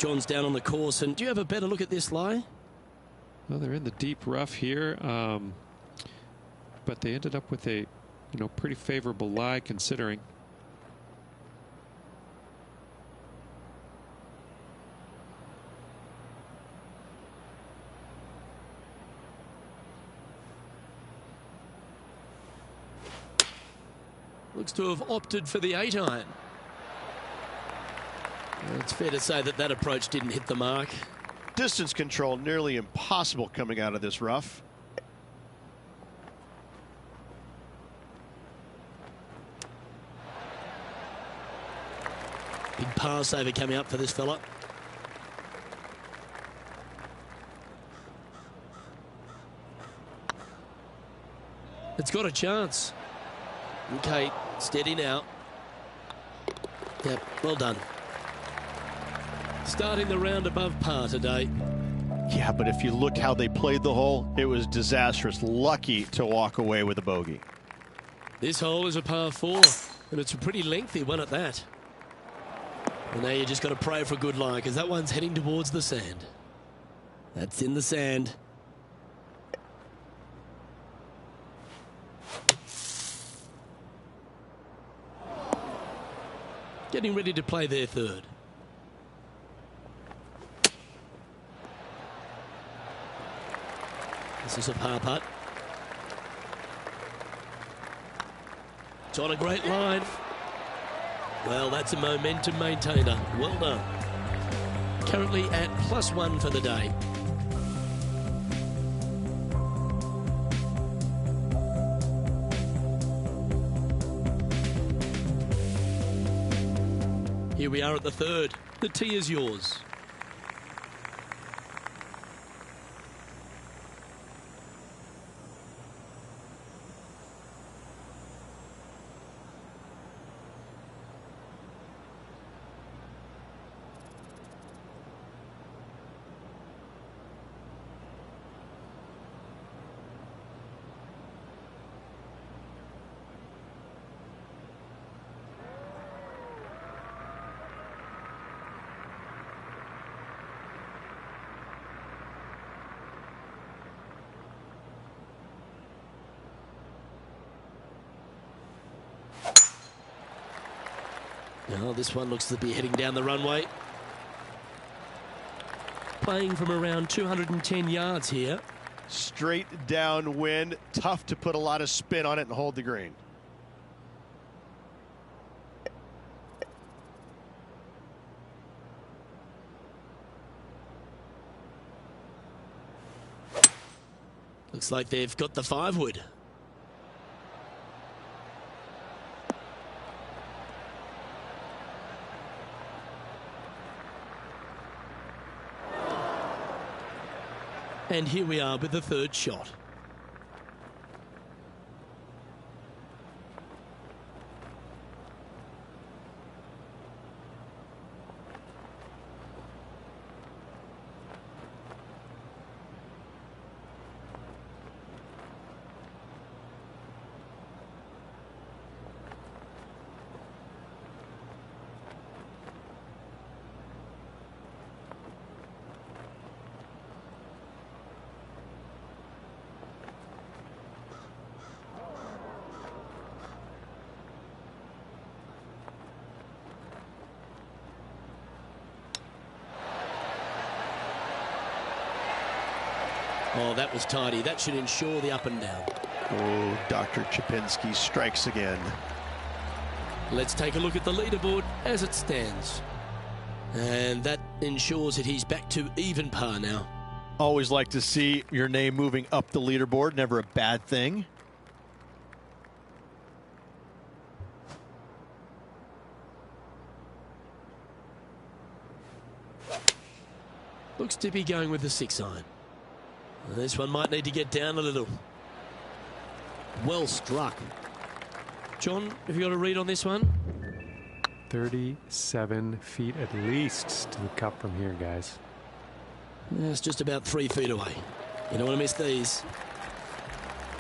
John's down on the course, and do you have a better look at this lie? Well, they're in the deep rough here, but they ended up with a, pretty favorable lie considering. Looks to have opted for the 8-iron. It's fair to say that that approach didn't hit the mark. Distance control nearly impossible coming out of this rough. Big par saver coming up for this fella. It's got a chance. Okay, steady now. Yep, well done. Starting the round above par today. Yeah, but if you looked how they played the hole, it was disastrous. Lucky to walk away with a bogey. This hole is a par 4, and it's a pretty lengthy one at that. And now you just got to pray for a good lie, because that one's heading towards the sand. That's in the sand. Getting ready to play their third. This is a par putt. It's on a great line. Well, that's a momentum maintainer. Well done. Currently at +1 for the day. Here we are at the third. The tee is yours. Now this one looks to be heading down the runway. Playing from around 210 yards here. Straight downwind, tough to put a lot of spin on it and hold the green. Looks like they've got the 5-wood. And here we are with the third shot. Oh, that was tidy. That should ensure the up and down. Oh, Dr. Chapinski strikes again. Let's take a look at the leaderboard as it stands. And that ensures that he's back to even par now. Always like to see your name moving up the leaderboard. Never a bad thing. Looks to be going with the 6-iron. This one might need to get down a little. Well struck. John, have you got a read on this one? 37 feet at least to the cup from here, guys. Yeah, it's just about 3 feet away. You don't want to miss these.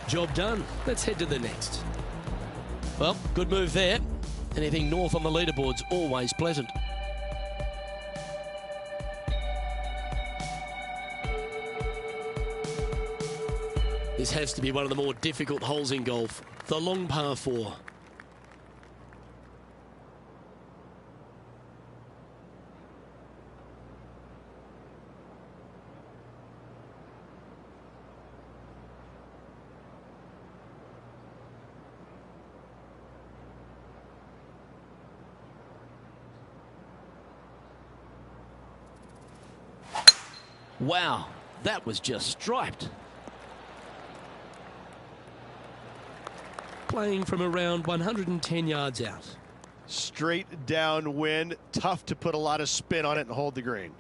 Job done. Let's head to the next. Well, good move there. Anything north on the leaderboard's always pleasant. This has to be one of the more difficult holes in golf. The long par 4. Wow, that was just striped. Playing from around 110 yards out. Straight downwind, tough to put a lot of spin on it and hold the green.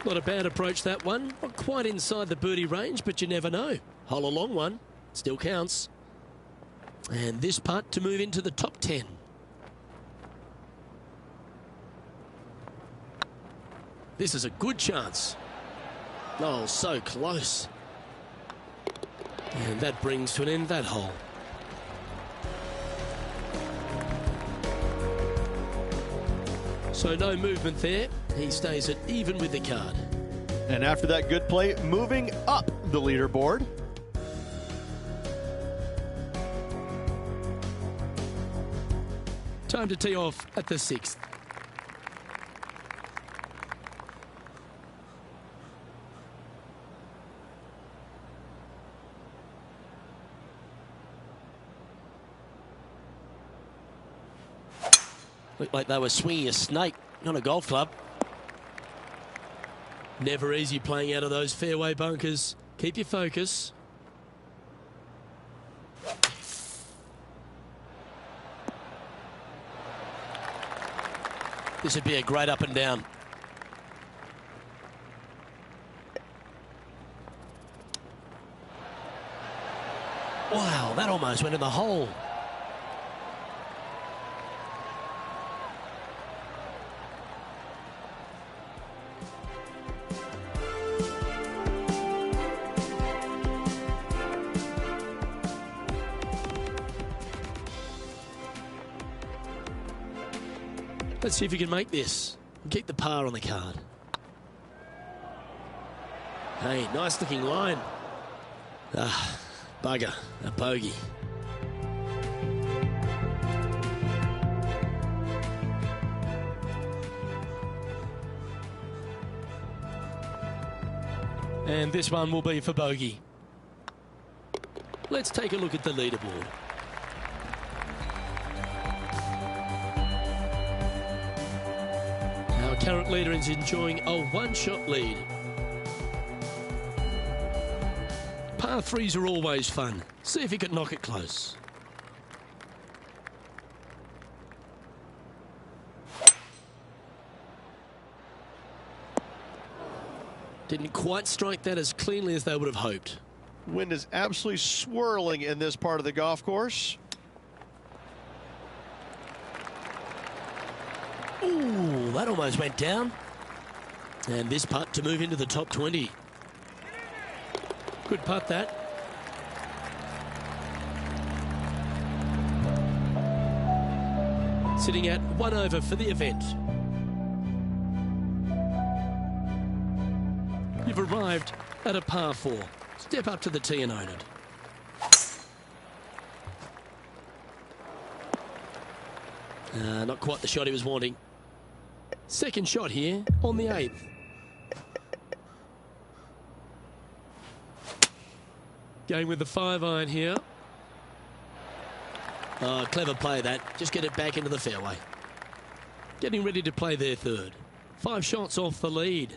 Not a bad approach, that one. Not quite inside the birdie range, but you never know. Hole a long one, still counts. And this putt to move into the top 10. This is a good chance. Oh, so close. And that brings to an end that hole. So no movement there. He stays at even with the card. And after that good play, moving up the leaderboard. Time to tee off at the 6th. Looked like they were swinging a snake, not a golf club. Never easy playing out of those fairway bunkers. Keep your focus. This would be a great up and down. Wow, that almost went in the hole. Let's see if you can make this and keep the par on the card. Hey, nice looking line. Ah, bugger, a bogey. And this one will be for bogey. Let's take a look at the leaderboard. Current leader is enjoying a one-shot lead. Par 3s are always fun. See if he can knock it close. Didn't quite strike that as cleanly as they would have hoped. Wind is absolutely swirling in this part of the golf course. Ooh, that almost went down. And this putt to move into the top 20. Good putt, that. Sitting at 1 over for the event. You've arrived at a par 4. Step up to the tee and own it. Not quite the shot he was wanting. Second shot here on the 8th. Going with the 5-iron here. Oh, clever play that. Just get it back into the fairway. Getting ready to play their third. 5 shots off the lead.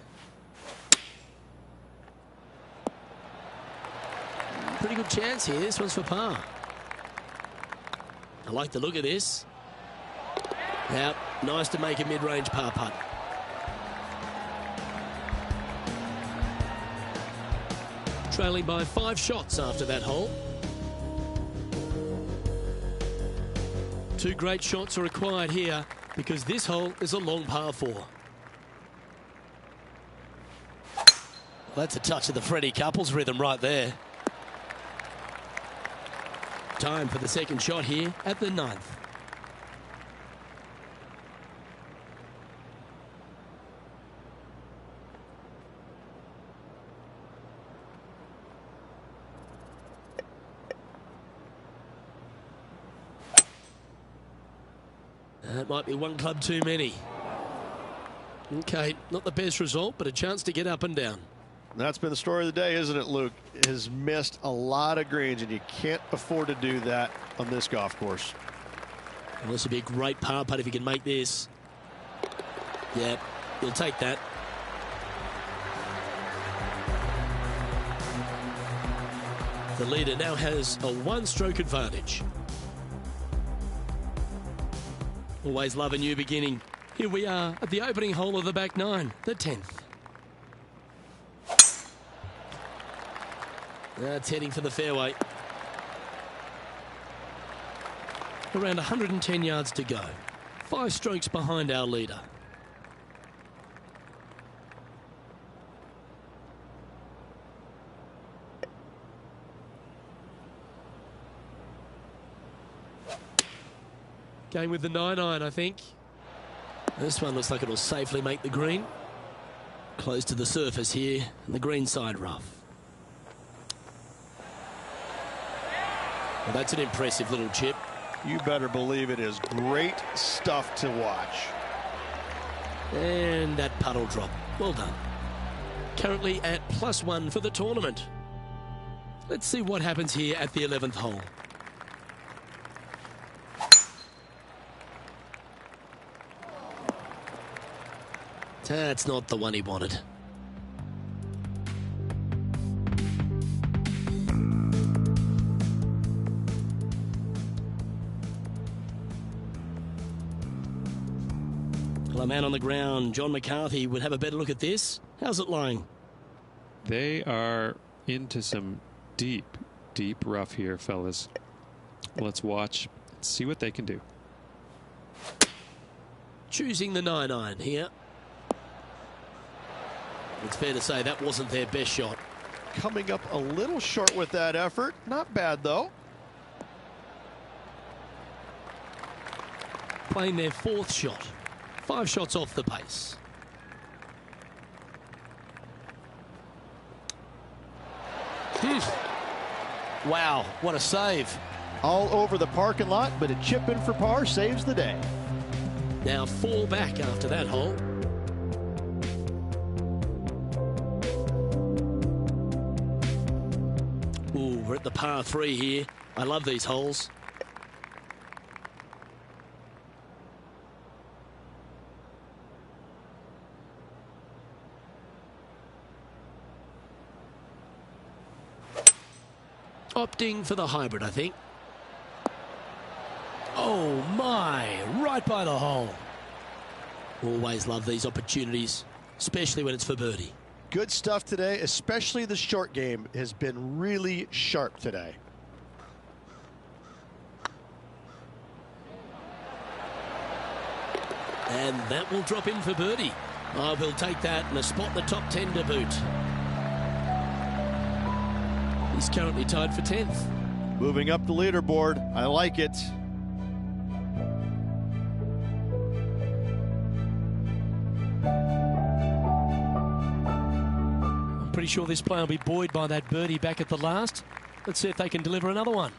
Pretty good chance here. This one's for par. I like the look of this. Now, nice to make a mid-range par putt. Trailing by 5 shots after that hole. 2 great shots are required here because this hole is a long par 4. That's a touch of the Freddie Couples rhythm right there. Time for the second shot here at the 9th. That might be one club too many. Okay, not the best result, but a chance to get up and down. That's been the story of the day, isn't it, Luke? Has missed a lot of greens, and you can't afford to do that on this golf course. Well, this would be a great par putt if you can make this. Yeah, you'll take that. The leader now has a one-stroke advantage. Always love a new beginning. Here we are at the opening hole of the back nine, the 10th. That's heading for the fairway. Around 110 yards to go. 5 strokes behind our leader. Going with the 9-iron, I think. This one looks like it'll safely make the green. Close to the surface here, and the green side rough. Well, that's an impressive little chip. You better believe it is great stuff to watch. And that puddle drop. Well done. Currently at +1 for the tournament. Let's see what happens here at the 11th hole. That's not the one he wanted. Well, a man on the ground, John McCarthy, would have a better look at this. How's it lying? They are into some deep, deep rough here, fellas. Let's watch, see what they can do. Choosing the 9-iron here. It's fair to say that wasn't their best shot. Coming up a little short with that effort. Not bad, though. Playing their 4th shot. 5 shots off the pace. Wow, what a save. All over the parking lot, but a chip in for par saves the day. Now 4 back after that hole. Ooh, we're at the par 3 here. I love these holes. Opting for the hybrid, I think. Oh my, right by the hole. Always love these opportunities, especially when it's for birdie. Good stuff today, especially the short game has been really sharp today. And that will drop in for birdie. I will take that and a spot in the top 10 to boot. He's currently tied for 10th. Moving up the leaderboard. I like it. I'm pretty sure this player will be buoyed by that birdie back at the last. Let's see if they can deliver another one.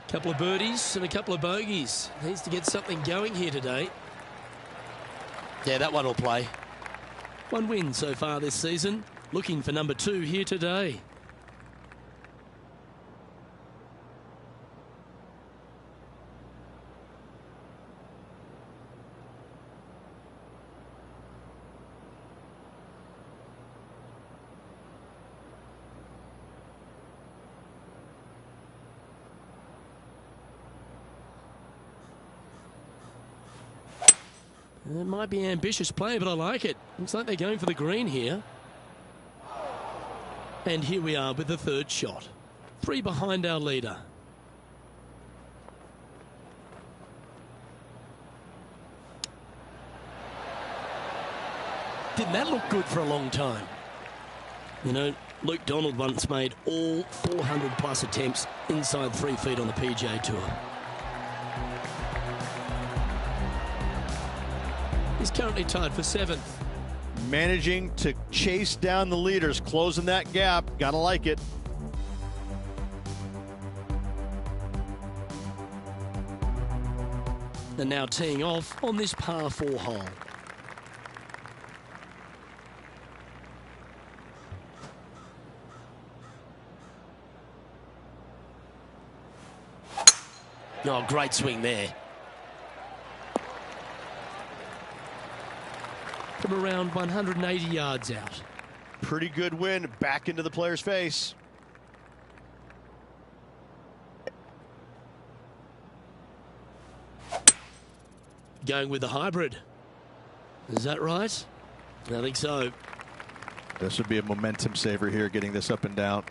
Couple of birdies and a couple of bogeys. Needs to get something going here today. Yeah, that one will play. 1 win so far this season. Looking for number 2 here today. It might be an ambitious play, but I like it. Looks like they're going for the green here. And here we are with the 3rd shot. 3 behind our leader. Didn't that look good for a long time? You know, Luke Donald once made all 400 plus attempts inside 3 feet on the PGA Tour. He's currently tied for 7th. Managing to chase down the leaders, closing that gap. Gotta like it. And now teeing off on this par 4 hole. Oh, great swing there. From around 180 yards out. Pretty good win back into the player's face. Going with the hybrid. Is that right? I think so. This would be a momentum saver here, getting this up and down.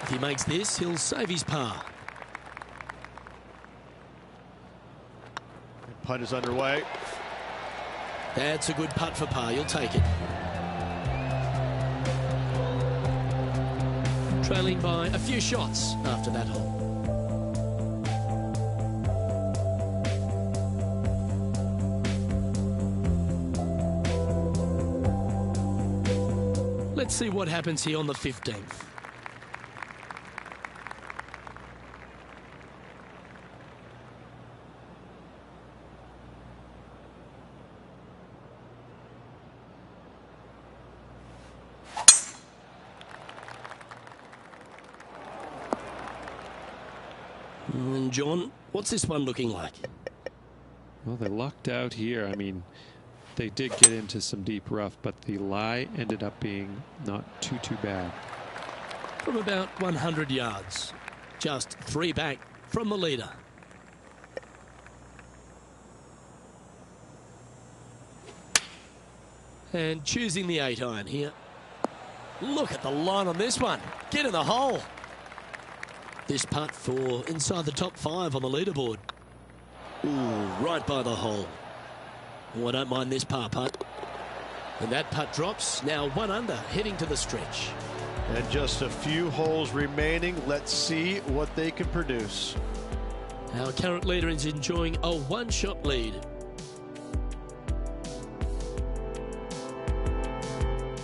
If he makes this, he'll save his par. Putt is underway. That's a good putt for par. You'll take it. Trailing by a few shots after that hole. Let's see what happens here on the 15th. And John, what's this one looking like? Well, they lucked out here. I mean, they did get into some deep rough, but the lie ended up being not too bad. From about 100 yards, just 3 back from the leader. And choosing the 8-iron here. Look at the line on this one. Get in the hole. This putt for inside the top 5 on the leaderboard. Ooh, right by the hole. Oh, I don't mind this par putt. And that putt drops. Now 1 under, heading to the stretch. And just a few holes remaining. Let's see what they can produce. Our current leader is enjoying a 1-shot lead.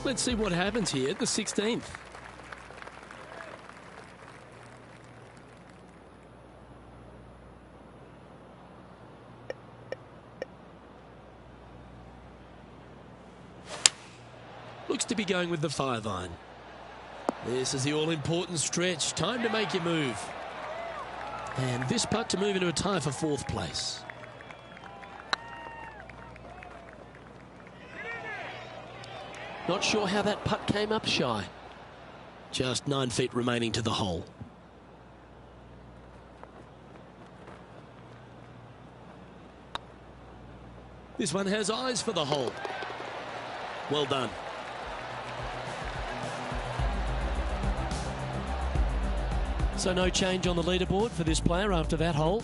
Let's see what happens here at the 16th. Looks to be going with the 5-iron. This is the all-important stretch. Time to make your move. And this putt to move into a tie for 4th place. Not sure how that putt came up shy. Just 9 feet remaining to the hole. This one has eyes for the hole. Well done. So no change on the leaderboard for this player after that hole.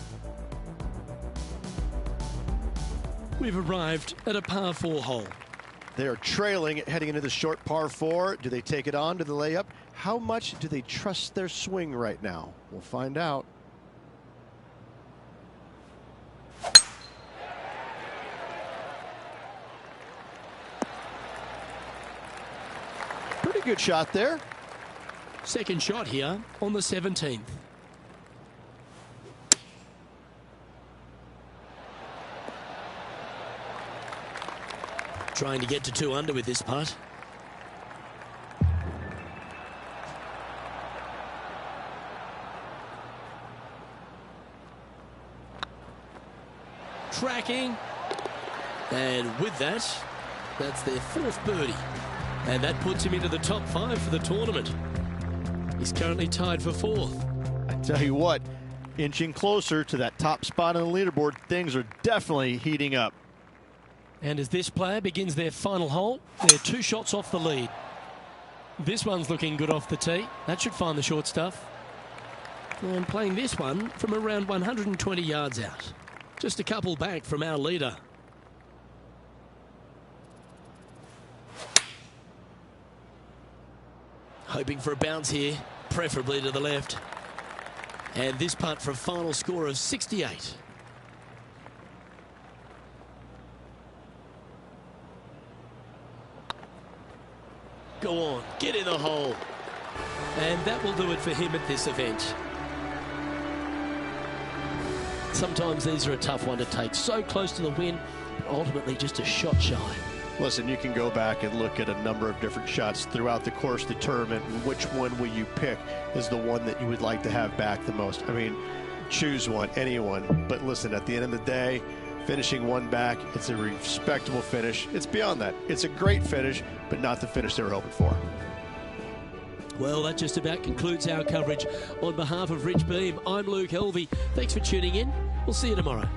We've arrived at a par 4 hole. They are trailing heading into the short par 4. Do they take it on? Do they lay up? How much do they trust their swing right now? We'll find out. Pretty good shot there. Second shot here on the 17th. Trying to get to 2 under with this putt. Tracking. And with that, that's their 4th birdie. And that puts him into the top 5 for the tournament. He's currently tied for 4th. I tell you what, inching closer to that top spot on the leaderboard, things are definitely heating up. And as this player begins their final hole, they're 2 shots off the lead. This one's looking good off the tee. That should find the short stuff. And playing this one from around 120 yards out. Just a couple back from our leader. Hoping for a bounce here, preferably to the left. And this putt for a final score of 68. Go on, get in the hole. And that will do it for him at this event. Sometimes these are a tough one to take. So close to the win, but ultimately just a shot shy. Listen, you can go back and look at a number of different shots throughout the course of the tournament, and which one will you pick is the one that you would like to have back the most? I mean, choose one, anyone. But listen, at the end of the day, finishing one back, it's a respectable finish. It's beyond that. It's a great finish, but not the finish they were hoping for. Well, that just about concludes our coverage. On behalf of Rich Beam, I'm Luke Helvey. Thanks for tuning in. We'll see you tomorrow.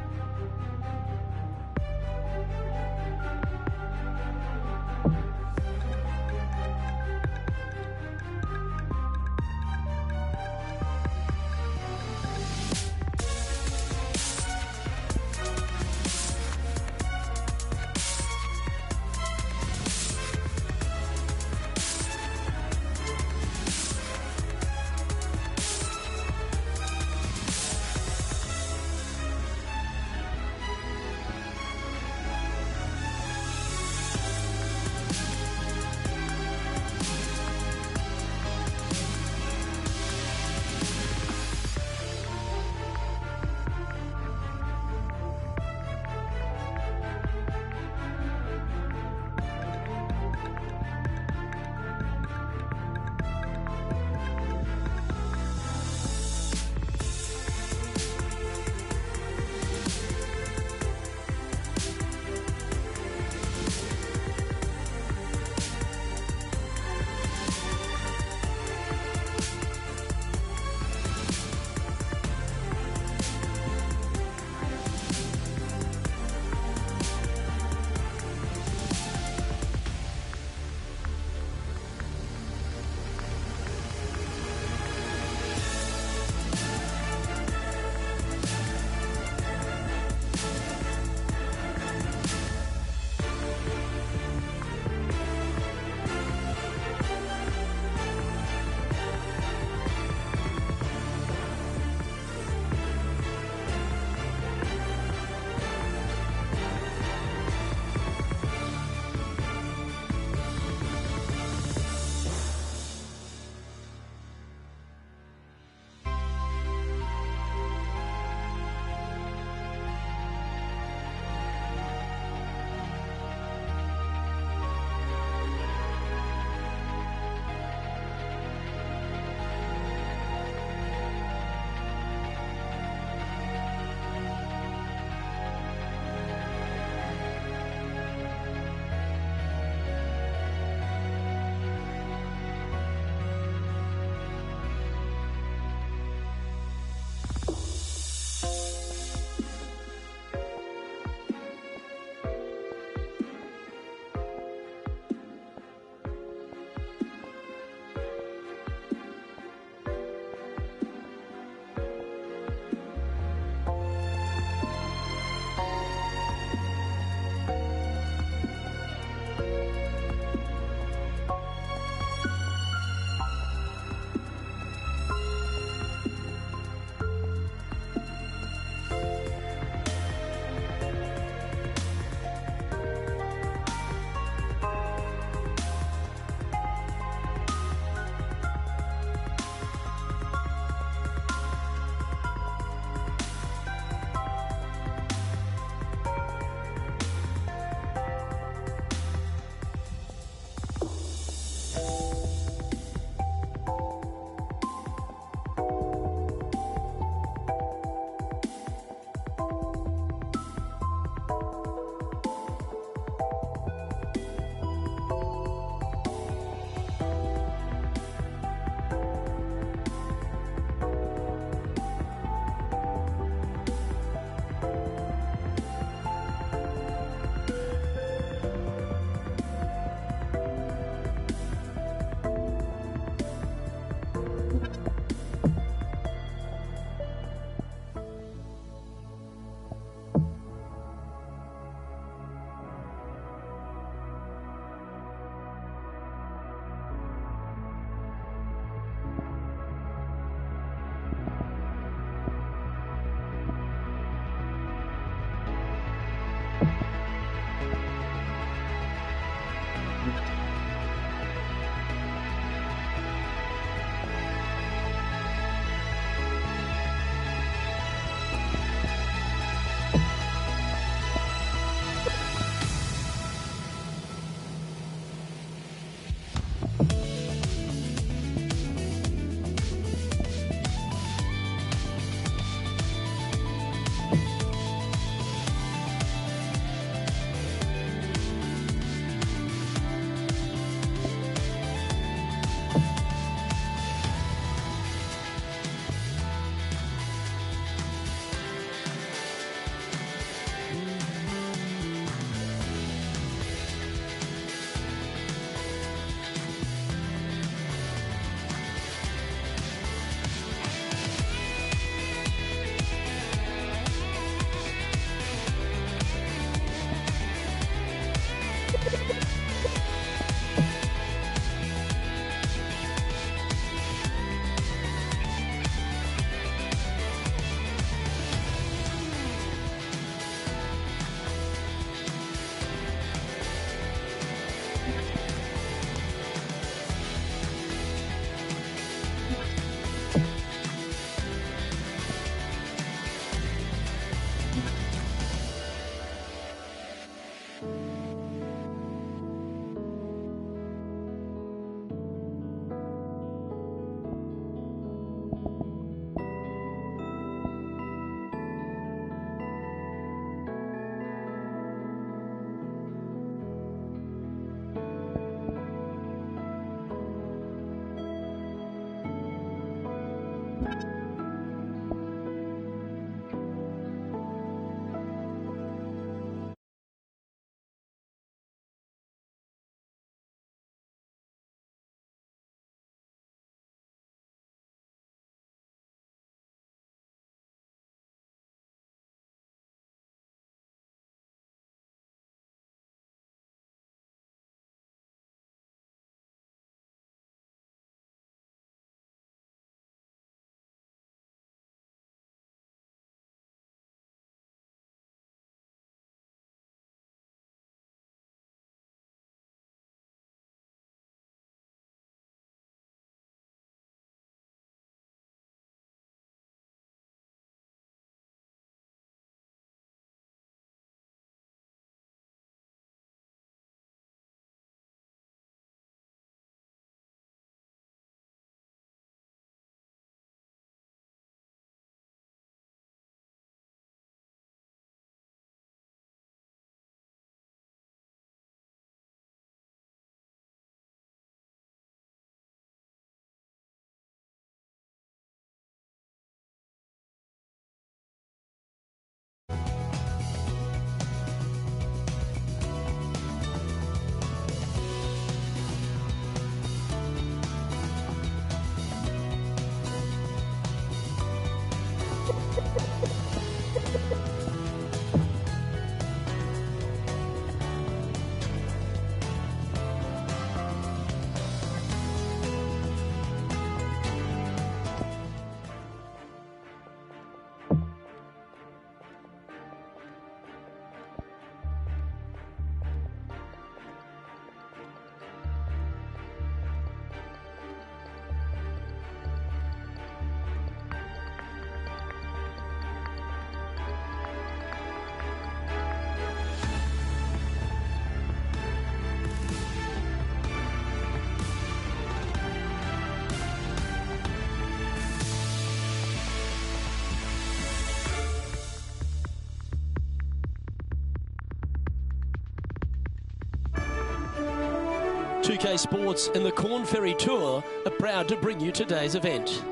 2K Sports and the Corn Ferry Tour are proud to bring you today's event.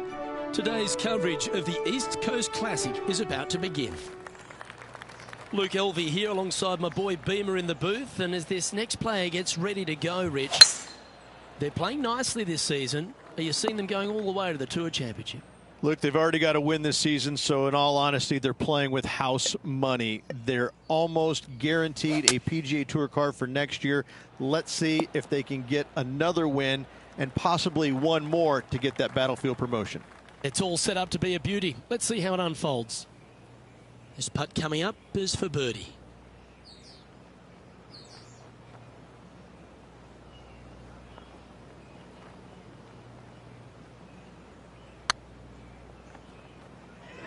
Today's coverage of the East Coast Classic is about to begin. Luke Elvey here alongside my boy Beamer in the booth, and as this next player gets ready to go, Rich, they're playing nicely this season. Are you seeing them going all the way to the Tour Championship? Look, they've already got a win this season, so in all honesty, they're playing with house money. They're almost guaranteed a PGA Tour card for next year. Let's see if they can get another win and possibly one more to get that Battlefield promotion. It's all set up to be a beauty. Let's see how it unfolds. This putt coming up is for birdie.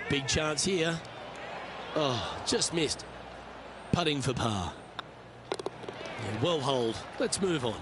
Big chance here. Oh, just missed. Putting for par. Yeah, well holed. Let's move on.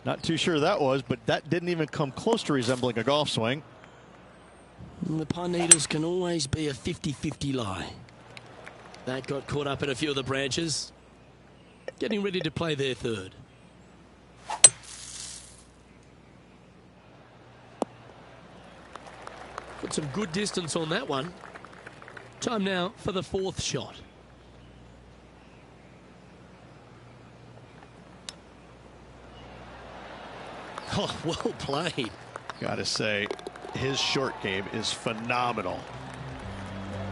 Not too sure that was, but that didn't even come close to resembling a golf swing. And the pun eaters can always be a 50-50 lie. That got caught up in a few of the branches. Getting ready to play their third. Got some good distance on that one. Time now for the fourth shot. Oh, well played. Gotta say, his short game is phenomenal.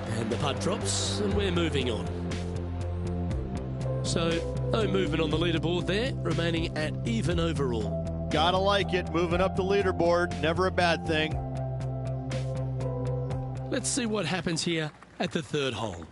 And the putt drops, and we're moving on. So, no movement on the leaderboard there, remaining at even overall. Gotta like it, moving up the leaderboard, never a bad thing. Let's see what happens here at the third hole.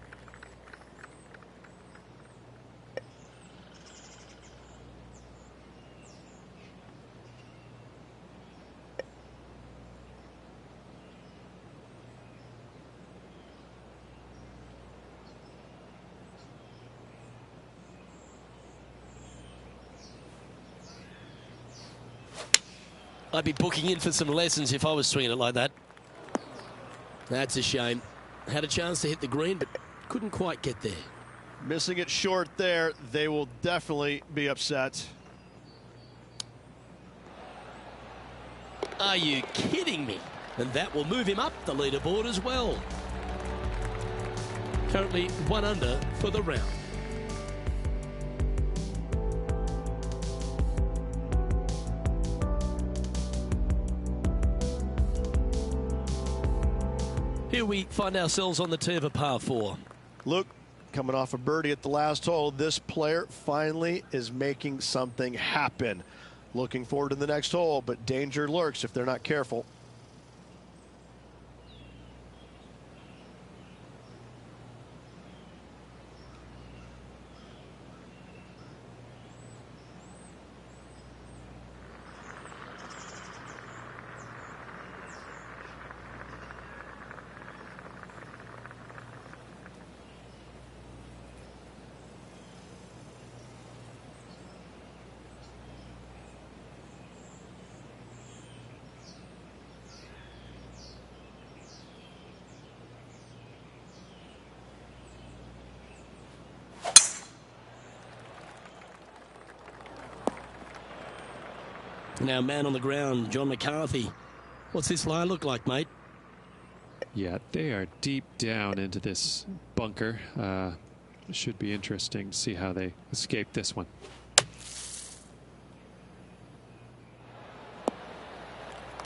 I'd be booking in for some lessons if I was swinging it like that. That's a shame. Had a chance to hit the green, but couldn't quite get there. Missing it short there, they will definitely be upset. Are you kidding me? And that will move him up the leaderboard as well. Currently 1 under for the round. Here we find ourselves on the tee of a par 4. Luke, coming off a birdie at the last hole, this player finally is making something happen. Looking forward to the next hole, but danger lurks if they're not careful. Now, man on the ground, John McCarthy. What's this lie look like, mate? Yeah, they are deep down into this bunker. Should be interesting to see how they escape this one.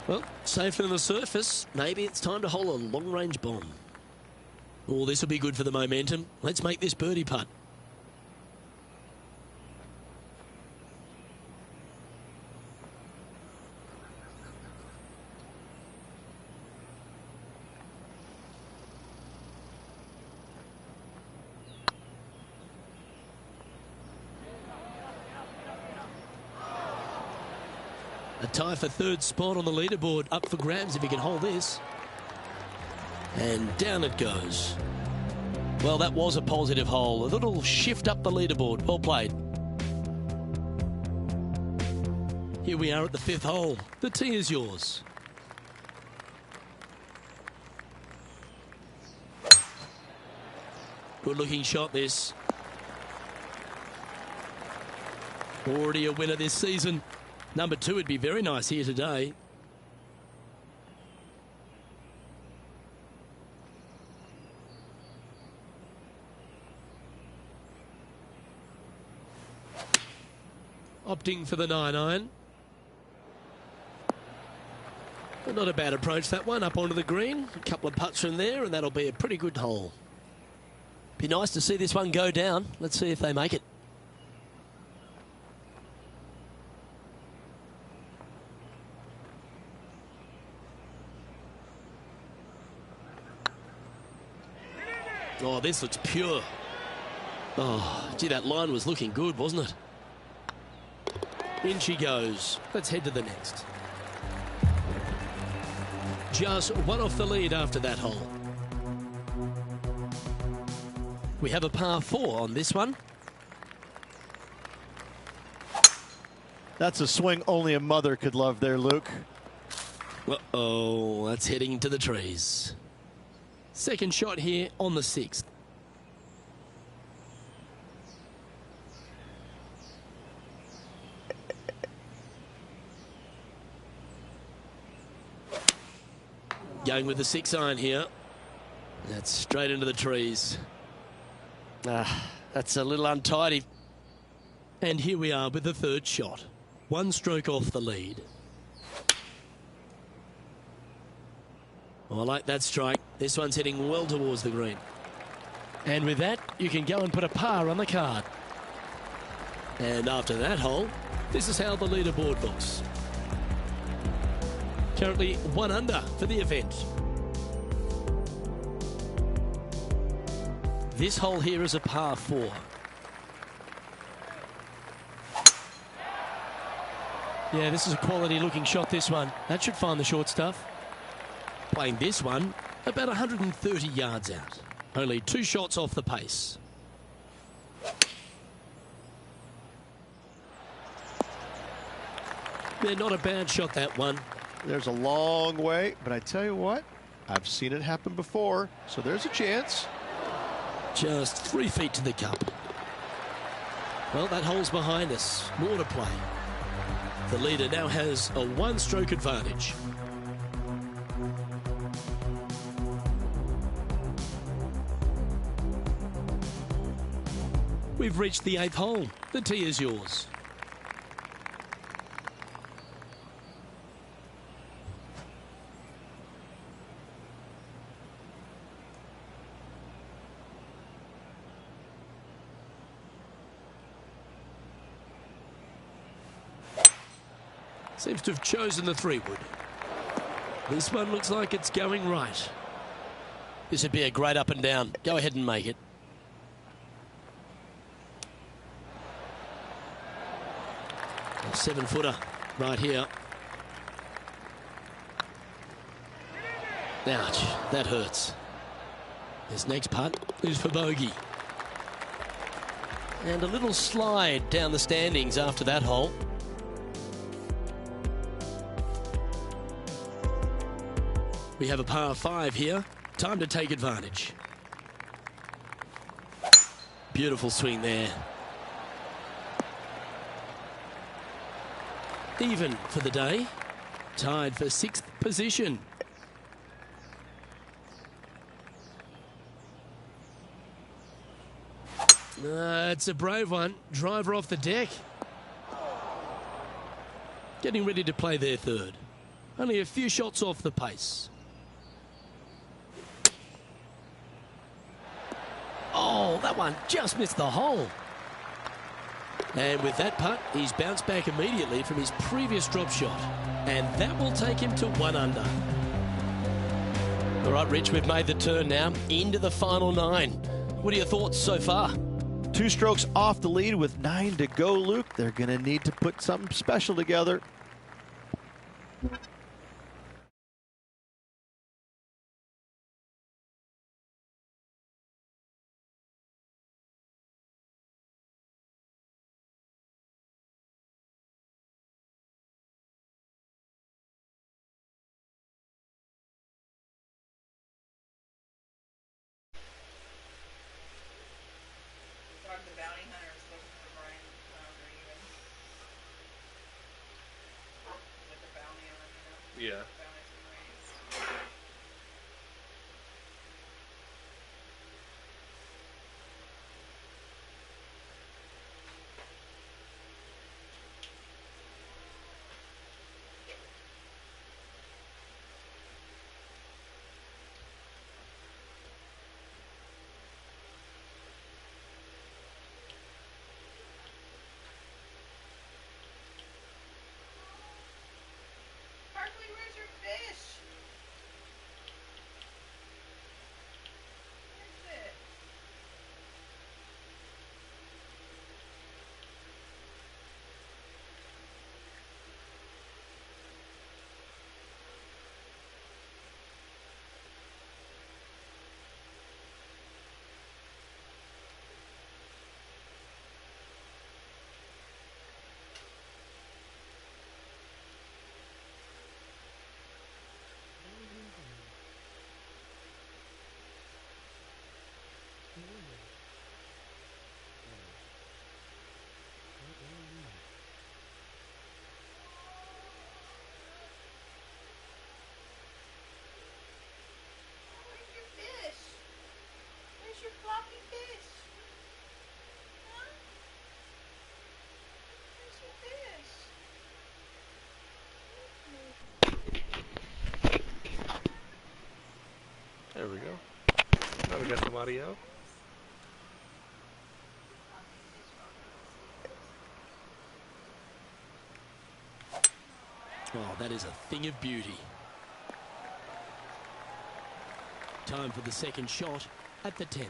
Well, safer than the surface. Maybe it's time to hole a long-range bomb. Oh, this will be good for the momentum. Let's make this birdie putt. A tie for third spot on the leaderboard, up for grabs if he can hold this. And down it goes. Well, that was a positive hole. A little shift up the leaderboard. Well played. Here we are at the 5th hole. The tee is yours. Good looking shot this. Already a winner this season. Number 2 would be very nice here today. Opting for the 9-iron. Not a bad approach, that one, up onto the green. A couple of putts from there, and that'll be a pretty good hole. Be nice to see this one go down. Let's see if they make it. Oh, this looks pure. Oh, gee, that line was looking good, wasn't it? In she goes. Let's head to the next. Just one off the lead after that hole. We have a par 4 on this one. That's a swing only a mother could love there, Luke. Uh-oh, that's heading into the trees. Second shot here on the 6th. Going with the 6-iron here. That's straight into the trees. That's a little untidy. And here we are with the 3rd shot. 1 stroke off the lead. Oh, I like that strike. This one's heading well towards the green. And with that, you can go and put a par on the card. And after that hole, this is how the leaderboard looks. Currently 1 under for the event. This hole here is a par 4. Yeah, this is a quality looking shot, this one. That should find the short stuff. Playing this one about 130 yards out. Only 2 shots off the pace. Yeah, not a bad shot, that one. There's a long way, but I tell you what, I've seen it happen before, so there's a chance. Just 3 feet to the cup. Well, that hole's behind us. More to play. The leader now has a 1-stroke advantage. We've reached the 8th hole. The tee is yours. Seems to have chosen the 3-wood. This one looks like it's going right. This would be a great up and down. Go ahead and make it. A 7-footer right here. Ouch, that hurts. This next putt is for bogey. And a little slide down the standings after that hole. We have a par 5 here. Time to take advantage. Beautiful swing there. even for the day. Tied for 6th position. It's a brave one. Driver off the deck. Getting ready to play their third. Only a few shots off the pace. Oh, that one just missed the hole. And with that putt, he's bounced back immediately from his previous drop shot. And that will take him to 1 under. All right, Rich, we've made the turn now into the final 9. What are your thoughts so far? 2 strokes off the lead with 9 to go, Luke. They're going to need to put something special together. Yeah. There we go. Now we got some audio. Oh, that is a thing of beauty. Time for the second shot at the 10th.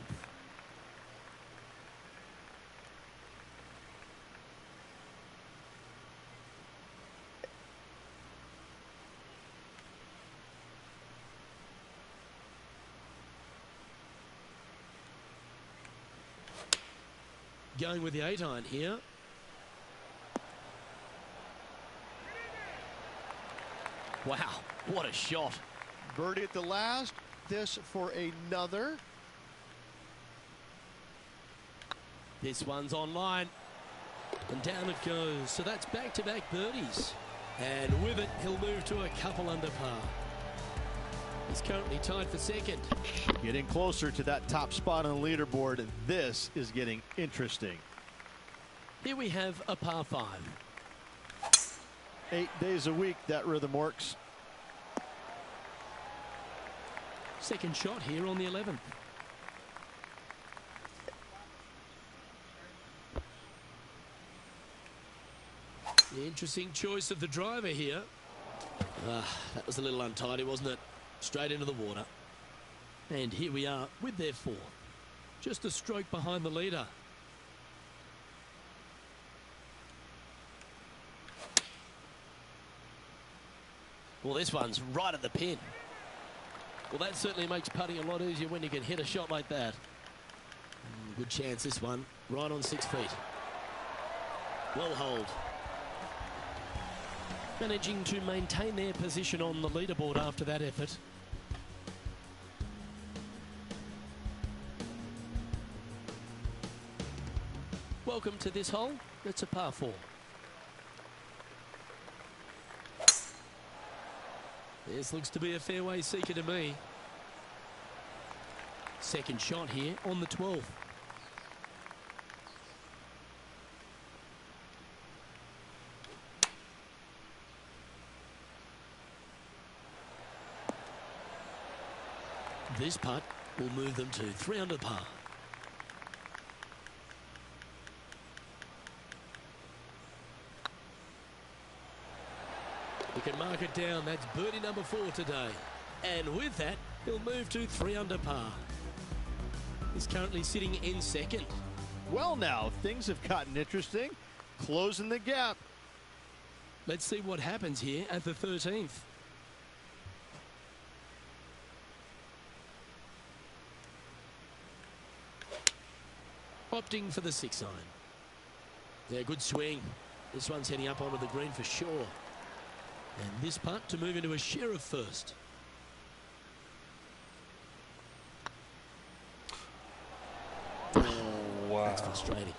Going with the 8-iron here. Wow, what a shot. Birdie at the last. This for another. This one's online. And down it goes. So that's back-to-back birdies. And with it, he'll move to a couple under par. He's currently tied for second. Getting closer to that top spot on the leaderboard. This is getting interesting. Here we have a par 5. 8 days a week, that rhythm works. Second shot here on the 11th. The interesting choice of the driver here. That was a little untidy, wasn't it? Straight into the water. And here we are with their 4. Just a stroke behind the leader. Well, this one's right at the pin. Well, that certainly makes putting a lot easier when you can hit a shot like that. Good chance this one, right on 6 feet. Well holed. Managing to maintain their position on the leaderboard after that effort. Welcome to this hole. It's a par 4. This looks to be a fairway seeker to me. Second shot here on the 12th. This putt will move them to 3 under par. He can mark it down. That's birdie number 4 today. And with that, he'll move to 3 under par. He's currently sitting in second. Well, now things have gotten interesting. Closing the gap. Let's see what happens here at the 13th. Opting for the 6 iron. Yeah, good swing. This one's heading up onto the green for sure. And this putt to move into a share of first. Oh, wow. That's frustrating.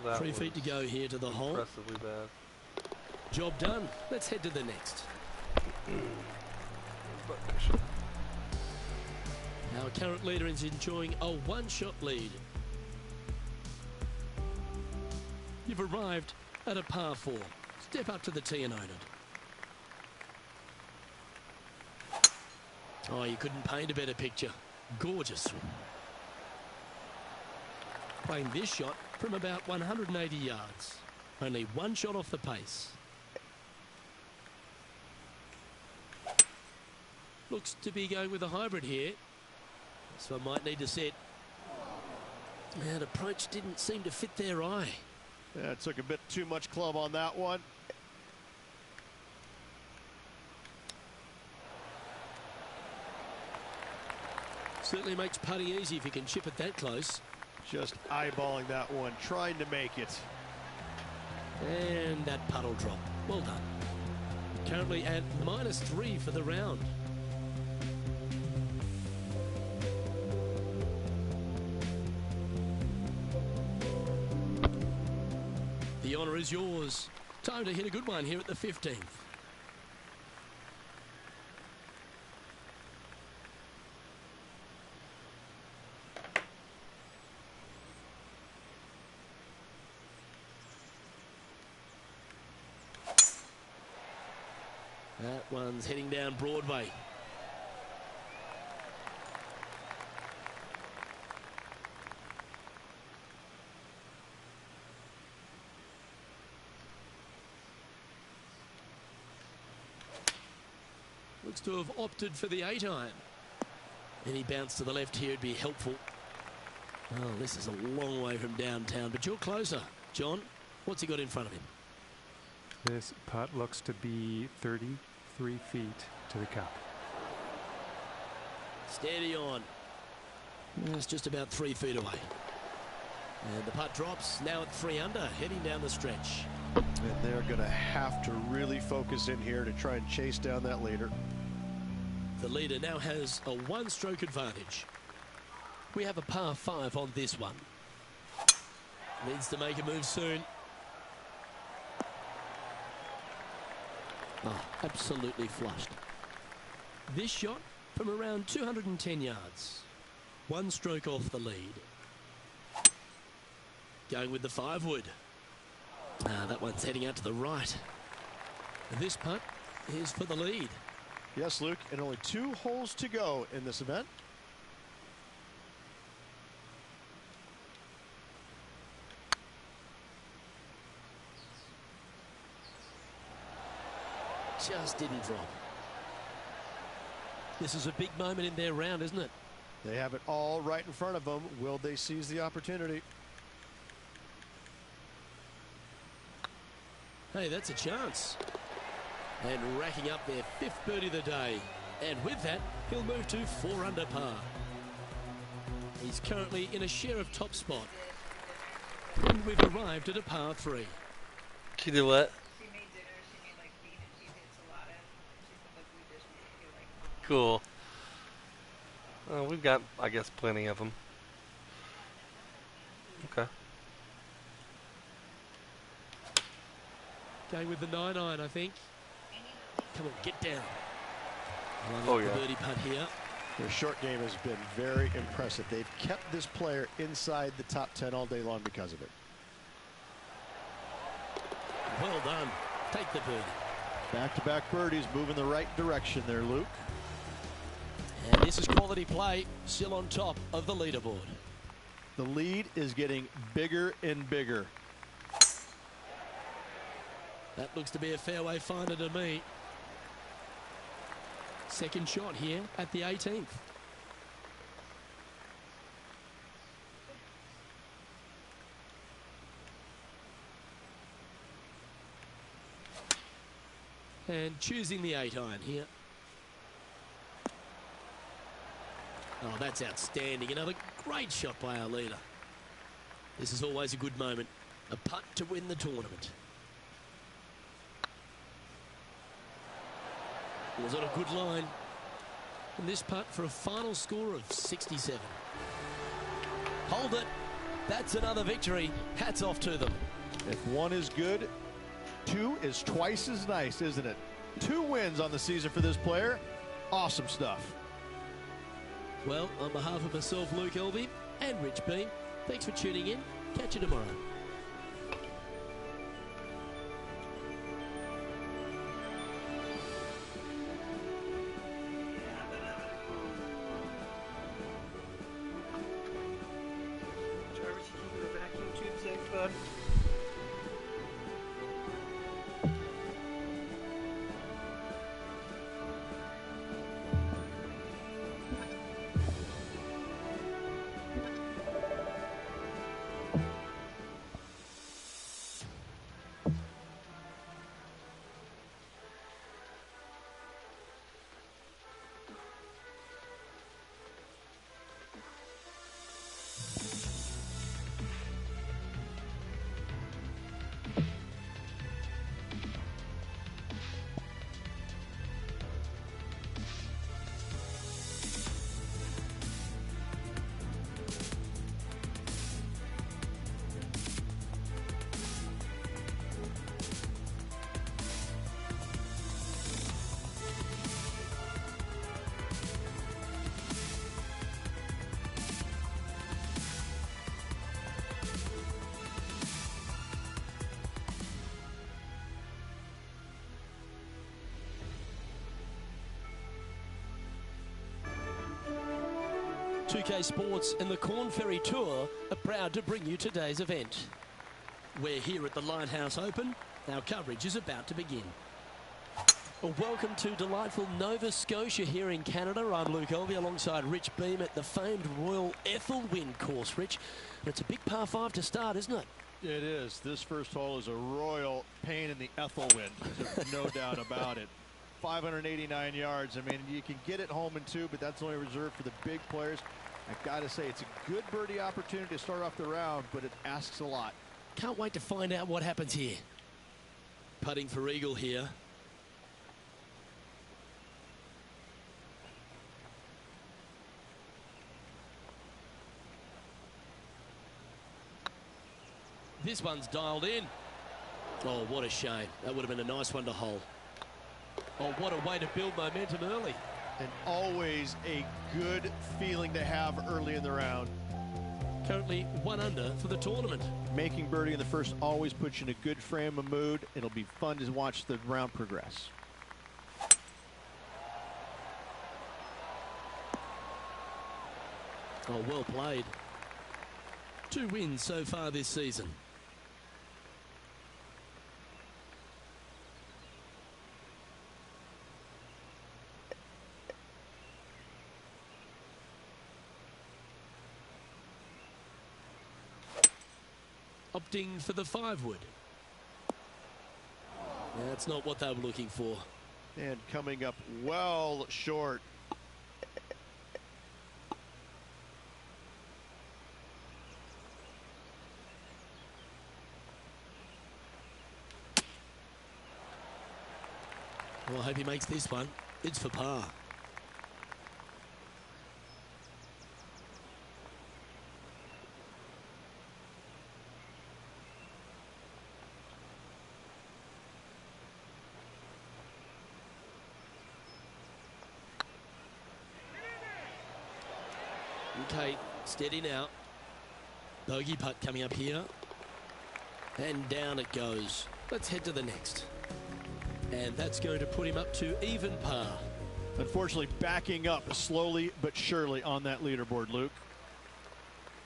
That 3 feet to go here to the hole. Impressively bad. Job done. Let's head to the next. Our current leader is enjoying a 1-shot lead. You've arrived at a par 4. Step up to the tee and own it. Oh, you couldn't paint a better picture. Gorgeous. Playing this shot from about 180 yards. Only 1 shot off the pace. Looks to be going with a hybrid here. So I might need to set. That approach didn't seem to fit their eye. Yeah, it took a bit too much club on that one. Certainly makes putting easy if you can chip it that close. Just eyeballing that one, trying to make it. And that putt will drop. Well done. Currently at -3 for the round. The honour is yours. Time to hit a good one here at the 15th. That one's heading down Broadway. Looks to have opted for the 8 iron. Any bounce to the left here would be helpful. Oh, this is a long way from downtown, but you're closer. John, what's he got in front of him? This putt looks to be 33 feet to the cup. Steady on. It's just about 3 feet away. And the putt drops, now at 3 under, heading down the stretch. And they're going to have to really focus in here to try and chase down that leader. The leader now has a 1-stroke advantage. We have a par 5 on this one. Needs to make a move soon. Oh, absolutely flushed. This shot from around 210 yards. 1 stroke off the lead. Going with the 5-wood. That one's heading out to the right. And this putt is for the lead. Yes, Luke, and only 2 holes to go in this event. Just didn't drop. This is a big moment in their round, isn't it? They have it all right in front of them. Will they seize the opportunity? Hey, that's a chance. And racking up their 5th birdie of the day. And with that, he'll move to 4 under par. He's currently in a share of top spot. And we've arrived at a par 3. She did what? She made dinner. She made like beef and cheese enchilada. She said like we just make it like. Cool. We've got, I guess, plenty of them. Okay. Going with the 9 iron, I think. Come on, get down. Oh, The yeah. birdie putt here. Their short game has been very impressive. They've kept this player inside the top 10 all day long because of it. Well done. Take the birdie. Back-to-back birdies, moving the right direction there, Luke. And this is quality play, still on top of the leaderboard. The lead is getting bigger and bigger. That looks to be a fairway finder to me. Second shot here at the 18th. And choosing the 8-iron here. Oh, that's outstanding. Another great shot by our leader. This is always a good moment. A putt to win the tournament. It was on a good line. And this putt for a final score of 67. Hold it. That's another victory. Hats off to them. If one is good, two is twice as nice, isn't it? 2 wins on the season for this player. Awesome stuff. Well, on behalf of myself, Luke Elvey, and Rich Beam, thanks for tuning in. Catch you tomorrow. Jarvis, you keep the vacuum tube safe, bud. .2K Sports and the Corn Ferry Tour are proud to bring you today's event. We're here at the Lighthouse Open. Our coverage is about to begin. Well, welcome to delightful Nova Scotia here in Canada. I'm Luke Elvey alongside Rich Beam at the famed Royal Ethelwyn course, Rich. And it's a big par 5 to start, isn't it? It is. This first hole is a royal pain in the Ethelwyn. There's no doubt about it. 589 yards. I mean, you can get it home in 2, but that's only reserved for the big players. I've got to say, it's a good birdie opportunity to start off the round, but it asks a lot. Can't wait to find out what happens here. Putting for eagle here. This one's dialed in. Oh, what a shame. That would have been a nice one to hole. Oh, what a way to build momentum early. And always a good feeling to have early in the round. Currently 1 under for the tournament. Making birdie in the first always puts you in a good frame of mood. It'll be fun to watch the round progress. Oh, well played. 2 wins so far this season. Opting for the 5-wood. That's not what they were looking for. And coming up well short. Well, I hope he makes this one. It's for par. Okay, steady now. Bogey putt coming up here. And down it goes. Let's head to the next. And that's going to put him up to even par. Unfortunately, backing up slowly but surely on that leaderboard, Luke.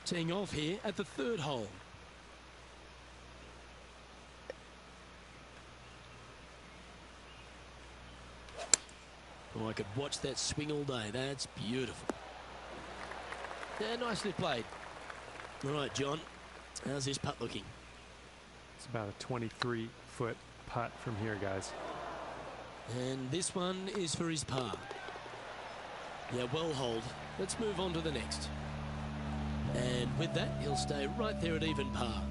Teeing off here at the third hole. Oh, I could watch that swing all day. That's beautiful. Yeah, nicely played. All right, John. How's this putt looking? It's about a 23-foot putt from here, guys. And this one is for his par. Yeah, well holed. Let's move on to the next. And with that, he'll stay right there at even par.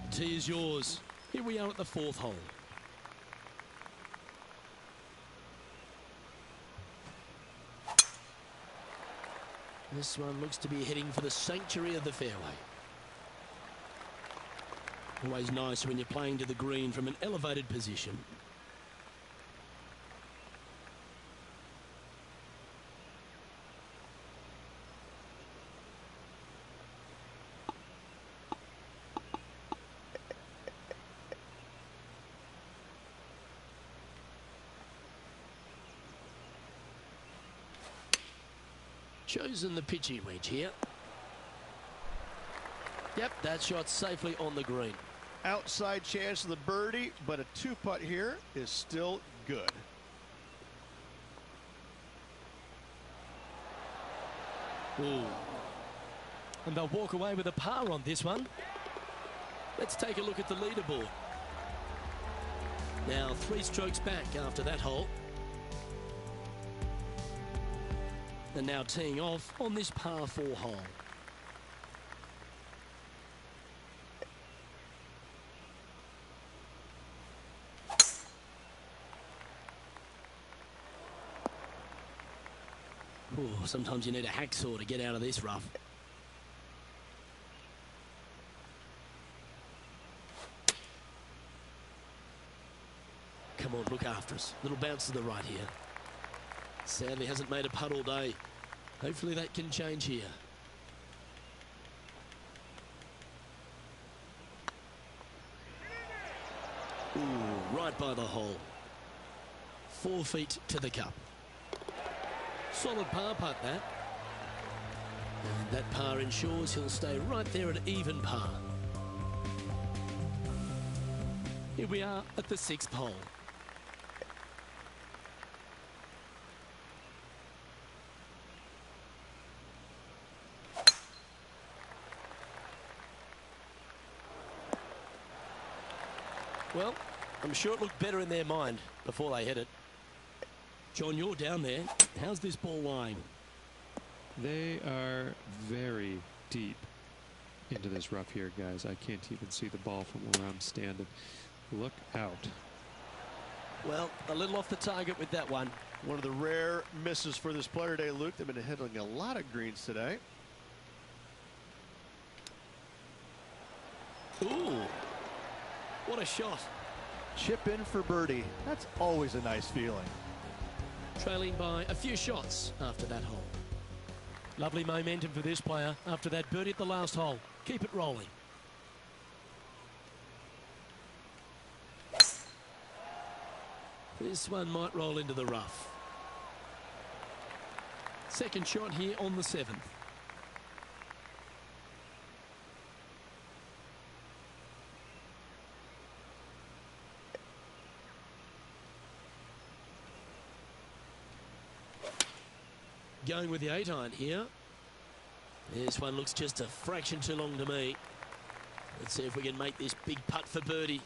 The tee is yours. Here we are at the fourth hole. This one looks to be heading for the sanctuary of the fairway. Always nice when you're playing to the green from an elevated position. Chosen the pitching wedge here. Yep, that shot safely on the green. Outside chance of the birdie, but a two-putt here is still good. Ooh. And they'll walk away with a par on this one. Let's take a look at the leaderboard. Now 3 strokes back after that hole. And now teeing off on this par 4 hole. Ooh, sometimes you need a hacksaw to get out of this rough. Come on, look after us. Little bounce to the right here. Sadly hasn't made a putt all day. Hopefully that can change here. Ooh, right by the hole. 4 feet to the cup. Solid par putt that. And that par ensures he'll stay right there at even par. Here we are at the 6th hole. Well, I'm sure it looked better in their mind before they hit it. John, you're down there. How's this ball lying? They are very deep into this rough here, guys. I can't even see the ball from where I'm standing. Look out. Well, a little off the target with that one. One of the rare misses for this player today, Luke. They've been hitting a lot of greens today. Ooh, what a shot. Chip in for birdie. That's always a nice feeling. Trailing by a few shots after that hole. Lovely momentum for this player after that birdie at the last hole. Keep it rolling. This one might roll into the rough. Second shot here on the 7th. Going with the 8-iron here. This one looks just a fraction too long to me. Let's see if we can make this big putt for birdie.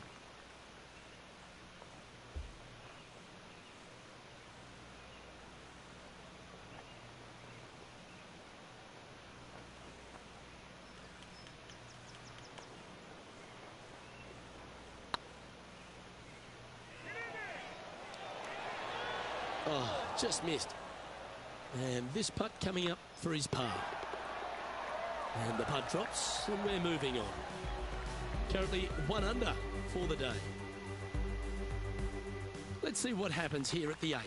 Oh, just missed. And this putt coming up for his par. And the putt drops, and we're moving on. Currently 1 under for the day. Let's see what happens here at the 8th.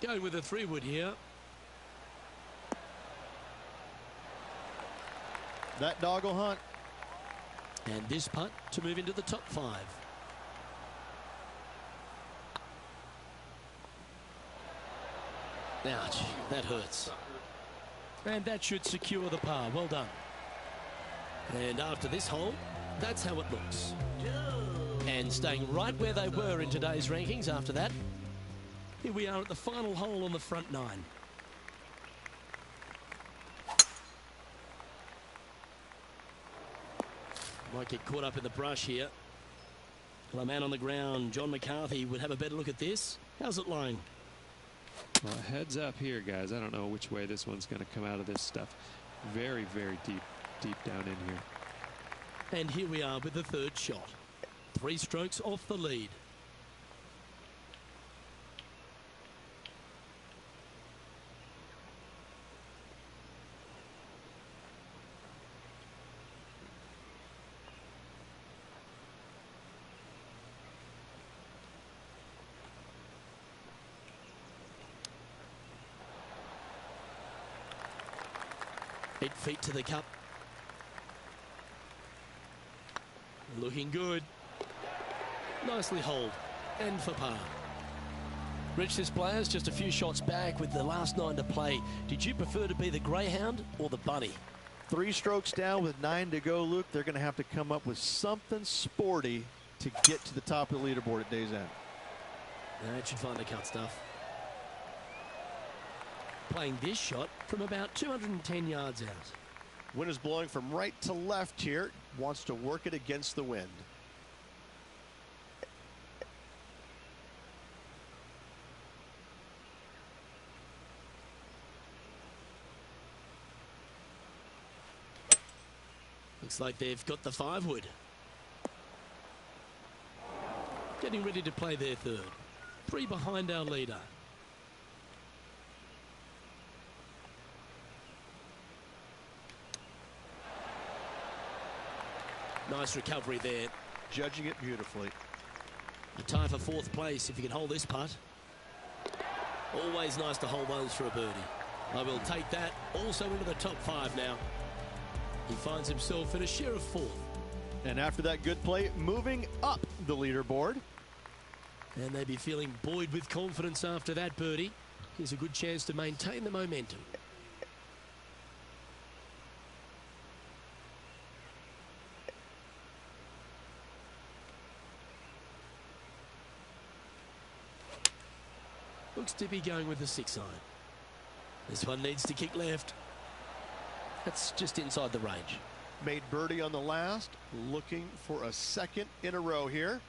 Going with a 3-wood here. That dog will hunt. And this putt to move into the top 5. Ouch, that hurts. And that should secure the par. Well done. And after this hole, that's how it looks. And staying right where they were in today's rankings after that, here we are at the final hole on the front 9. Might get caught up in the brush here. Well, a man on the ground, John McCarthy, would have a better look at this. How's it lying? Well, heads up here, guys. I don't know which way this one's going to come out of this stuff. Very, very deep down in here. And here we are with the 3rd shot. 3 strokes off the lead. Eight feet to the cup. Looking good. Nicely holed. And for par. Rich, this player's just a few shots back with the last 9 to play. Did you prefer to be the greyhound or the bunny? 3 strokes down with 9 to go, Luke. They're going to have to come up with something sporty to get to the top of the leaderboard at day's end. That should find the cut stuff. Playing this shot from about 210 yards out. Wind is blowing from right to left here. Wants to work it against the wind. Looks like they've got the 5-wood. Getting ready to play their 3rd. 3 behind our leader. Nice recovery there. Judging it beautifully. A tie for 4th place if you can hold this putt. Always nice to hold those for a birdie. I will take that also into the top 5 now. He finds himself in a share of 4th. And after that good play, moving up the leaderboard. And they'd be feeling buoyed with confidence after that birdie. Here's a good chance to maintain the momentum. Looks to be going with the 6-iron. This one needs to kick left. That's just inside the range. Made birdie on the last. Looking for a 2nd in a row here.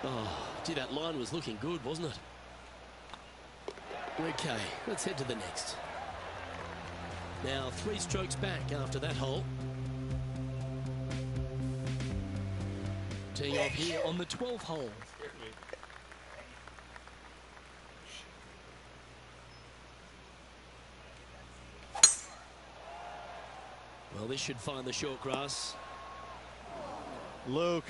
Oh, gee, that line was looking good, wasn't it? Okay, let's head to the next. Now 3 strokes back after that hole. Teeing off here on the 12th hole. Well, this should find the short grass. Luke,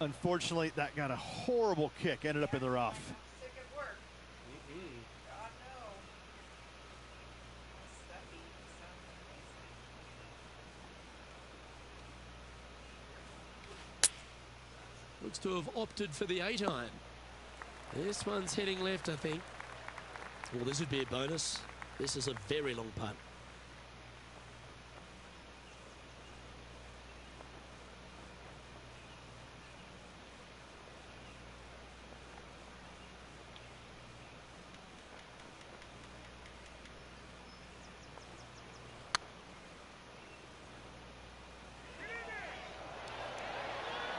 unfortunately, that got a horrible kick. Ended up in the rough. Sick at work. God, no. Stuffy. Looks to have opted for the 8-iron. This one's heading left, I think. Well, this would be a bonus. This is a very long putt.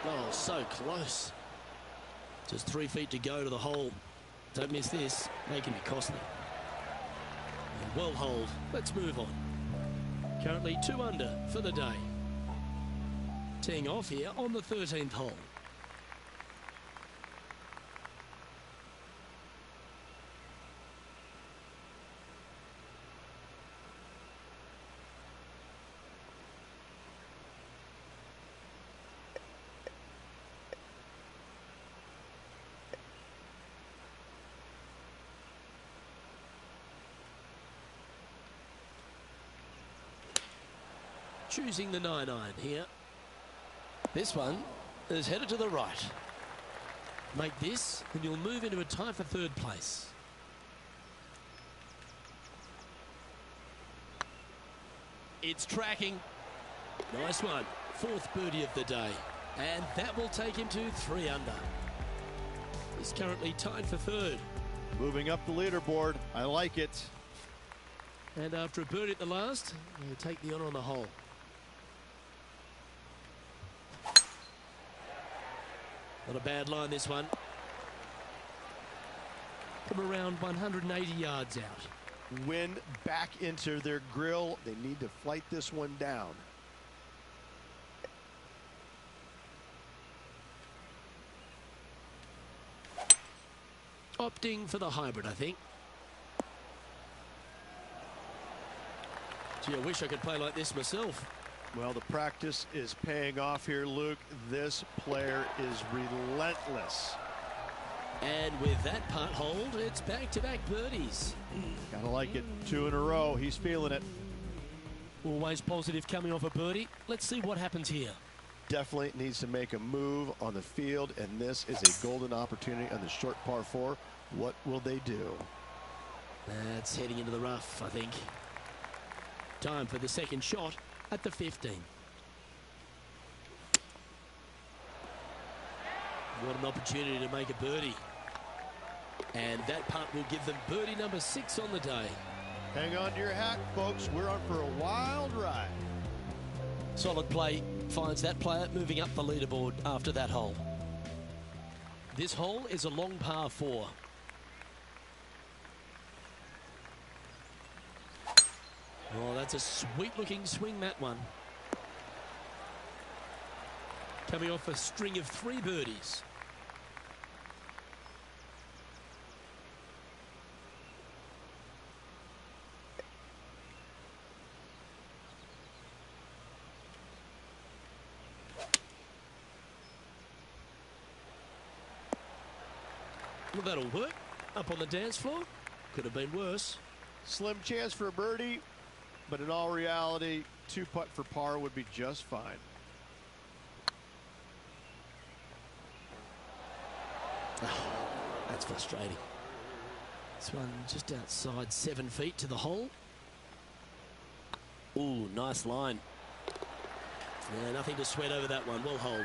Oh, so close. Just 3 feet to go to the hole. Don't miss this. They can be costly. And well holed. Let's move on. Currently 2 under for the day. Teeing off here on the 13th hole. choosing the 9-iron here. This one is headed to the right. Make this, and you'll move into a tie for third place. It's tracking. Nice one. Fourth birdie of the day. And that will take him to 3 under. He's currently tied for third. Moving up the leaderboard. I like it. And after a birdie at the last, he'll take the honour on the hole. Not a bad line, this one. From around 180 yards out. Wind back into their grill. They need to flight this one down. Opting for the hybrid, I think. Gee, I wish I could play like this myself. Well, the practice is paying off here, Luke. This player is relentless. And with that putt hold, it's back-to-back birdies. Gotta like it. 2 in a row. He's feeling it. Always positive coming off a birdie. Let's see what happens here. Definitely needs to make a move on the field, and this is a golden opportunity on the short par 4. What will they do? That's heading into the rough, I think. Time for the second shot at the 15. What an opportunity to make a birdie. And that putt will give them birdie number 6 on the day. Hang on to your hat, folks. We're on for a wild ride. Solid play finds that player moving up the leaderboard after that hole. This hole is a long par 4. Oh, that's a sweet-looking swing, that one. Coming off a string of 3 birdies. Well, that'll work. Up on the dance floor. Could have been worse. Slim chance for a birdie, but in all reality, 2 putt for par would be just fine. Oh, that's frustrating. This one just outside 7 feet to the hole. Ooh, nice line. Yeah, nothing to sweat over that one. Well hold.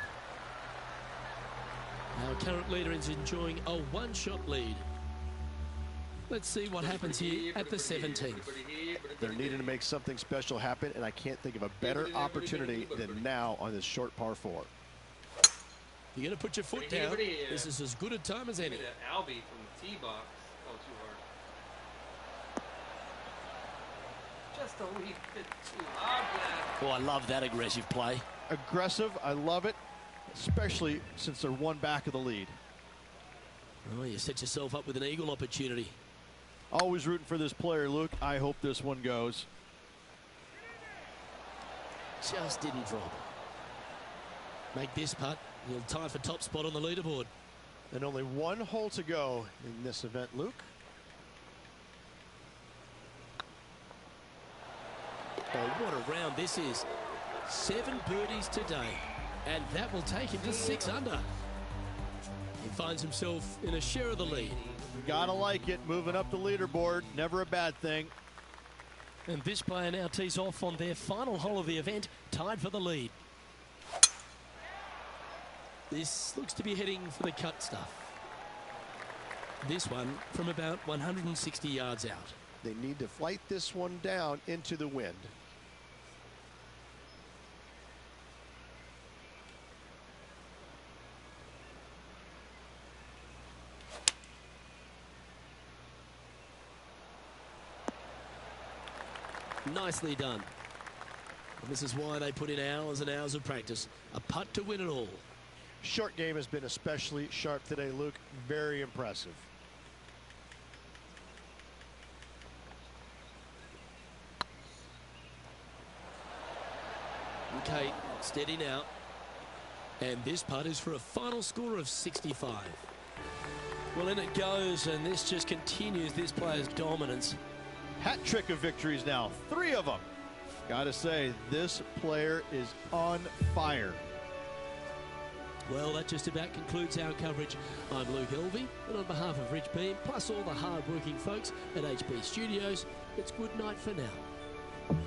Our current leader is enjoying a 1-shot lead. Let's see what happens here at the 17th. They're needing to make something special happen, and I can't think of a better opportunity than now on this short par 4. You're going to put your foot down. This is as good a time as any. That Albie from the tee box. Oh, too hard. Just a wee bit too hard, lad. Oh, I love that aggressive play. Aggressive, I love it, especially since they're 1 back of the lead. Oh, you set yourself up with an eagle opportunity. Always rooting for this player, Luke. I hope this one goes. Just didn't drop. Make this putt. He'll tie for top spot on the leaderboard. And only 1 hole to go in this event, Luke. Oh, what a round this is. 7 birdies today. And that will take him to 6 under. He finds himself in a share of the lead. Gotta like it. Moving up the leaderboard. Never a bad thing. And this player now tees off on their final hole of the event, tied for the lead. This looks to be heading for the cut stuff. This one from about 160 yards out. They need to flight this one down into the wind. Nicely done. And this is why they put in hours and hours of practice. A putt to win it all. Short game has been especially sharp today, Luke. Very impressive. Okay, steady now. And this putt is for a final score of 65. Well, in it goes, and this just continues this player's dominance. Hat trick of victories now. 3 of them. Gotta say, this player is on fire. Well, that just about concludes our coverage. I'm Luke Elvey, and on behalf of Rich Beam, plus all the hard-working folks at HB Studios, it's good night for now.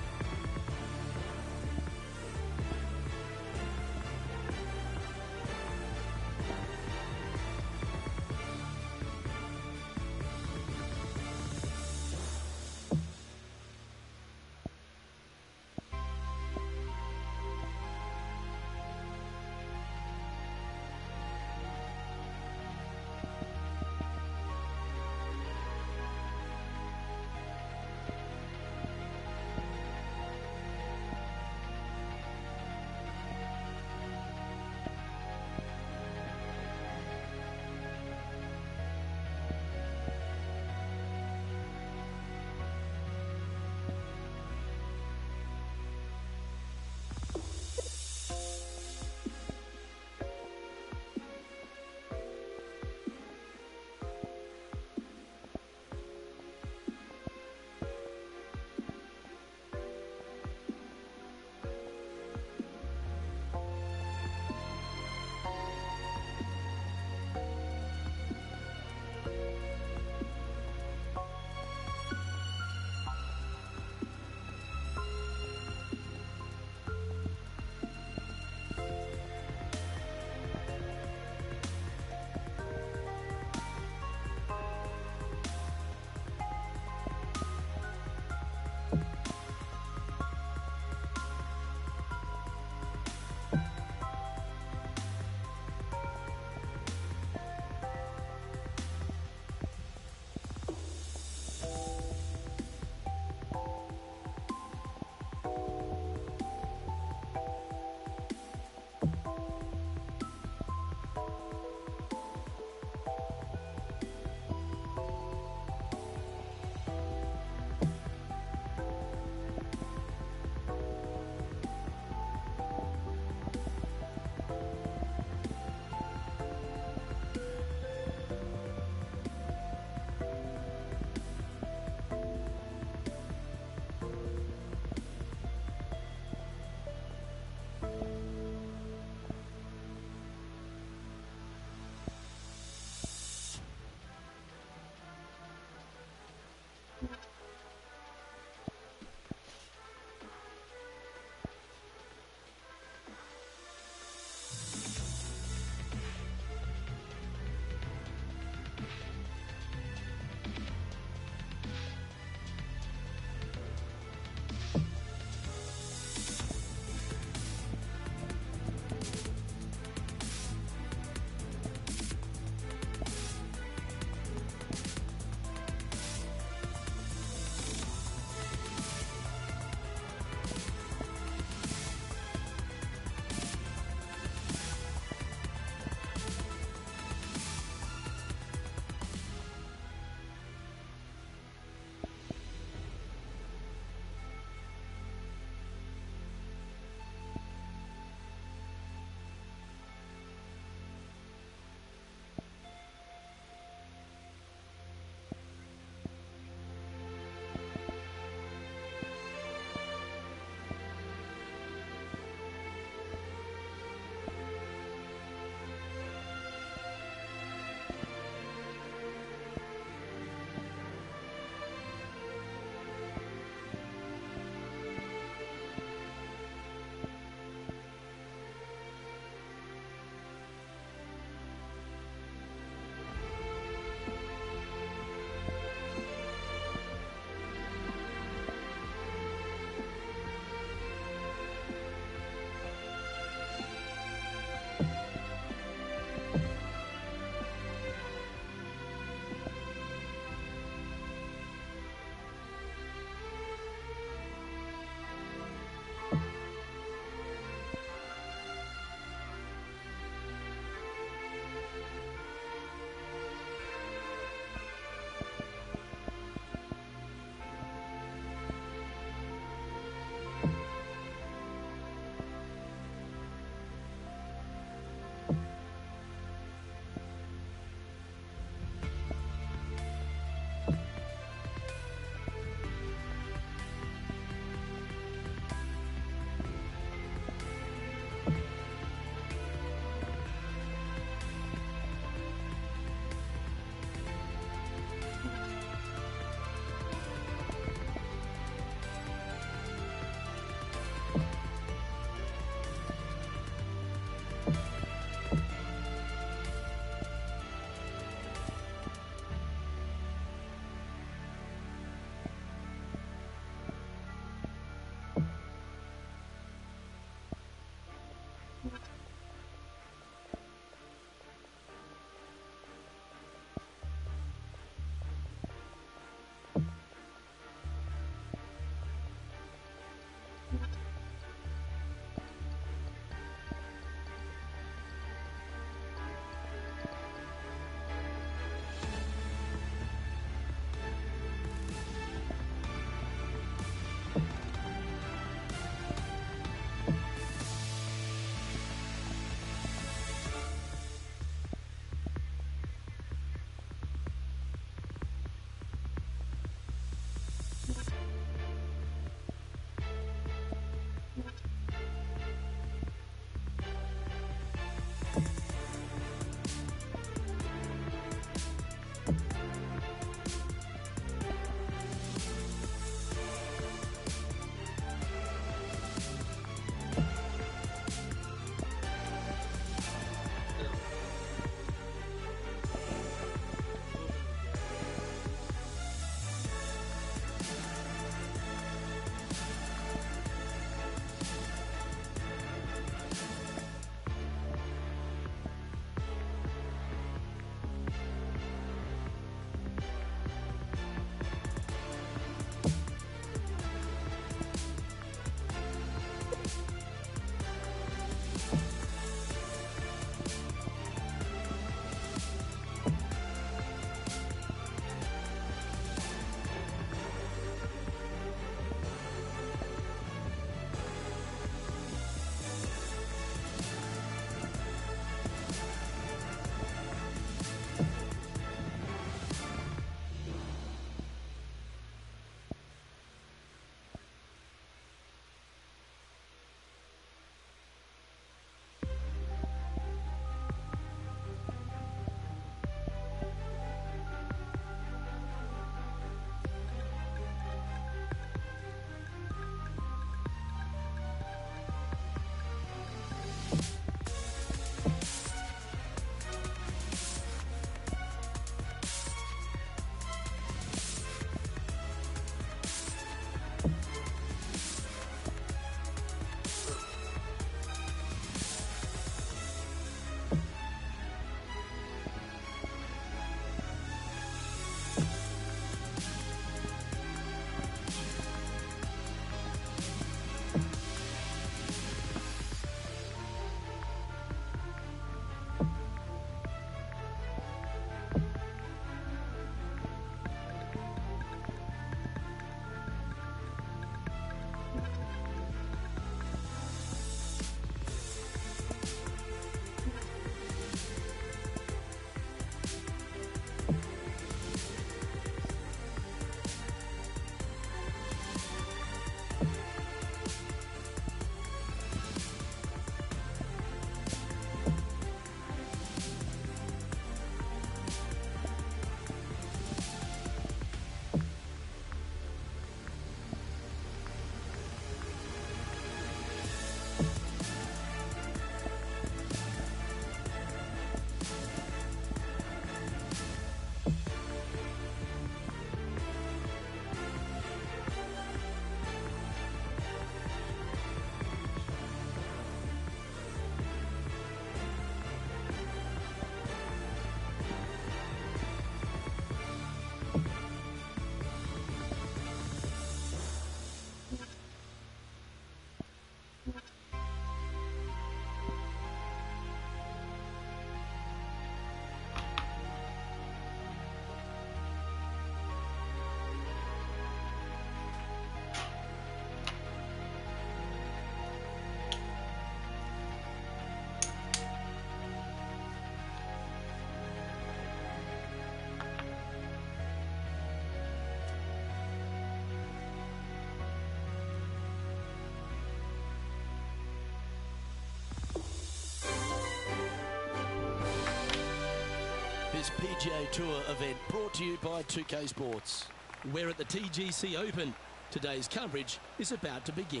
This PGA Tour event brought to you by 2K Sports. We're at the TGC Open. Today's coverage is about to begin.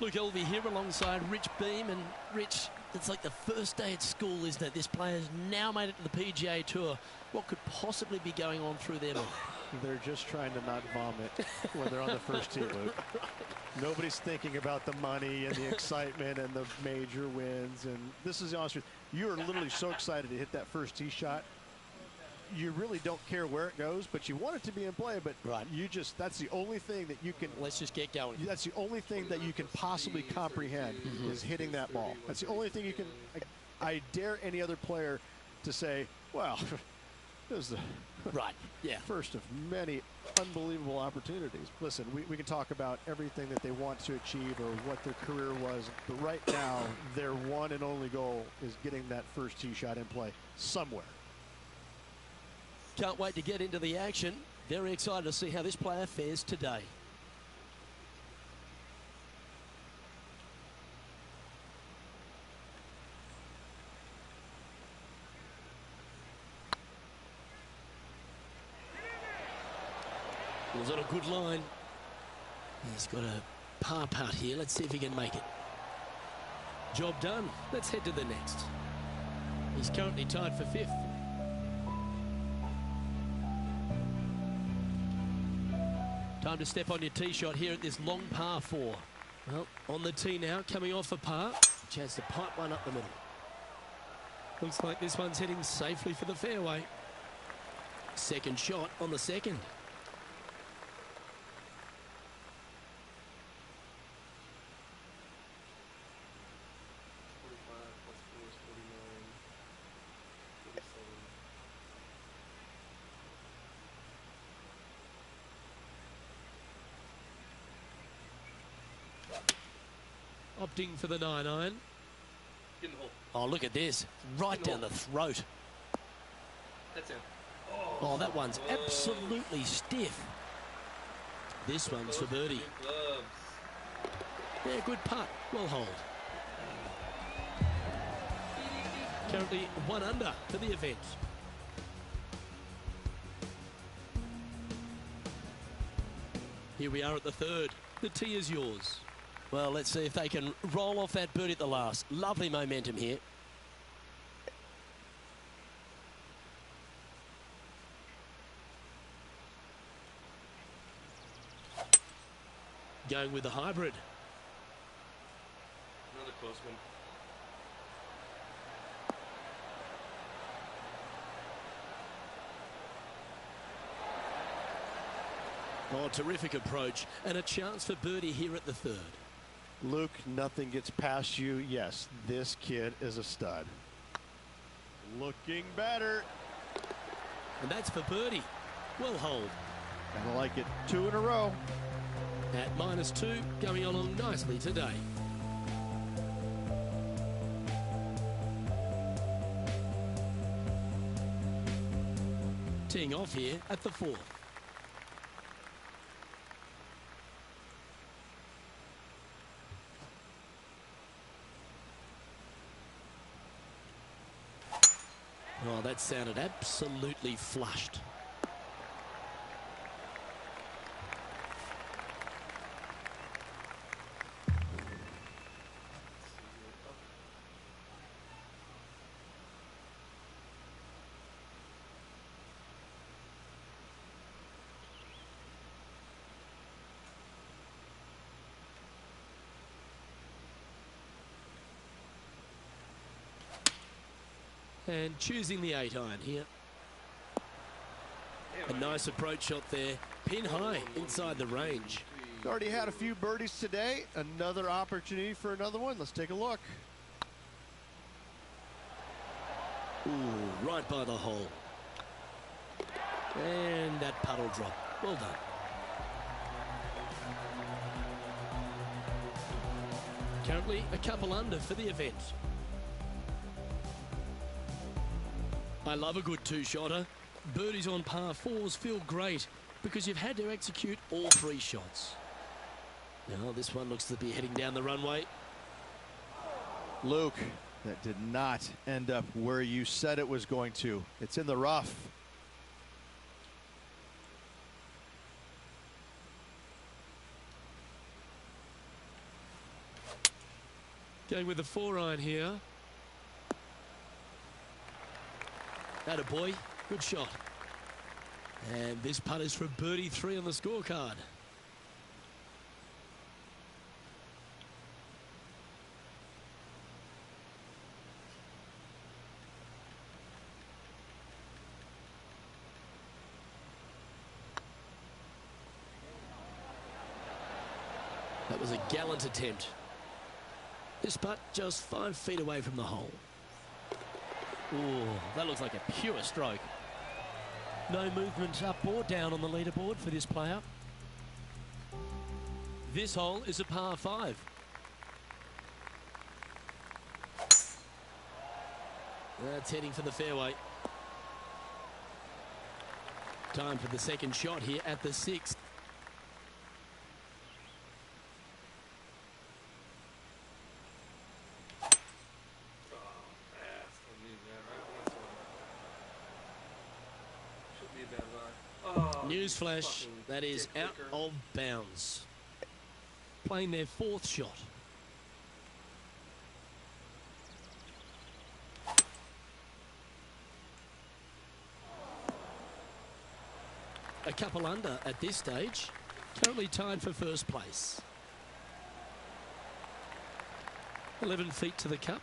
Luke Elvey here alongside Rich Beam. And Rich, it's like the first day at school, isn't it? This player's now made it to the PGA Tour. What could possibly be going on through their mind? They're just trying to not vomit when they're on the first tee, Luke. Nobody's thinking about the money and the excitement and the major wins. And this is the honest truth. You are literally so excited to hit that first tee shot. You really don't care where it goes, but you want it to be in play. But right, you just, that's the only thing that you can. Let's just get going. That's the only thing that you can possibly comprehend is hitting that ball. That's the only thing you can. I dare any other player to say, well, this is the first of many unbelievable opportunities. Listen, we can talk about everything that they want to achieve or what their career was, but right now their one and only goal is getting that first tee shot in play somewhere. Can't wait to get into the action. Very excited to see how this player fares today. Was on a good line. He's got a par putt here. Let's see if he can make it. Job done. Let's head to the next. He's currently tied for 5th. Time to step on your tee shot here at this long par 4. Well, on the tee now, coming off a par. Chance to pipe one up the middle. Looks like this one's heading safely for the fairway. Second shot on the second. Opting for the 9-iron. Oh, look at this. Right down the throat. That's it. Oh, that one's absolutely stiff. This one's for birdie. Yeah, good putt. Well hold. Currently 1 under for the event. Here we are at the 3rd. The tee is yours. Well, let's see if they can roll off that birdie at the last. Lovely momentum here. Going with the hybrid. Another close one. Oh, terrific approach and a chance for birdie here at the 3rd. Luke, nothing gets past you. Yes, this kid is a stud. Looking better. And that's for birdie. Well hold. Kind of like it. 2 in a row. At -2, going along nicely today. Teeing off here at the 4th. Oh, that sounded absolutely flushed. And choosing the 8-iron here. A nice approach shot there. Pin high inside the range. Already had a few birdies today. Another opportunity for another one. Let's take a look. Ooh, right by the hole. And that puddle drop. Well done. Currently a couple under for the event. I love a good 2-shotter. Birdies on par 4s feel great because you've had to execute all 3 shots. Now this one looks to be heading down the runway. Luke, That did not end up where you said it was going to. It's in the rough. Going with the 4-iron here. Attaboy, good shot. And this putt is for birdie 3 on the scorecard. That was a gallant attempt. This putt just 5 feet away from the hole. Ooh, that looks like a pure stroke. No movement up or down on the leaderboard for this player. This hole is a par 5. That's heading for the fairway. Time for the second shot here at the 6th. Newsflash, that is out of bounds. Playing their 4th shot. A couple under at this stage. Currently tied for first place. 11 feet to the cup.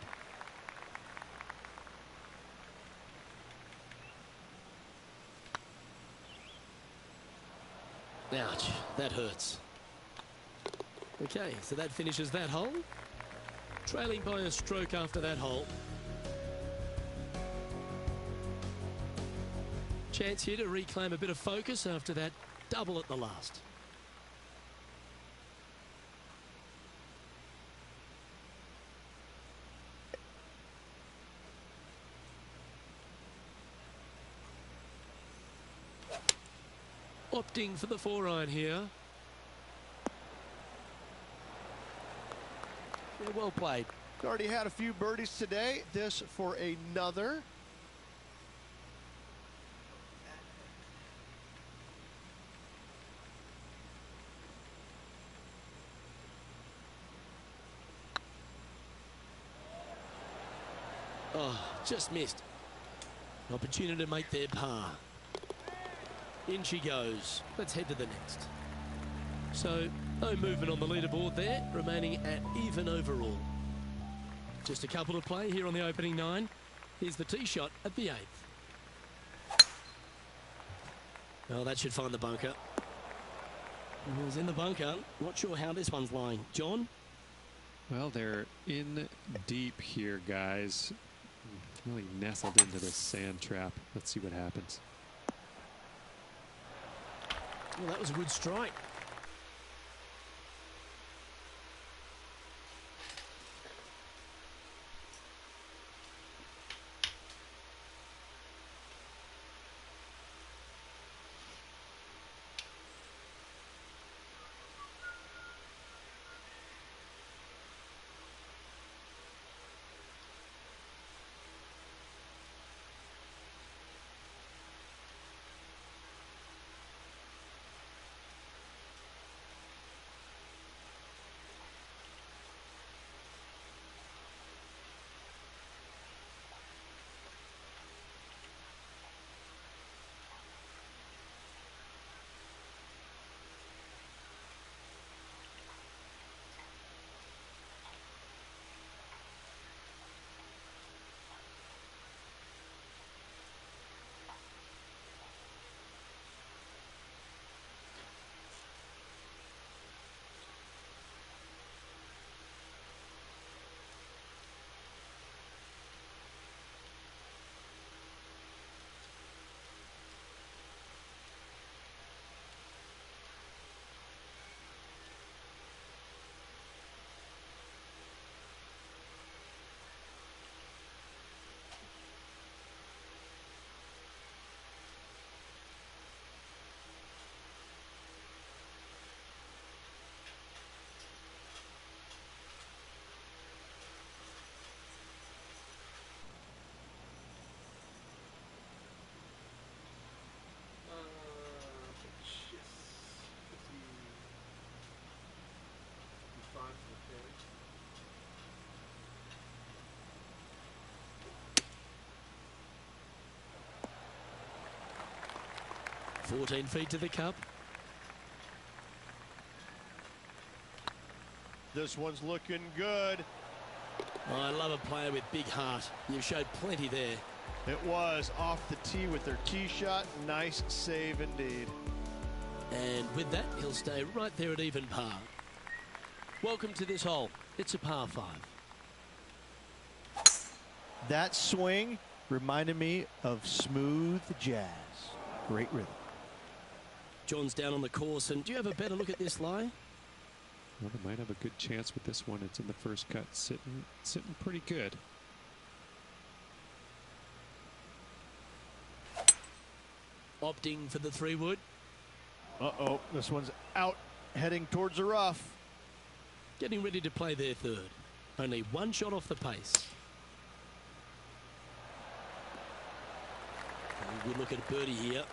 Ouch, that hurts. Okay, so that finishes that hole. Trailing by a stroke after that hole. Chance here to reclaim a bit of focus after that double at the last. Opting for the 4-iron here. Yeah, well played. Already had a few birdies today. This for another. Oh, just missed. Opportunity to make their par. In she goes. Let's head to the next. So, no movement on the leaderboard there, remaining at even overall. Just a couple to play here on the opening 9. Here's the tee shot at the 8th. Well, that should find the bunker. It was in the bunker. Not sure how this one's lying. John? Well, they're in deep here, guys. Really nestled into this sand trap. Let's see what happens. Well, that was a good strike. 14 feet to the cup. This one's looking good. Oh, I love a player with big heart. You've showed plenty there. It was off the tee with their tee shot. Nice save indeed. And with that, he'll stay right there at even par. Welcome to this hole. It's a par 5. That swing reminded me of smooth jazz. Great rhythm. John's down on the course, and do you have a better look at this lie? Well, they might have a good chance with this one. It's in the first cut, sitting pretty good. Opting for the 3-wood. Uh-oh, this one's out, heading towards the rough. Getting ready to play their third. Only one shot off the pace. And we look at a birdie here.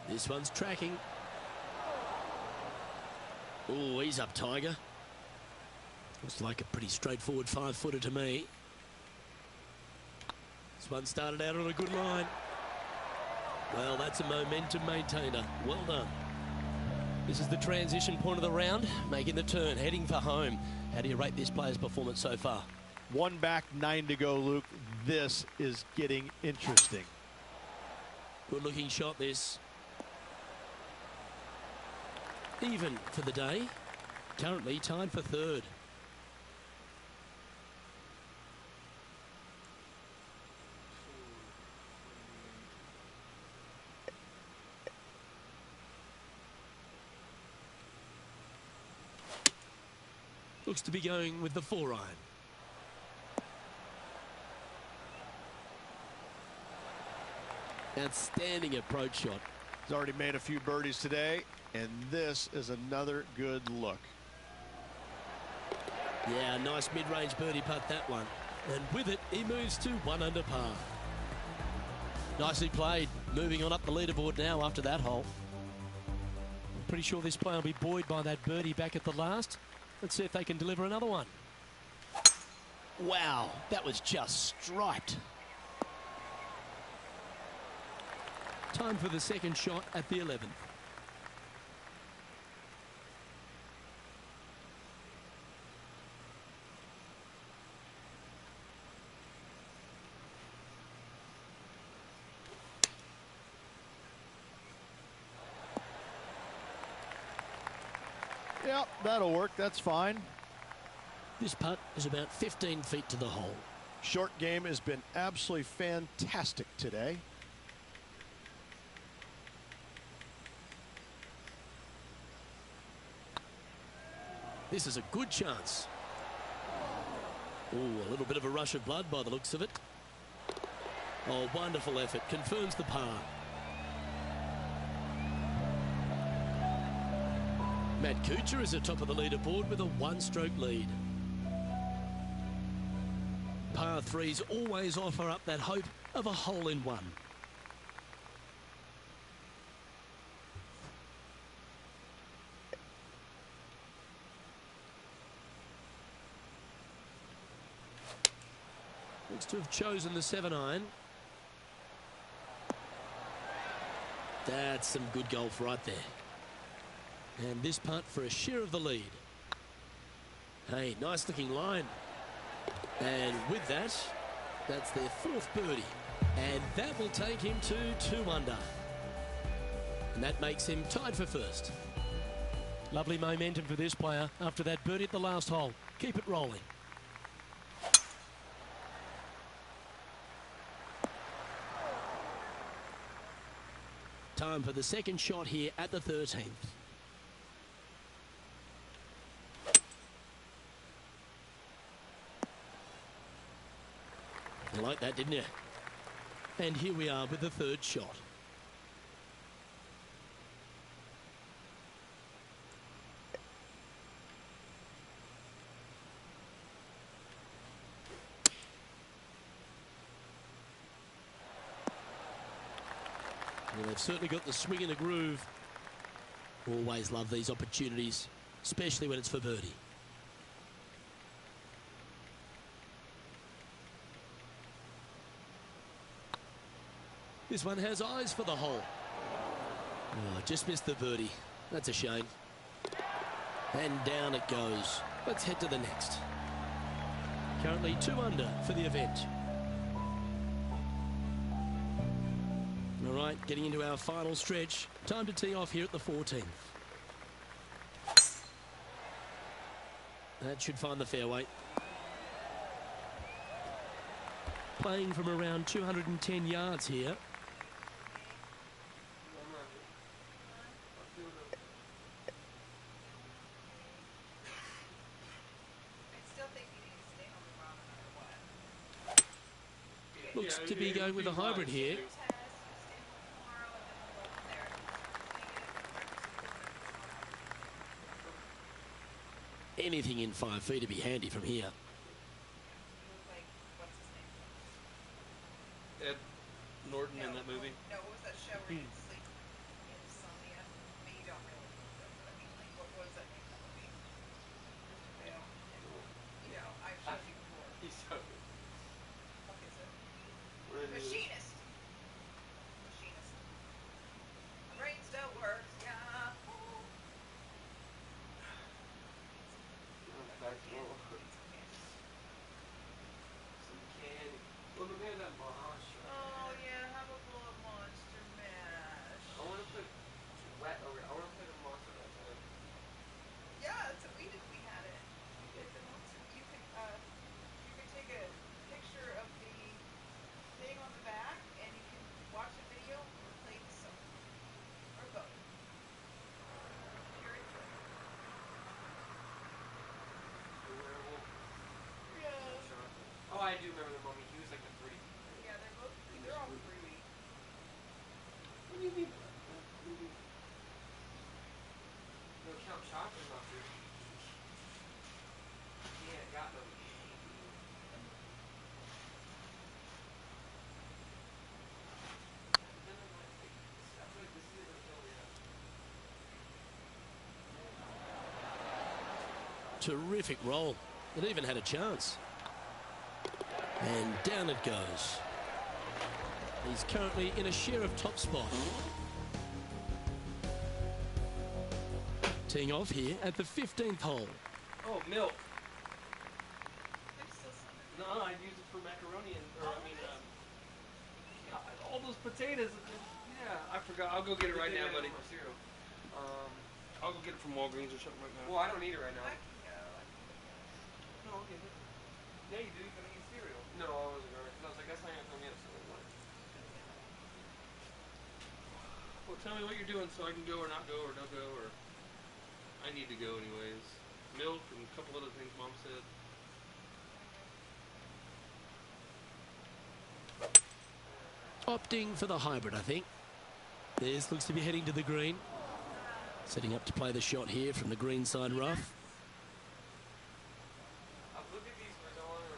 This one's tracking. Oh, he's up, Tiger. Looks like a pretty straightforward 5-footer to me. This one started out on a good line. Well, that's a momentum maintainer. Well done. This is the transition point of the round, making the turn, heading for home. How do you rate this player's performance so far? 1 back, 9 to go, Luke. This is getting interesting. Good looking shot, this. Even for the day. Currently tied for third. Looks to be going with the 4-iron. Outstanding approach shot. He's already made a few birdies today, and this is another good look. Yeah, nice mid-range birdie putt, that one. And with it, he moves to 1 under par. Nicely played. Moving on up the leaderboard now after that hole. I'm pretty sure this player will be buoyed by that birdie back at the last. Let's see if they can deliver another one. Wow, that was just striped. Time for the second shot at the 11th. Yep, that'll work. That's fine. This putt is about 15 feet to the hole. Short game has been absolutely fantastic today. This is a good chance. Oh, a little bit of a rush of blood by the looks of it. Oh, wonderful effort. Confirms the par. Matt Kuchar is at top of the leaderboard with a 1-stroke lead. Par 3s always offer up that hope of a hole-in-one. Looks to have chosen the 7-iron. That's some good golf right there. And this putt for a share of the lead. Hey, nice looking line. And with that, that's their 4th birdie. And that will take him to 2 under. And that makes him tied for first. Lovely momentum for this player after that birdie at the last hole. Keep it rolling. Time for the second shot here at the 13th. You like that, didn't you? And here we are with the 3rd shot. Well, they've certainly got the swing and the groove. Always love these opportunities, especially when it's for birdie. This one has eyes for the hole. Oh, just missed the birdie. That's a shame. And down it goes. Let's head to the next. Currently 2 under for the event. All right, getting into our final stretch. Time to tee off here at the 14th. That should find the fairway. Playing from around 210 yards here. Looks to be going with a hybrid here. Anything in 5 feet to be handy from here. Ed Norton in that movie. No, what was that show where you sleep insomnia? I mean, you don't really know, but I mean, like, what was that name of that movie? Christian Bale. You know, I've showed you before. He's so good. What is it? What is it? Machinist. Machinist. My brain still works. Yeah. Back to normal. Some candy. Look at me, that monster. Oh yeah, have a bowl of Monster Mash. I want to put wet over it. I want to put a monster that time. Yeah, that's what we did. We had it. It's the monster. You can take a picture of the thing on the back, and you can watch the video or play the song, or both. Pure enjoy. The werewolf. Yeah. Oh, I do remember the mummy. He was like the 3. Yeah, they're all fruity. What do you mean? No, Count Chocolate's not fruity. He ain't got no. Terrific roll. It even had a chance. And down it goes. He's currently in a share of top spot. Teeing off here at the 15th hole. Oh, milk. There's still some. No, I use it for macaroni and, all those potatoes. Yeah, I forgot. I'll go get it right now, buddy. I'll go get it from Walgreens or something right now. Well, I don't need it right now. I can go. No, I'll get it. Yeah, you do. You're gonna eat cereal. No, I wasn't gonna. Cause I was like, that's not gonna throw me up. So what? Well, tell me what you're doing so I can go or not go or don't go or. I need to go anyways. Milk and a couple other things Mom said. Opting for the hybrid, I think. This looks to be heading to the green. Setting up to play the shot here from the green side rough. I've looked at these for so long in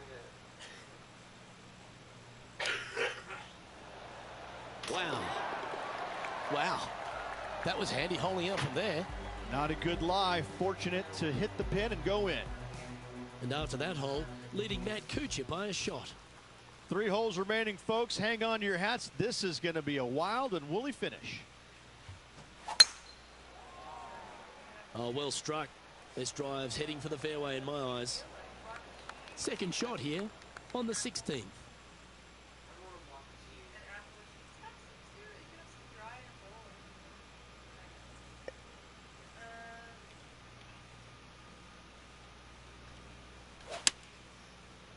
my head. Wow. Wow. That was handy holding out from there. Not a good lie. Fortunate to hit the pin and go in. And after that hole, leading Matt Kuchar by a shot. 3 holes remaining, folks. Hang on to your hats. This is going to be a wild and woolly finish. Oh, well struck. This drive's heading for the fairway in my eyes. Second shot here on the 16th.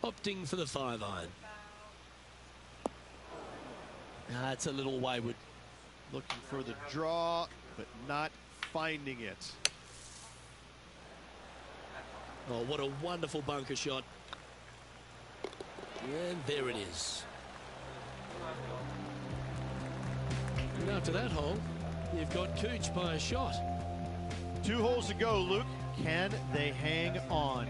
Opting for the 5-iron. That's a little wayward. Looking for the draw, but not finding it. Oh, what a wonderful bunker shot. And there it is. And after that hole, you've got Cooch by a shot. 2 holes to go, Luke. Can they hang on?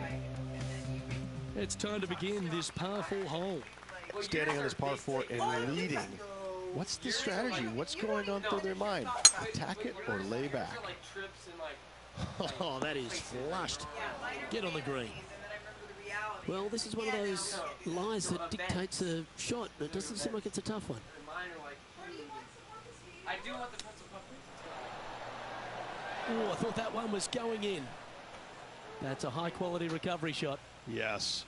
It's time to begin this par 4 hole. Standing on his par 4 and leading What's the strategy? What's going on through their mind? Attack it or lay back? Oh, that is flushed. Get on the green. Well, this is one of those lies that dictates a shot. It doesn't seem like it's a tough one. I do want the pencil puppet. Oh, I thought that one was going in. That's a high-quality recovery shot. Yes,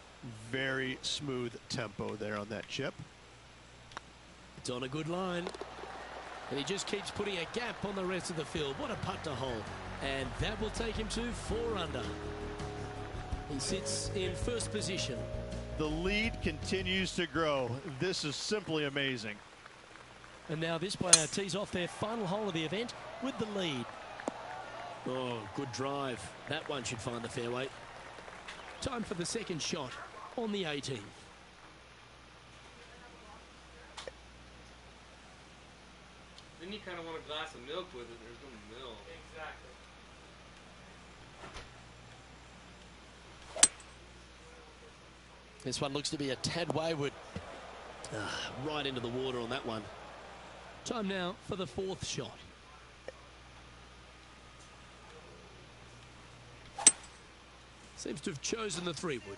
very smooth tempo there on that chip. It's on a good line. And he just keeps putting a gap on the rest of the field. What a putt to hold. And that will take him to 4 under. He sits in first position. The lead continues to grow. This is simply amazing. And now this player tees off their final hole of the event with the lead. Oh, good drive. That one should find the fairway. Time for the second shot on the 18th. Then you kind of want a glass of milk with it. There's no milk. Exactly. This one looks to be a tad wayward. Right into the water on that one. Time now for the 4th shot. Seems to have chosen the 3-wood.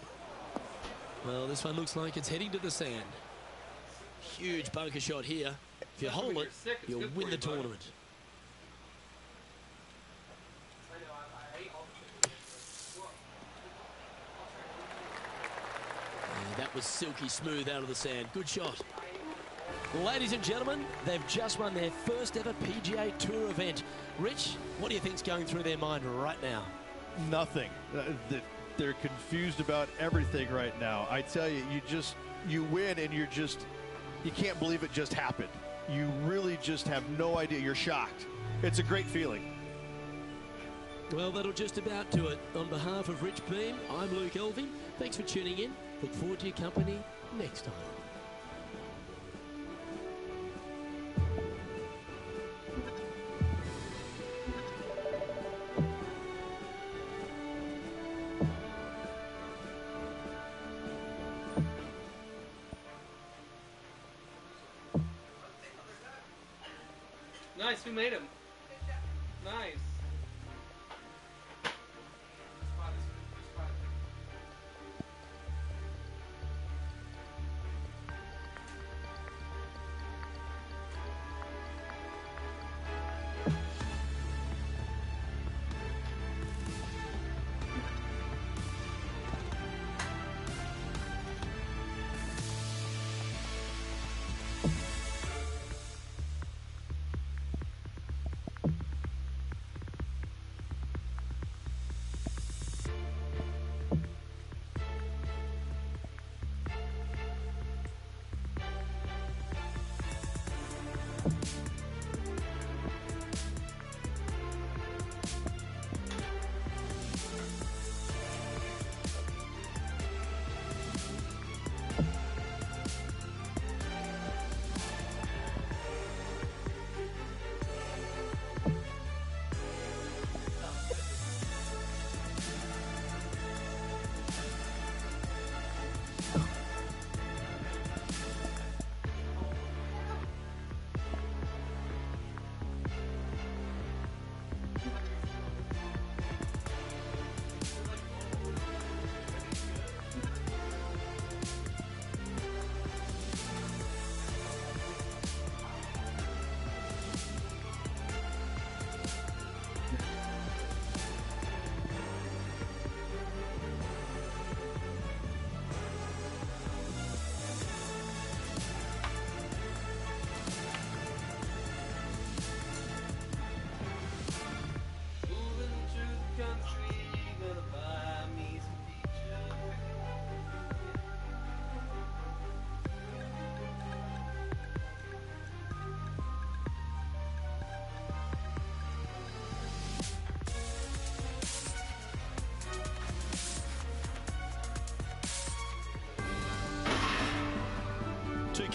Well, this one looks like it's heading to the sand. Huge bunker shot here. If you hold it, you'll win the tournament. That was silky smooth out of the sand. Good shot. Ladies and gentlemen, they've just won their first ever PGA Tour event. Rich, what do you think's going through their mind right now? Nothing. They're confused about everything right now. I tell you, you win and you can't believe it just happened. You really just have no idea. You're shocked. It's a great feeling. Well, that'll just about do it. On behalf of Rich Beam, I'm Luke Elving. Thanks for tuning in. Look forward to your company next time. Nice, we made him. Nice.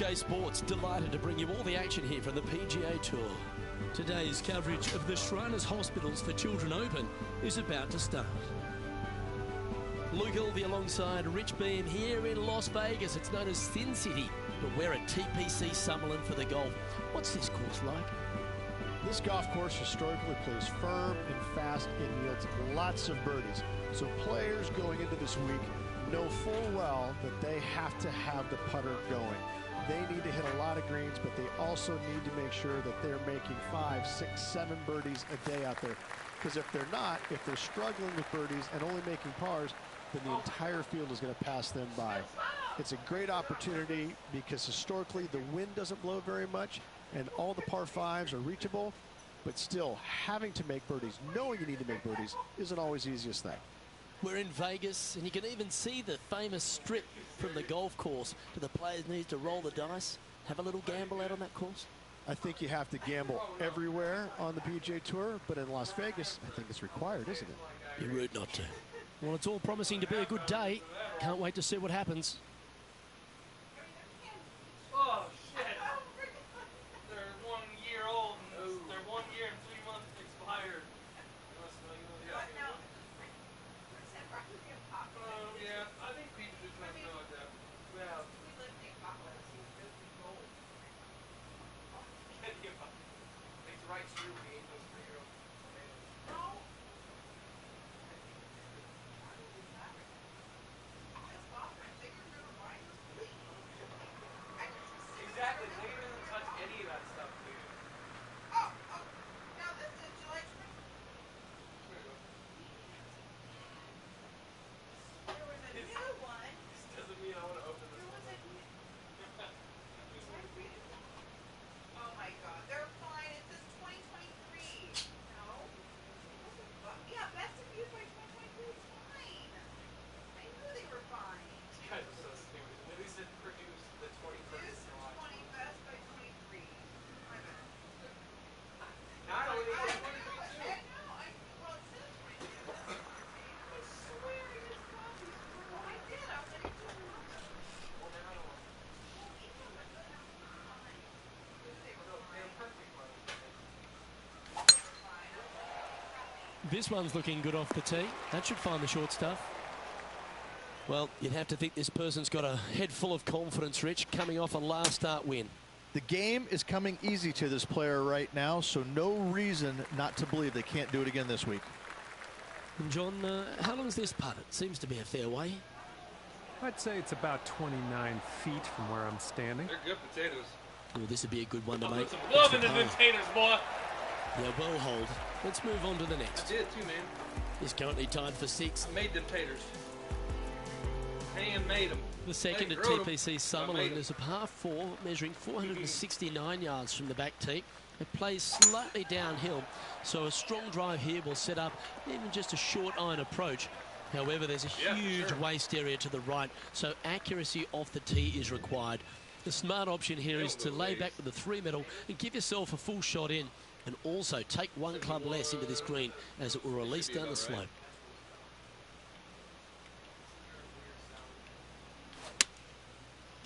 PGA Sports delighted to bring you all the action here from the PGA Tour. Today's coverage of the Shriners Hospitals for Children Open is about to start. Luke Ilvey alongside Rich Beam here in Las Vegas. It's known as Sin City, but we're at TPC Summerlin for the golf. What's this course like? This golf course historically plays firm and fast and yields lots of birdies. So players going into this week know full well that they have to have the putter going. They need to hit a lot of greens, but they also need to make sure that they're making 5, 6, 7 birdies a day out there. Because if they're not, if they're struggling with birdies and only making pars, then the entire field is going to pass them by. It's a great opportunity because historically the wind doesn't blow very much and all the par 5s are reachable, but still having to make birdies, knowing you need to make birdies, isn't always the easiest thing. We're in Vegas, and you can even see the famous strip from the golf course. Do the players need to roll the dice, have a little gamble out on that course? I think you have to gamble everywhere on the PGA Tour, but in Las Vegas, I think it's required, isn't it? You're rude not to. Well, it's all promising to be a good day. Can't wait to see what happens. Oh, shit. They're 1 year old, and they're 1 year and 3 months expired. Yeah, I think people just don't know that. Well, makes the right screw when he ain't those 3-year-olds. Exactly. They didn't touch any of that stuff, dude. Now this is July 20th. There you go. There was a new one. This doesn't mean I want to open this There was one. a new. Oh my God, they're fine. It says 2023. No. Yeah, best of use by 2023 is fine. I knew they were fine. These guys are so stupid. At least it produced the 21st Use July. 20 best by 23. My bad. Now I know I it's know. 23 too. Well, it says 22. I swear I just saw these. Well, I did. I was like, Well, now I don't want to. well, even with the fine. They were No, they're fine. perfect ones. They were fine. This one's looking good off the tee. That should find the short stuff. Well, you'd have to think this person's got a head full of confidence, Rich, coming off a last start win. The game is coming easy to this player right now, so no reason not to believe they can't do it again this week. And John, how long's this putt? It seems to be a fair way. I'd say it's about 29 feet from where I'm standing. They're good potatoes. Oh, this would be a good one to I'm make. loving the It's the par. potatoes, boy. Yeah, well hold. Let's move on to the I next. did too, man. He's currently tied for 6. I made them taters. Handmade them. The second at growed 'em. TPC I made Summerlin 'em. is a par 4 measuring 469 yards from the back tee. It plays slightly downhill, so a strong drive here will set up even just a short iron approach. However, there's a Yeah, huge sure. waste area to the right, so accuracy off the tee is required. The smart option here is to lay back with the 3 metal and give yourself a full shot in, and also take 1 club less into this green as it will release down the slope.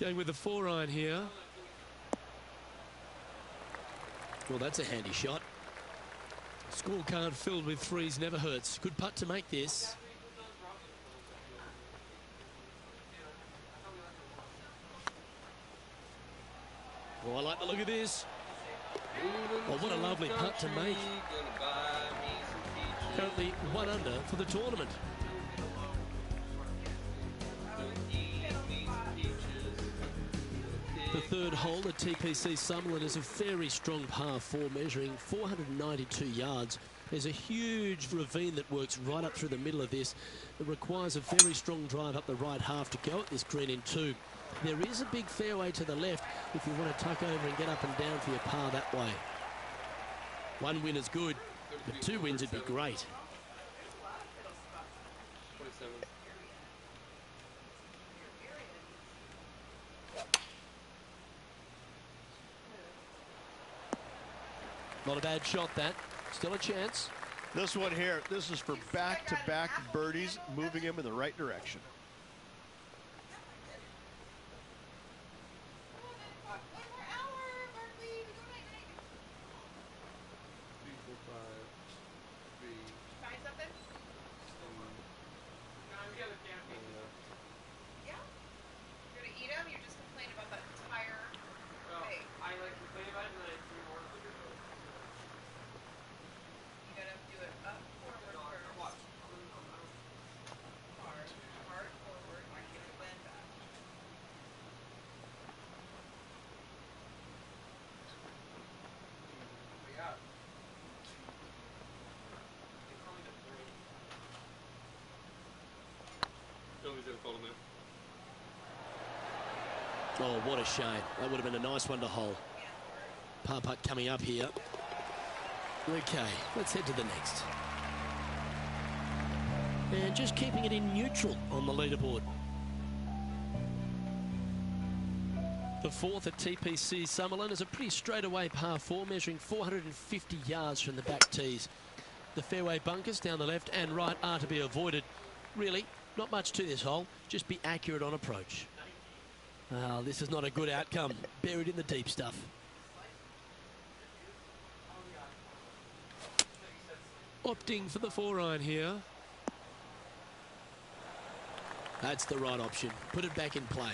Going with the 4 iron here. Well, that's a handy shot. Scorecard filled with 3s never hurts. Good putt to make this. Oh, I like the look of this. Oh, what a lovely putt to make. Currently 1 under for the tournament. The third hole at TPC Summerlin is a very strong par 4 measuring 492 yards. There's a huge ravine that works right up through the middle of this. It requires a very strong drive up the right half to go at this green in 2. There is a big fairway to the left if you want to tuck over and get up and down for your par that way. 1 win is good, but 2 wins would be great. 27. Not a bad shot, that. Still a chance. This one here, this is for back-to-back birdies, moving him in the right direction. Find something? We got a camera. Somebody's gonna call him out. Oh, what a shame. That would have been a nice one to hole. Par putt coming up here. Okay, let's head to the next. And just keeping it in neutral on the leaderboard. The fourth at TPC Summerlin is a pretty straightaway par 4, measuring 450 yards from the back tees. The fairway bunkers down the left and right are to be avoided. Really, not much to this hole. Just be accurate on approach. Well, this is not a good outcome. Buried in the deep stuff. Opting for the 4-iron here. That's the right option. Put it back in play.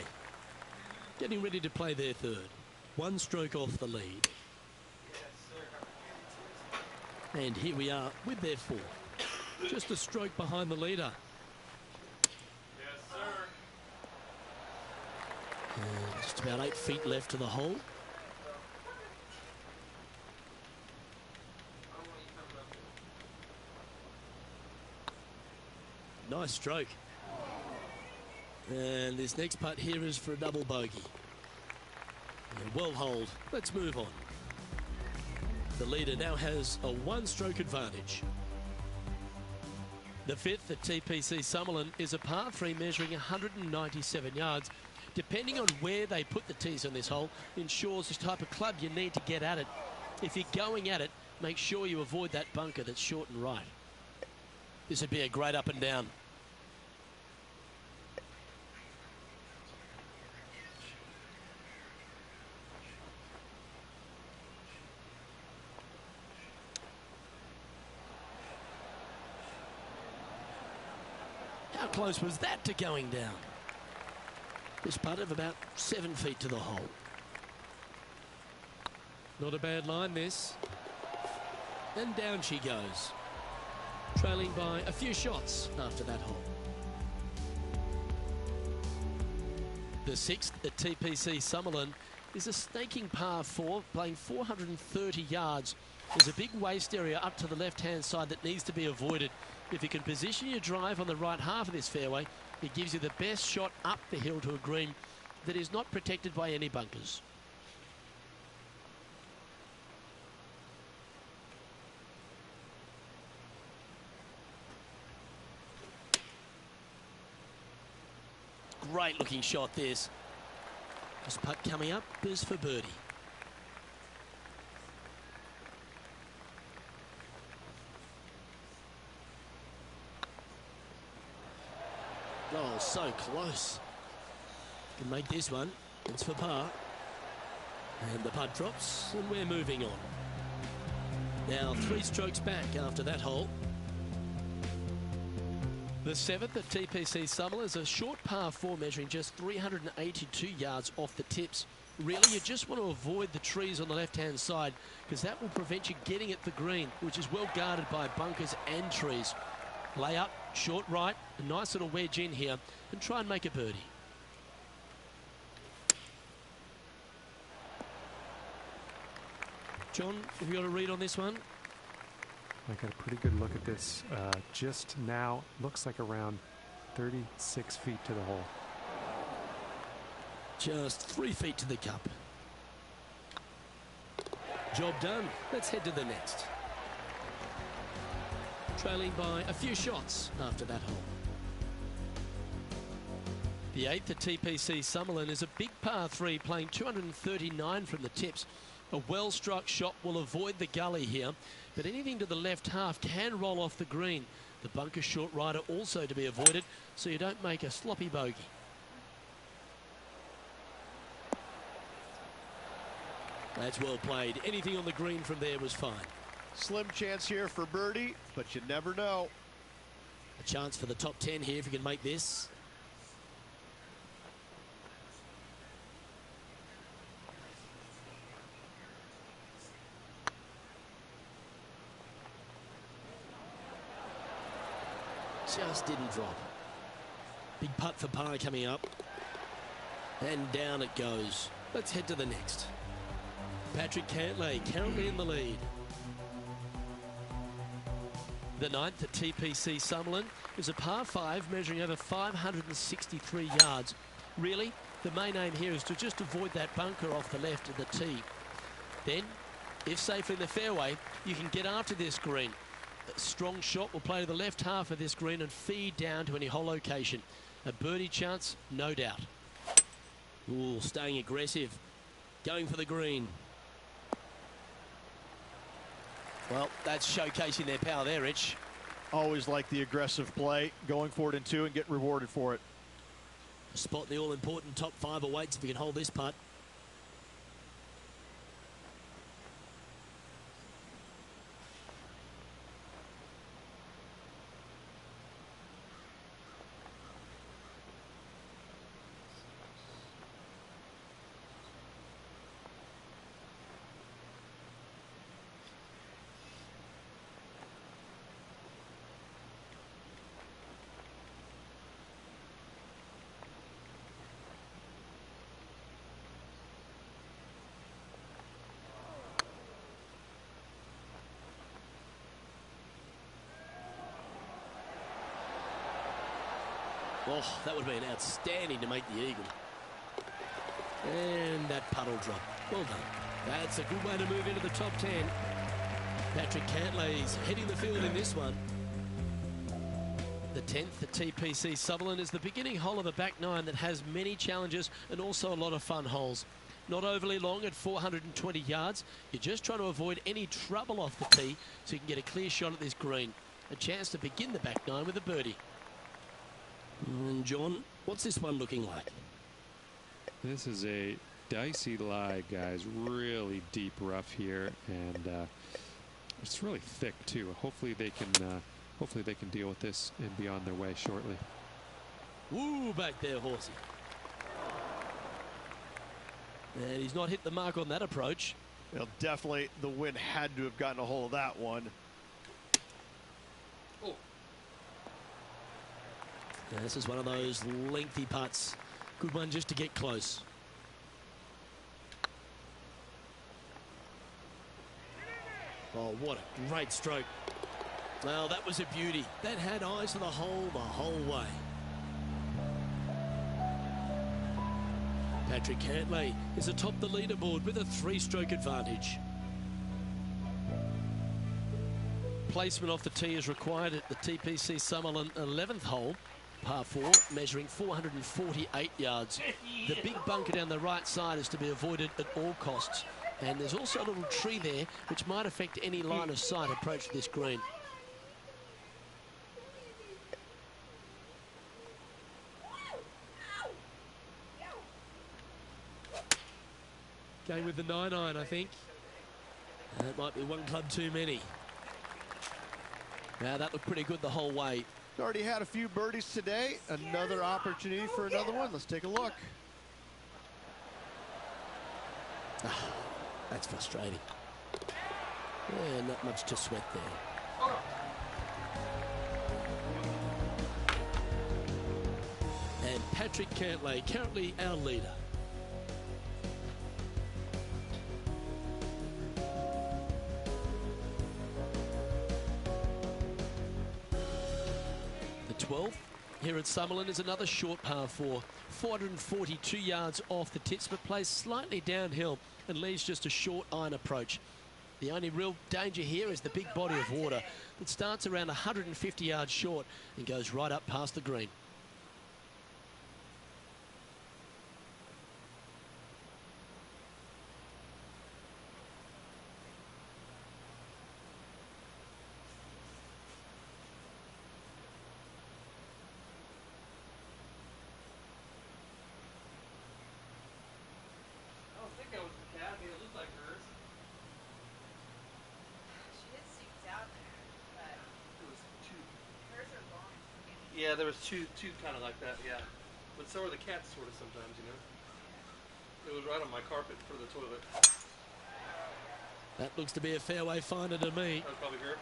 Getting ready to play their third. One stroke off the lead. And here we are with their 4. Just a stroke behind the leader. Yes, sir. And just about 8 feet left to the hole. Nice stroke. And this next putt here is for a double bogey. And well holed. Let's move on. The leader now has a 1-stroke advantage. The fifth at TPC Summerlin is a par 3 measuring 197 yards. Depending on where they put the tees on this hole ensures the type of club you need to get at it. If you're going at it, make sure you avoid that bunker that's short and right. This would be a great up and down. How close was that to going down? This putt of about 7 feet to the hole. Not a bad line, this. And down she goes. Trailing by a few shots after that hole. The sixth at TPC Summerlin is a snaking par 4, playing 430 yards. There's a big waste area up to the left-hand side that needs to be avoided. If you can position your drive on the right half of this fairway, it gives you the best shot up the hill to a green that is not protected by any bunkers. Great looking shot this. This putt coming up is for birdie. Oh, so close. Can make this one. It's for par. And the putt drops, and we're moving on. Now 3 strokes back after that hole. The seventh at TPC Summerlin is a short par 4 measuring just 382 yards off the tips. Really, you just want to avoid the trees on the left-hand side because that will prevent you getting at the green, which is well guarded by bunkers and trees. Lay up, short right, a nice little wedge in here, and try and make a birdie. John, have you got a read on this one? I got a pretty good look at this. Just now, looks like around 36 feet to the hole. Just 3 feet to the cup. Job done. Let's head to the next. Trailing by a few shots after that hole. The eighth at TPC Summerlin is a big par 3 playing 239 from the tips. A well-struck shot will avoid the gully here, but anything to the left half can roll off the green. The bunker short right are also to be avoided so you don't make a sloppy bogey. That's well played. Anything on the green from there was fine. Slim chance here for birdie, but you never know. A chance for the top 10 here if you can make this. Just didn't drop. Big putt for par coming up. And down it goes. Let's head to the next. Patrick Cantlay currently in the lead. The ninth at TPC Summerlin is a par 5 measuring over 563 yards. Really, the main aim here is to just avoid that bunker off the left of the tee. Then, if safely in the fairway, you can get after this green. A strong shot will play to the left half of this green and feed down to any hole location. A birdie chance, no doubt. Ooh, staying aggressive. Going for the green. Well, that's showcasing their power there, Rich. Always like the aggressive play, going for it in 2 and get rewarded for it. Spot the all-important top 5 awaits if you can hold this putt. Oh, that would have been outstanding to make the eagle. And that putt will drop. Well done. That's a good way to move into the top 10. Patrick Cantlay's heading the field in this one. The 10th at TPC Sutherland is the beginning hole of a back 9 that has many challenges and also a lot of fun holes. Not overly long at 420 yards. You're just trying to avoid any trouble off the tee so you can get a clear shot at this green. A chance to begin the back 9 with a birdie. And John, what's this one looking like? This is a dicey lie, guys. Really deep rough here, and it's really thick too. Hopefully they can deal with this and be on their way shortly. Woo, back there, horsey. And he's not hit the mark on that approach. Well, definitely the wind had to have gotten a hold of that one. Oh. Now, this is one of those lengthy putts. Good one just to get close. Oh, what a great stroke. Well, that was a beauty. That had eyes for the whole way. Patrick Cantlay is atop the leaderboard with a 3-stroke advantage. Placement off the tee is required at the TPC Summerlin 11th hole. Par 4, measuring 448 yards. The big bunker down the right side is to be avoided at all costs. And there's also a little tree there which might affect any line of sight approach to this green. Going with the 9-iron, I think. That might be one club too many. Now that looked pretty good the whole way. Already had a few birdies today. Another opportunity for another one. Let's take a look. That's frustrating. Yeah, not much to sweat there. And Patrick Cantlay, currently our leader. The 12th here at Summerlin is another short par 4. 442 yards off the tips, but plays slightly downhill and leaves just a short iron approach. The only real danger here is the big body of water that starts around 150 yards short and goes right up past the green. Yeah, there was two kind of like that, yeah. But so are the cats sort of sometimes, you know. It was right on my carpet for the toilet. That looks to be a fairway finder to me. That was probably her.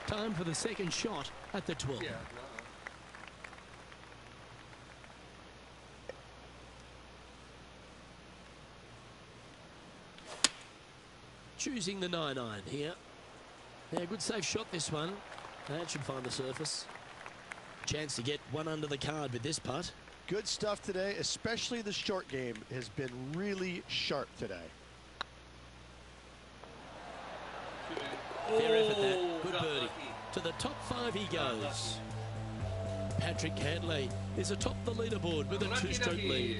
Time for the second shot at the 12. Yeah, Choosing the 9-iron here. Yeah, good safe shot this one. That should find the surface. Chance to get one under the card with this putt. Good stuff today, especially the short game has been really sharp today. Fair effort that. Good birdie. To the top 5 he goes. Patrick Cantlay is atop the leaderboard with a 2-stroke lead.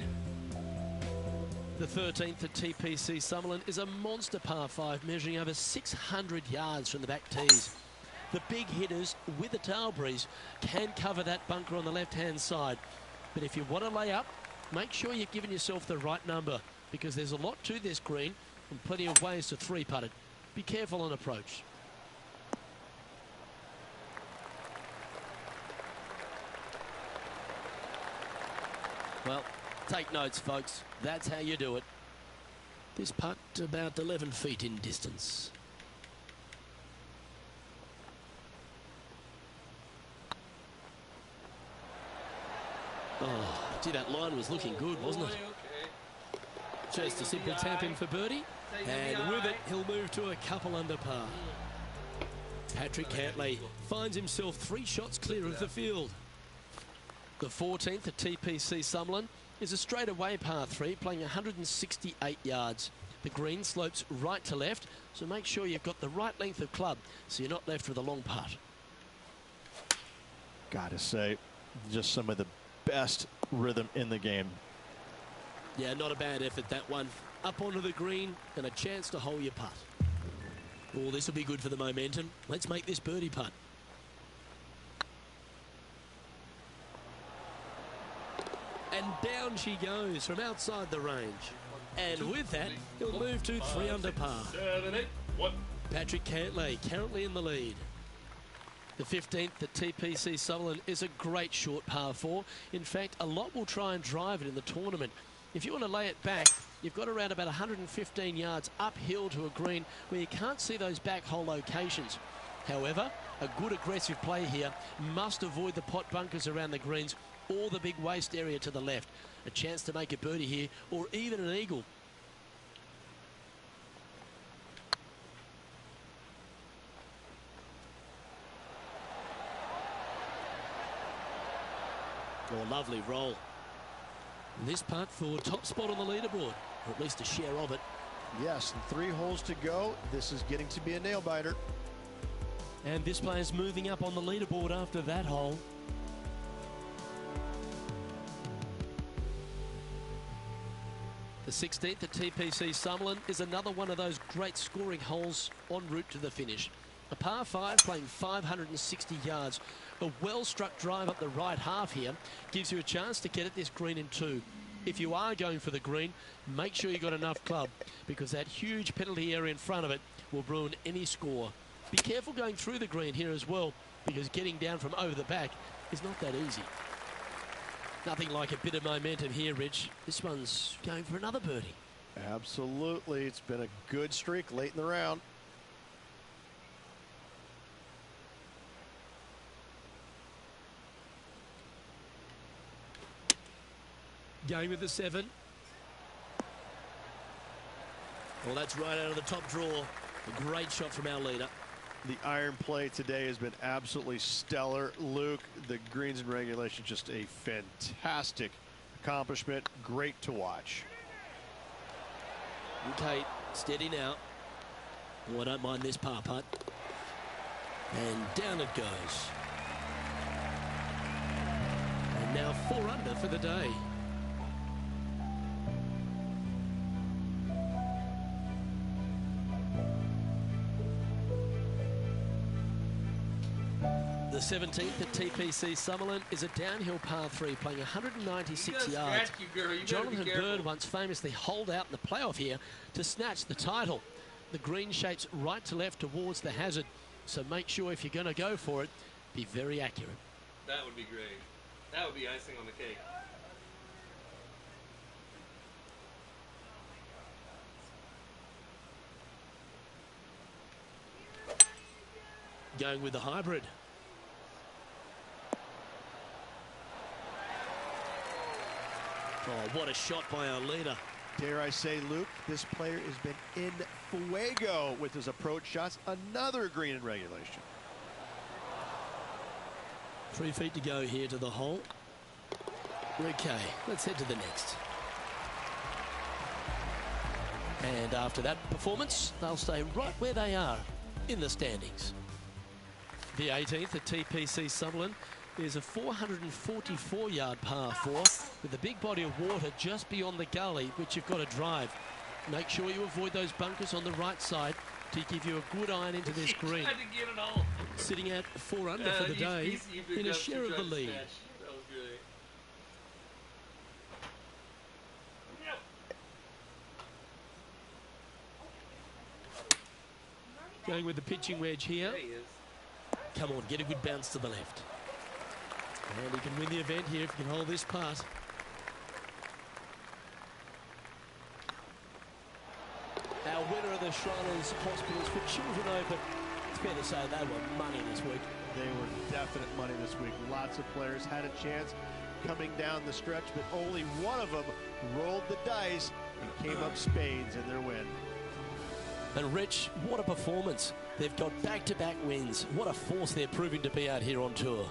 The 13th at TPC Summerlin is a monster par 5 measuring over 600 yards from the back tees. The big hitters with a tail breeze can cover that bunker on the left-hand side. But if you want to lay up, make sure you've given yourself the right number because there's a lot to this green and plenty of ways to 3-putt it. Be careful on approach. Well, take notes, folks. That's how you do it. This putt about 11 feet in distance. Oh, gee, that line was looking good, wasn't it? Just a simple tap in for birdie. And with it, he'll move to a couple under par. Patrick Cantlay finds himself 3 shots clear of the field. The 14th at TPC Summerlin is a straightaway par 3 playing 168 yards. The green slopes right to left, so make sure you've got the right length of club so you're not left with a long putt. Gotta say, just some of the best rhythm in the game. Yeah, not a bad effort, that one. Up onto the green and a chance to hole your putt. Oh, this will be good for the momentum. Let's make this birdie putt. And down she goes from outside the range. And with that, he'll move to 3 under par. 7, 8, 1. Patrick Cantlay currently in the lead. The 15th at TPC Summerlin is a great short par 4. In fact, a lot will try and drive it in the tournament. If you want to lay it back, you've got around about 115 yards uphill to a green where you can't see those back hole locations. However, a good aggressive play here must avoid the pot bunkers around the greens or the big waste area to the left. A chance to make a birdie here or even an eagle. Oh, lovely roll. This putt for top spot on the leaderboard, or at least a share of it. Yes, and 3 holes to go. This is getting to be a nail biter. And this player's moving up on the leaderboard after that hole. The 16th at TPC Summerlin is another one of those great scoring holes en route to the finish. A par 5 playing 560 yards. A well-struck drive up the right half here gives you a chance to get at this green in 2. If you are going for the green, make sure you've got enough club because that huge penalty area in front of it will ruin any score. Be careful going through the green here as well because getting down from over the back is not that easy. Nothing like a bit of momentum here, Rich. This one's going for another birdie. Absolutely. It's been a good streak late in the round. Going with the 7. Well, that's right out of the top draw. A great shot from our leader. The iron play today has been absolutely stellar. Luke, the greens and regulation, just a fantastic accomplishment. Great to watch. Okay, steady now. Oh, I don't mind this par putt. And down it goes. And now 4 under for the day. The 17th at TPC Summerlin is a downhill par 3 playing 196 yards. Jonathan Bird once famously holed out in the playoff here to snatch the title. The green shapes right to left towards the hazard, so make sure if you're going to go for it, be very accurate. That would be great. That would be icing on the cake. Going with the hybrid. Oh, what a shot by our leader. Dare I say, Luke, this player has been in fuego with his approach shots. Another green in regulation. 3 feet to go here to the hole. Okay, let's head to the next. And after that performance, they'll stay right where they are in the standings. The 18th at TPC Sutherland is a 444-yard par 4 with a big body of water just beyond the gully, which you've got to drive. Make sure you avoid those bunkers on the right side to give you a good iron into this green. Tried to get it all. Sitting at 4 under for the day in a share of the lead. That was great. Going with the pitching wedge here. There he is. Come on, get a good bounce to the left. And he can win the event here if he can hold this putt. Our winner of the Shriners Hospitals for Children Open. It's fair to say they were money this week. They were definite money this week. Lots of players had a chance coming down the stretch, but only one of them rolled the dice and came up spades in their win. And Rich, what a performance. They've got back-to-back wins. What a force they're proving to be out here on tour.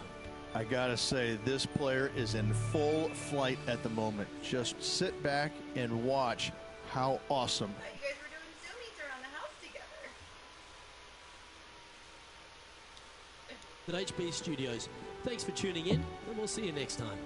I gotta say, this player is in full flight at the moment. Just sit back and watch how awesome. You guys were doing zoomies around the house together. At HB Studios, thanks for tuning in, and we'll see you next time.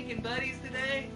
making buddies today?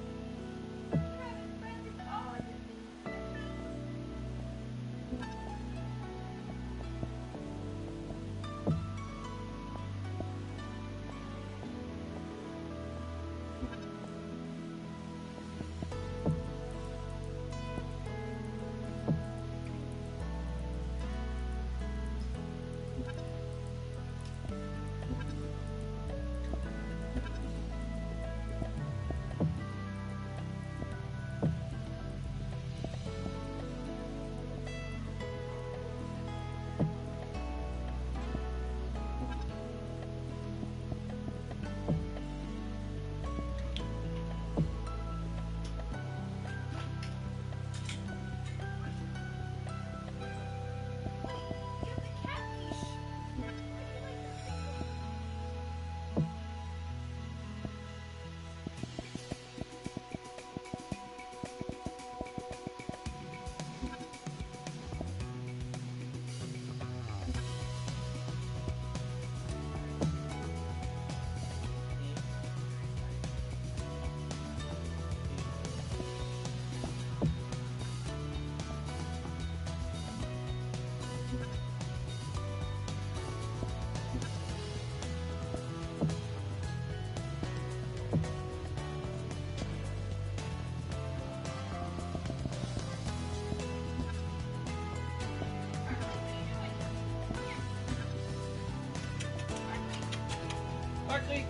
Barkley.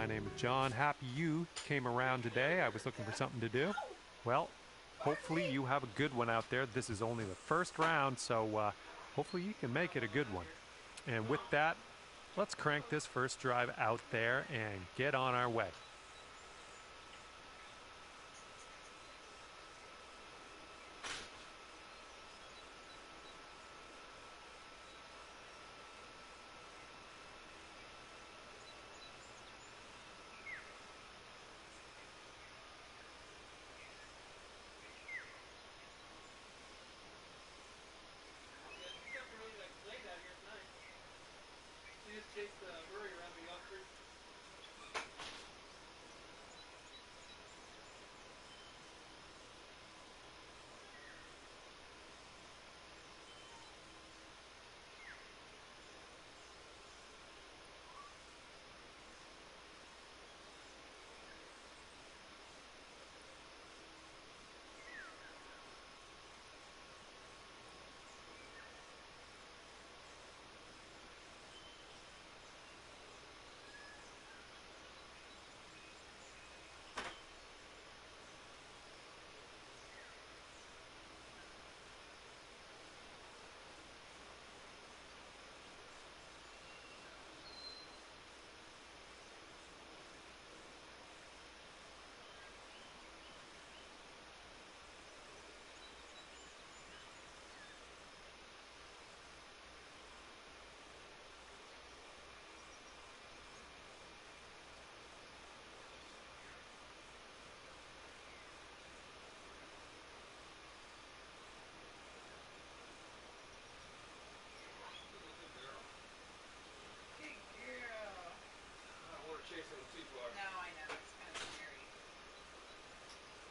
name is John. Happy you came around today. I was looking for something to do. Well, hopefully you have a good one out there. This is only the first round, so hopefully you can make it a good one. And with that, let's crank this first drive out there and get on our way. Chase the Murray around the Yonkers.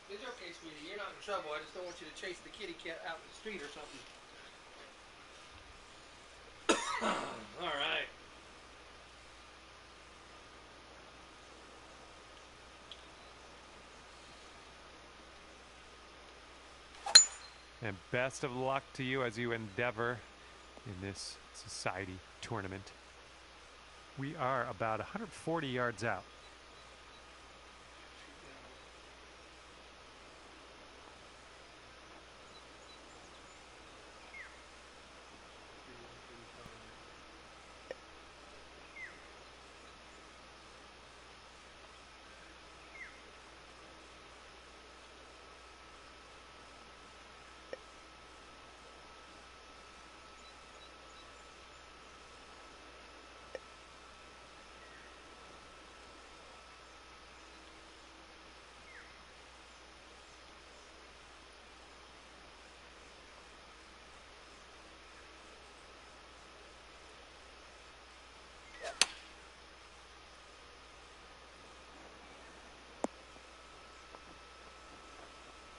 It's okay, sweetie. You're not in trouble. I just don't want you to chase the kitty cat out in the street or something. All right. And best of luck to you as you endeavor in this society tournament. We are about 140 yards out.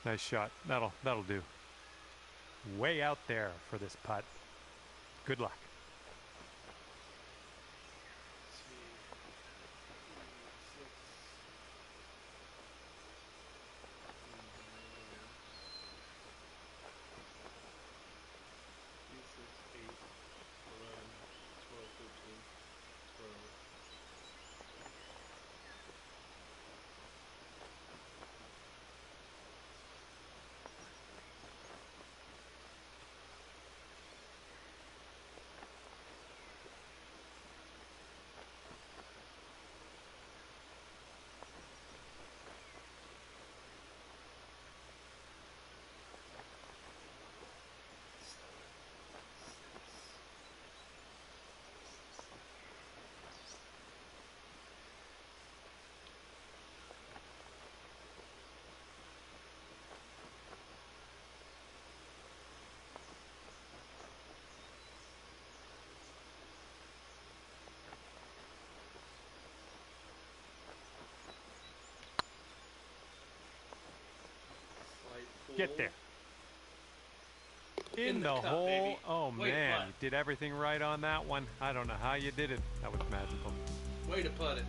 Nice shot. That'll do. Way out there for this putt. Good luck. Get there. In the cup, hole. baby. Oh, Way to man. putt. You did everything right on that one. I don't know how you did it. That was magical. Way to putt it.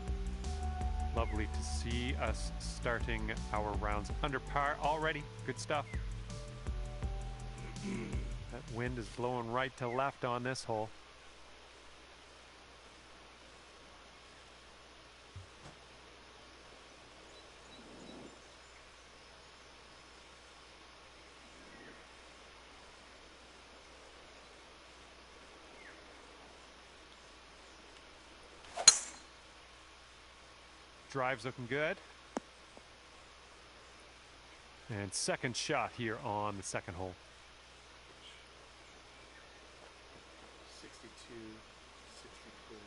Lovely to see us starting our rounds under par already. Good stuff. That wind is blowing right to left on this hole. Drive's looking good. And second shot here on the second hole. 62, 64.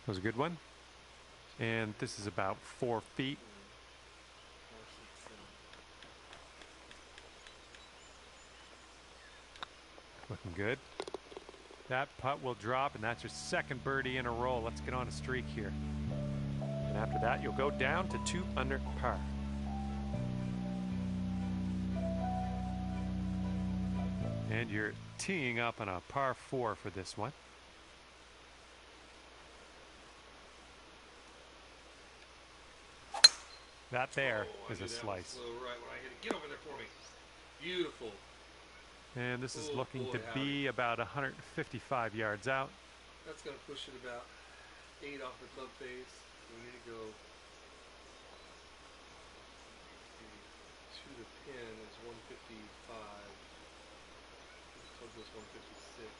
That was a good one. And this is about 4 feet. Looking good. That putt will drop, and that's your second birdie in a row. Let's get on a streak here. And after that, you'll go down to 2 under par. And you're teeing up on a par 4 for this one. That there is a slice. Slow right when I hit it. Get over there for me. Beautiful. And this is looking to be about 155 yards out. That's going to push it about 8 off the club face. We need to go to the pin. It's 155. The club goes 156.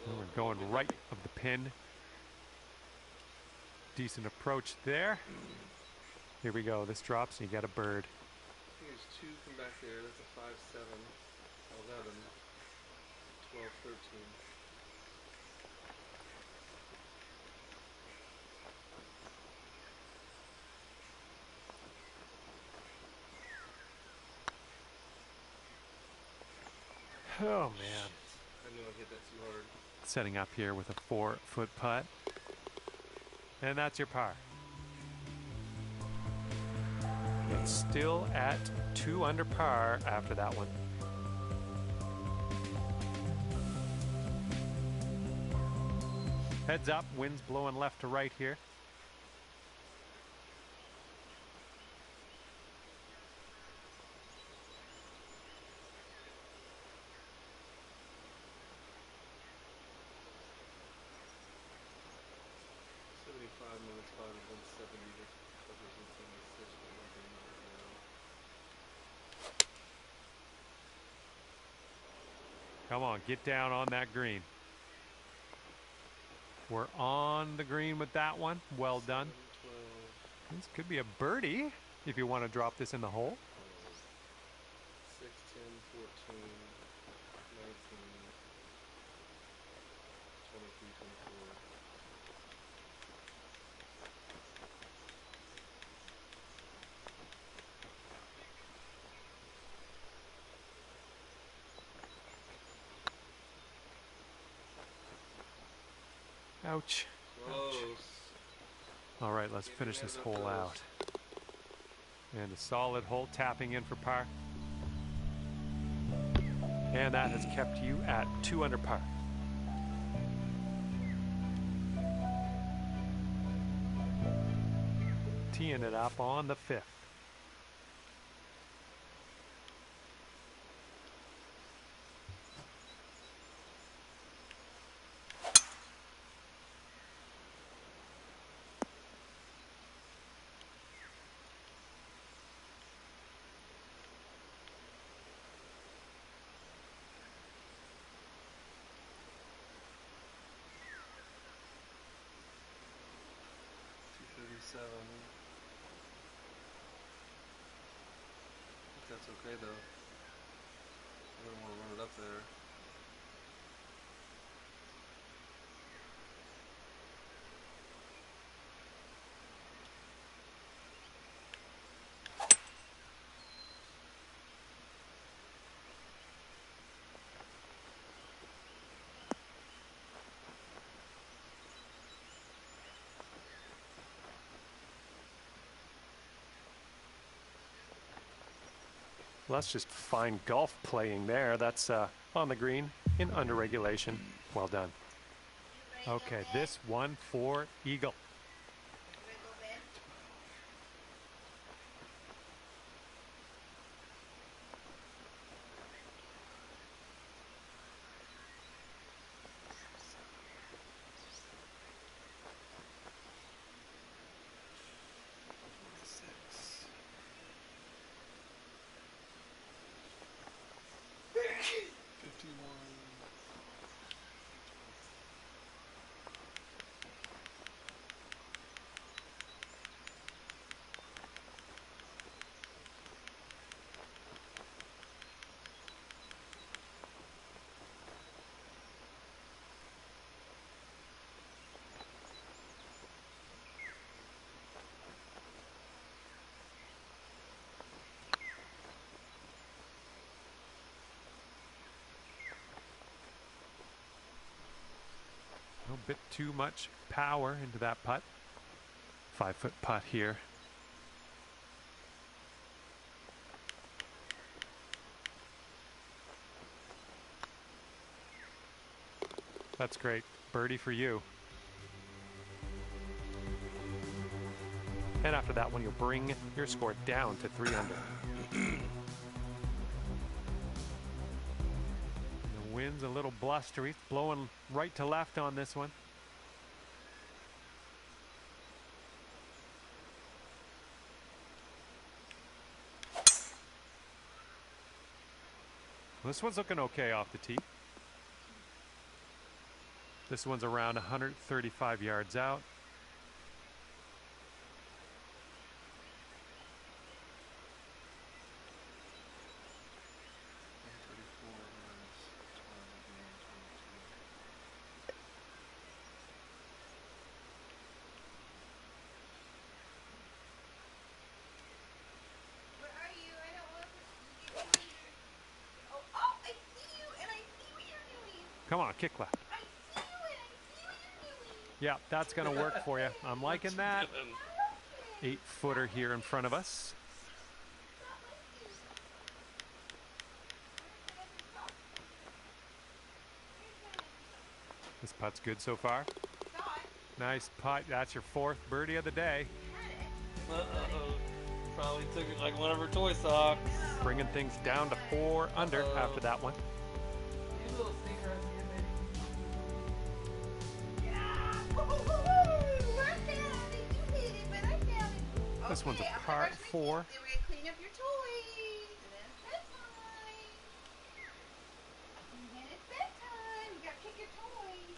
We're going right of the pin. Decent approach there. Here we go. This drops and you got a bird. Here's 2 from back there. That's a 5, 7, 11, 12, 13. Oh, man. I knew I hit that too hard. Setting up here with a 4-foot putt. And that's your par. It's still at 2 under par after that one. Heads up, wind's blowing left to right here. Come on, get down on that green. We're on the green with that one. Well done. This could be a birdie if you want to drop this in the hole. 6, 10, 14, 19, 23, 24. Ouch. Close. All right, let's finish this hole out. And a solid hole, tapping in for par. And that has kept you at 2 under par. Teeing it up on the 5th. I think that's okay though. I don't want to run it up there. Well, that's just fine golf playing there. That's on the green in under regulation. Well done. Okay, this one for eagle. A bit too much power into that putt. 5-foot putt here. That's great. Birdie for you. And after that one, you'll bring your score down to 3 under. The wind's a little blustery, blowing right to left on this one. This one's looking okay off the tee. This one's around 135 yards out. Come on, kick left. Yeah, that's going to work for you. I'm liking that. 8-footer here in front of us. This putt's good so far. Nice putt. That's your 4th birdie of the day. Probably took it like one of her toy socks. Bringing things down to 4 under after that one. This one's a par 4. Then we're gonna clean up your toys, and then it's bedtime. And then it's bedtime. You gotta pick your toys.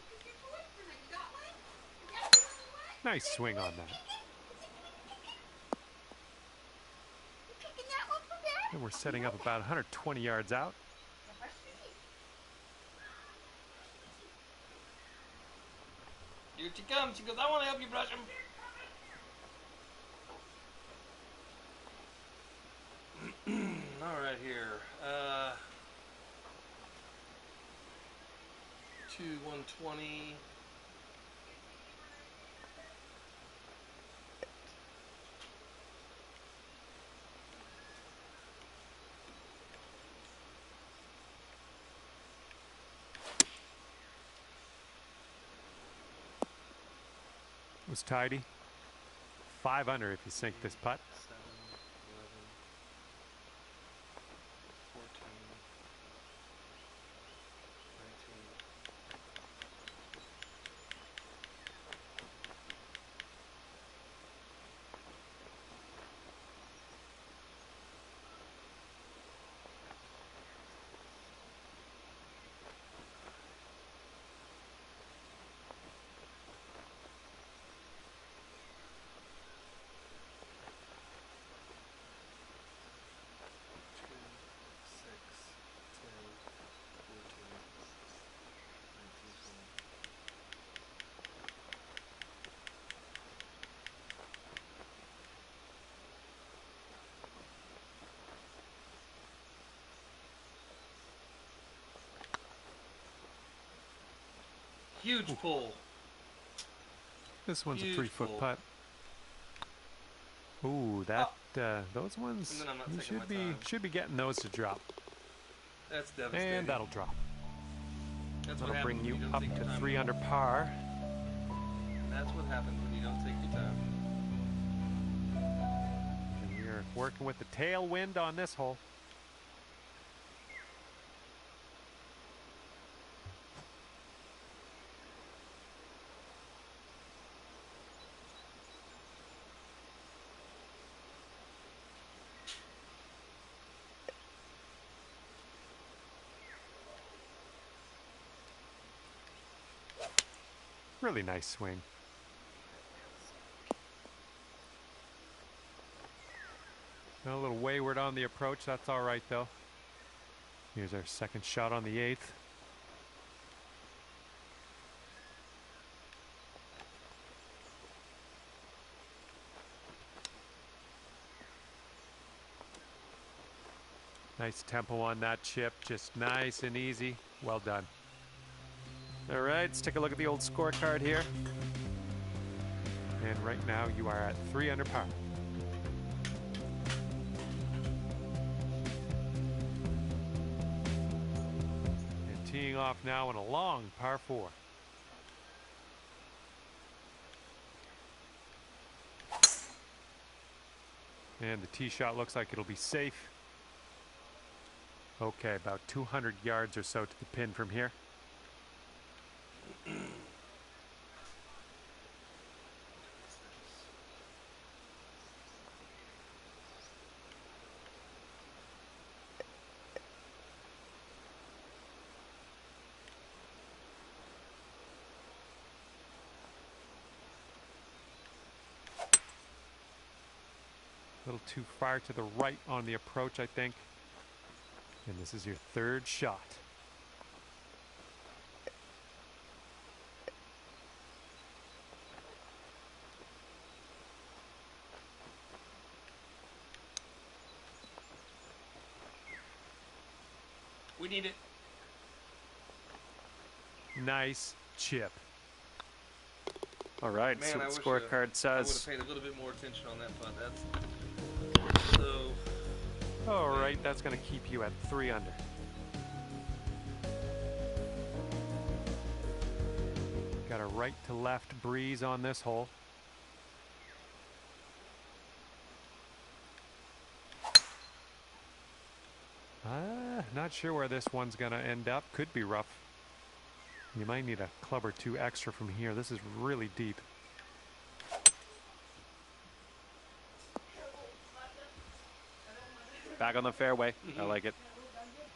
Pick your toys tonight. You got one? You got one? Nice swing on that. You picking that one for Dad? And we're setting up about 120 yards out. Here she comes. She goes, I want to help you brush him. All right, here. 120. It was tidy. 5 under if you sink this putt. 7, 11, 14, Huge pull. This one's a Huge 3-foot pull. putt. Ooh, that those ones And then I'm not you taking my time. should be getting those to drop. That's devastating. And that'll drop. That's what That'll happens bring you when don't up take your to time. 3 under par. That's what happens when you don't take your time. And we're working with the tailwind on this hole. Really nice swing. A little wayward on the approach, that's all right though. Here's our second shot on the 8th. Nice tempo on that chip, just nice and easy. Well done. All right, let's take a look at the old scorecard here. And right now you are at 3 under par. And teeing off now on a long par 4. And the tee shot looks like it'll be safe. Okay, about 200 yards or so to the pin from here. A little too far to the right on the approach, I think. And this is your 3rd shot. We need it. Nice chip. All right, Man, so I the wish scorecard I would have says. paid a little bit more attention on that putt. That's so. All right, that's going to keep you at 3 under. Got a right to left breeze on this hole. Not sure where this one's going to end up. Could be rough. You might need a club or 2 extra from here. This is really deep. Back on the fairway. I like it.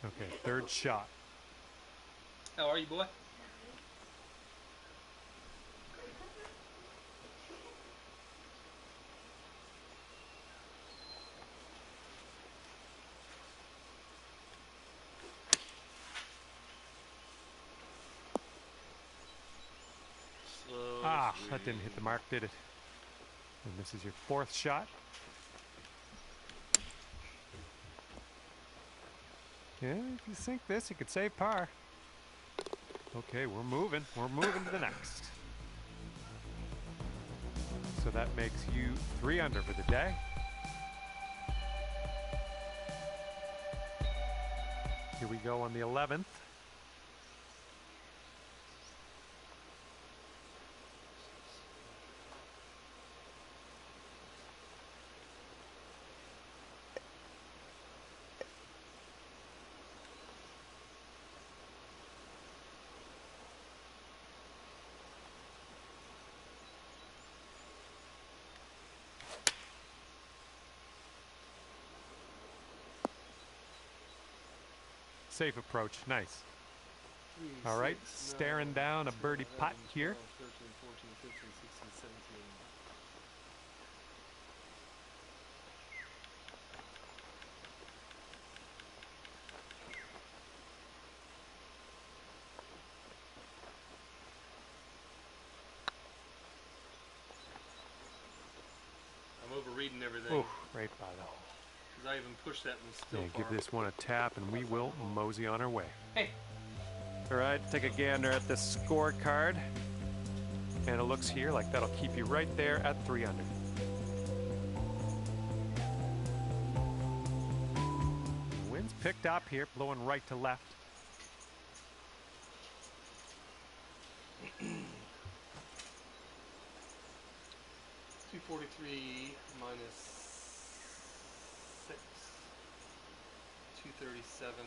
Okay, 3rd shot. How are you, boy? That didn't hit the mark, did it? And this is your 4th shot. Yeah, if you sink this, you could save par. Okay, we're moving. We're moving to the next. So that makes you 3 under for the day. Here we go on the 11th. Safe approach, nice. All right, staring down a birdie putt here. 13, 14, 15, 16, 17. I'm overreading everything. Ooh, right by the hole. Because I even pushed that one still Yeah, far. give this one a tap and we will mosey on our way. Hey. All right, take a gander at the scorecard. And it looks here like that'll keep you right there at 3 under. picked up here, blowing right to left. 243 minus 6. 237.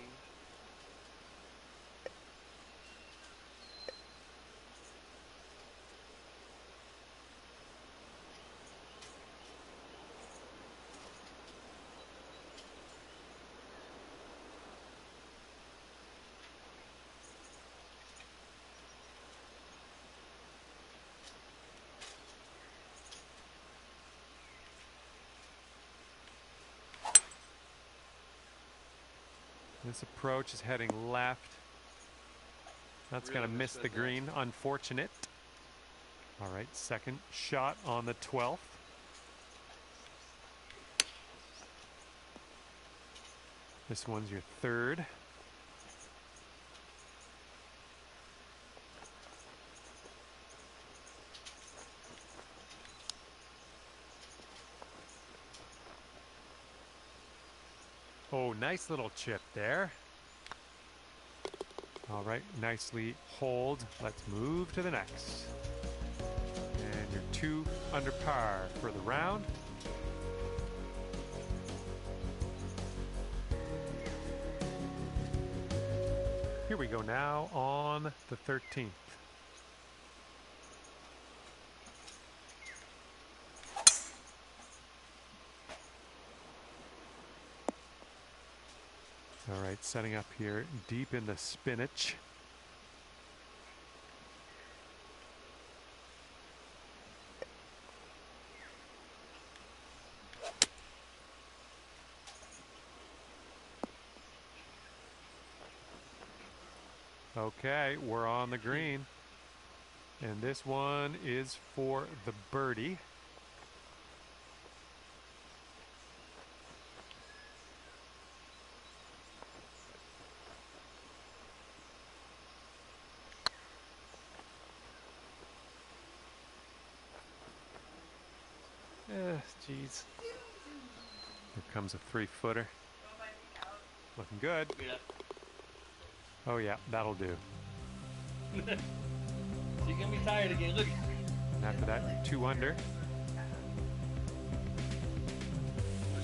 This approach is heading left. That's Really going to miss misread the that. green. Unfortunate. All right, second shot on the 12th. This one's your third. Oh, nice little chip there. All right, nicely hold. Let's move to the next. And you're 2 under par for the round. Here we go now on the 13th. All right, setting up here deep in the spinach. Okay, we're on the green. And this one is for the birdie. Jeez. Here comes a 3-footer. Looking good. Yeah. Oh yeah, that'll do. You're gonna be tired again. Look. And after that, you're 2 under.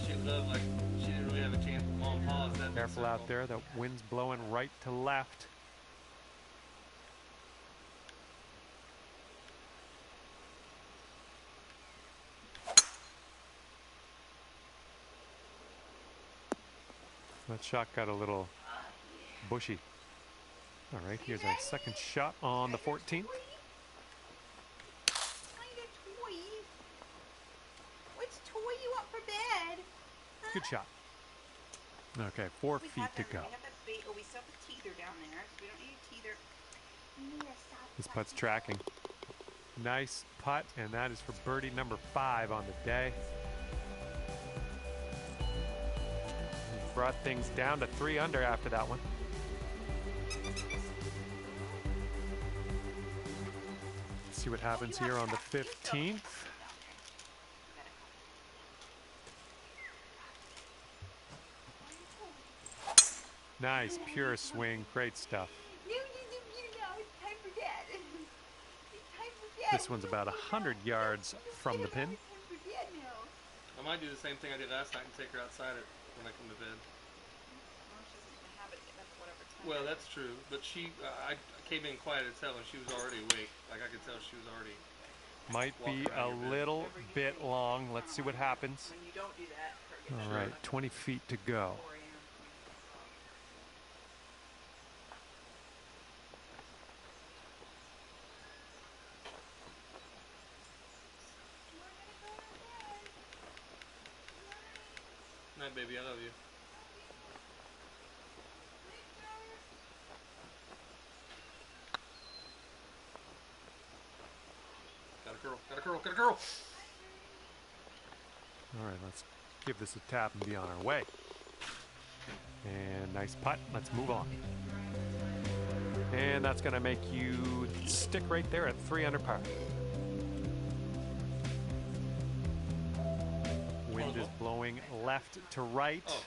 She looked like she didn't really have a chance with mom pause. That Careful out there, the wind's blowing right to left. That shot got a little bushy. All right, here's our second shot on the 14th. Let's toy you up for bed. Good shot. Okay, 4 We feet have to that- go. We have that bait. Oh, we still have the teether down there, so we don't need a teether. This putt's tracking. Nice putt, and that is for birdie number 5 on the day. He brought things down to 3 under after that one. Let's see what happens here on the 15th. Nice, pure swing, great stuff. No, it's time for bed. It's time for bed. This one's about 100 yards from the pin. It's time for bed now. I might do the same thing I did last night and take her outside it when I come to bed. Well, she doesn't have it at whatever time. Well, that's true, but she, I came in quiet as hell and she was already awake. Like I could tell she was already. Might be a little bit long. Let's see what happens. When you don't do that, her gets All right, 20 feet to go. 4 a.m. Night, baby, I love you. Got a girl, got a girl, got a girl! All right, let's give this a tap and be on our way. And nice putt. Let's move on. And that's going to make you stick right there at 3 under par. Wind is blowing left to right. Oh.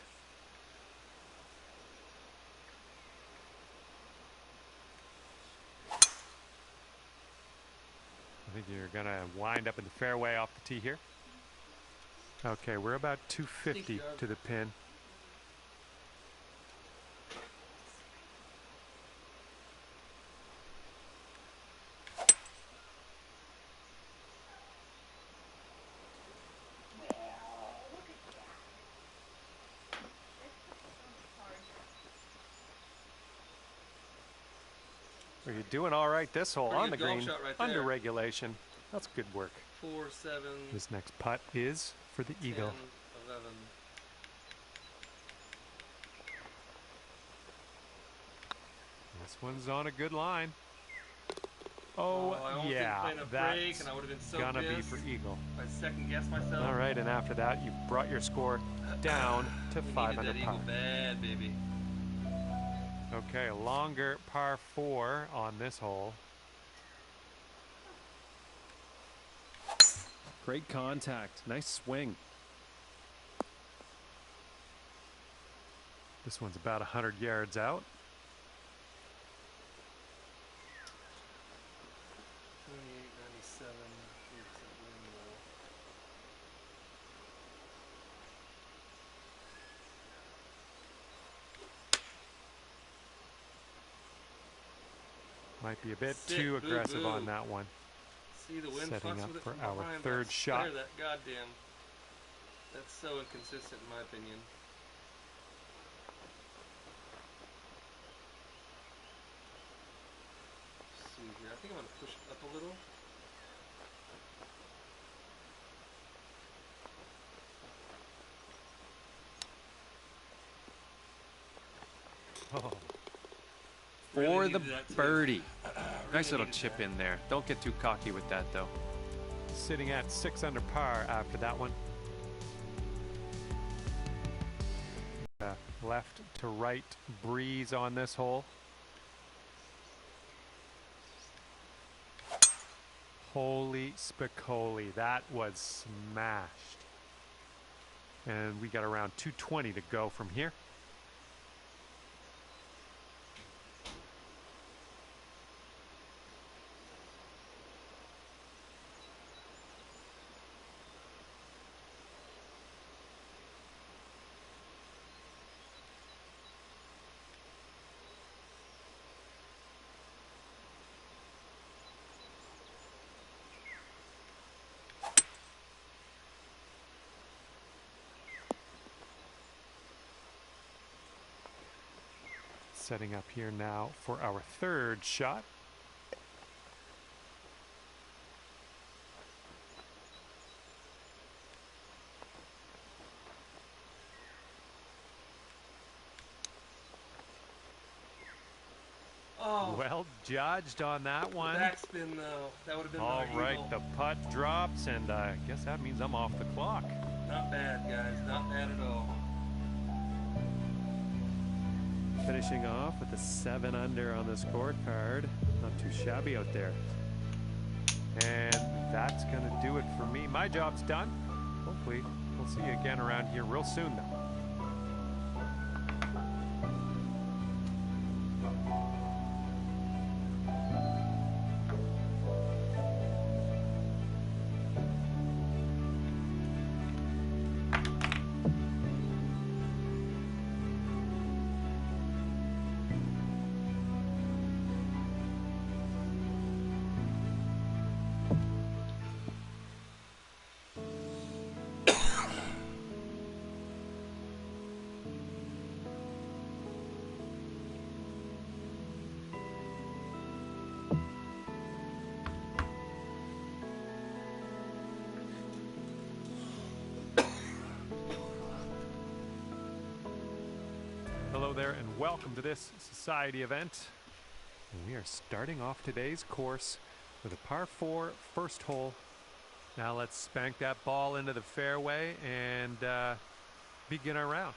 think you're going to wind up in the fairway off the tee here. Okay, we're about 250 to the pin. Well, you're doing all right this hole Pretty on the good golf green, shot right under there. regulation. That's good work. 4, 7, This next putt is for the 10, eagle. 11. This one's on a good line. I Oh, almost yeah, didn't play enough break, that's and I would have been so gonna be pissed. for eagle. I second guessed myself. All right, and after that, you've brought your score down to We 5 needed under that par. eagle bad, baby. Okay, a longer par 4 on this hole. Great contact. Nice swing. This one's about 100 yards out. 28, 97, 3% wind Might be a bit Sit, too boo, aggressive boo. on that one. See the wind Setting fucks up with it for from our behind, third but I shot. swear that goddamn. That's so inconsistent in my opinion. Let's see here. I think I'm gonna push it up a little. Oh, Really For the needed that too. birdie. Nice Really little needed chip that. in there. Don't get too cocky with that, though. sitting at 6 under par after that one. Left to right breeze on this hole. Holy spicoli, that was smashed. And we got around 220 to go from here. Setting up here now for our third shot. Oh, Well judged on that one. backspin though. That would have been All my right, eagle. the putt drops, and I guess that means I'm off the clock. Not bad, guys. Not bad at all. Finishing off with a 7 under on the scorecard. Not too shabby out there. And that's going to do it for me. My job's done. Hopefully, we'll see you again around here real soon, though. Hello there and welcome to this society event. And we are starting off today's course with a par 4 first hole. Now let's spank that ball into the fairway and begin our round.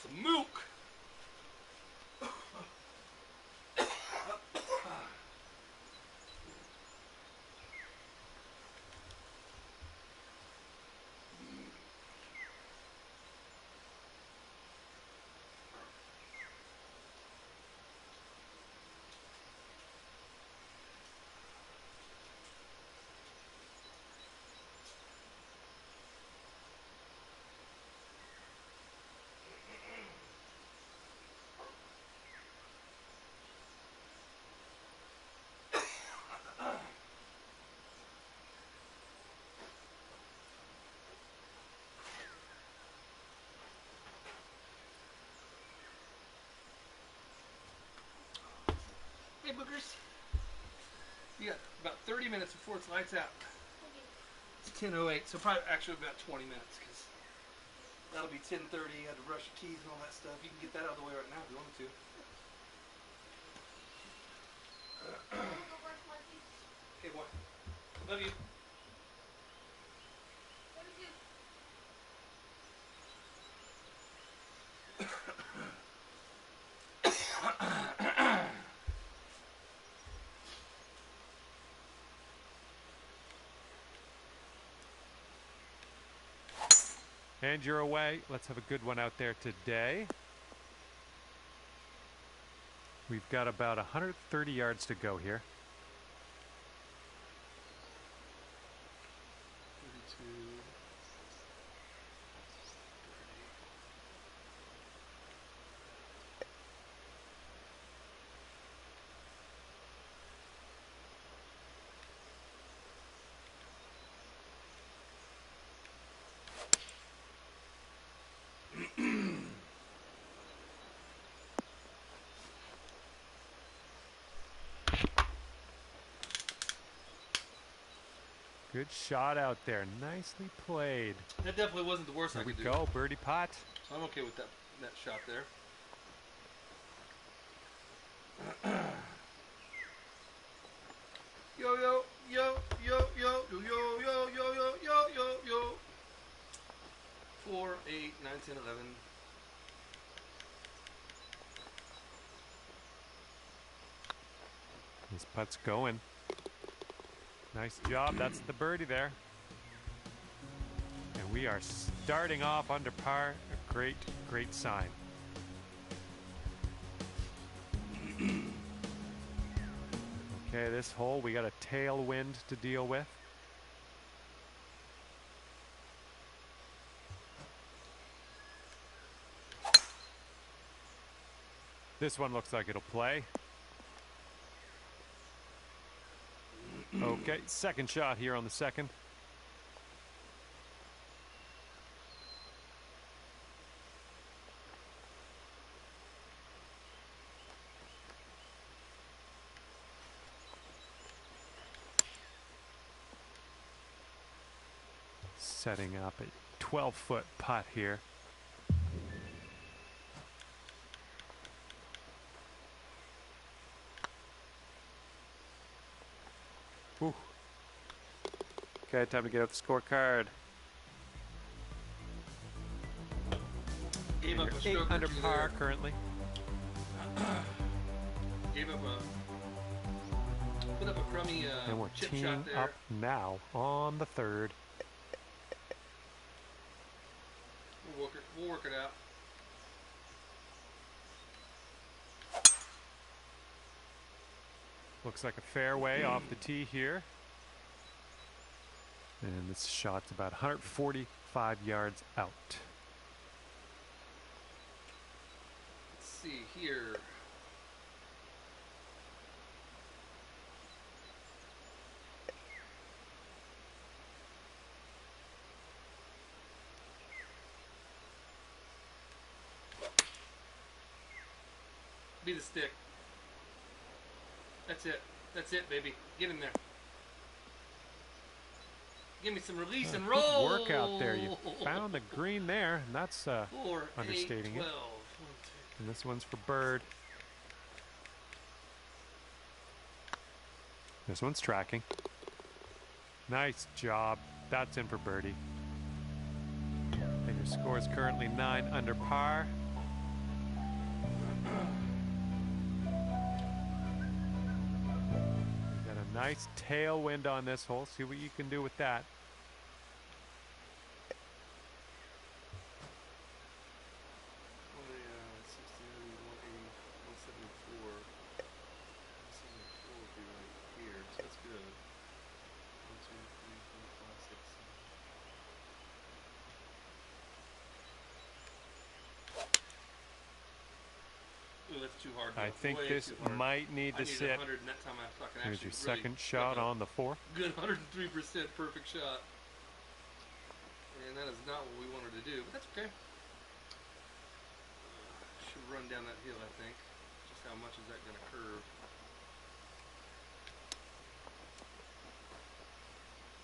some milk. Hey, boogers. You got about 30 minutes before it's lights out. It's 10:08, so probably actually about 20 minutes, because that'll be 10:30. You had to brush your teeth and all that stuff. You can get that out of the way right now if you want to. Okay, boy. Love you. And you're away. Let's have a good one out there today. We've got about 130 yards to go here. 32. Good shot out there. Nicely played. That definitely wasn't the worst I Here we could do. go. Birdie pot. So I'm okay with that shot there. Yo yo yo yo yo yo yo yo yo yo yo yo yo. 4, 8, 9, 10, 11. This putt's going. Nice job. That's the birdie there. And we are starting off under par. A great, great sign. Okay, this hole, we got a tailwind to deal with. This one looks like it'll play. Okay, second shot here on the second. Setting up a 12-foot putt here. Ooh. Okay, time to get out the scorecard. Gave up a 8 stroke under or two par there. currently. Gave up put up a crummy And we're chip teeing shot there. up now on the third. We'll work it out. Looks like a fairway off the tee here. And this shot's about 145 yards out. Let's see here. Be the stick. That's it. That's it, baby. Get in there. Give me some release and Good roll. work out there. You found the green there, and that's 4, 8, understating 12. it. And this one's for bird. This one's tracking. Nice job. That's in for birdie. And your score is currently 9 under par. Nice tailwind on this hole. See what you can do with that. That's too hard. I think this might need to sit. 100, and that time I fucking Here's actually your second shot on the 4th. Good 103% perfect shot. And that is not what we wanted to do, but that's okay. Should run down that hill, I think. Just how much is that going to curve?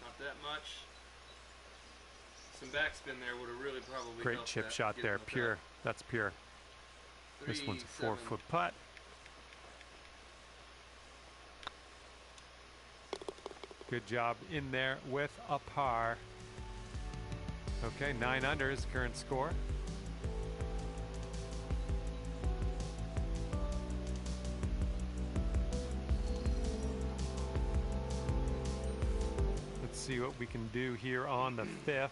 Not that much. Some backspin there would have really probably Great helped chip that, shot there. Pure. That's pure. This one's a 4-foot putt. Good job in there with a par. Okay, 9 under is current score. Let's see what we can do here on the 5th.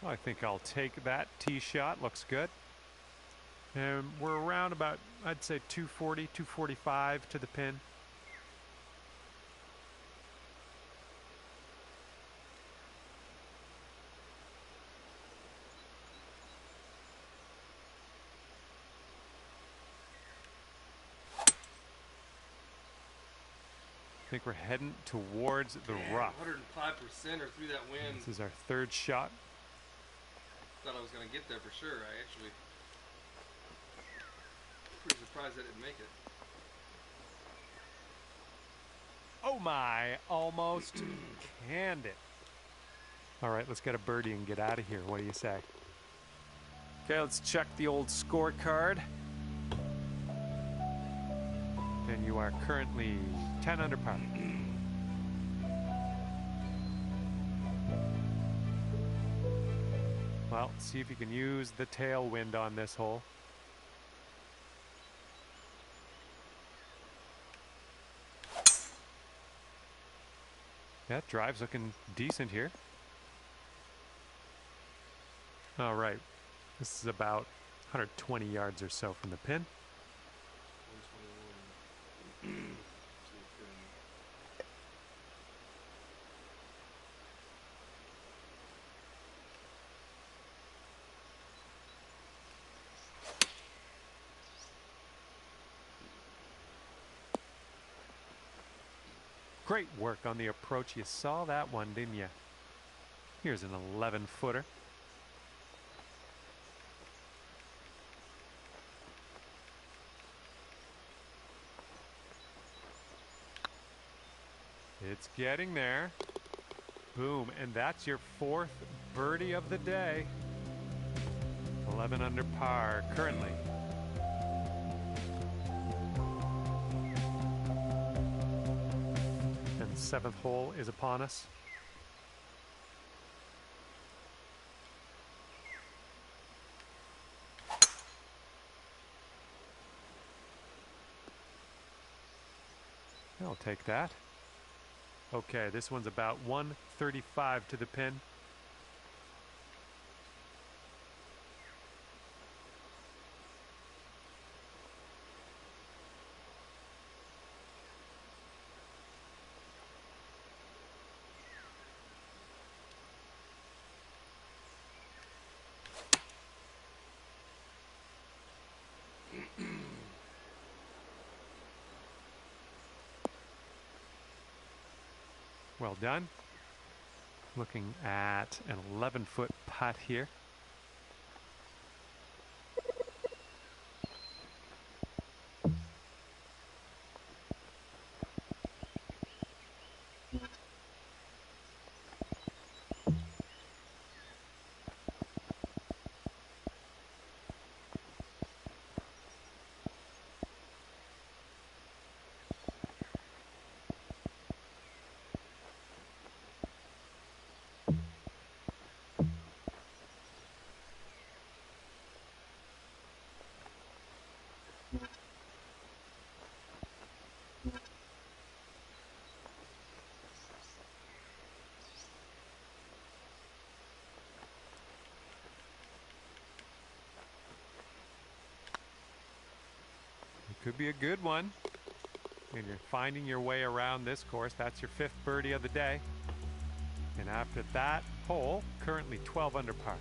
I think I'll take that tee shot. Looks good. And we're around about, I'd say 240, 245 to the pin. I think we're heading towards the rough. 105% or through that wind. This is our 3rd shot. Thought I was going to get there for sure. I actually pretty surprised I didn't make it. Oh my, almost canned it. All right, let's get a birdie and get out of here. What do you say? Okay, let's check the old scorecard. And you are currently 10 under par. Well, see if you can use the tailwind on this hole. Yeah, drive's looking decent here. All right, this is about 120 yards or so from the pin. 121. Great work on the approach. You saw that one, didn't you? Here's an 11-footer. It's getting there. Boom, and that's your 4th birdie of the day. 11 under par currently. And the 7th hole is upon us. I'll take that. Okay, this one's about 135 to the pin. Well done. Looking at an 11-foot putt here. Could be a good one. And you're finding your way around this course. That's your 5th birdie of the day. And after that hole, currently 12 under par.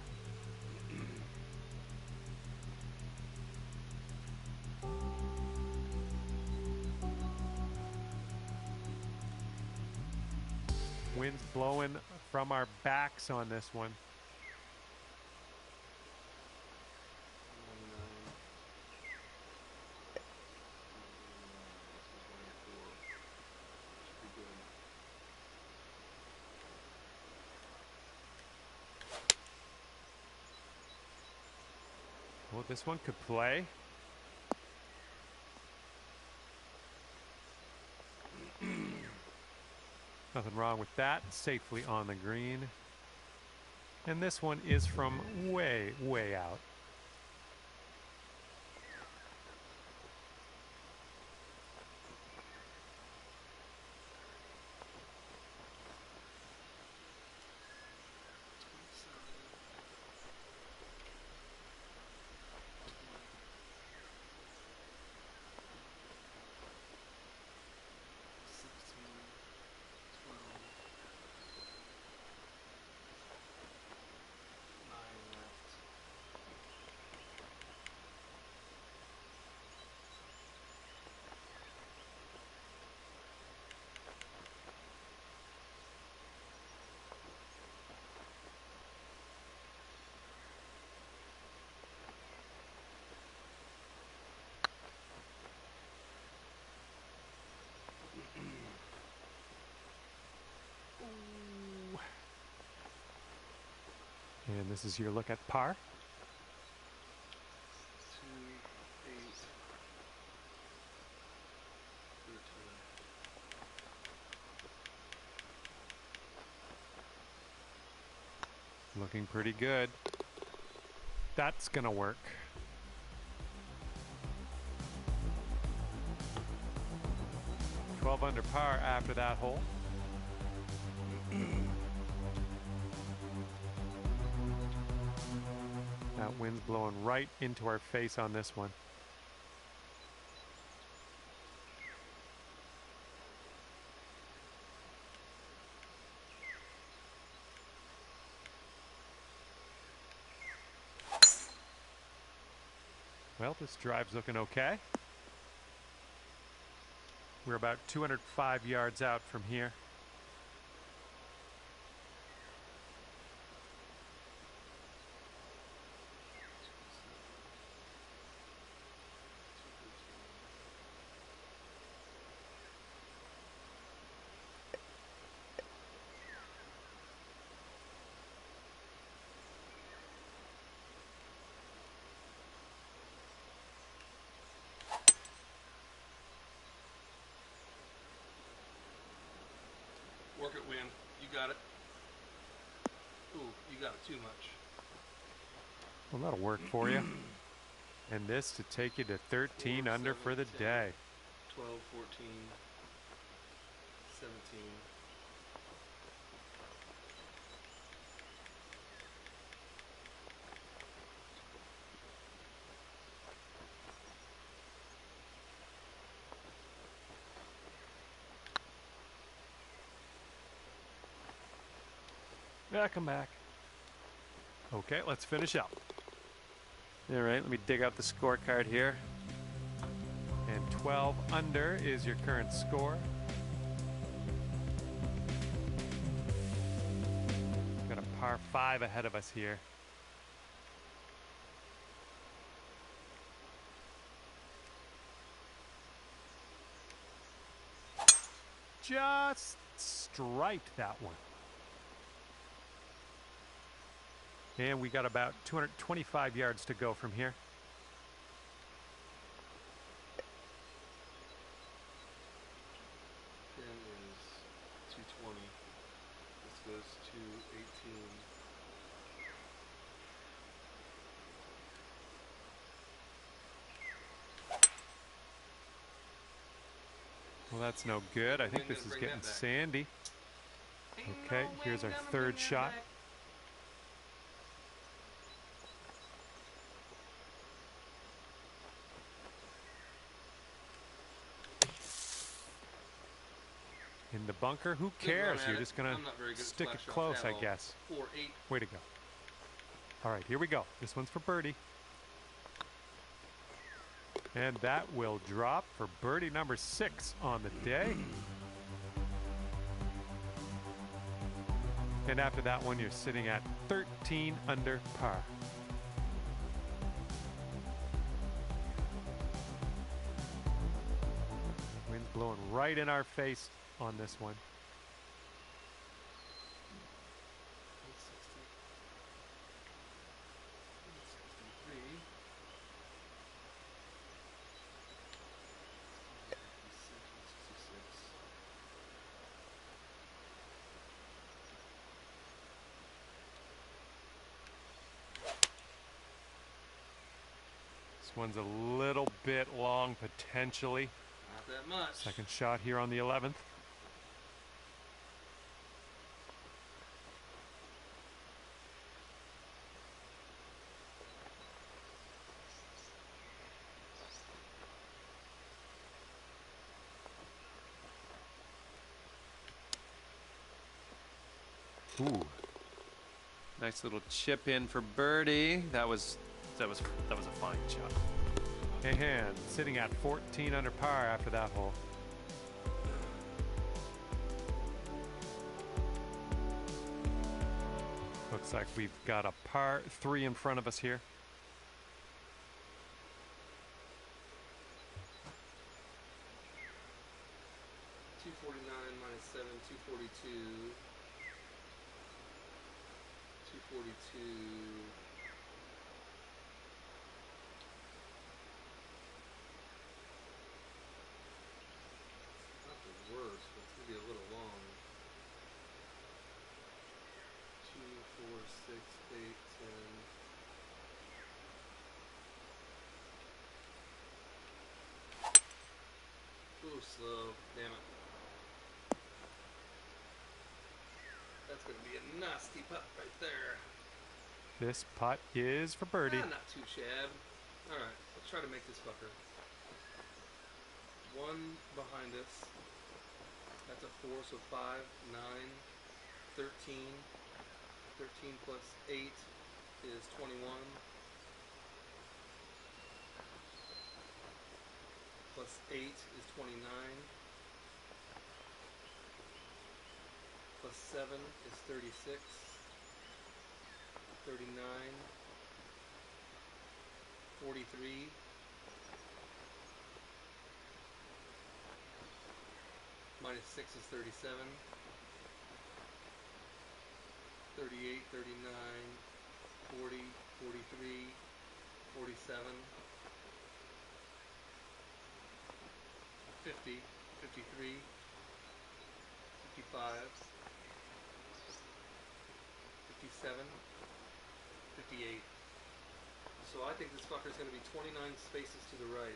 Wind's blowing from our backs on this one. Well, this one could play. Nothing wrong with that. Safely on the green. And this one is from way, way out. And this is your look at par. 2, 8, 13. Looking pretty good. That's gonna work. $12 under par after that hole. That wind's blowing right into our face on this one. Well, this drive's looking okay. We're about 205 yards out from here. Work it, Win. You got it. Ooh, you got it too much. Well, that'll work for you. And this to take you to 13 4, under 7, for the 10, day. 12, 14, 17. Yeah, come back. Okay, let's finish up. All right, let me dig out the scorecard here. And 12 under is your current score. Got a par 5 ahead of us here. Just striped that one. And we got about 225 yards to go from here. Pin is 220. This goes to 18. Well, that's no good. I think this is getting sandy. Okay, here's our third shot. in the bunker. Who Good run cares? at You're it. just going I'm not very to good at stick splash it shots close, at I all. guess. 4-8. Way to go. All right, here we go. This one's for birdie. And that will drop for birdie number 6 on the day. And after that one, you're sitting at 13 under par. Wind's blowing right in our face on this one. 863. This one's a little bit long, potentially. Not that much. Second shot here on the 11th. Ooh. Nice little chip in for birdie. That was a fine shot. And sitting at 14 under par after that hole. Looks like we've got a par 3 in front of us here. $249 minus 7, 242. 242. Not the worst, but it's gonna be a little long. 2, 4, 6, 8, 10. Ooh, slow. Damn it. That's going to be a nasty putt right there. This putt is for birdie. Not too shabby. Alright, let's try to make this fucker. 1 behind us. That's a 4, so 5, 9, 13. 13 plus 8 is 21. Plus 8 is 29. Plus 7 is 36. 39. 43. Minus 6 is 37. 38, 39, 40, 43, 47. 50, 53, 55, 57, 58. So I think this fucker's going to be 29 spaces to the right.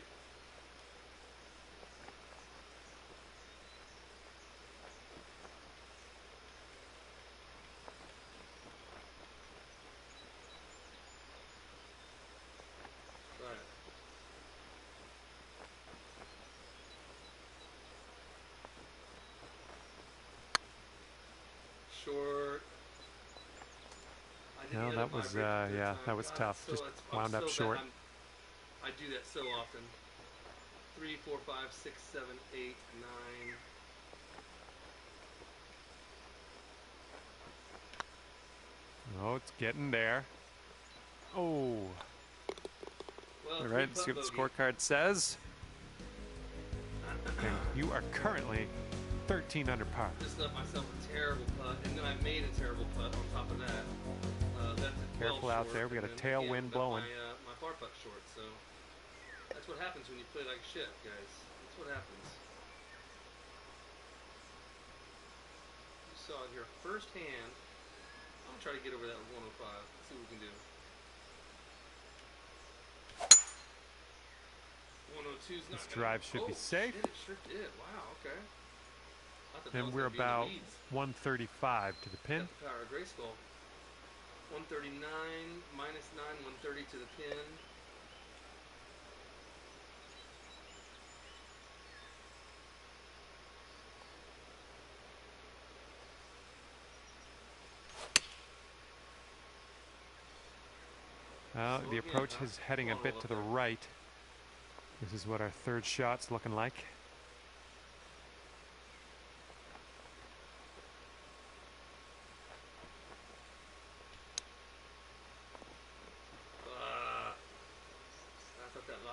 Try it. Short. No, that was yeah, that was tough. Just wound up short. I do that so often. 3, 4, 5, 6, 7, 8, 9. Oh, it's getting there. Oh. Well, All right, let's see what the scorecard says. And you are currently 13 under par. Just left myself a terrible putt, and then I made a terrible putt on top of that. That's Careful out there. We got a tailwind blowing. My par putt short, so that's what happens when you play like shit, guys. That's what happens. You saw it here firsthand. I'm gonna try to get over that 105. See what we can do. 102's not This drive should be safe. Shit, it sure did. Wow, okay. I thought that And was we're gonna be in the about weeds. 135 to the pin. Got the power of Grayskull. 139 minus 9, 130 to the pin. The approach is heading a bit to the right. This is what our third shot's looking like.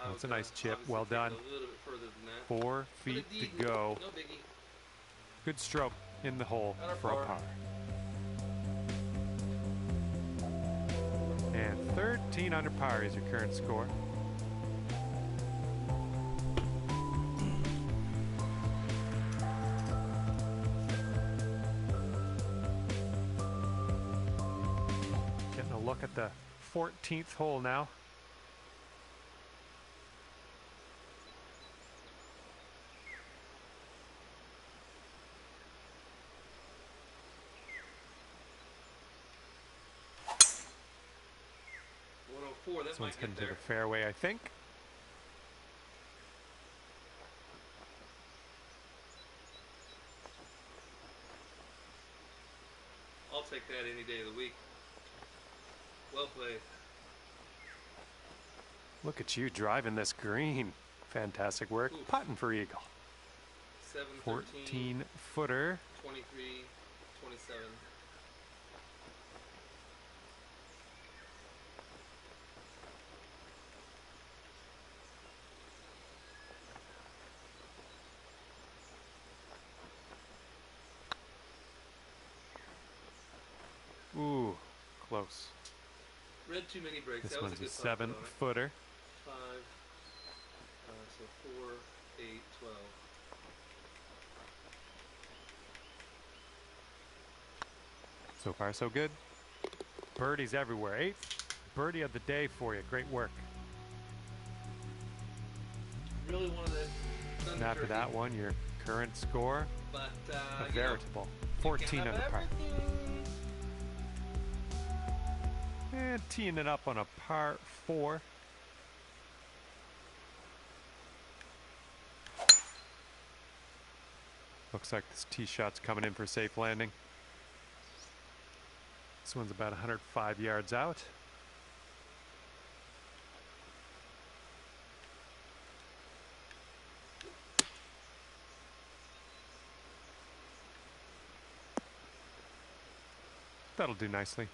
That's a nice chip. Well done. 4 feet to go. No biggie. Good stroke in the hole for a par. And 13 under par is your current score. Getting a look at the 14th hole now. This one's heading to the fairway, I think. I'll take that any day of the week. Well played. Look at you driving this green. Fantastic work. Oof. Putting for eagle. 7, 14 footer. 23, 27. Ooh, close. Read too many breaks. This That was one's a a good 7-footer. 5, so 4, 8, 12. So far, so good. Birdies everywhere. 8th birdie of the day for you. Great work. Really wanted it. And after that one, your current score, But, a veritable 14 under par. And teeing it up on a par 4. Looks like this tee shot's coming in for safe landing. This one's about 105 yards out. That'll do nicely.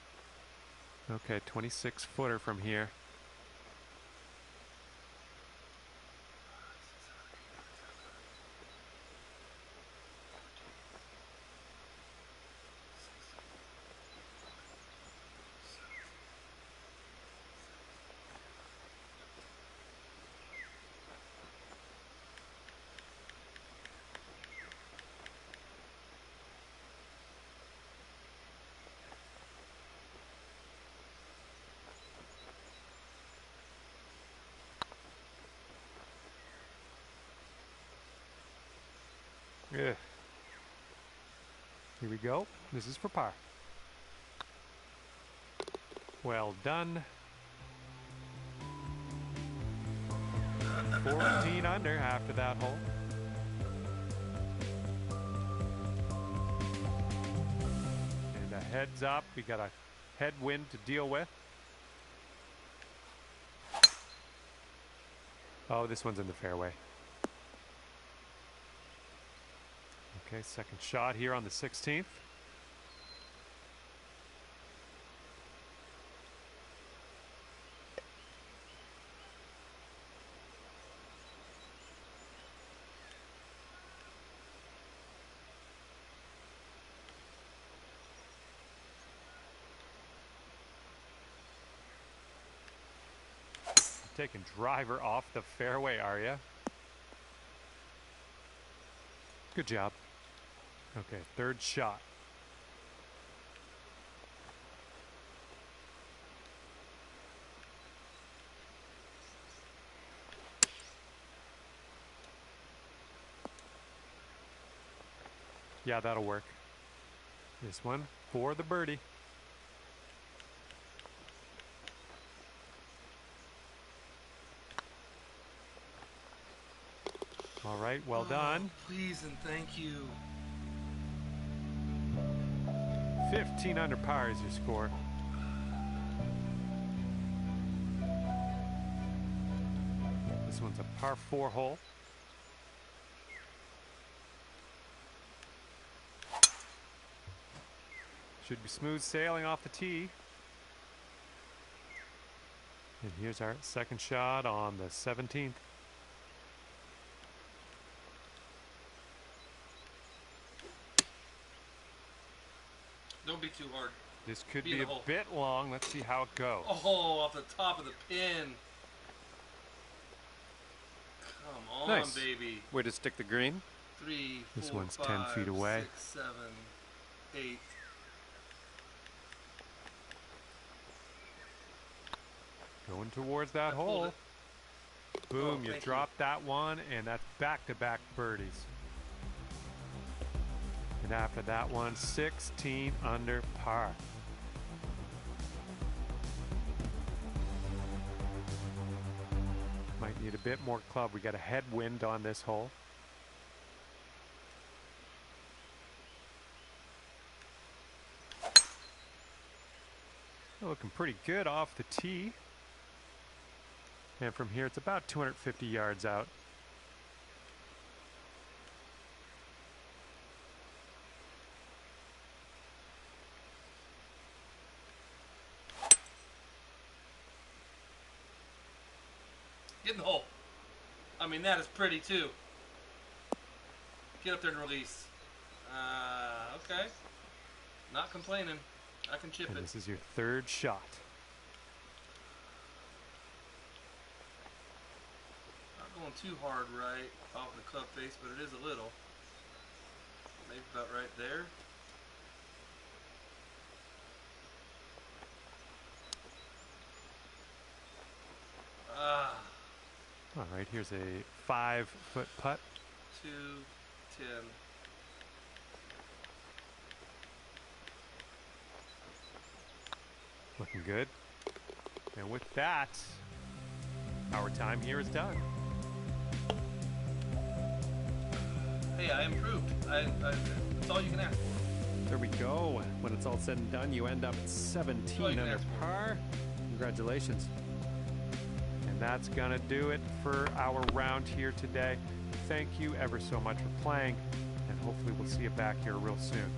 Okay, 26-footer from here. Yeah. Here we go. This is for par. Well done. 14 under after that hole. And a heads up. We got a headwind to deal with. Oh, this one's in the fairway. Okay, second shot here on the 16th. Taking driver off the fairway, are you? Good job. Okay, third shot. Yeah, that'll work. This one for the birdie. All right, well done. Please and thank you. 15 under par is your score. This one's a par 4 hole. Should be smooth sailing off the tee. And here's our second shot on the 17th. Don't be too hard. This could Be in be the a hole. bit long. Let's see how it goes. Oh, off the top of the pin. Come on, Nice. baby. Way to stick the green. 3, 4, This one's 5, 10 feet away. 6, 7, 8. Going towards that I pulled hole. it. Boom, Oh, you thank dropped that one, and that's back-to-back birdies. And after that one, 16 under par. Might need a bit more club. We got a headwind on this hole. Looking pretty good off the tee. And from here, it's about 250 yards out. Get in the hole. I mean, that is pretty too. Get up there and release. Okay. Not complaining. I can chip And it. this is your third shot. Not going too hard right off the club face, but it is a little. Maybe about right there. Ah, All right, here's a 5-foot putt. 2, 10. Looking good. And with that, our time here is done. Hey, I improved. That's all you can ask for. There we go. When it's all said and done, you end up at 17 Well, you can under ask for it. par. Congratulations. And that's going to do it for our round here today. Thank you ever so much for playing, and hopefully we'll see you back here real soon.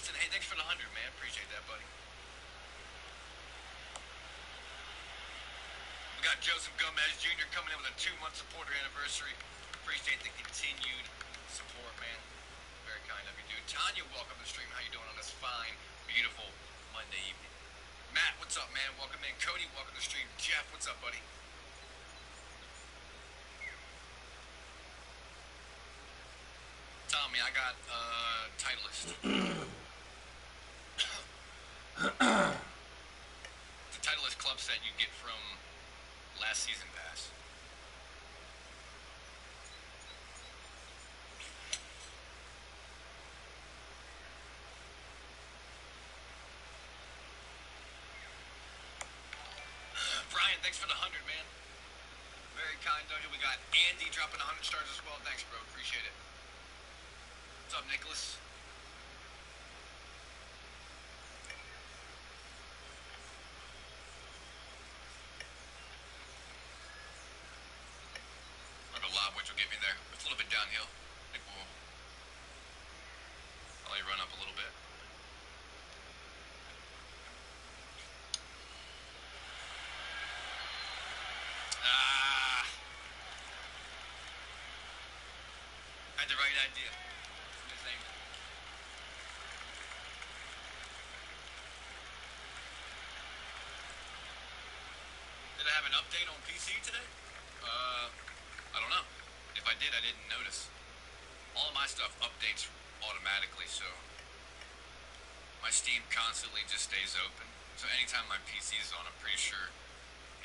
Justin, hey, thanks for the 100, man. Appreciate that, buddy. We got Joseph Gomez Jr. coming in with a 2-month supporter anniversary. Appreciate the continued support, man. Very kind of you, dude. Tanya, welcome to the stream. How you doing on this fine, beautiful Monday evening? Matt, what's up, man? Welcome in. Cody, welcome to the stream. Jeff, what's up, buddy? Tommy, I got Titleist. The Titleist club set you get from last season pass. Brian, thanks for the 100, man. Very kind of you. We got Andy dropping 100 stars as well. Thanks, bro. Appreciate it. What's up, Nicholas? I don't know lob which will get me there. It's a little bit downhill. I think I'll let you run up a little bit. I had the right idea. Did I have an update on PC today? I don't know. If I did, I didn't notice. All of my stuff updates automatically, so my Steam constantly just stays open. So anytime my PC is on, I'm pretty sure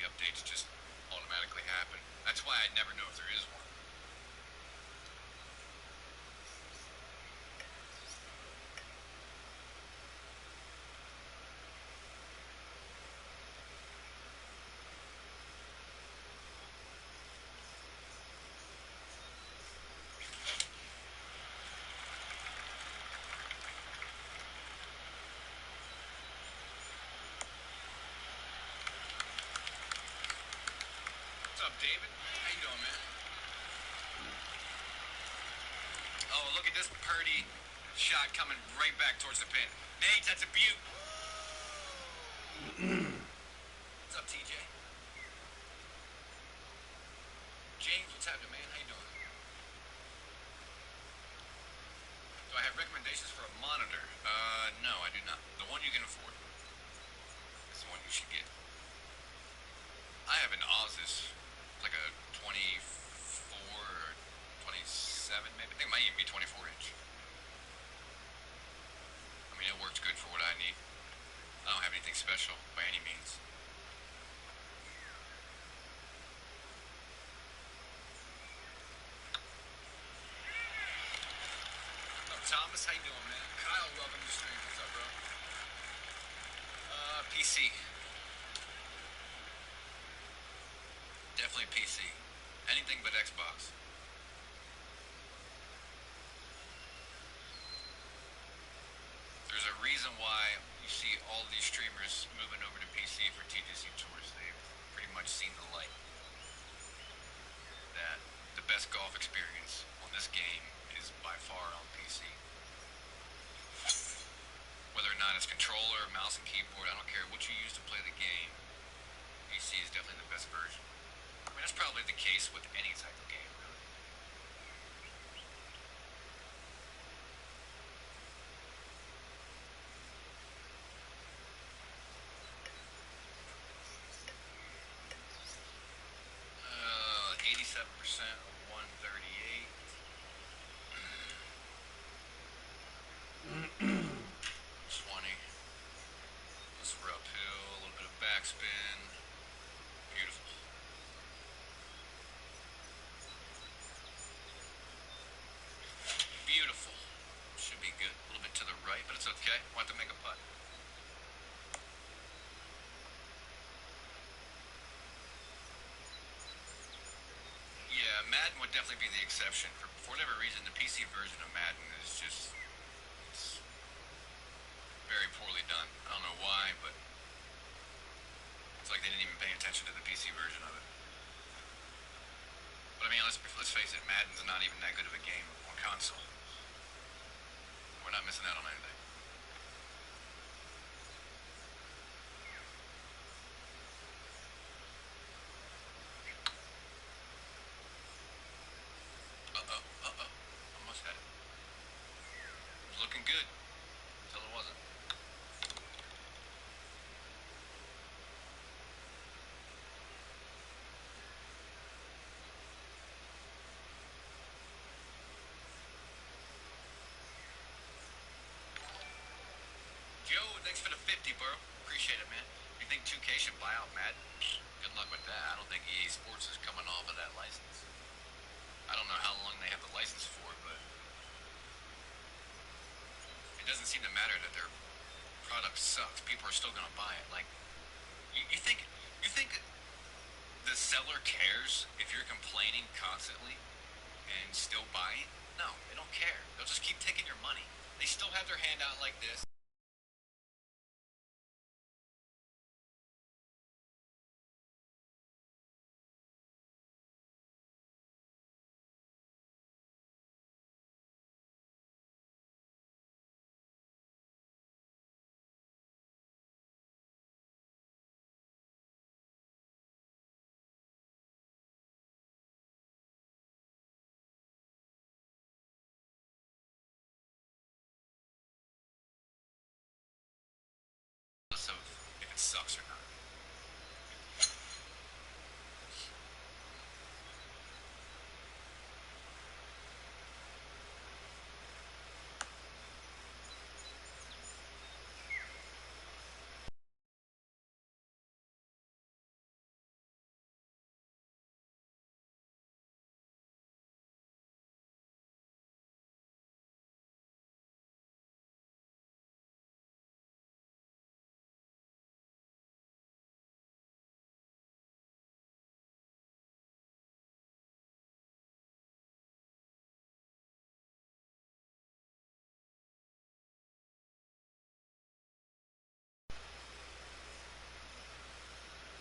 the updates just automatically happen. That's why I never know if there is one. What's up, David? How you doing, man? Oh, look at this Purdy shot coming right back towards the pin. Nate, that's a beaut. What's up, TJ? James, what's happening, man? How you doing? Do I have recommendations for a monitor? No, I do not. The one you can afford is the one you should get. I have an Asus, like a 24 or 27 maybe. I think it might even be 24-inch. I mean, it works good for what I need. I don't have anything special by any means. What's up, Thomas? How you doing, man? Kyle, welcome to the stream. What's up, bro? PC. Definitely PC. Anything but Xbox. There's a reason why you see all these streamers moving over to PC for TGC tours. They've pretty much seen the light. That the best golf experience on this game is by far on PC. Whether or not it's controller, mouse and keyboard, I don't care what you use to play the game. PC is definitely the best version. I mean, that's probably the case with any type of game, really. Uh, 87% of 138. 20. This we're uphill, a little bit of backspin. Beautiful. Beautiful. Should be good. A little bit to the right, but it's okay. We'll have to make a putt. Yeah, Madden would definitely be the exception. For whatever reason, the PC version of Madden is just it's very poorly done. I don't know why, but it's like they didn't even pay attention to the PC version of it. But I mean, let's face it, Madden's not even that good of a game on console. We're not missing out on anything. buy out Madden? Good luck with that. I don't think EA Sports is coming off of that license. I don't know how long they have the license for, but it doesn't seem to matter that their product sucks. People are still going to buy it. Like, you think the seller cares if you're complaining constantly and still buying? No, they don't care. They'll just keep taking your money. They still have their hand out like this. So if it sucks or not.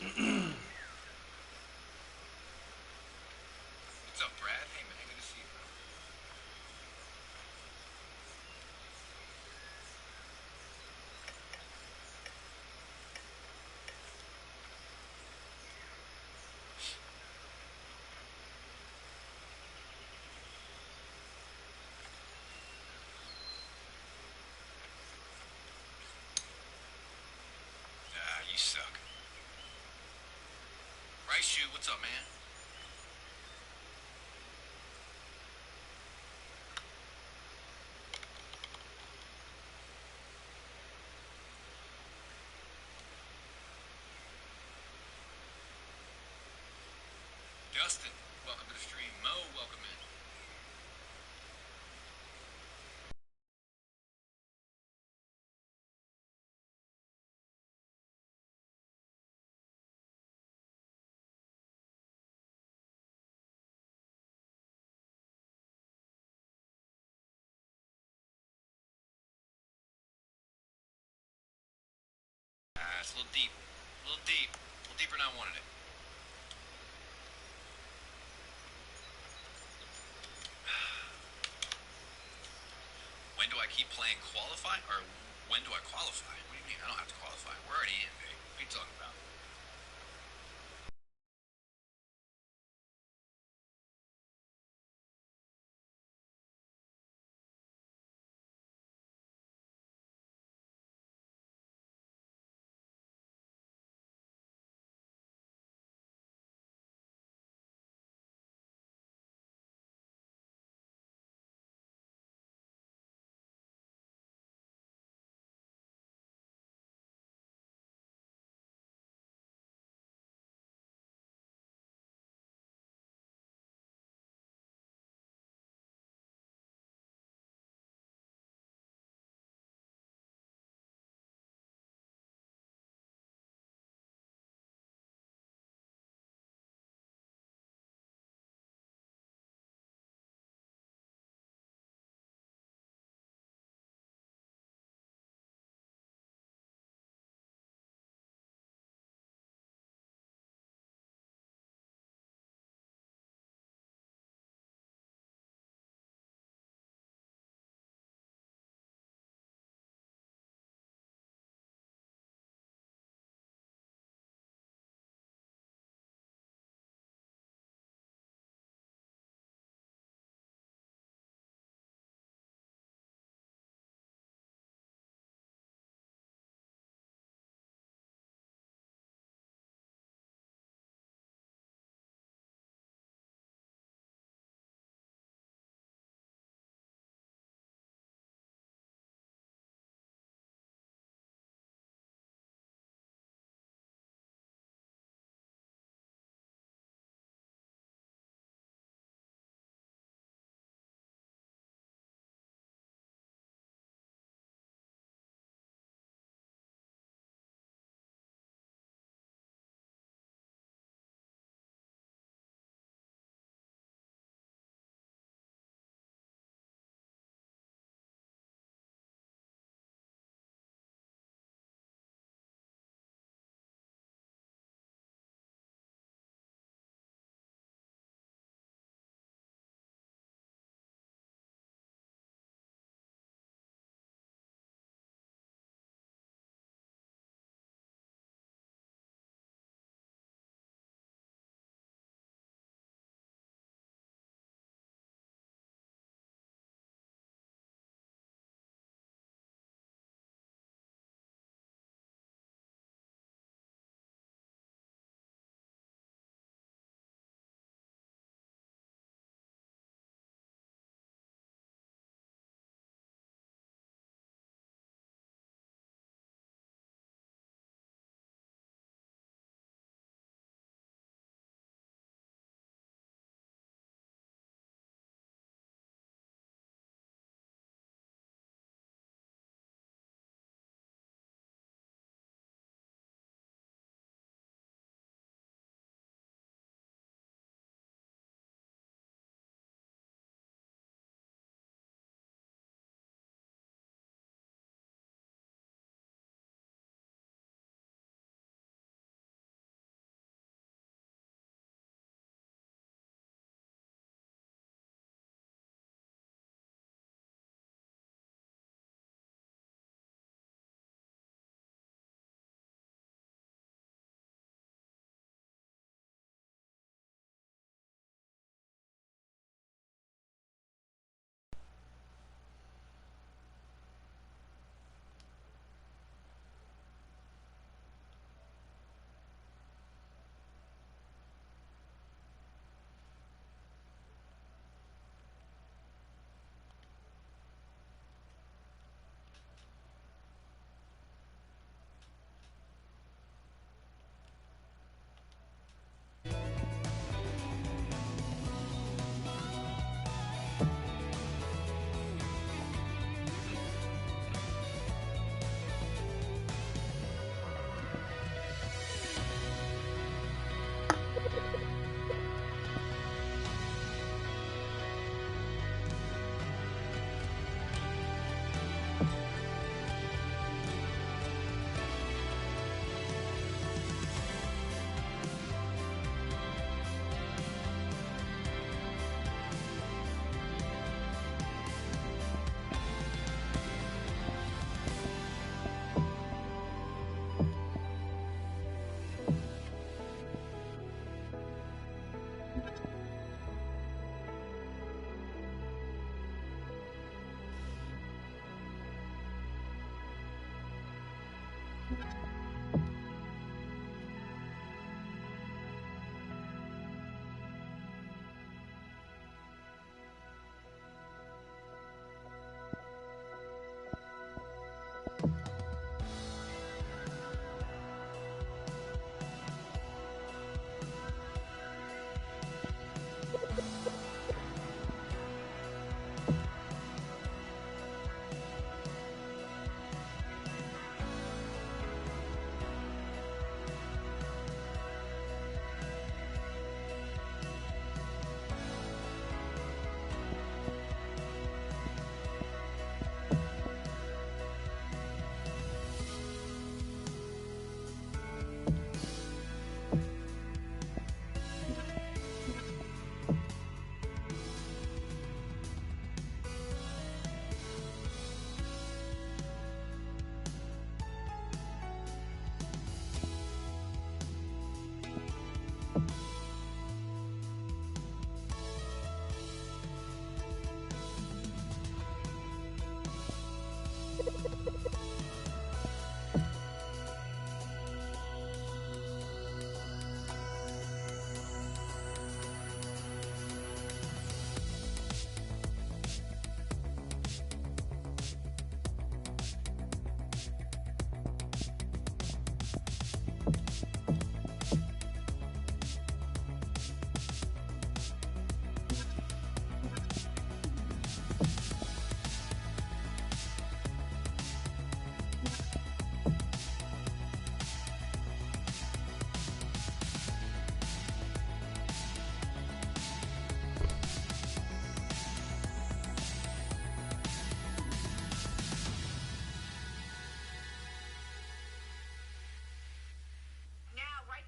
What's up, Brad? Hey, man, good to see you, bro. Ah, you suck. Rice Shoe, what's up, man? Dustin, welcome to the stream. Mo, welcome in. It's a little deep. A little deep. A little deeper than I wanted it. When do I keep playing qualify? Or when do I qualify? What do you mean? I don't have to qualify. We're already in, babe. What are you talking about?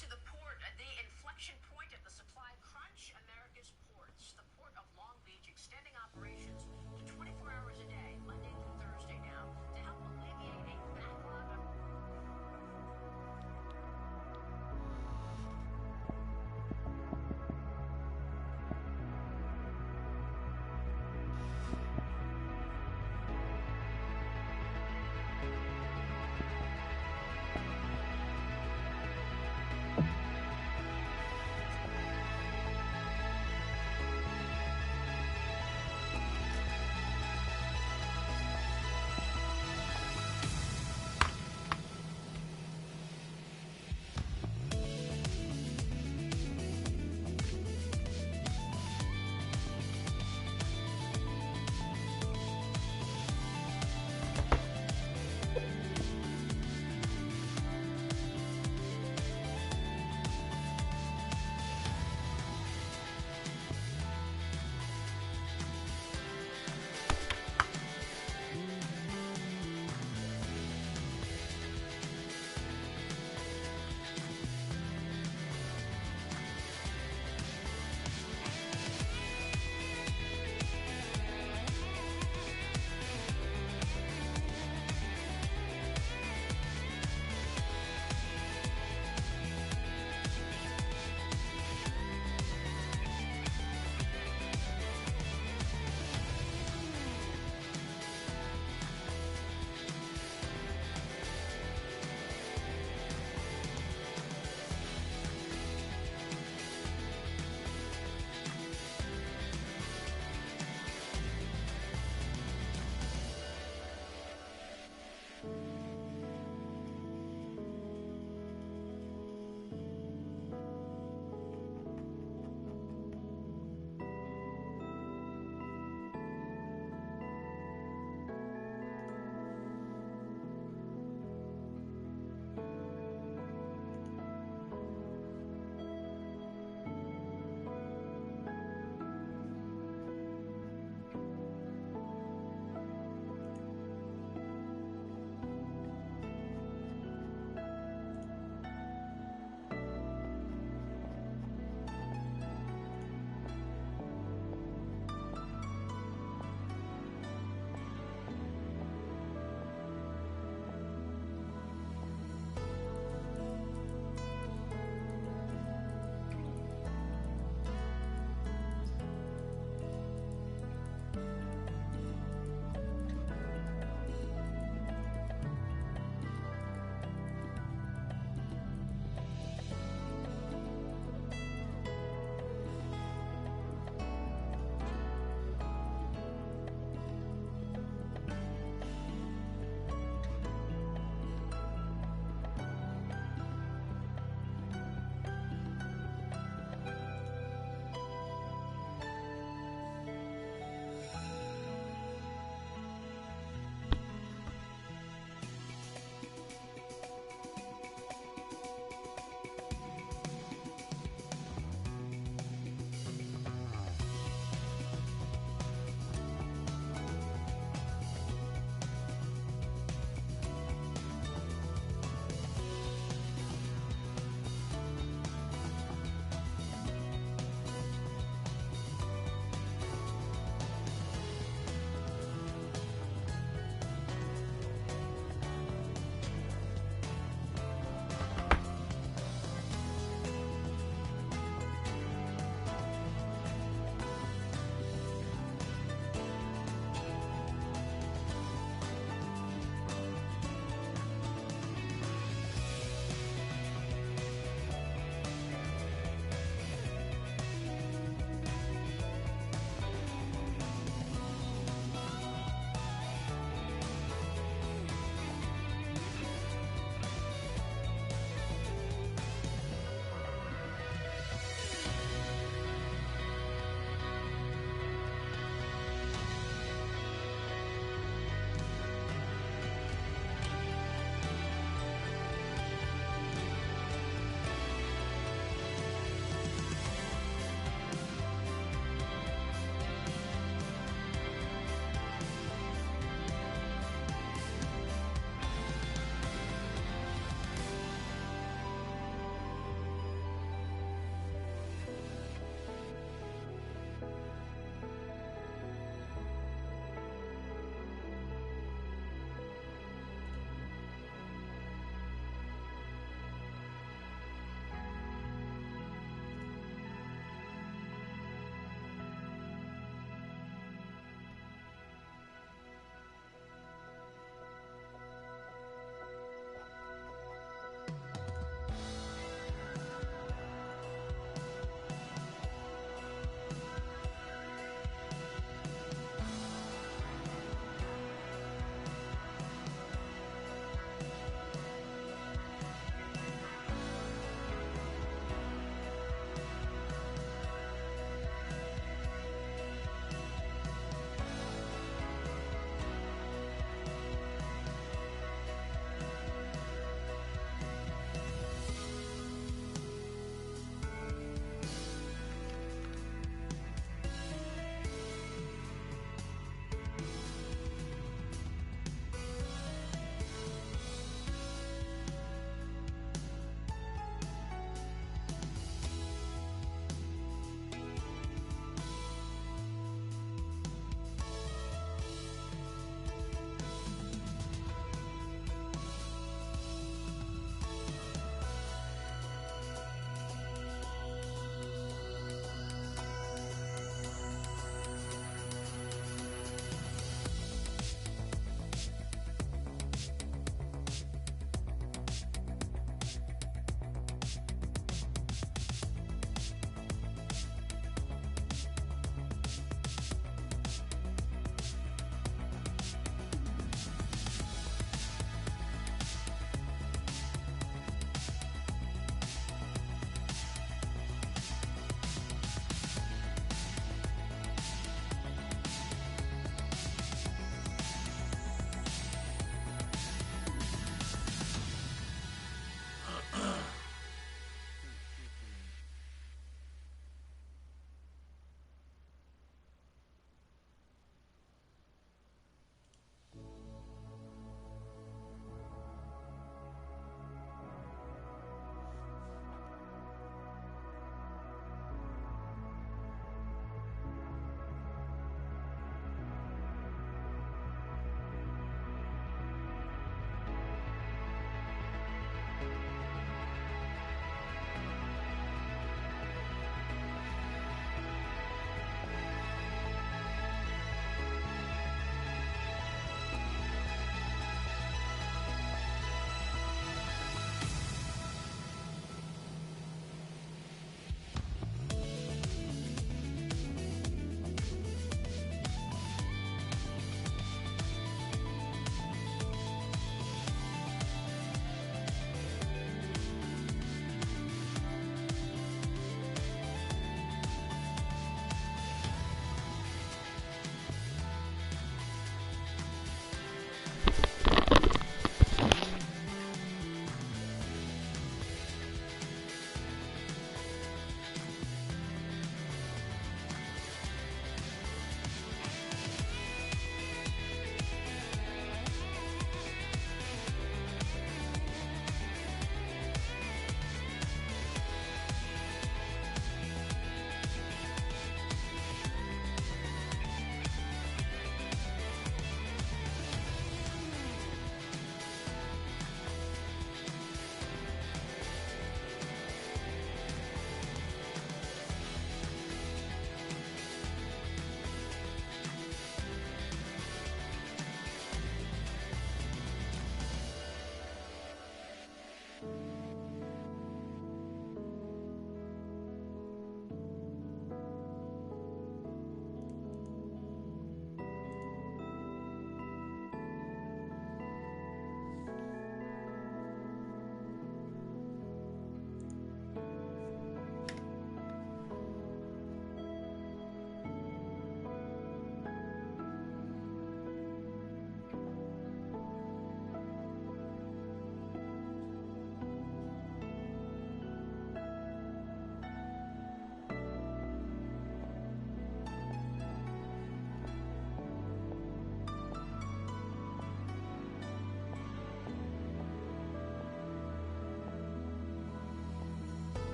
To the port, the inflection point of the supply crunch, America's ports. The port of Long Beach extending operations to 24 hours a day, Monday through Thursday now, to help alleviate a backlog of...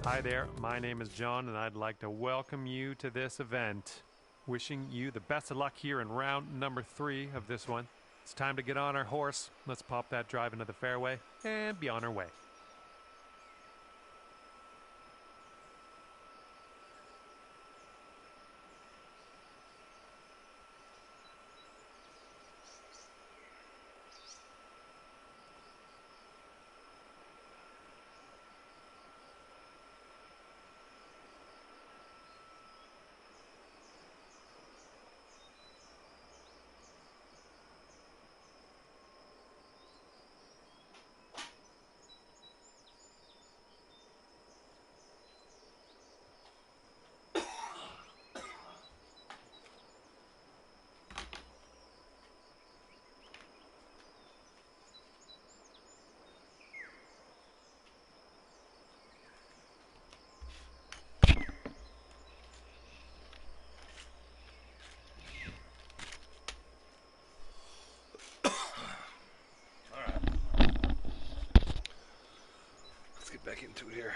Hi there, my name is John, and I'd like to welcome you to this event. Wishing you the best of luck here in round number 3 of this one. It's time to get on our horse. Let's pop that drive into the fairway and be on our way. Back into it here.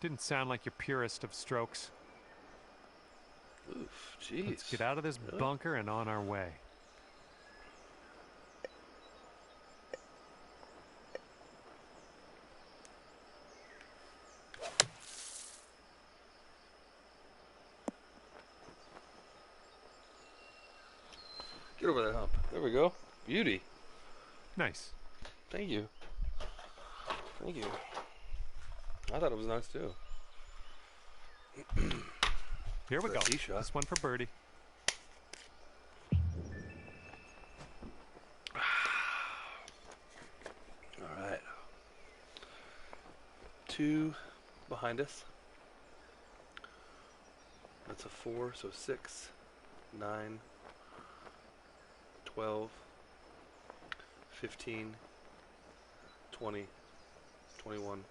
Didn't sound like your purest of strokes. Oof, jeez. Let's get out of this bunker and on our way. Get over that hump. There we go. Beauty. Nice. Thank you. Thank you. I thought it was nice too. Here we go. Tee shot. This one for birdie. All right. 2 behind us. That's a 4, so 6, 9, 12, 15, 20, 21.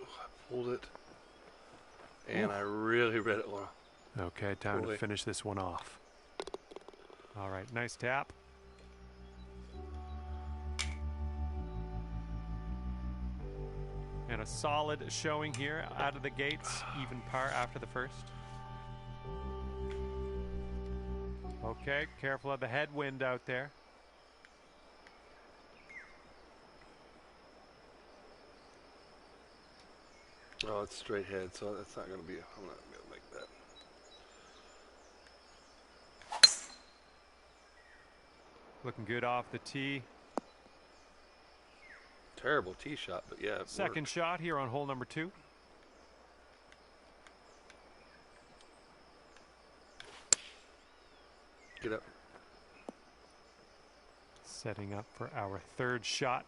I pulled it, and I really read it well. Okay, time to finish this one off. All right, nice tap. And a solid showing here out of the gates, even par after the first. Okay, careful of the headwind out there. Oh, it's straight head, so that's not going to be, I'm not going to be able to make that. Looking good off the tee. Terrible tee shot, but yeah, it Second worked. shot here on hole number 2. Get up. Setting up for our third shot.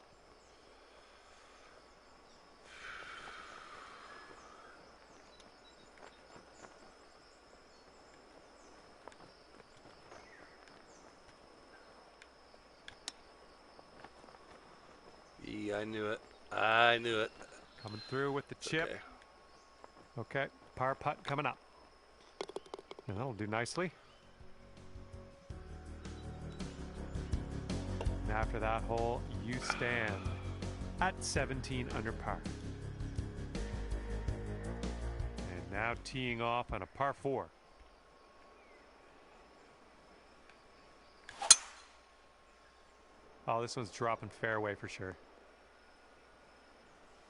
Yeah, I knew it. I knew it. Coming through with the chip. Okay, par putt coming up. And that'll do nicely. And after that hole, you stand at 17 under par. And now teeing off on a par 4. Oh, this one's dropping fairway for sure.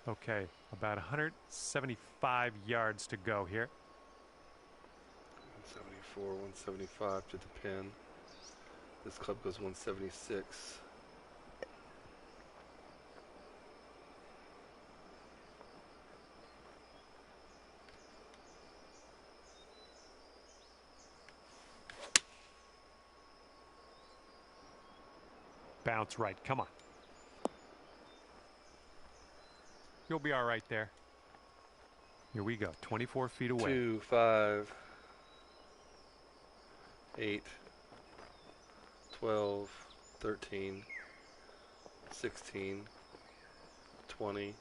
Okay, about 175 yards to go here. 174, 175 to the pin. This club goes 176. Bounce right, come on. You'll be all right there. Here we go. 24 feet away. 2, 5, 8, 12, 13, 16, 20,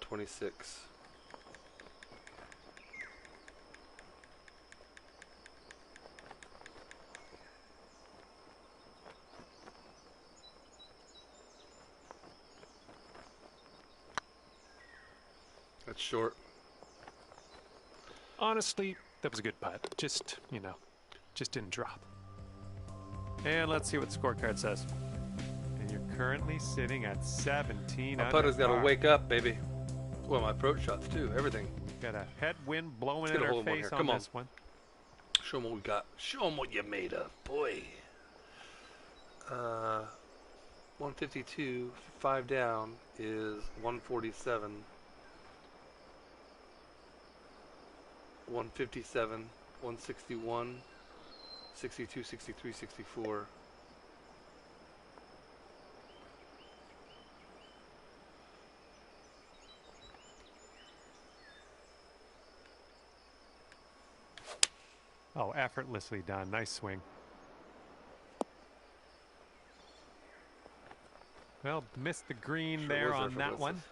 26. That's short. Honestly, that was a good putt. Just, you know, just didn't drop. And let's see what the scorecard says. And you're currently sitting at 17 My under putter's got to par. wake up, baby. Well, my approach shots too. Everything. Got a headwind blowing Let's get in a our hold of one face here. on Come on. this one. Show them what we got. Show them what you made of, boy. 152, 5 down is 147. 157, 161, 62, 63, 64. Oh, effortlessly done. Nice swing. Well, missed the green Sure there was on that effortless. one.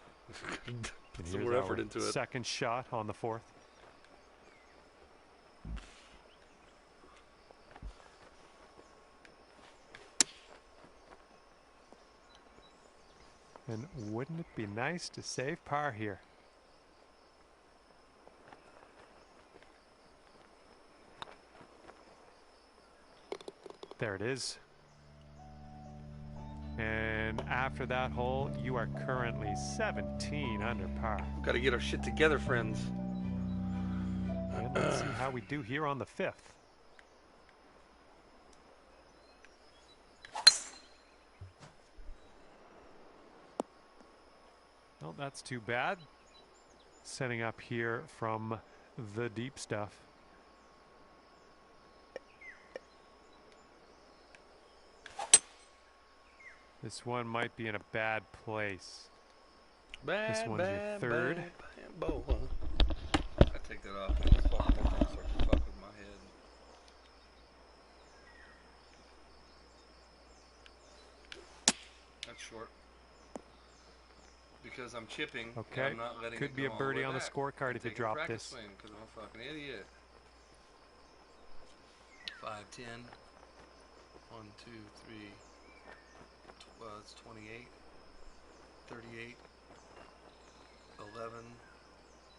Put And some here's more effort our into it. second shot on the fourth. And wouldn't it be nice to save par here? There it is. And after that hole, you are currently 17 under par. Got to get our shit together, friends. And let's see how we do here on the fifth. Well, that's too bad. Setting up here from the deep stuff. This one might be in a bad place. This one's your third. I take that off. It's fucking fuck with my head. That's short. Because I'm chipping. Okay. And I'm not letting Could it be go a all birdie way on the back. scorecard I'm if you taking a drop practice this. swing because I'm a fucking idiot. 5, 10. 1, 2, 3. Well, it's 28. 38. 11.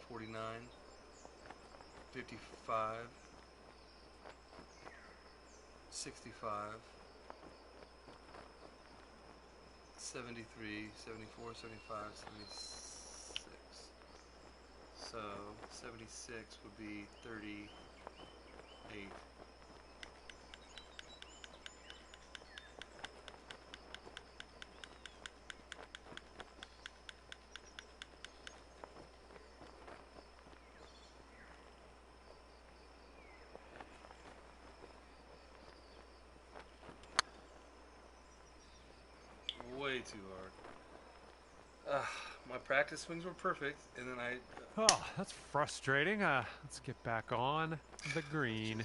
49. 55. 65. 73, 74, 75, 76. So 76 would be 38. Way too hard. My practice swings were perfect, and then I. Oh, that's frustrating. Let's get back on the green.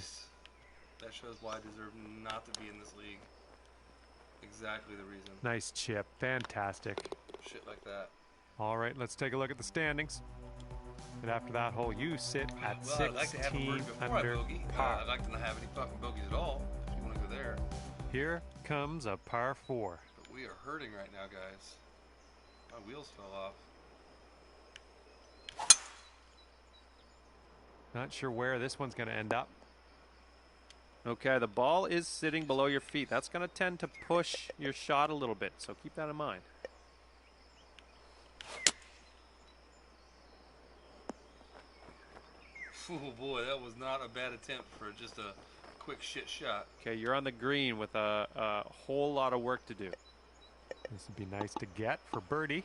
That shows why I deserve not to be in this league. Exactly the reason. Nice chip. Fantastic. Shit like that. All right, let's take a look at the standings. And after that hole, you sit at Well, I'd like to have a 16 birdie before I under bogey. par. I'd like to not have any fucking bogeys at all, if you want to go there. Here comes a par 4. But we are hurting right now, guys. My wheels fell off. Not sure where this one's going to end up. Okay, the ball is sitting below your feet. That's going to tend to push your shot a little bit, so keep that in mind. Oh boy, that was not a bad attempt for just a quick shit shot. Okay, you're on the green with a whole lot of work to do. This would be nice to get for birdie.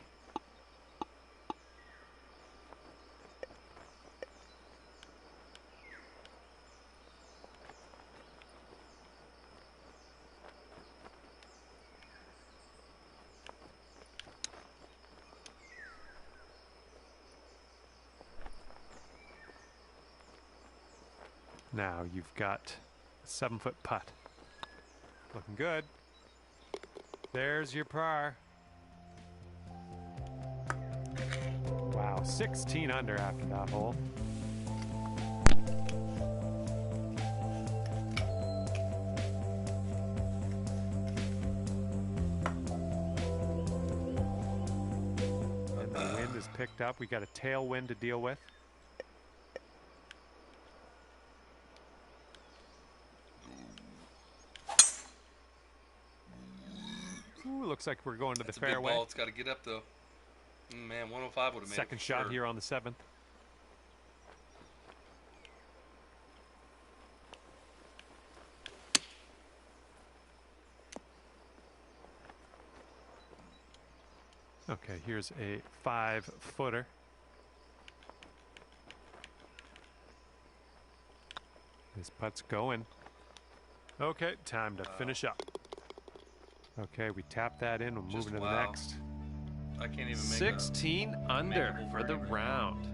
Now you've got a 7-foot putt. Looking good. There's your par. Wow, 16 under after that hole. And the wind is picked up. We got a tailwind to deal with. Ooh, looks like we're going to the fairway. That's a big ball. It's got to get up, though. Man, 105 would have made it. Second shot here on the 7th. Okay, here's a 5-footer. This putt's going. Okay, time to finish up. Okay, we tap that in. We're moving to the next. I can't even make 16 under for the round.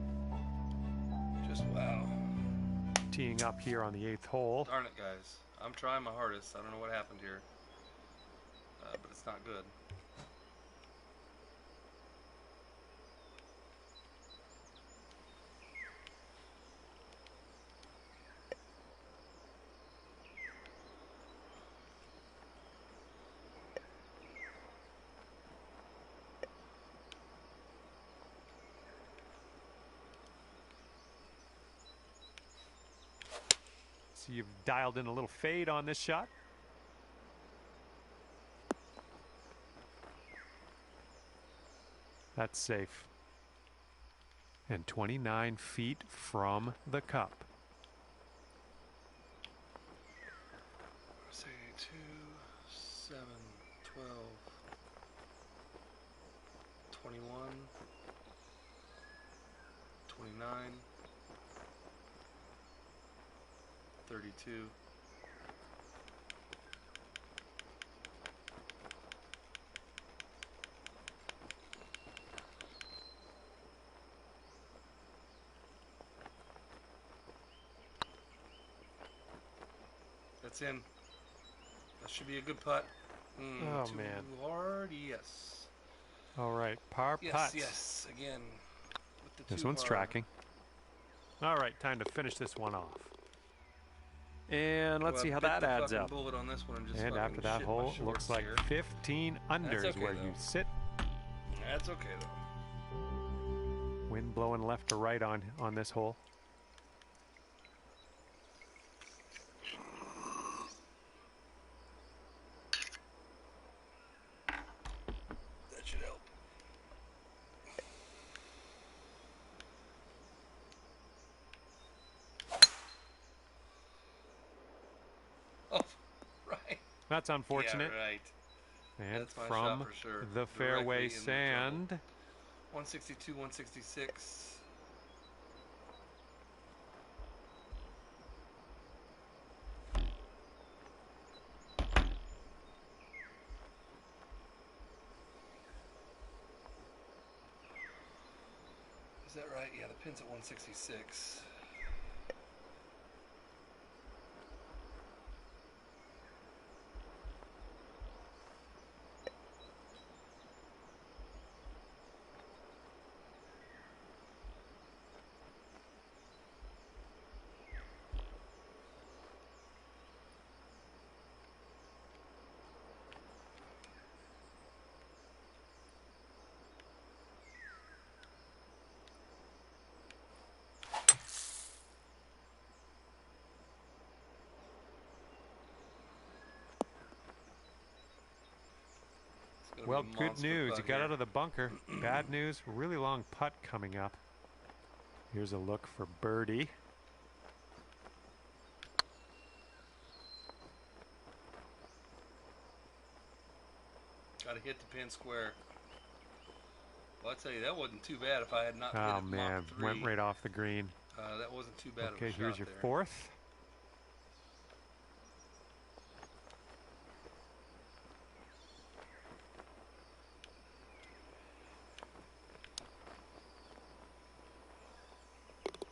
Just wow. Teeing up here on the 8th hole. Darn it, guys. I'm trying my hardest. I don't know what happened here. But it's not good. So you've dialed in a little fade on this shot. That's safe. And 29 feet from the cup. Say 2, 7, 12, 21, 29, 32. That's in. That should be a good putt. Oh, too man. hard, yes. All right, par putts. Yes, again. With the This too one's hard. tracking. All right, time to finish this one off. And let's see how that adds up. Bullet on this one and just And after that shit my hole, shorts looks like here. 15 under That's is okay, where though. you sit. That's okay, though. Wind blowing left to right on this hole. That should help. Oh, right. That's unfortunate. Yeah, right. And That's my from shot for sure. the fairway Directly in the sand. 162, 166. Is that right? Yeah, the pin's at 166. Well, good news. You got out of the bunker. Bad news. Really long putt coming up. Here's a look for birdie. Got to hit the pin square. Well, I tell you, that wasn't too bad if I had not hit Oh it man, Mach 3. went right off the green. That wasn't too bad of a Okay, shot here's your there. fourth.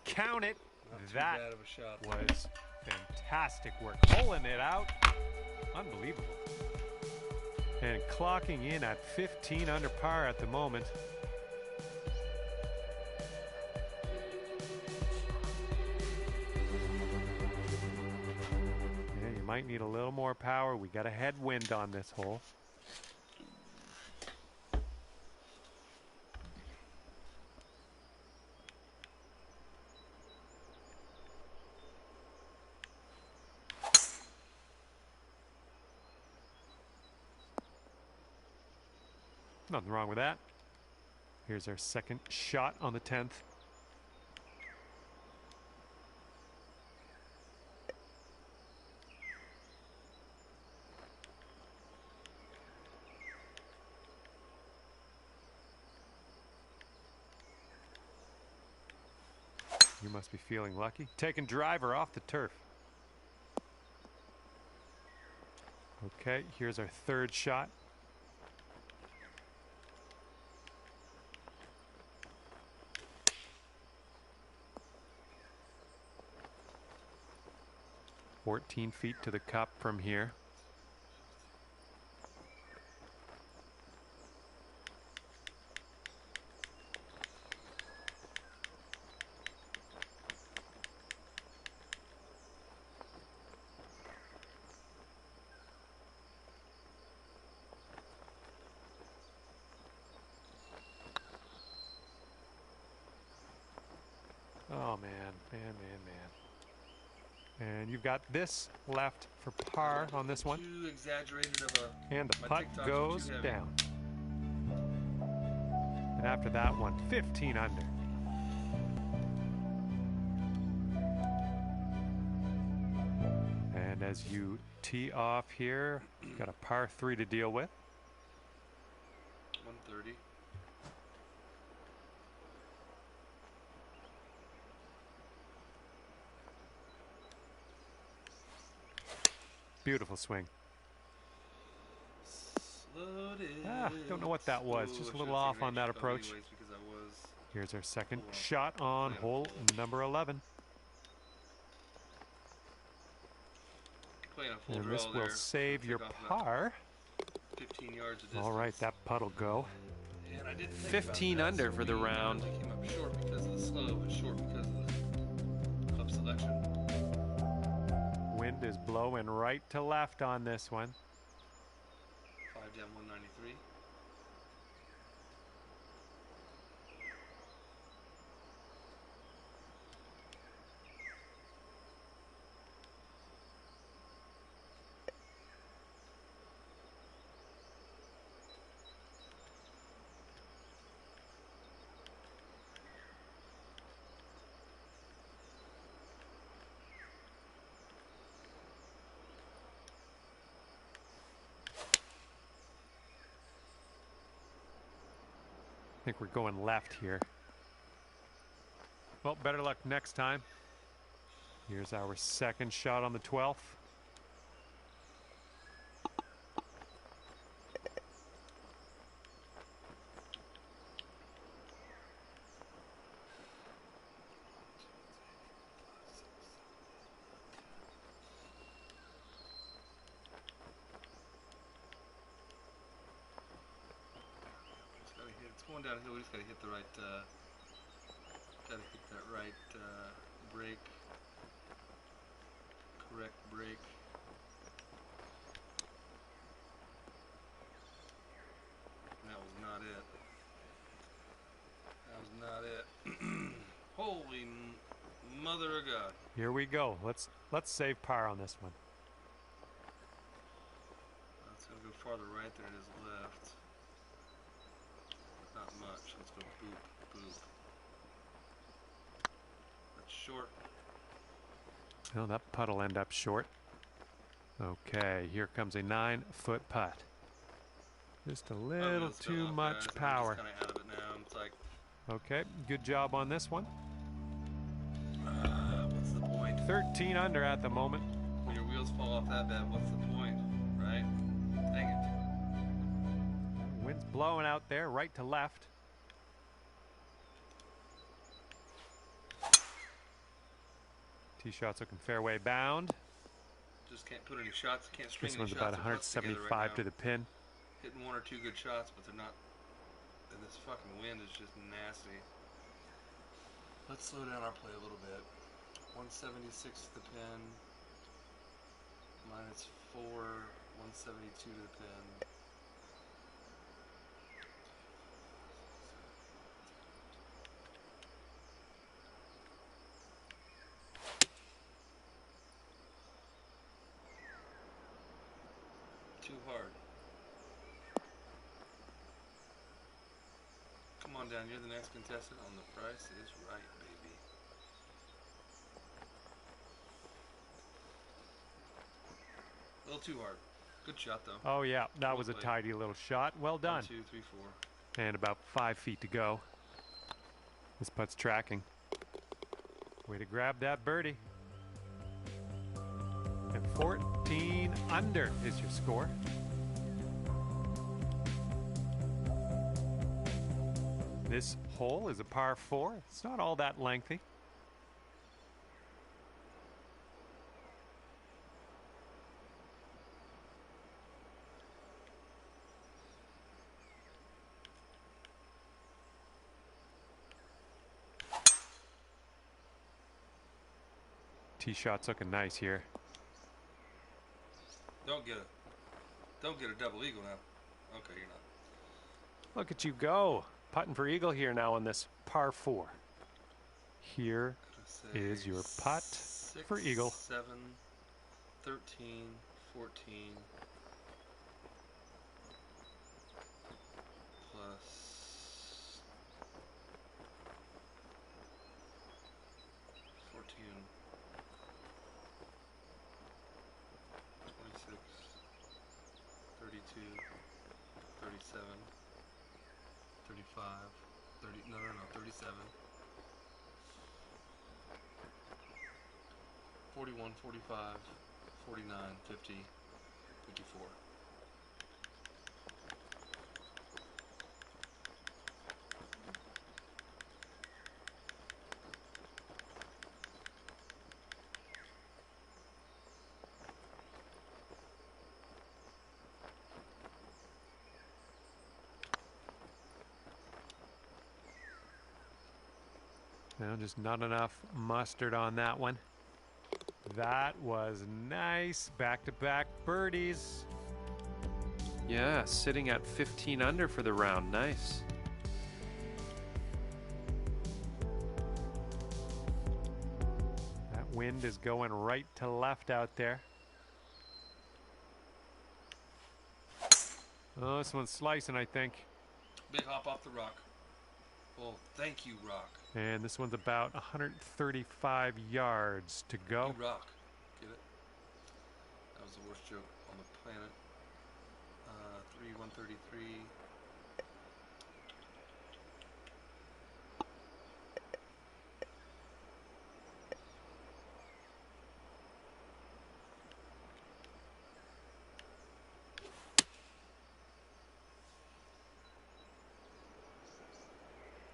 Count it. Not too That bad of a shot there. was Fantastic work. Pulling it out. Unbelievable. And clocking in at 15 under par at the moment. Yeah, you might need a little more power. We got a headwind on this hole. Nothing wrong with that. Here's our second shot on the 10th. You must be feeling lucky. Taking driver off the turf. Okay, here's our third shot. "14 feet to the cup from here." Oh man, man. And you've got this left for par on this one. Too exaggerated of a. And the my putt TikToks are goes too heavy. down. And after that one, 15 under. And as you tee off here, you've got a par 3 to deal with. 130. Beautiful swing. Slowed it. Don't know what that was. Just a little off on that approach. Because I was Here's our second shot on hole number 11. playing a full And draw this will there. save your Took off about par. 15 yards of distance. All right, that putt'll go. And I didn't think 15 about that, under so for the we round. Came up short because of the slow, but short because of the club selection. Wind is blowing right to left on this one. 5 down 193. I think we're going left here. Well, better luck next time. Here's our second shot on the 12th. It's going downhill. We just gotta hit the right. Gotta hit that right brake. Correct brake. And that was not it. That was not it. Holy mother of God! Here we go. Let's save par on this one. It's gonna go farther right than it is left. Not much. Let's go boop, boop. That's short. Well, that putt'll end up short. Okay, here comes a 9-foot putt. Just a little too much power. I'm just kind of out of it now. It's like, Okay, good job on this one. what's the point? 13 under at the moment. When your wheels fall off that bad, what's the point, right? Dang it. Wind's blowing out there, right to left. Tee shot's looking fairway bound. Just can't put any shots. Can't string This any one's shots about of putts together 175 right to now. the pin. Hitting 1 or 2 good shots, but they're not. And this fucking wind is just nasty. Let's slow down our play a little bit. 176 to the pin. Minus 4. 172 to the pin. Too hard. Come on down, you're the next contestant on The Price is Right, baby. A little too hard. Good shot, though. Oh, yeah, that Well was a played. tidy little shot. Well done. 1, 2, 3, 4. And about 5 feet to go. This putt's tracking. Way to grab that birdie. And 14 under is your score. This hole is a par 4. It's not all that lengthy. Tee shot's looking nice here. Don't get a double eagle now. Okay, you're not. Look at you go. Putting for eagle here now on this par 4. Here is your putt 6, for eagle. 7, 13, 14. Plus 14. 26, 32, 37, 35, 37, 41, 45, 49, 50, 54. Well, just not enough mustard on that one. That was nice. Back-to-back birdies. Yeah, sitting at 15 under for the round. Nice. That wind is going right to left out there. Oh, this one's slicing, I think. Big hop off the rock. Well, thank you, rock. And this one's about 135 yards to go. You rock. Get it? That was the worst joke on the planet. 133.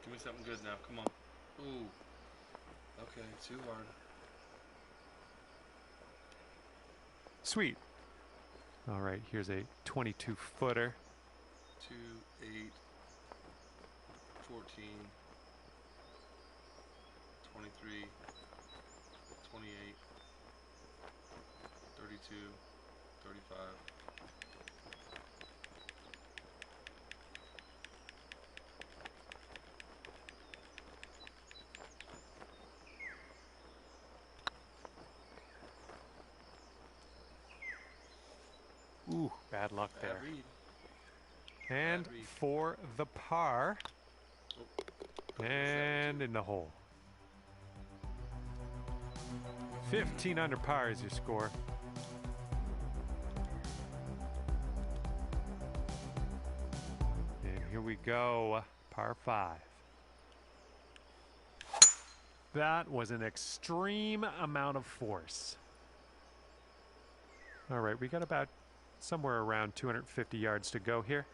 Give me something good now. Come on. Ooh. Okay, too hard. Sweet. All right, here's a 22-footer. 2, 8, 14, 23, 28, 32, 35. Ooh, bad luck Bad there. read. And Bad read. for the par. Oh, And in the hole. 15 under par is your score. And here we go, par 5. That was an extreme amount of force. All right, we got about somewhere around 250 yards to go here.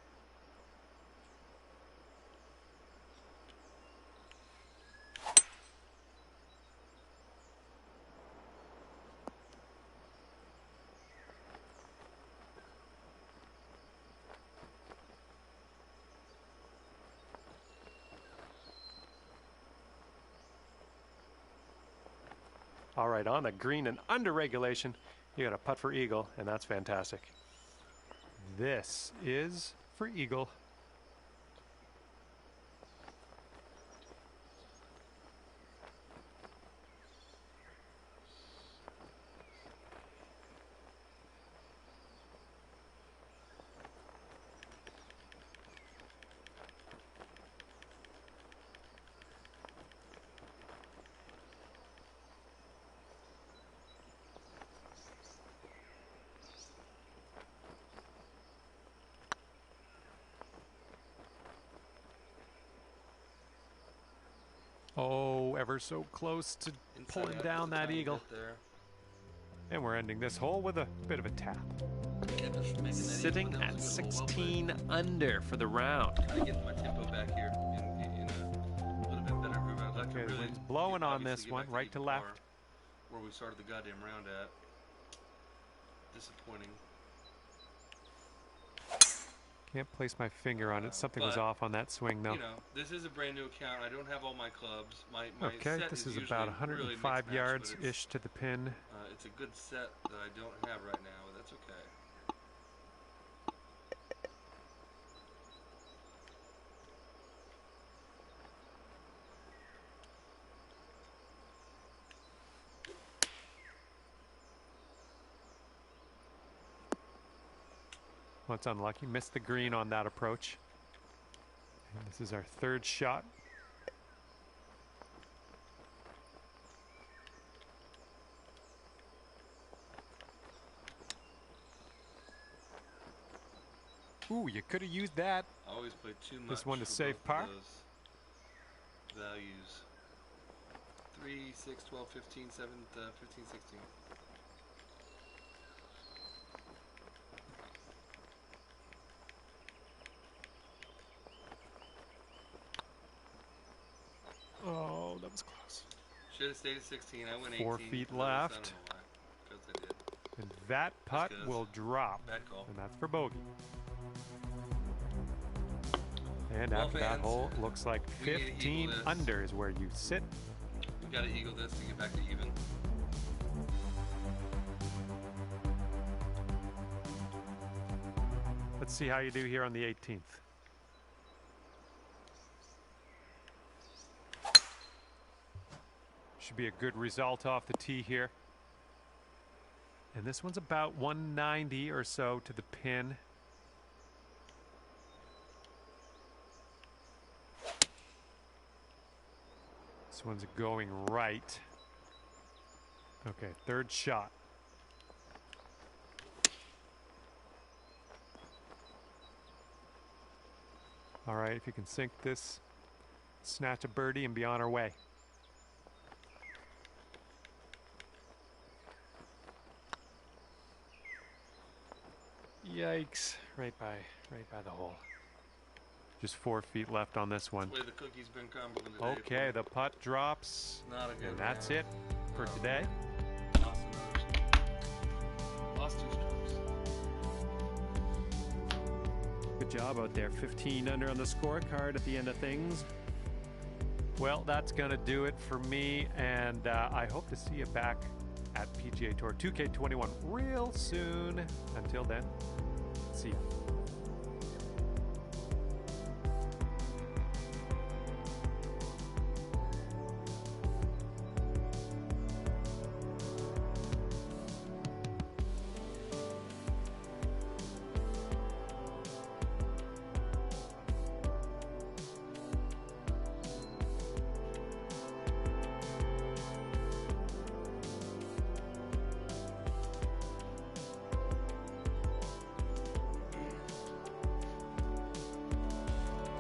All right, on the green and under regulation, you got a putt for eagle, and that's fantastic. This is for eagle. Oh, ever so close to pulling down that eagle. And we're ending this hole with a bit of a tap. Sitting at 16 under for the round. Trying to get my tempo back here in a little bit better groove. I'd like to Okay, the really wind's blowing on this get one, back right to even left. par where we started the goddamn round at. Disappointing. Can't place my finger on it. Something was but, off on that swing, though. You know, this is a brand new account. I don't have all my clubs. My Okay, set this is usually about really 105 mixed match, yards-ish to the pin. it's a good set that I don't have right now, but that's okay. Well, it's unlucky. Missed the green on that approach. And this is our third shot. Ooh, you could have used that. I always play too much. This one to for save both par. of those values. 3, 6, 12, 15, 7, 15, 16. Oh, that was close. Should have stayed at 16. I went 18. 4 feet I don't know left. why. Because I did. And that putt good. will drop. Bad call. And that's for bogey. And Well, after that fans, hole, it looks like we need to 15 equal this. under is where you sit. We got to eagle this to get back to even. Let's see how you do here on the 18th. Should be a good result off the tee here. And this one's about 190 or so to the pin. This one's going right. Okay, third shot. All right, if you can sink this, snatch a birdie and be on our way. Yikes, right by the hole. Just 4 feet left on this one. Way the cookie's been crumbling today. Okay, the putt drops. Not a good And that's round. it for today. Lost 2 strokes. Good job out there. 15 under on the scorecard at the end of things. Well, that's going to do it for me, and I hope to see you back at PGA Tour 2K21 real soon. Until then, see ya.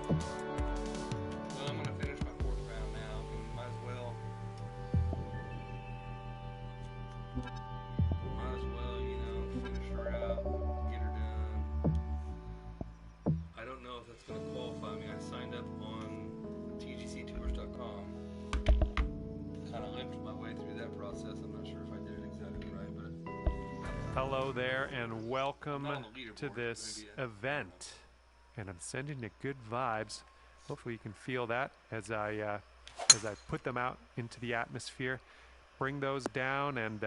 Well, I'm going to finish my 4th round now. Might as well. Might as well, you know, finish her out, get her done. I don't know if that's going to qualify me. I signed up on tgctours.com. Kind of limped my way through that process. I'm not sure if I did it exactly right, but Hello there, and welcome Not on the leaderboard, to this maybe event. And I'm sending you good vibes. Hopefully you can feel that as I put them out into the atmosphere. bring those down, and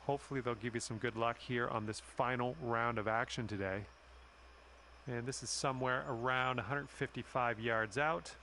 hopefully they'll give you some good luck here on this final round of action today. And this is somewhere around 155 yards out.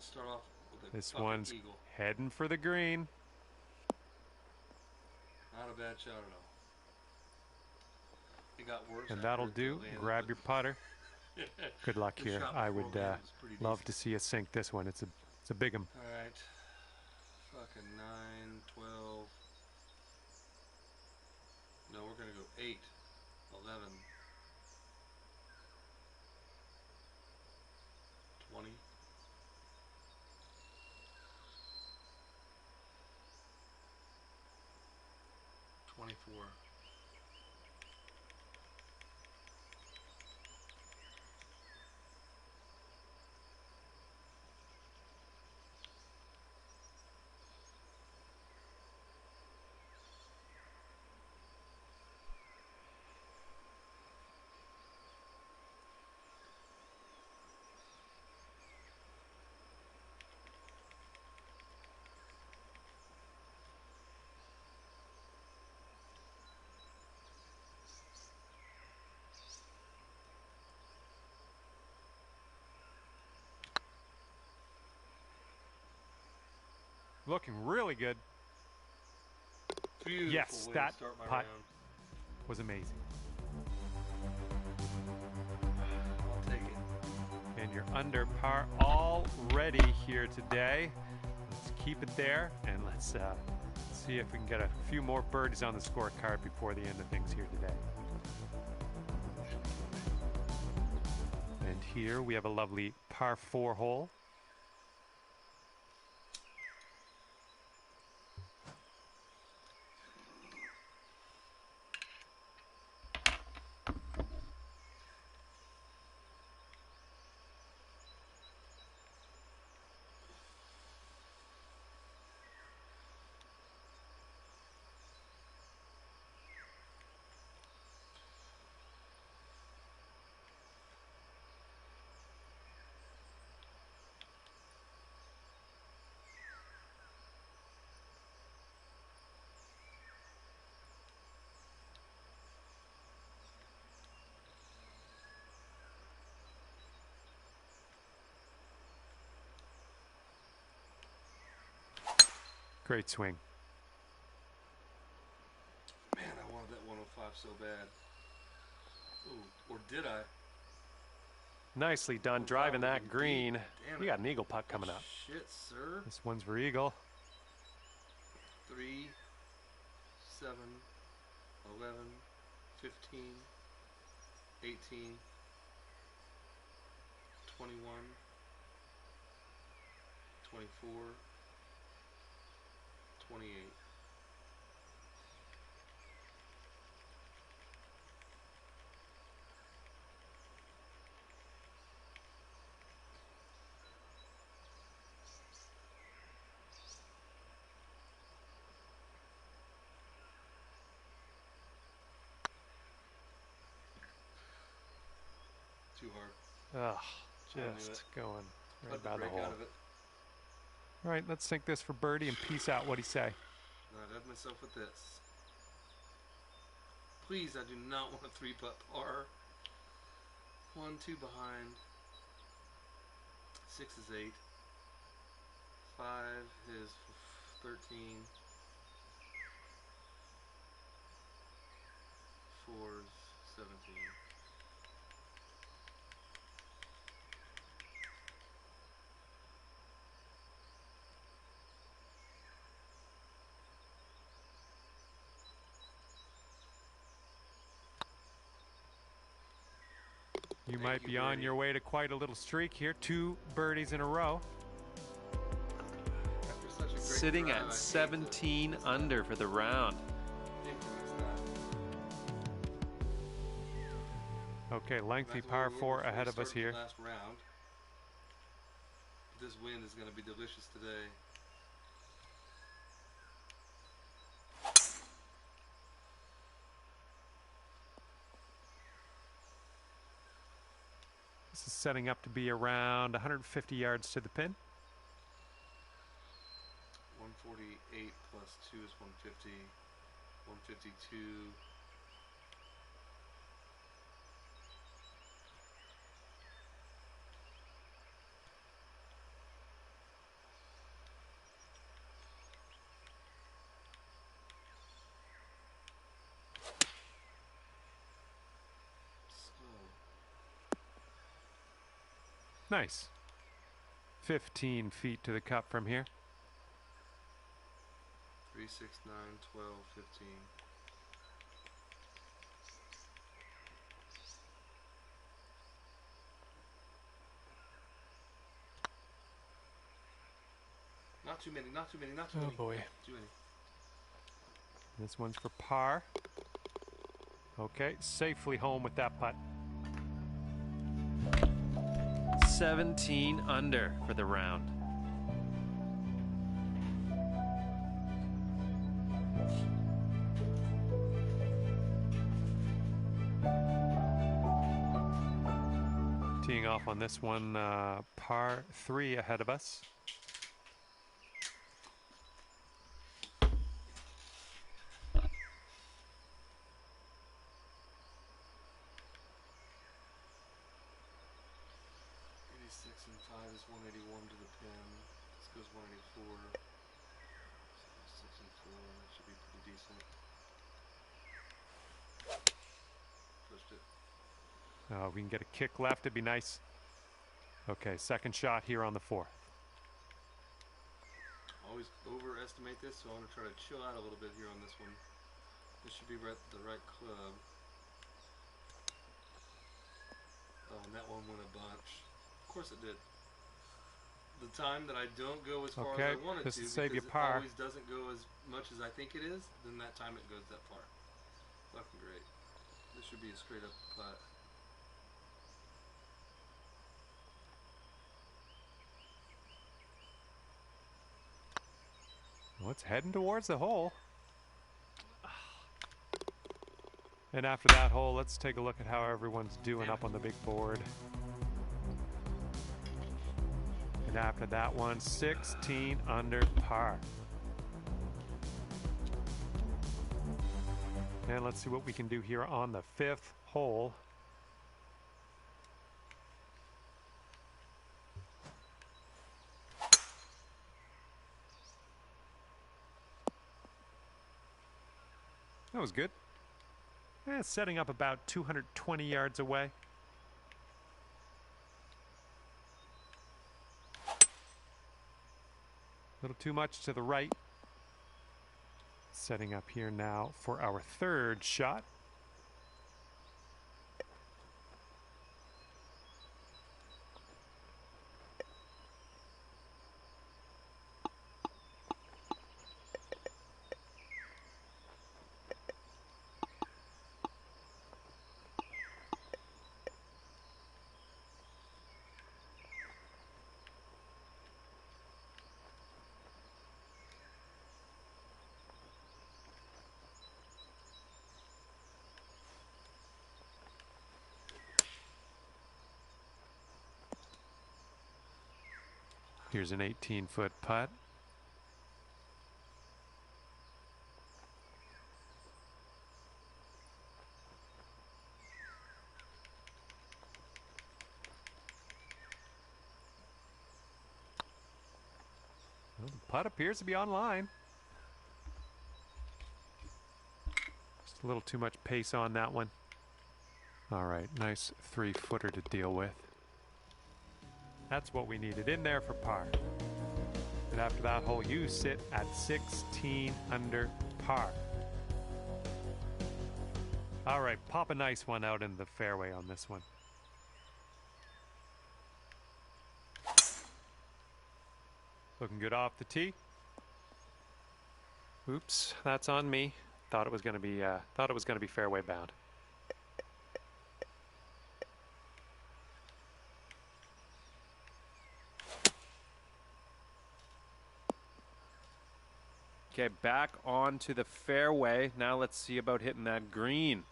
Start off with a This one's eagle. heading for the green. Not a bad shot at all. It got worse. And that'll do. Grab your putter. Good luck here. I would love to see us sink this one. It's a big one. All right. Fucking 9, 12. No, we're gonna go 8, 11, 20. 24. Looking really good. Beautiful yes, way that to start my putt round. was amazing. I'll take it. And you're under par already here today. Let's keep it there, and let's see if we can get a few more birdies on the scorecard before the end of things here today. And here we have a lovely par 4 hole. Great swing. Man, I wanted that 105 so bad. Ooh, or did I? Nicely done driving that green. Damn You it. got an eagle putt coming up. Shit, sir. This one's for eagle. 3, 7, 11, 15, 18, 21, 24, 28. Too hard. Ugh, I knew just it. going right Cut the by the break hole. out of it. All right, let's sink this for birdie and peace out. What'd he say? I'd have myself with this. Please, I do not want a 3-putt par. 1, 2 behind. 6 is 8. 5 is 13. 4 is 17. You might be on your way to quite a little streak here. 2 birdies in a row. Sitting at 17 under for the round. Okay, lengthy par 4 ahead of us here. Last round. This wind is going to be delicious today. This is setting up to be around 150 yards to the pin. 148 plus 2 is 150. 152. Nice. 15 feet to the cup from here. 3, 6, 9, 12, 15. Not too many, not too many, not too many. Oh boy. Too many. This one's for par. Okay, safely home with that putt. 17 under for the round. Teeing off on this one, par 3 ahead of us. And 5 is 181 to the pin. This goes 184. 6 and 4. That should be pretty decent. Pushed it. We can get a kick left. It'd be nice. Okay, second shot here on the 4th. Always overestimate this, so I'm going to try to chill out a little bit here on this one. This should be the right club. Oh, and that one went a bunch. Of course it did. The time that I don't go as far as I want it to, because it always doesn't go as much as I think it is, then that time it goes that far. Fucking great. This should be a straight up putt. Well, it's heading towards the hole. And after that hole, let's take a look at how everyone's doing up on the big board. And after that one, 16 under par. And let's see what we can do here on the 5th hole. That was good. Setting up about 220 yards away. A little too much to the right. Setting up here now for our 3rd shot. Here's an 18-foot putt. Well, the putt appears to be on line. Just a little too much pace on that one. All right, nice 3-footer to deal with. That's what we needed in there for par. And after that hole, you sit at 16 under par. All right, pop a nice one out in the fairway on this one. Looking good off the tee. Oops, that's on me. Thought it was going to be fairway bound. Okay, back onto the fairway. Now let's see about hitting that green.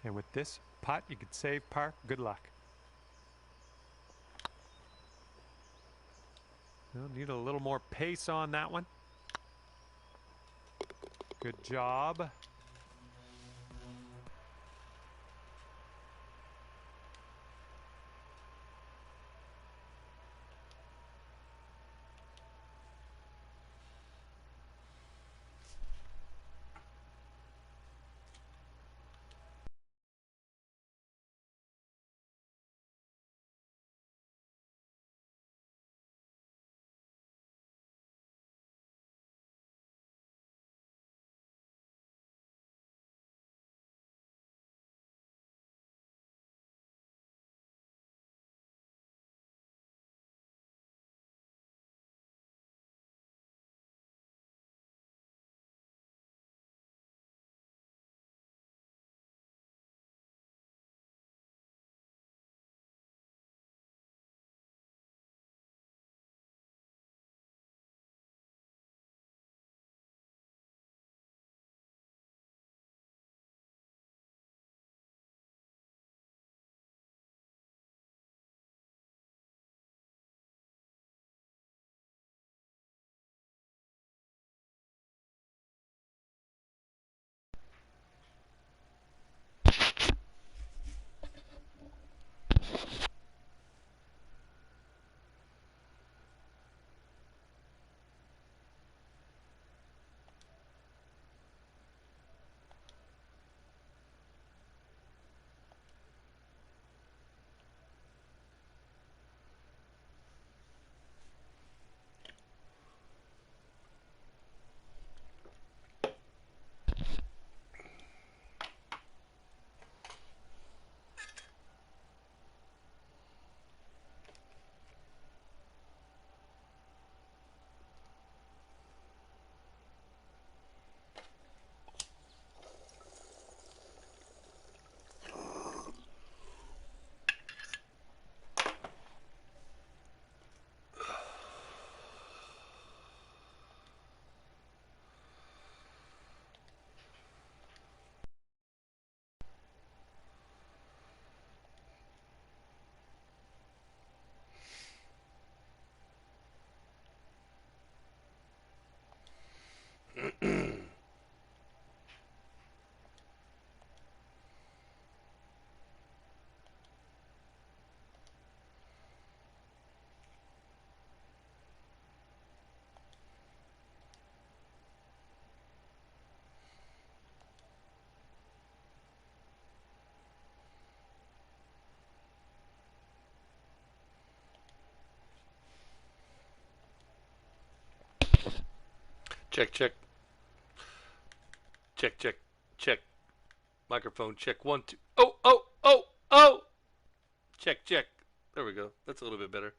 And with this putt, you could save par. Good luck. We'll need a little more pace on that one. Good job. Check, check. Check, check, check. Microphone check. 1, 2. Oh, oh, oh, oh! Check, check. There we go. That's a little bit better.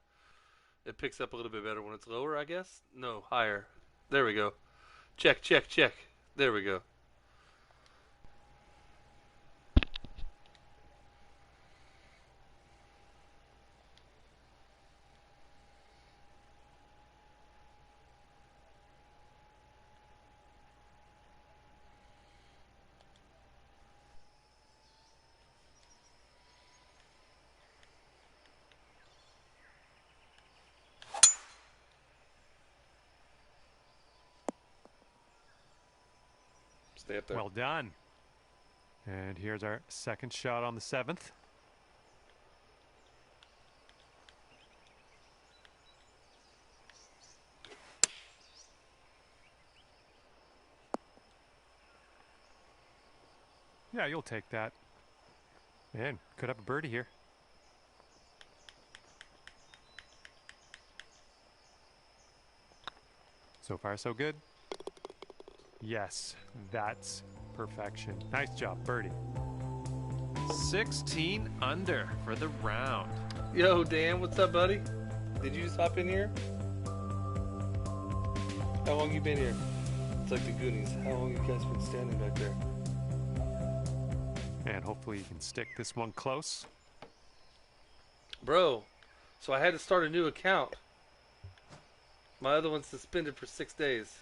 It picks up a little bit better when it's lower, I guess? No, higher. There we go. Check, check, check. There we go. Stay up there. Well done. And here's our second shot on the 7th. Yeah, you'll take that. Man, could have a birdie here. So far, so good. Yes, that's perfection. Nice job, birdie. 16 under for the round. Yo, Dan, what's up, buddy? Did you just hop in here? How long you been here? It's like the Goonies. How long you guys been standing back there? And hopefully you can stick this one close. Bro, so I had to start a new account. My other one's suspended for 6 days.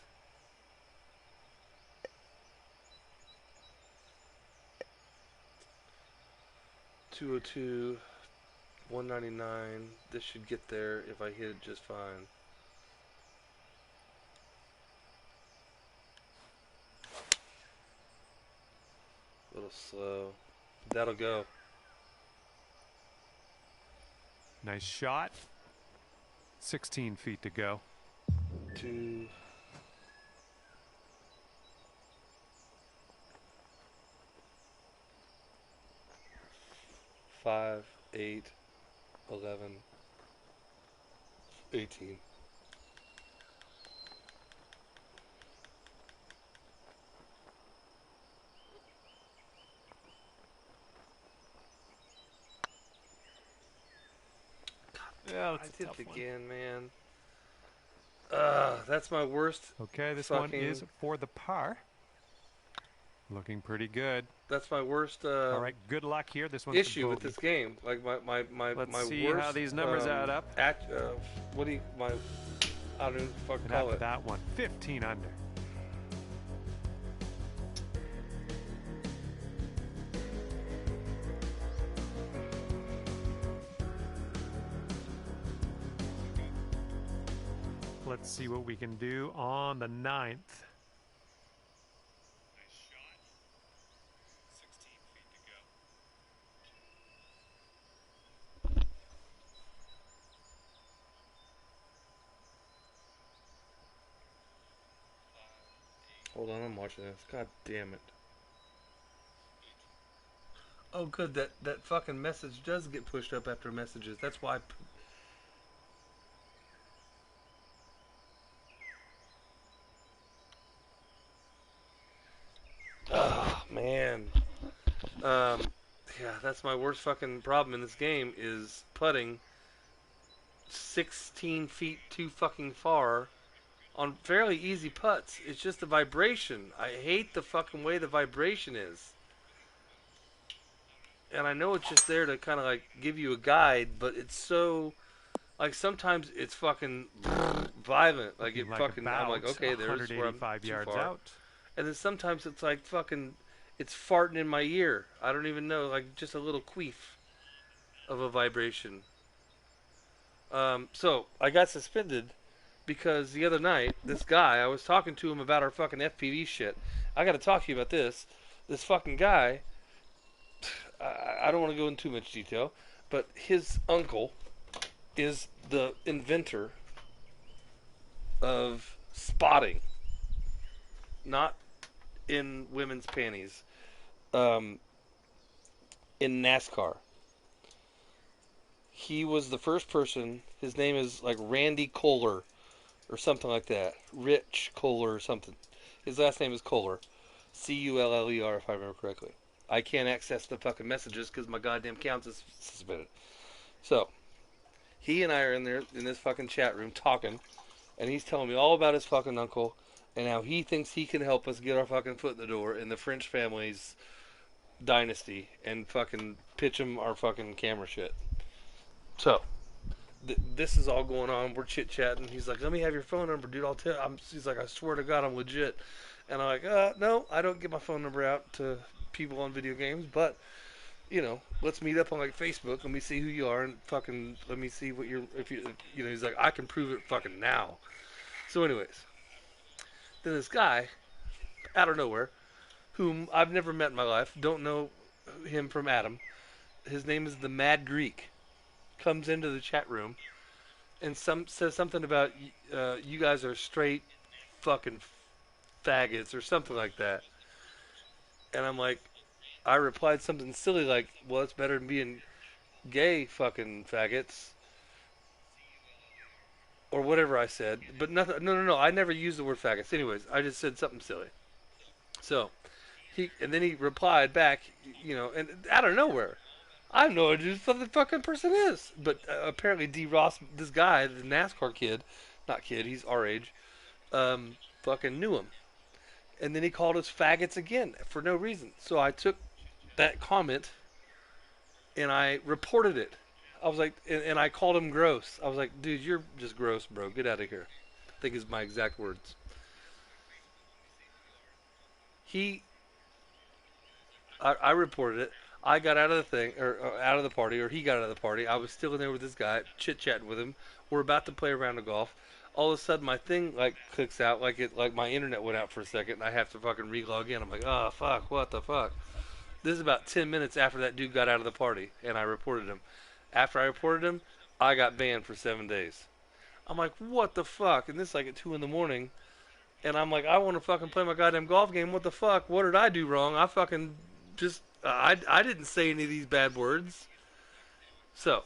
$202, $199. This should get there if I hit it just fine. A little slow. That'll go. Nice shot. 16 feet to go. 2. 5, 8, 11, 18. Yeah, I did it again, man. That's my worst. Okay, this one is for the par. Looking pretty good. That's my worst. All right, good luck here. This one's issue with this game. Like Let's see worst, how these numbers add up. What do you I don't even fucking And call after it. that one, 15 under. Let's see what we can do on the 9th. Hold on, I'm watching this. God damn it. Oh, good. That fucking message does get pushed up after messages. That's why. Oh, man. Yeah, that's my worst fucking problem in this game is putting 16 feet too fucking far on fairly easy putts. It's just the vibration. I hate the fucking way the vibration is. And I know it's just there to kind of like give you a guide, but it's so like sometimes it's fucking violent. Like it fucking. I'm like, okay, there's where I'm too yards far. out. And then sometimes it's like fucking, it's farting in my ear. I don't even know, like just a little queef of a vibration. So I got suspended because the other night, this guy, I was talking to him about our fucking FPV shit. I got to talk to you about this. This fucking guy, I don't want to go into too much detail, but his uncle is the inventor of spotting. Not in women's panties. In NASCAR. He was the first person, his name is like Randy Kohler or something like that. Rich Kohler or something. His last name is Kohler. C-U-L-L-E-R if I remember correctly. I can't access the fucking messages because my goddamn account is suspended. So, he and I are in there in this fucking chat room talking, and he's telling me all about his fucking uncle and how he thinks he can help us get our fucking foot in the door in the French family's dynasty and fucking pitch him our fucking camera shit. So, this is all going on. We're chit-chatting. He's like, let me have your phone number, dude. I'll tell. He's like, I swear to God, I'm legit. And I'm like, no, I don't get my phone number out to people on video games, but, you know, let's meet up on, like, Facebook. Let me see who you are and fucking, let me see what you're, he's like, I can prove it fucking now. So anyways, then this guy, out of nowhere, whom I've never met in my life, don't know him from Adam, his name is the Mad Greek, comes into the chat room and says something about you guys are straight fucking faggots or something like that. And I'm like, I replied something silly like, well, it's better than being gay fucking faggots. Or whatever I said. But nothing. No. I never used the word faggots. Anyways, I just said something silly. So, And then he replied back, and out of nowhere. I have no idea who the fucking person is. But apparently D. Ross, this guy, the NASCAR kid, not kid, he's our age, fucking knew him. And then he called us faggots again for no reason. So I took that comment and I reported it. I was like, and I called him gross. I was like, dude, you're just gross, bro. Get out of here. I think is my exact words. I reported it. I got out of the thing, or out of the party, or he got out of the party. I was still in there with this guy, chit-chatting with him. We're about to play a round of golf. All of a sudden, my thing, clicks out, like my internet went out for a second, and I have to fucking re-log in. I'm like, oh, fuck, what the fuck? This is about 10 minutes after that dude got out of the party, and I reported him. After I reported him, I got banned for 7 days. I'm like, what the fuck? And this is like at 2 in the morning. And I'm like, I want to fucking play my goddamn golf game. What the fuck? What did I do wrong? I fucking just, I didn't say any of these bad words. So,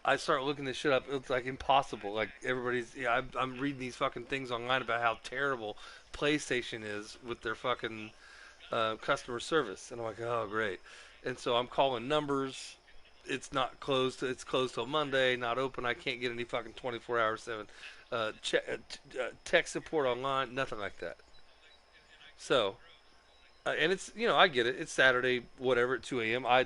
I start looking this shit up. It's like impossible. Like everybody's, I'm reading these fucking things online about how terrible PlayStation is with their fucking customer service. And I'm like, oh, great. And so I'm calling numbers. It's not closed. It's closed till Monday. Not open. I can't get any fucking 24/7 tech support online. Nothing like that. So, and it's I get it. It's Saturday, whatever, at 2 a.m. I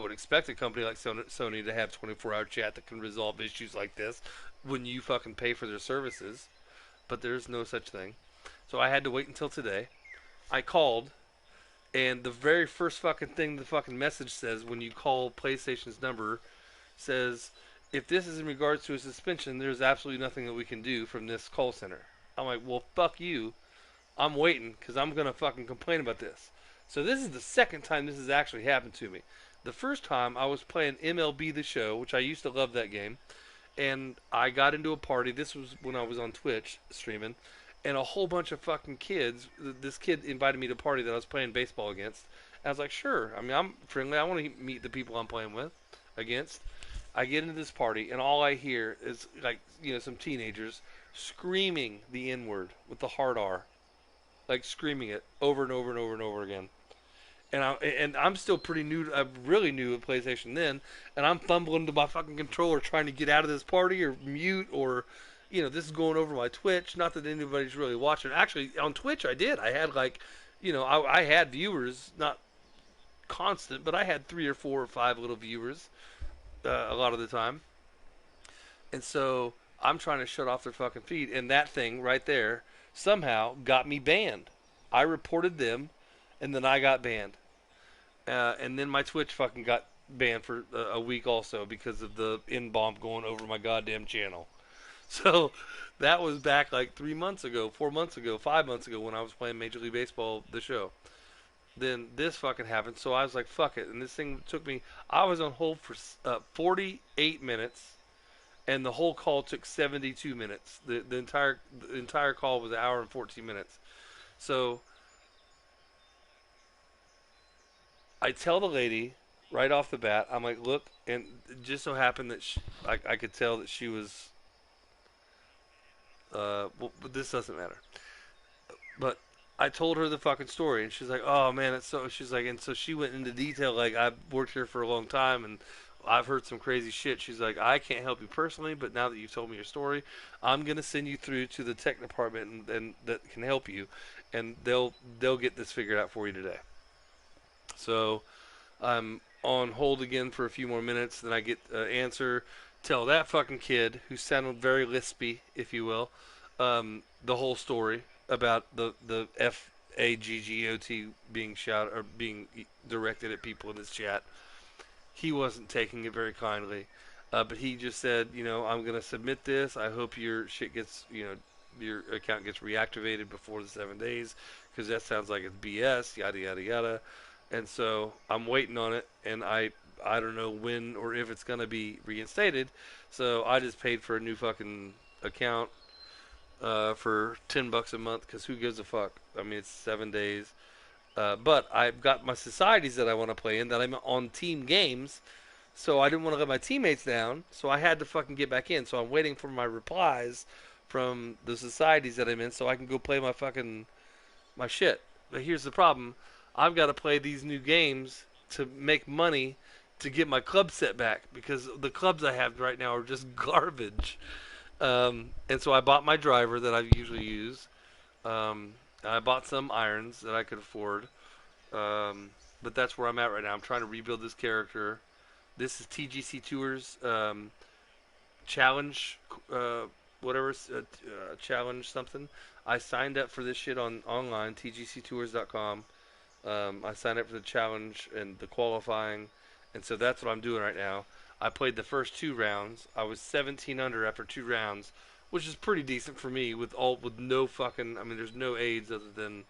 would expect a company like Sony to have 24-hour chat that can resolve issues like this when you fucking pay for their services. But there's no such thing. So I had to wait until today. I called. And the very first fucking thing the fucking message says when you call PlayStation's number says, if this is in regards to a suspension, there's absolutely nothing that we can do from this call center. I'm like, well, fuck you. I'm waiting because I'm going to fucking complain about this. So this is the second time this has actually happened to me. The first time I was playing MLB The Show, which I used to love that game, and I got into a party. This was when I was on Twitch streaming. And a whole bunch of fucking kids. This kid invited me to a party that I was playing baseball against. I was like, sure. I mean, I'm friendly. I want to meet the people I'm playing against. I get into this party, and all I hear is, some teenagers screaming the N-word with the hard R. Like, screaming it over and over and over and over again. And I'm still pretty new. I'm really new at PlayStation then. And I'm fumbling to my fucking controller trying to get out of this party or mute or... this is going over my Twitch. Not that anybody's really watching. Actually, on Twitch, I did. I had I had viewers, not constant, but I had 3 or 4 or 5 little viewers a lot of the time. And so I'm trying to shut off their fucking feed, and that thing right there somehow got me banned. I reported them, and then I got banned. And then my Twitch fucking got banned for a week also because of the N-bomb going over my goddamn channel. So that was back like 3 months ago, 4 months ago, 5 months ago when I was playing Major League Baseball, the show. Then this fucking happened, so I was like, fuck it. And this thing took me, I was on hold for 48 minutes, and the whole call took 72 minutes. The entire call was an hour and 14 minutes. So I tell the lady right off the bat, I'm like, look, and it just so happened that I could tell that she was... but this doesn't matter. But I told her the fucking story, and she's like, "Oh man, it's so." She's like, and so she went into detail. Like, I've worked here for a long time, and I've heard some crazy shit. She's like, "I can't help you personally, but now that you've told me your story, I'm gonna send you through to the tech department, and that can help you, and they'll get this figured out for you today." So I'm on hold again for a few more minutes. Then I get an answer. Tell that fucking kid, who sounded very lispy, if you will, the whole story about the FAGGOT being shot or being directed at people in this chat. He wasn't taking it very kindly, but he just said, I'm gonna submit this. I hope your shit gets, your account gets reactivated before the 7 days, because that sounds like it's BS. Yada yada yada. And so I'm waiting on it, and I don't know when or if it's going to be reinstated. So I just paid for a new fucking account for $10 a month, because who gives a fuck? I mean, it's 7 days. But I've got my societies that I want to play in, that I'm on team games. So I didn't want to let my teammates down. So I had to fucking get back in. So I'm waiting for my replies from the societies that I'm in so I can go play my fucking, my shit. But here's the problem. I've got to play these new games to make money to get my club set back because the clubs I have right now are just garbage. And so I bought my driver that I usually use. I bought some irons that I could afford. But that's where I'm at right now. I'm trying to rebuild this character. This is TGC Tours challenge, challenge something. I signed up for this shit online, tgctours.com. I signed up for the challenge and the qualifying, and so that's what I'm doing right now. I played the first 2 rounds. I was 17 under after 2 rounds, which is pretty decent for me with no fucking. I mean, there's no aids other than,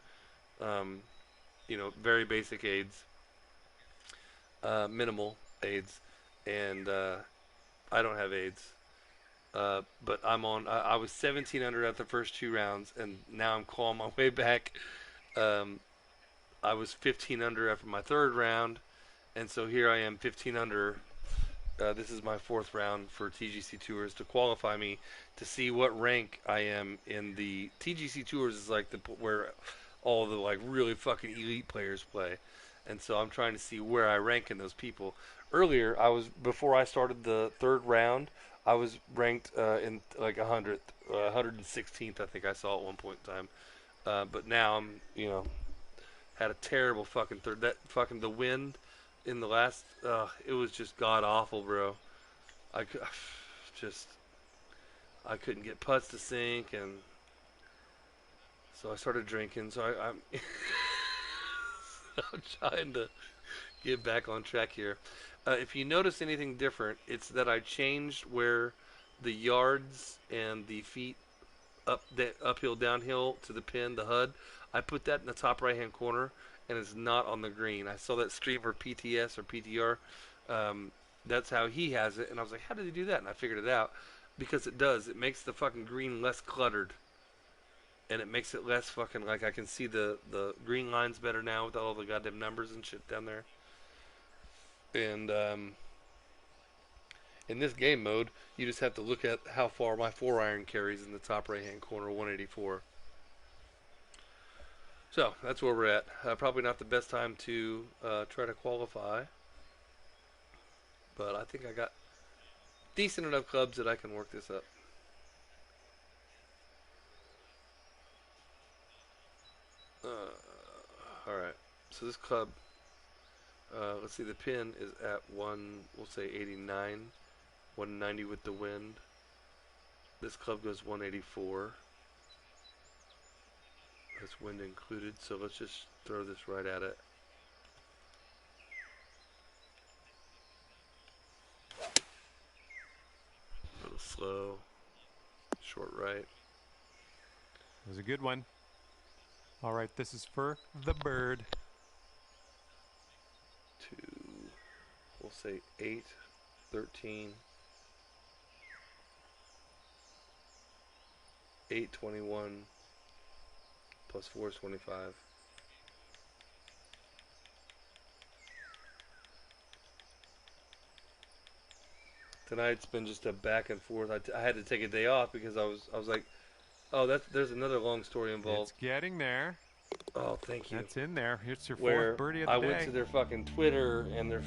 very basic aids, minimal aids, and I don't have aids. But I was 17 under at the first 2 rounds, and now I'm clawing my way back. I was 15 under after my 3rd round, and so here I am 15 under. This is my 4th round for TGC Tours to qualify me to see what rank I am in the TGC Tours is like where all the like really fucking elite players play, and so I'm trying to see where I rank in those people. Earlier, before I started the 3rd round, I was ranked in like 100th, 116th, I think I saw at one point in time. But now I'm, had a terrible fucking third. That fucking the wind in the last, it was just god awful, bro. I couldn't get putts to sink, and so I started drinking. So I'm I'm trying to get back on track here. If you notice anything different, it's that I changed where the yards and the feet uphill, downhill to the pin, the HUD. I put that in the top right-hand corner, and it's not on the green. I saw that streamer PTS or PTR. That's how he has it, and I was like, how did he do that? And I figured it out because it does. It makes the fucking green less cluttered, and it makes it less fucking like I can see the green lines better now with all the goddamn numbers and shit down there. And in this game mode, you just have to look at how far my 4-iron carries in the top right-hand corner, 184. So, that's where we're at. Probably not the best time to try to qualify. But I think I got decent enough clubs that I can work this up. Alright, so this club, let's see, the pin is at we'll say 89, 190 with the wind. This club goes 184. That's wind included, so let's just throw this right at it. A little slow, short right. It was a good one. All right, this is for the bird. We'll say 8, 13, 8, 21, plus 4 is 25. Tonight's been just a back and forth. I had to take a day off because I was like, oh, there's another long story involved. It's getting there. Oh, thank you. That's in there. Here's your Where 4th birdie of the day. I went to their fucking Twitter and their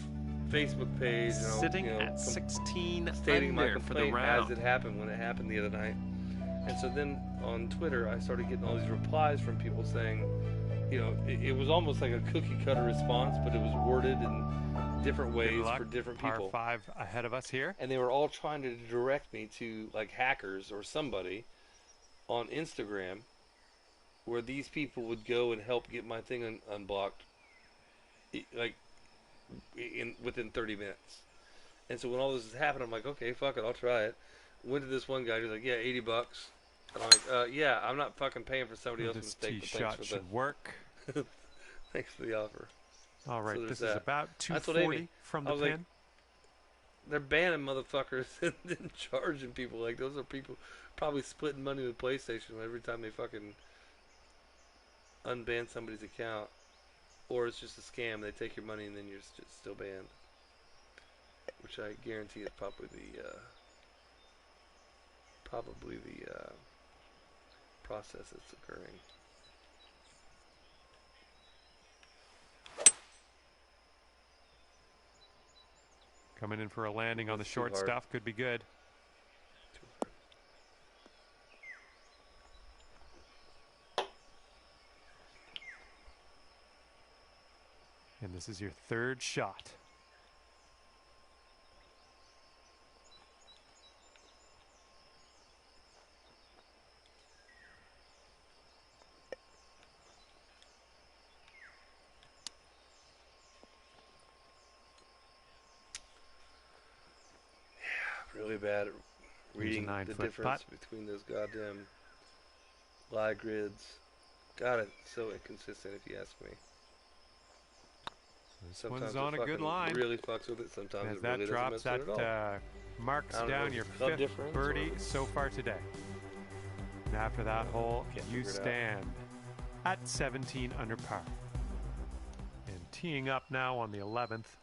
Facebook page. Sitting at 16 stating my under for the complaint round. as it happened when it happened the other night. And so then on Twitter, I started getting all these replies from people saying, it was almost like a cookie cutter response, but it was worded in different ways for different people. Par 5 ahead of us here. And they were all trying to direct me to like hackers or somebody on Instagram where these people would go and help get my thing unblocked within 30 minutes. And so when all this happened, I'm like, okay, fuck it, I'll try it. Went to this one guy, he's like, yeah, $80. And I'm like, yeah, I'm not fucking paying for somebody else's mistake. This tee shot should work. Thanks for the offer. All right, so this is about 240 from the pin. Like, they're banning motherfuckers and charging people. Like, those are people probably splitting money with PlayStation every time they fucking unban somebody's account. Or it's just a scam. They take your money and then you're just still banned. Which I guarantee is probably the process that's occurring. Coming in for a landing on the That's too short hard. stuff. Could be good. And this is your third shot. Really bad at reading the 9-foot difference putt. between those goddamn lie grids. God, it's so inconsistent if you ask me. This Sometimes one's it on a good fucking line. really fucks with it. Sometimes As it that really doesn't drops, mess with it at all. that marks I don't know down if your it's club fifth difference birdie or- so far today. And after that hole, Can't you figure it out. stand at 17 under par. And teeing up now on the 11th.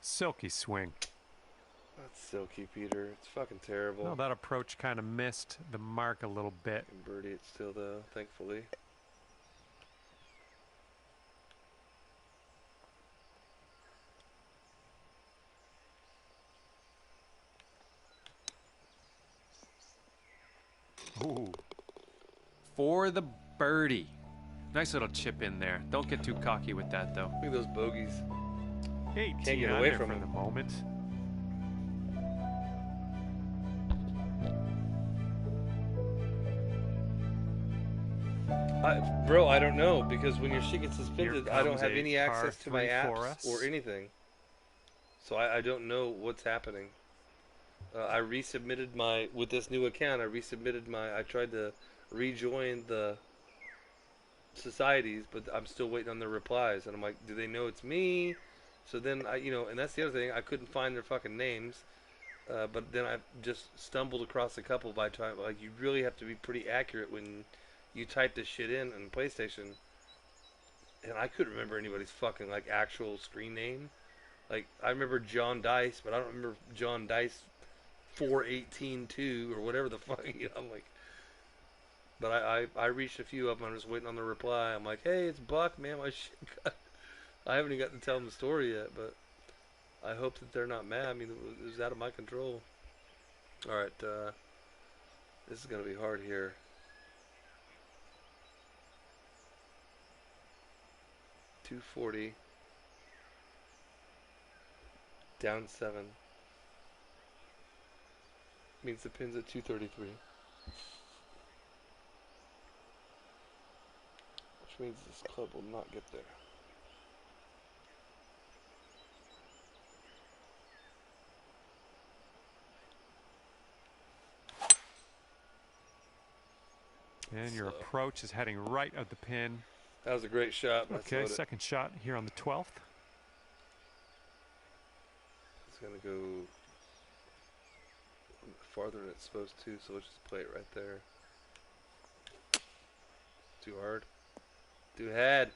Silky swing. That's silky, Peter. It's fucking terrible. Well, that approach kind of missed the mark a little bit. Can birdie it still, though, thankfully. Ooh. For the birdie. Nice little chip in there. Don't get too cocky with that, though. Look at those bogeys. 18 Can't get away under from for him. the moment. Bro, I don't know, because when your shit gets suspended, Here I don't comes have a any par access to my 3 for apps us. or anything. So I don't know what's happening. I resubmitted my, with this new account, I tried to rejoin the societies, but I'm still waiting on their replies. And I'm like, do they know it's me? So then and that's the other thing, I couldn't find their fucking names. But then I just stumbled across a couple by time. Like, you really have to be pretty accurate when you type this shit in on PlayStation. And I couldn't remember anybody's fucking, like, actual screen name. Like, I remember John Dice, but I don't remember John Dice 4182 or whatever the fuck, I'm like. But I reached a few of them. I'm just waiting on the reply. I'm like, hey, it's Buck, man. My shit got... I haven't even gotten to tell them the story yet, but I hope that they're not mad. I mean, it was out of my control. All right, this is going to be hard here. .240. Down 7. Means the pin's at 233. Which means this club will not get there. And your approach is heading right at the pin. That was a great shot. But Okay, second shot here on the 12th. It's going to go farther than it's supposed to, so let's just play it right there. Too hard. Too head.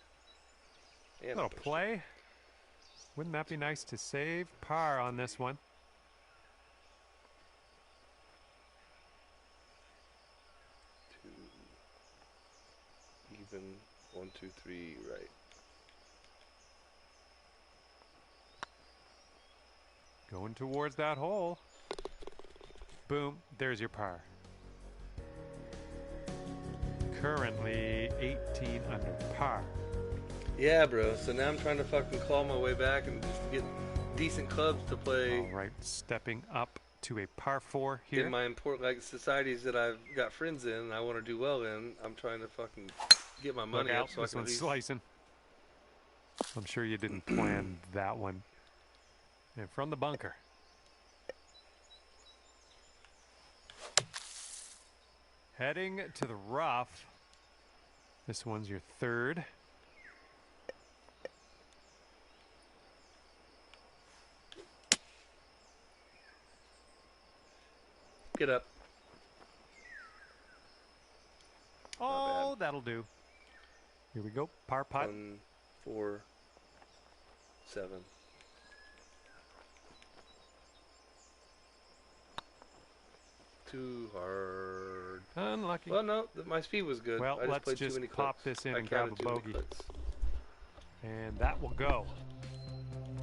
And Little play. Wouldn't that be nice to save par on this one? Even 1, 2, 3, right. Going towards that hole. Boom, there's your par. Currently 18 under par. Yeah, bro. So now I'm trying to fucking claw my way back and just get decent clubs to play. All right, stepping up to a par 4 here. In my important, like, societies that I've got friends in and I want to do well in, I'm trying to fucking get my money Look up out, so I this can at one's least... slicing. I'm sure you didn't plan that one. And from the bunker. Heading to the rough. This one's your third. Get up. Oh, that'll do. Here we go. Par putt. 1, 4, 7. too hard. Unlucky. Well, no, my speed was good. Well, I just let's played too just many pop clips. this in I and grab counted a too many bogey. clips. And that will go.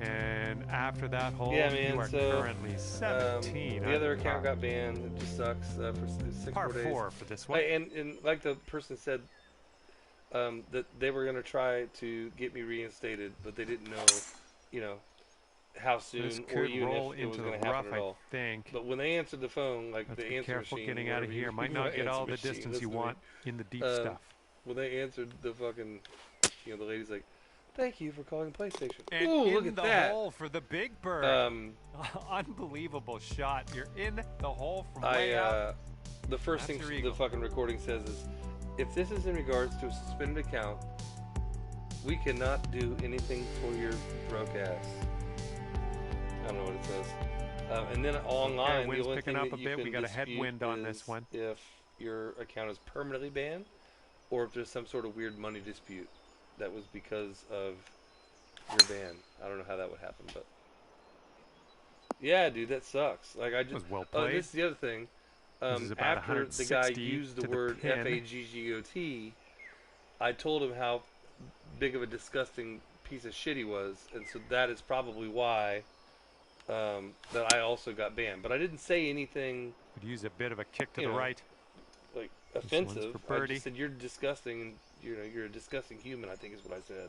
And after that hole, Yeah, man, you are so, currently 17. the other account got banned. It just sucks for 6 Par more days. 4 for this one. And like the person said, that they were going to try to get me reinstated, but they didn't know, you know, how soon This or could even roll if it was into going the to rough, happen at all. I think. But when they answered the phone, like Let's the be answer careful machine, getting out of whatever here. Might not answer get all the machine, distance you listen to me. want in the deep stuff. When they answered the fucking, you know, the lady's like, "Thank you for calling PlayStation." And Ooh, in look at the that! hole for the big bird. Unbelievable shot. You're in the hole from way out. The first That's thing your eagle. the fucking recording says is, if this is in regards to a suspended account, we cannot do anything for your broke ass. I don't know what it says. And then online, the wind's only picking thing up that a you bit. can We got a dispute headwind on is this one. if your account is permanently banned, or if there's some sort of weird money dispute that was because of your ban. I don't know how that would happen, but yeah, dude, that sucks. Like I just was well played. This is the other thing. This is about After the guy 160 used the to word pin. FAGGOT, I told him how big of a disgusting piece of shit he was, and so that is probably why that I also got banned. But I didn't say anything. Could use a bit of a kick to you the know, right. like This offensive. one's for I birdie. just said you're disgusting, and you're a disgusting human. I think is what I said.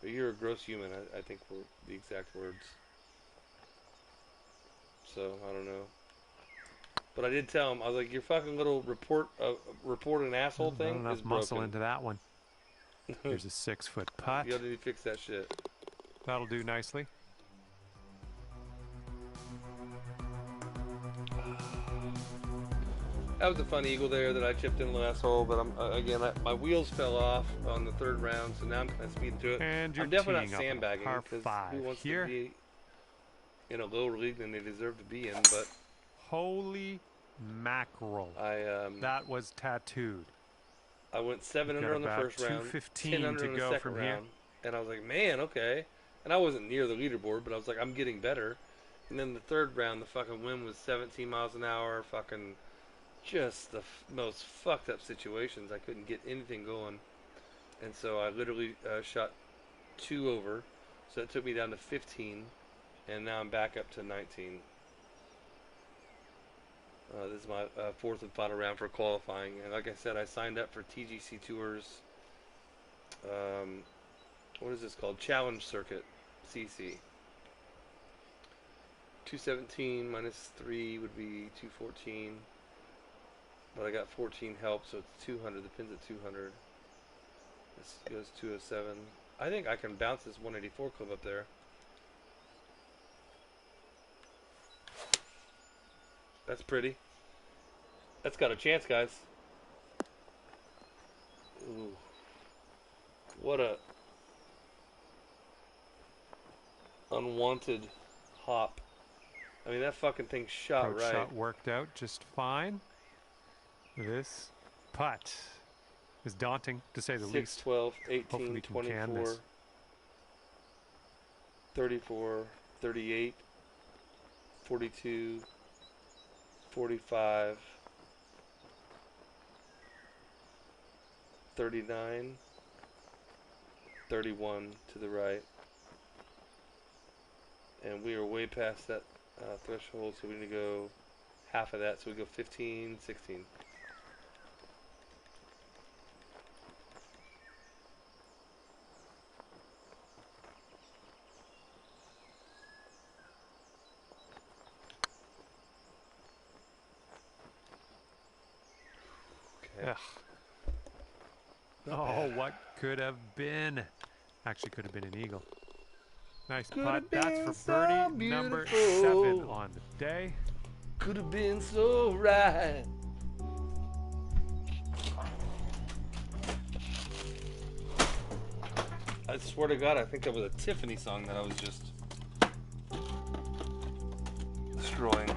Or you're a gross human. I think were the exact words. So I don't know. But I did tell him, I was like, your fucking little report an asshole Not thing enough is muscle broken. into that one. Here's a 6-foot putt. You gotta need to fix that shit. That'll do nicely. That was a fun eagle there that I chipped in the last hole, but my wheels fell off on the third round, so now I'm kind of speeding through it. And you're I'm definitely teeing not up a sandbagging par because 5 who wants here. to be in a lower league than they deserve to be in? But Holy mackerel! That was tattooed. I went 7 You've under got on the about first round, 215 10 under to on the go second from here. round, and I was like, man, okay. And I wasn't near the leaderboard, but I was like, I'm getting better. And then the third round, the fucking wind was 17 miles an hour, fucking just the most fucked up situations. I couldn't get anything going. And so I literally shot 2 over. So that took me down to 15. And now I'm back up to 19. This is my fourth and final round for qualifying. And like I said, I signed up for TGC Tours. What is this called? Challenge Circuit. CC. 217 minus 3 would be 214. But I got 14 help, so it's 200. The pin's at 200. This goes 207. I think I can bounce this 184 club up there. That's pretty. That's got a chance, guys. Ooh. What a unwanted hop. I mean, that fucking thing shot Approach right. shot worked out just fine. This putt is daunting, to say the 6, least. 12, 18, Hopefully we can can 24, this. 34, 38, 42, 45, 39, 31 to the right. And we are way past that threshold, so we need to go half of that, so we go 15, 16. Okay. Ugh. Oh, what could have been? Actually, could have been an eagle. Nice putt. That's for birdie number 7 on the day. Could have been so right. I swear to God, I think that was a Tiffany song that I was just destroying.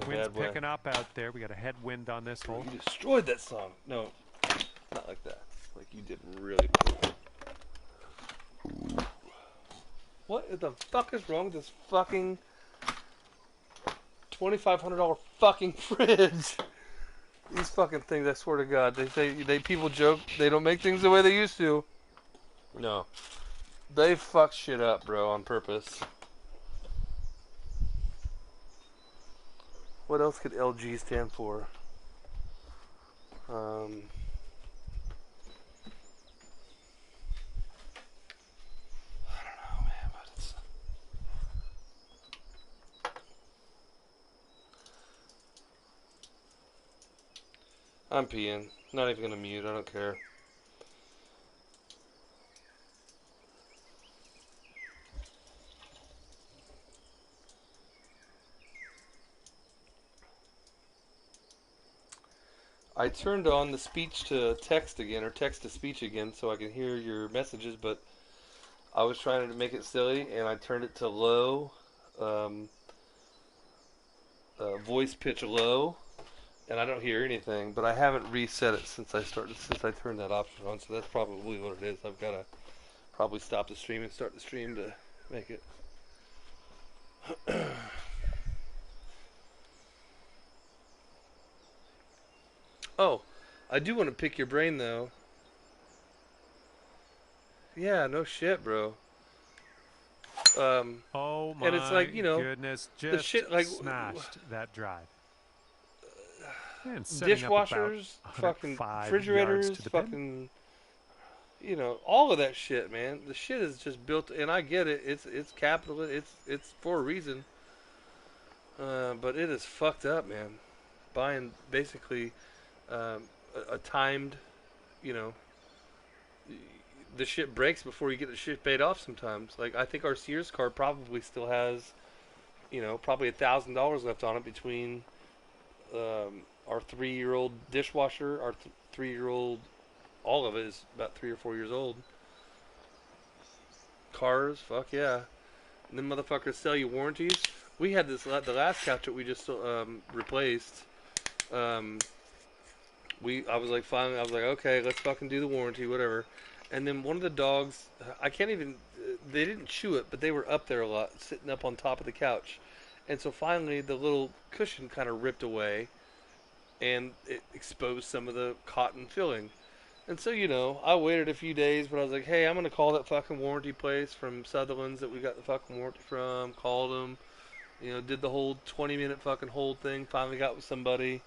Wind's picking up out there. We got a headwind on this hole. You destroyed that song. No, not like that. Like you did really cool. What the fuck is wrong with this fucking $2,500 fucking fridge. These fucking things, I swear to God, they people joke they don't make things the way they used to. No, they fuck shit up, bro, on purpose. What else could LG stand for? I don't know, man, but it's... I'm peeing. Not even gonna mute. I don't care. I turned on the speech to text again, or text to speech again, so I can hear your messages, but I was trying to make it silly, and I turned it to low, voice pitch low, and I don't hear anything, but I haven't reset it since I turned that option on, so that's probably what it is. I've got to probably stop the stream and start the stream to make it. Oh, I do want to pick your brain, though. Yeah, no shit, bro. Oh my and it's like, you know, goodness, just the shit, like, smashed that drive. And dishwashers, fucking refrigerators, fucking, you know, all of that shit, man. The shit is just built, and I get it. It's capital. It's for a reason. But it is fucked up, man. Buying basically a timed, you know, the shit breaks before you get the shit paid off sometimes. Like, I think our Sears card probably still has, you know, probably $1,000 left on it between our 3-year-old dishwasher, our 3-year-old, all of it is about 3 or 4 years old. Cars, fuck yeah. And then motherfuckers sell you warranties. We had this, the last couch that we just replaced. I was like, finally, I was like, okay, let's fucking do the warranty, whatever. And then one of the dogs, I can't even, they didn't chew it, but they were up there a lot, sitting up on top of the couch. And so finally, the little cushion kind of ripped away, and it exposed some of the cotton filling. And so, you know, I waited a few days, but I was like, hey, I'm going to call that fucking warranty place from Sutherland's that we got the fucking warranty from, called them, you know, did the whole 20-minute fucking hold thing, finally got with somebody.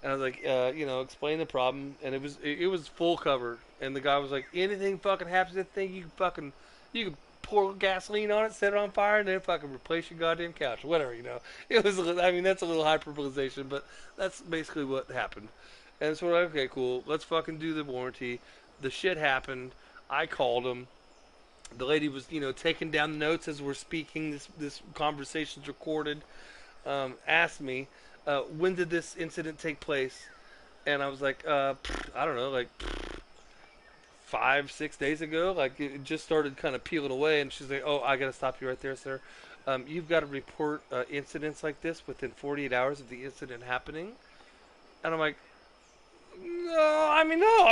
And I was like, you know, explain the problem, and it was full cover. And the guy was like, anything fucking happens to that thing, you can pour gasoline on it, set it on fire, and then fucking replace your goddamn couch, whatever, you know. It was, I mean, that's a little hyperbolization, but that's basically what happened. And so we're like, okay, cool, let's fucking do the warranty. The shit happened. I called him. The lady was, you know, taking down the notes as we're speaking. This conversation's recorded. Asked me, when did this incident take place? And I was like, I don't know, like 5-6 days ago. Like, it just started kind of peeling away. And she's like, oh, I got to stop you right there, sir. You've got to report incidents like this within 48 hours of the incident happening. And I'm like, no, I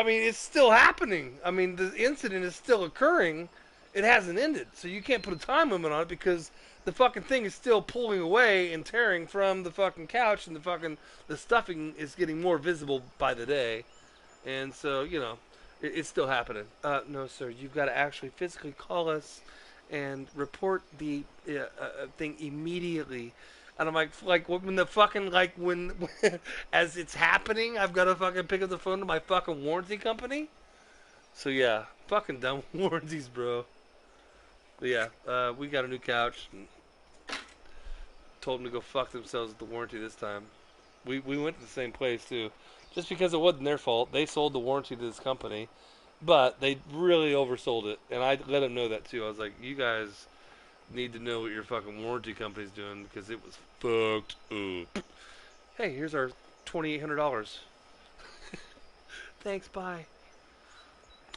mean, it's still happening. I mean, the incident is still occurring. It hasn't ended. So you can't put a time limit on it because the fucking thing is still pulling away and tearing from the fucking couch, and the stuffing is getting more visible by the day. And so, you know, it's still happening. No, sir, you've got to actually physically call us and report the thing immediately. And I'm like when the fucking, like, when as it's happening, I've got to fucking pick up the phone to my fucking warranty company. So yeah, fucking dumb warranties, bro. But yeah, we got a new couch and told them to go fuck themselves with the warranty this time. We went to the same place too, just because it wasn't their fault. They sold the warranty to this company, but they really oversold it, and I let them know that too. I was like, you guys need to know what your fucking warranty company's doing because it was fucked up. Hey, here's our $2,800. Thanks, bye.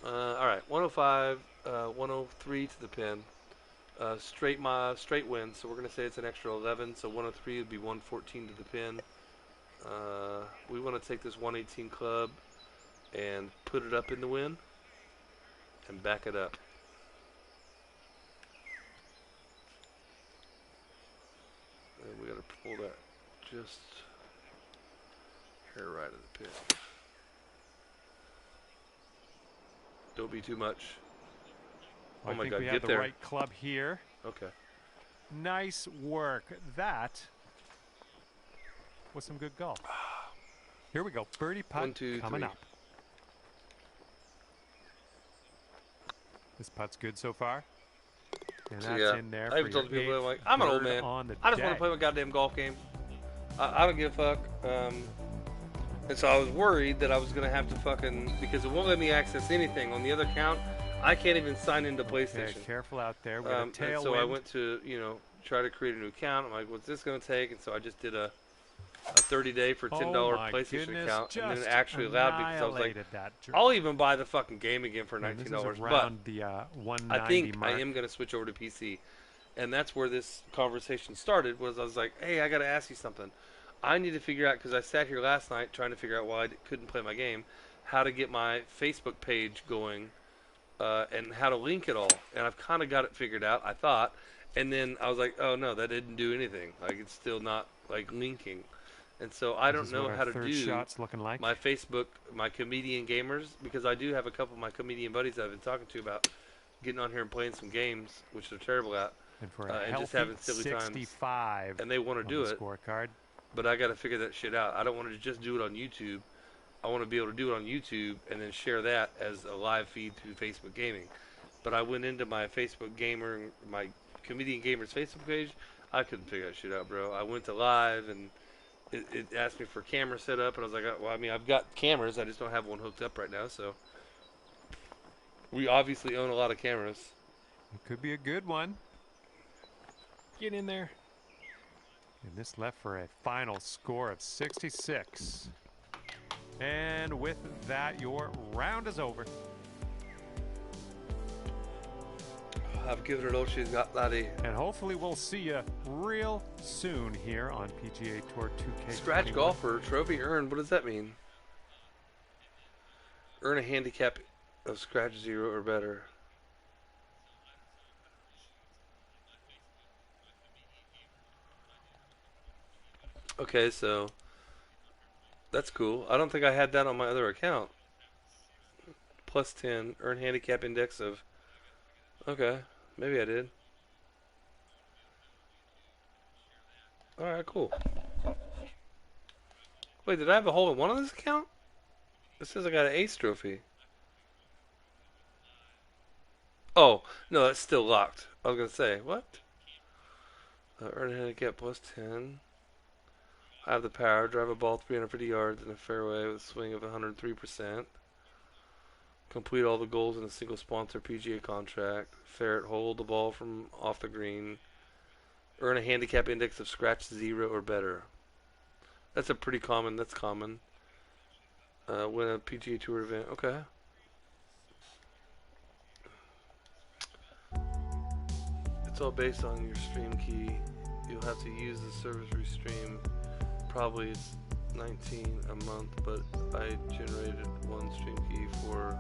Alright, 105, 103 to the pin. Straight win, so we're going to say it's an extra 11, so 103 would be 114 to the pin. We want to take this 118 club and put it up in the wind and back it up. And we got to pull that just hair right of the pit. Don't be too much. Oh I my think God, we get have the there. right club here. Okay. Nice work. That was some good golf. Here we go. Birdie putt 1, 2, coming 3. up. This putt's good so far. And So, that's yeah, in there I even for told your people, I'm like, eighth I'm an old bird man. on the I just want day. to play my goddamn golf game. I don't give a fuck. And so I was worried that I was going to have to fucking, because it won't let me access anything. On the other account, I can't even sign into PlayStation. Okay, careful out there. We're And so I went to, try to create a new account. I'm like, what's this going to take? And so I just did a 30-day for $10 PlayStation account. And then it actually allowed me because I was like, I'll even buy the fucking game again for $19. But the, I think I am going to switch over to PC. And that's where this conversation started, was I was like, hey, I got to ask you something. I need to figure out, because I sat here last night trying to figure out why I couldn't play my game, how to get my Facebook page going and how to link it all. And I've kind of got it figured out, I thought. And then I was like, oh, no, that didn't do anything. Like, it's still not, like, linking. And so I don't know how to do my Facebook, my comedian gamers, because I do have a couple of my comedian buddies I've been talking to about getting on here and playing some games, which they're terrible at, and just having silly 65 times. And they want to do it, scorecard. but I got to figure that shit out. I don't want to just do it on YouTube. I want to be able to do it on YouTube and then share that as a live feed through Facebook Gaming. But I went into my Facebook Gamer, my Comedian Gamers Facebook page. I couldn't figure that shit out, bro. I went to live and it asked me for camera setup, and I was like, well, I mean, I've got cameras. I just don't have one hooked up right now, so. We obviously own a lot of cameras. It could be a good one. Get in there. And this left for a final score of 66. And with that, your round is over. I've given it all she's got, laddie. And hopefully we'll see you real soon here on PGA Tour 2K21. Scratch golfer, trophy earned. What does that mean? Earn a handicap of scratch 0 or better. Okay, so that's cool. I don't think I had that on my other account. Plus 10, earn handicap index of. Okay, maybe I did. Alright, cool. Wait, did I have a hole in one on this account? It says I got an ace trophy. Oh, no, that's still locked. I was going to say, what? Earn a handicap plus 10. I have the power, drive a ball 350 yards in a fairway with a swing of 103%. Complete all the goals in a single sponsor PGA contract. Ferret hold the ball from off the green. Earn a handicap index of scratch 0 or better. That's a pretty common, that's common. Win a PGA Tour event, okay. It's all based on your stream key. You'll have to use the service restream. Probably it's 19 a month, but I generated one stream key for.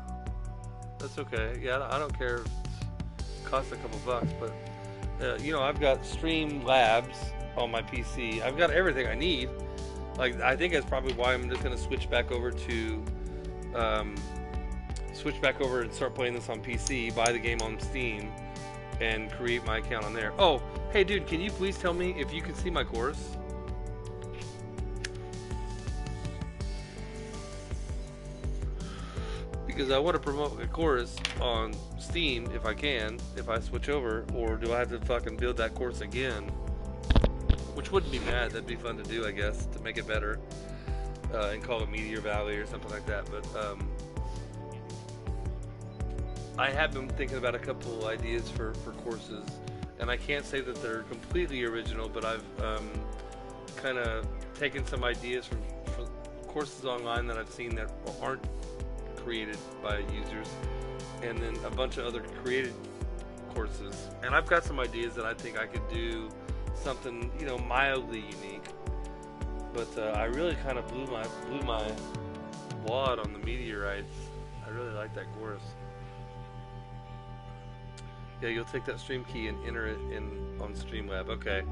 That's okay. Yeah, I don't care if it costs a couple bucks, but I've got Stream Labs on my PC. I've got everything I need. Like, I think that's probably why I'm just gonna switch back over and start playing this on PC. Buy the game on Steam and create my account on there. Oh, hey, dude, can you please tell me if you can see my course? Because I want to promote a course on Steam if I can, if I switch over, or do I have to fucking build that course again? Which wouldn't be bad, that'd be fun to do, I guess, to make it better, and call it Meteor Valley or something like that, but I have been thinking about a couple ideas for courses, and I can't say that they're completely original, but I've kind of taken some ideas from courses online that I've seen that aren't created by users, and then a bunch of other created courses, and I've got some ideas that I think I could do something mildly unique, but I really kind of blew my wad on the meteorites. I really like that course. Yeah, you'll take that stream key and enter it on Streamlab. Okay,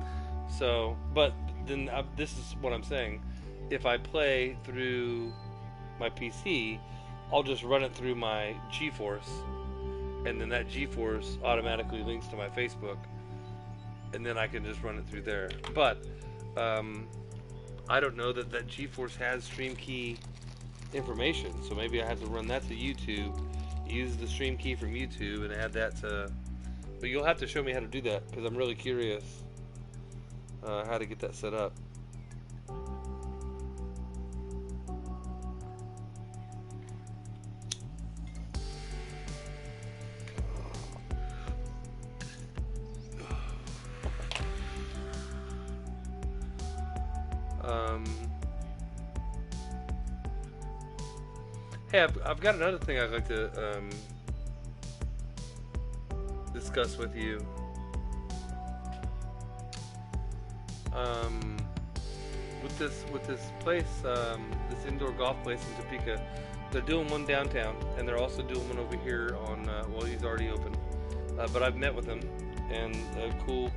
so but then this is what I'm saying. If I play through my PC, I'll just run it through my GeForce, and then that GeForce automatically links to my Facebook, and then I can just run it through there. But I don't know that GeForce has stream key information, so maybe I have to run that to YouTube, use the stream key from YouTube, and add that to. But you'll have to show me how to do that, because I'm really curious how to get that set up. Hey, I've got another thing I'd like to discuss with you. With this place, this indoor golf place in Topeka, they're doing one downtown, and they're also doing one over here on. Well, he's already open, but I've met with them, and cool,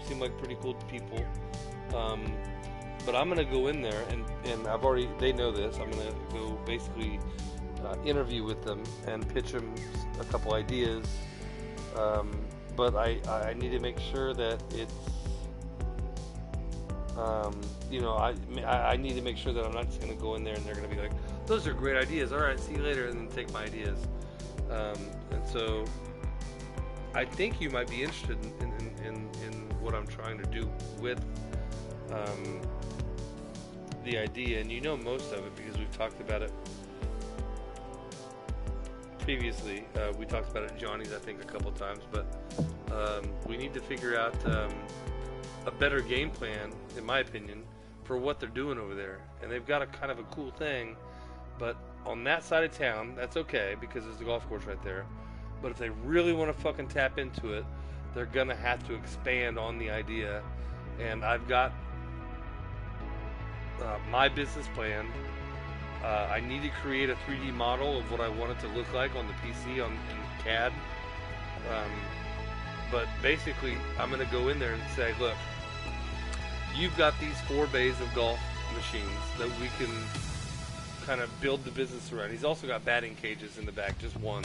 seem like pretty cool people. But I'm gonna go in there, and they know this. I'm gonna go basically interview with them and pitch them a couple ideas. But I need to make sure that it's. I need to make sure that I'm not just going to go in there and they're going to be like, those are great ideas, alright, see you later, and then take my ideas. And so I think you might be interested in what I'm trying to do with the idea, and you know most of it because we've talked about it previously. We talked about it at Johnny's, I think, a couple times, but we need to figure out a better game plan, in my opinion, for what they're doing over there. And they've got a kind of a cool thing, but on that side of town, that's okay because there's a golf course right there. But if they really want to fucking tap into it, they're gonna have to expand on the idea. And I've got my business plan. I need to create a 3D model of what I want it to look like on the PC in CAD. But basically, I'm going to go in there and say, look, you've got these 4 bays of golf machines that we can kind of build the business around. He's also got batting cages in the back, just one.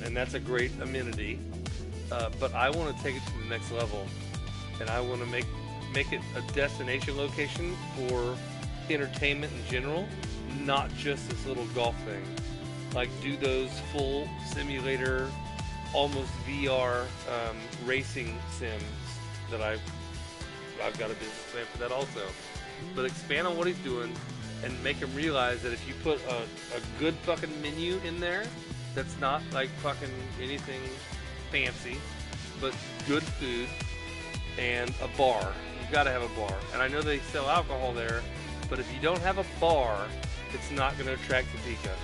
And that's a great amenity. But I want to take it to the next level. And I want to make it a destination location for entertainment in general, not just this little golf thing. Like, do those full simulator, almost VR racing sims that I've got a business plan for that also. But expand on what he's doing and make him realize that if you put a good fucking menu in there that's not like fucking anything fancy, but good food and a bar. You've got to have a bar. And I know they sell alcohol there, but if you don't have a bar, it's not going to attract Topeka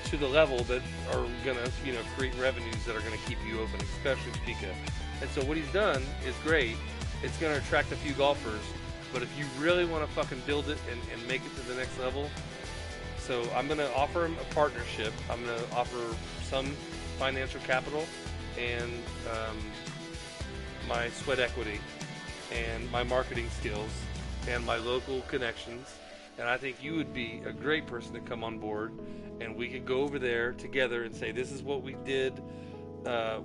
to the level that are going to, create revenues that are going to keep you open, especially Topeka. And so what he's done is great. It's going to attract a few golfers, but if you really want to fucking build it and make it to the next level, so I'm going to offer him a partnership. I'm going to offer some financial capital and my sweat equity and my marketing skills and my local connections. And I think you would be a great person to come on board, and we could go over there together and say, this is what we did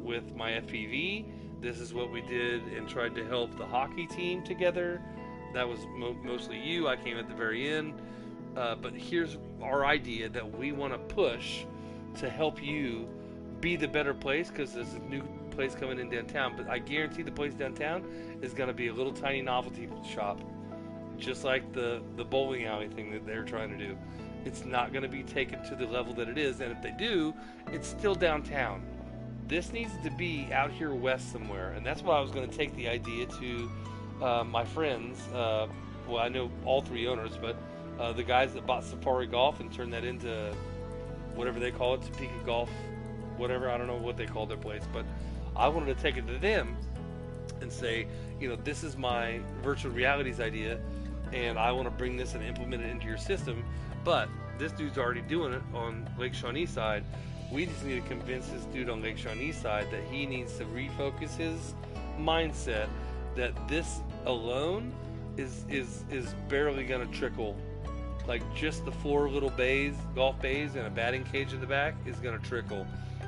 with my FPV. This is what we did and tried to help the hockey team together. That was mostly you. I came at the very end. But here's our idea that we want to push to help you be the better place, because there's a new place coming in downtown. But I guarantee the place downtown is going to be a little tiny novelty shop, just like the bowling alley thing that they're trying to do. It's not going to be taken to the level that it is, and if they do, it's still downtown. This needs to be out here west somewhere, and that's why I was going to take the idea to my friends. Well, I know all 3 owners, but the guys that bought Safari Golf and turned that into whatever they call it, Topeka Golf, whatever. I don't know what they call their place, but I wanted to take it to them and say, this is my virtual realities idea, and I want to bring this and implement it into your system. But this dude's already doing it on Lake Shawnee side. We just need to convince this dude on Lake Shawnee side that he needs to refocus his mindset, that this alone is barely gonna trickle. Like just the 4 little bays, golf bays, and a batting cage in the back is gonna trickle.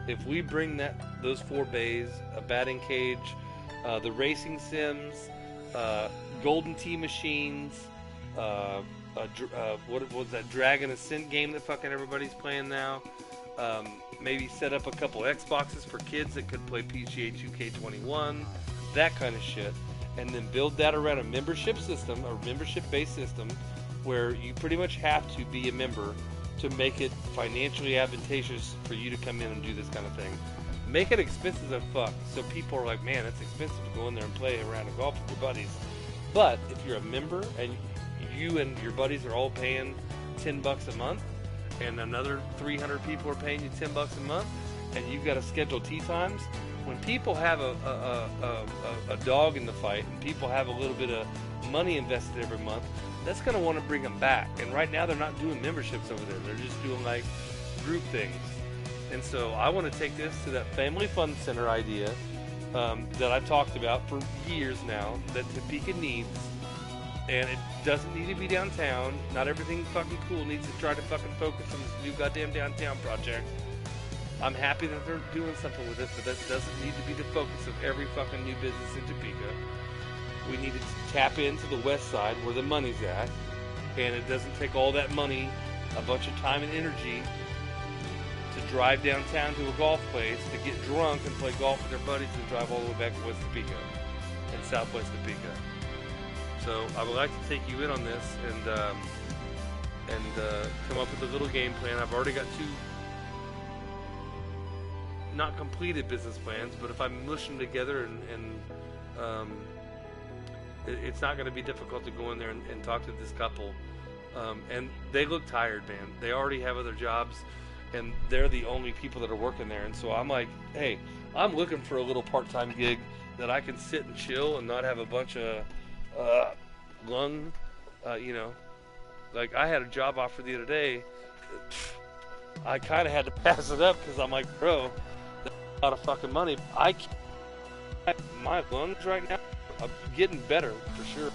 If we bring those 4 bays, a batting cage, the racing sims, golden tee machines, what was that Dragon Ascent game that fucking everybody's playing now? Maybe set up a couple Xboxes for kids that could play PGA2K21, that kind of shit, and then build that around a membership system, a membership-based system, where you pretty much have to be a member to make it financially advantageous for you to come in and do this kind of thing. Make it expensive as fuck, so people are like, man, it's expensive to go in there and play a round of golf with your buddies. But if you're a member and you and your buddies are all paying $10 a month, and another 300 people are paying you $10 a month, and you've got to schedule tee times, when people have a dog in the fight, and people have a little bit of money invested every month, that's going to want to bring them back. And right now they're not doing memberships over there. They're just doing like group things. And so I want to take this to that family fun center idea that I've talked about for years now, that Topeka needs. And it doesn't need to be downtown. Not everything fucking cool needs to try to fucking focus on this new goddamn downtown project. I'm happy that they're doing something with it, but that doesn't need to be the focus of every fucking new business in Topeka. We need to tap into the west side where the money's at, and it doesn't take all that money, a bunch of time and energy to drive downtown to a golf place, to get drunk and play golf with their buddies and drive all the way back to West Topeka and Southwest Topeka. So I would like to take you in on this and come up with a little game plan. I've already got 2 not completed business plans, but if I mush them together it's not going to be difficult to go in there and talk to this couple. And they look tired, man. They already have other jobs, and they're the only people that are working there. And so I'm like, hey, I'm looking for a little part-time gig that I can sit and chill and not have a bunch of lung, like I had a job offer the other day. I kind of had to pass it up because I'm like, bro, that's a lot of fucking money. I can't, my lungs right now, I'm getting better for sure.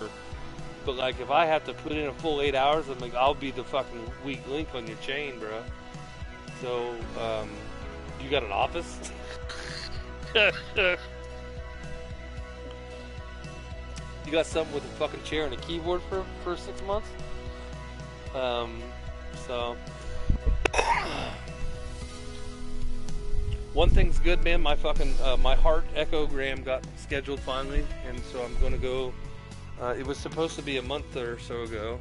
But like, if I have to put in a full 8 hours, I'm like, I'll be the fucking weak link on your chain, bro. So, you got an office? You got something with a fucking chair and a keyboard for 6 months? So one thing's good, man. My fucking my heart echogram got scheduled finally, and so I'm gonna go. It was supposed to be a month or so ago.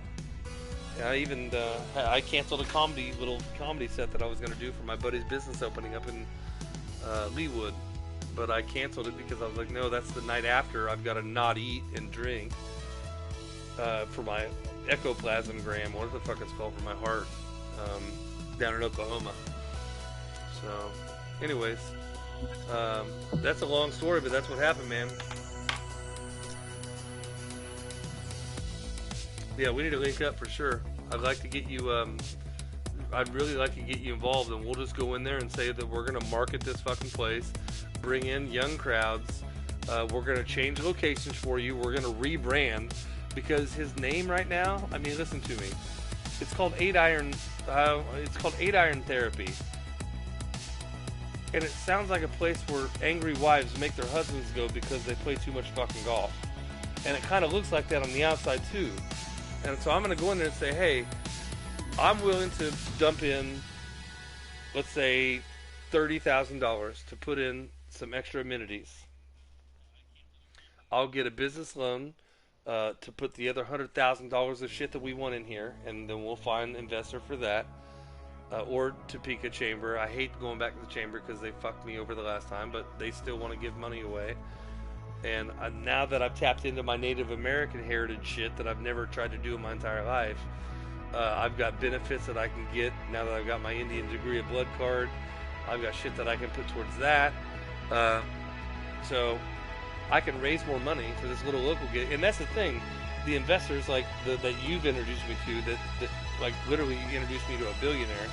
I canceled a little comedy set that I was gonna do for my buddy's business opening up in Leawood. But I canceled it because I was like, no, that's the night after. I've got to not eat and drink for my echoplasmogram, what the fuck it's called, for my heart, down in Oklahoma. So, anyways, that's a long story, but that's what happened, man. Yeah, we need to link up for sure. I'd like to get you, I'd really like to get you involved, and we'll just go in there and say that we're going to market this fucking place, bring in young crowds, we're going to change locations for you, we're going to rebrand, because his name right now, I mean, listen to me, it's called 8 Iron Therapy, and it sounds like a place where angry wives make their husbands go because they play too much fucking golf, and it kind of looks like that on the outside too. And so I'm going to go in there and say, hey, I'm willing to dump in, let's say, $30,000 to put in some extra amenities. I'll get a business loan to put the other $100,000 of shit that we want in here, and then we'll find an investor for that. Or Topeka Chamber. I hate going back to the Chamber because they fucked me over the last time, but they still want to give money away. And now that I've tapped into my Native American heritage shit that I've never tried to do in my entire life, I've got benefits that I can get now that I've got my Indian degree of blood card. I've got shit that I can put towards that. So I can raise more money for this little local gig. And that's the thing. The investors like that you've introduced me to, that like literally you introduced me to a billionaire,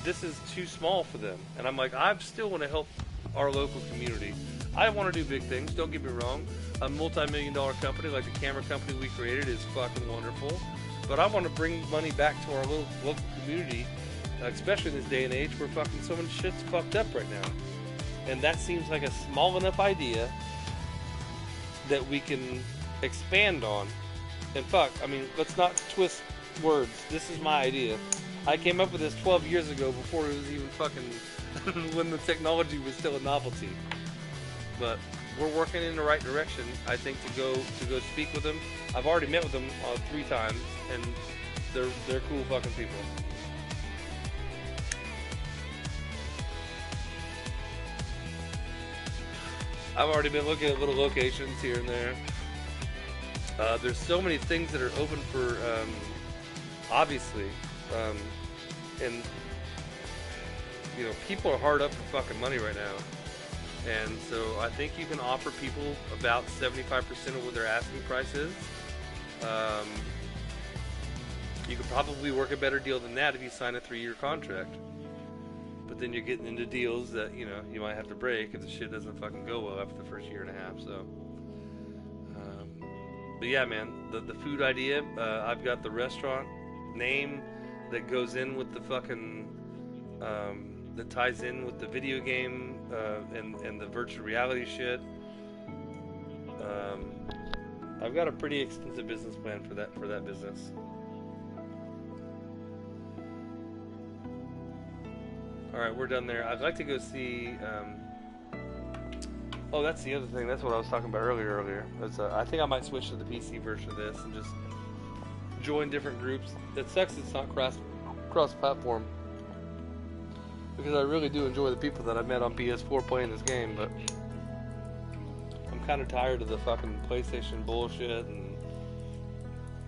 this is too small for them. And I'm like, I still want to help our local community. I want to do big things. Don't get me wrong. A multi-million-dollar company like the camera company we created is fucking wonderful. But I want to bring money back to our local community, especially in this day and age where fucking so much shit's fucked up right now. And that seems like a small enough idea that we can expand on. And fuck, I mean, let's not twist words. This is my idea. I came up with this 12 years ago before it was even fucking when the technology was still a novelty. But we're working in the right direction, I think, to go speak with them. I've already met with them 3 times, and they're cool fucking people. I've already been looking at little locations here and there. There's so many things that are open for, obviously, and you know, people are hard up for fucking money right now. And so I think you can offer people about 75% of what their asking price is. You could probably work a better deal than that if you sign a 3-year contract. But then you're getting into deals that, you know, you might have to break if the shit doesn't fucking go well after the first year and a half. So, but yeah, man, the food idea, I've got the restaurant name that goes in with the fucking, that ties in with the video game and the virtual reality shit. I've got a pretty extensive business plan for that business. All right, we're done there. I'd like to go see. Oh, that's the other thing. That's what I was talking about earlier. I think I might switch to the PC version of this and just join different groups. It sucks it's not cross-platform. Because I really do enjoy the people that I met on PS4 playing this game, but I'm kind of tired of the fucking PlayStation bullshit, and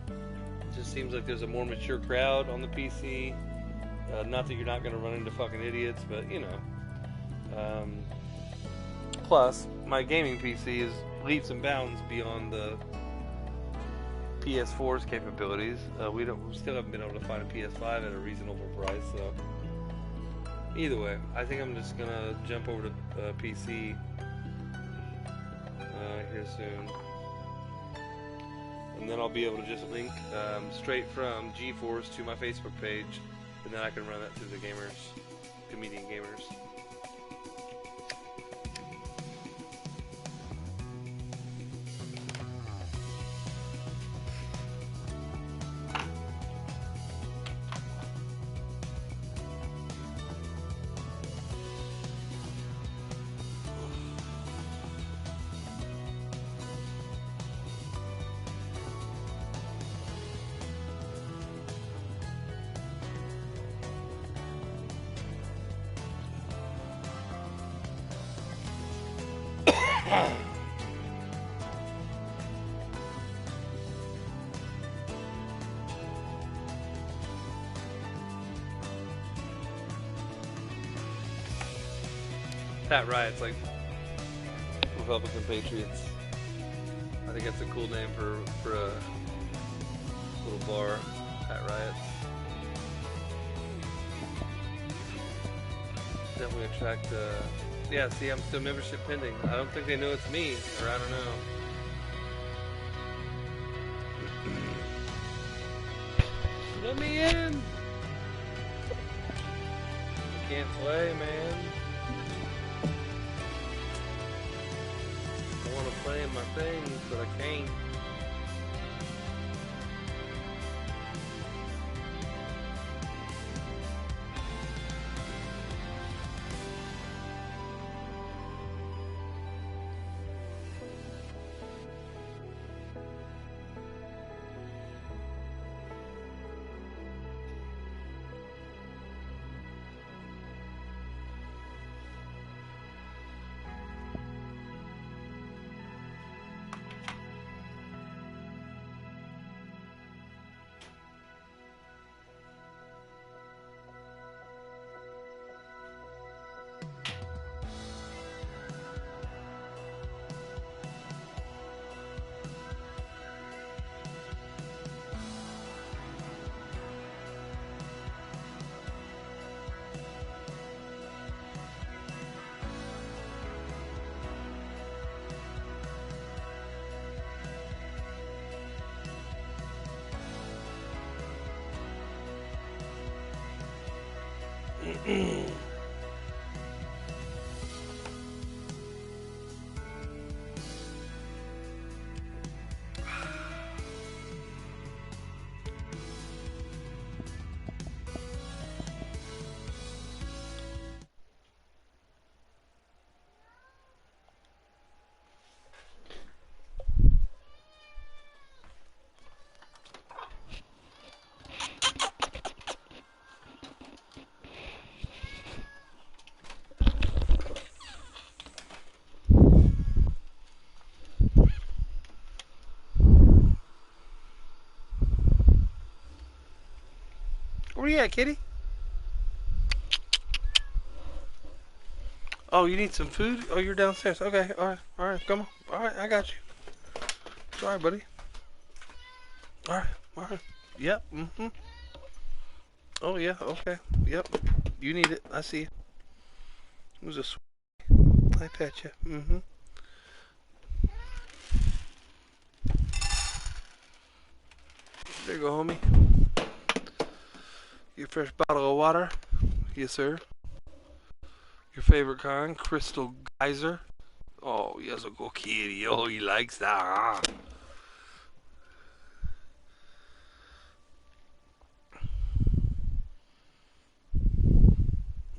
it just seems like there's a more mature crowd on the PC. Not that you're not going to run into fucking idiots, but you know. Plus, my gaming PC is leaps and bounds beyond the PS4's capabilities. We still haven't been able to find a PS5 at a reasonable price, so. Either way, I think I'm just gonna jump over to PC here soon, and then I'll be able to just link straight from GeForce to my Facebook page, and then I can run that through the comedian gamers. Pat Riot's like Republican Patriots. I think that's a cool name for a little bar. Pat Riot's. Definitely attract. Yeah, see, I'm still membership pending. I don't think they know it's me, or I don't know. Let me in. I can't play, man. I want to play in my things, but I can't. Where you at, kitty? Oh, you need some food? Oh, you're downstairs. Okay, alright, come on. Alright, I got you. Sorry, buddy. Alright. Yep, Oh, yeah, okay. Yep. You need it. I see you. Who's a I pet you. There you go, homie. Your fresh bottle of water. Yes, sir. Your favorite kind, Crystal Geyser. Oh, yes, a good kitty. Oh, he likes that. Huh?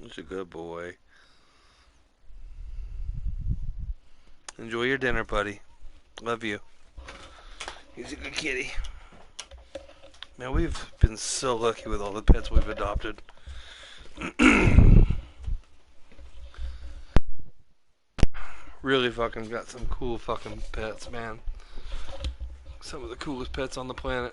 He's a good boy. Enjoy your dinner, buddy. Love you. He's a good kitty. Man, we've been so lucky with all the pets we've adopted. Really fucking got some cool fucking pets, man. Some of the coolest pets on the planet.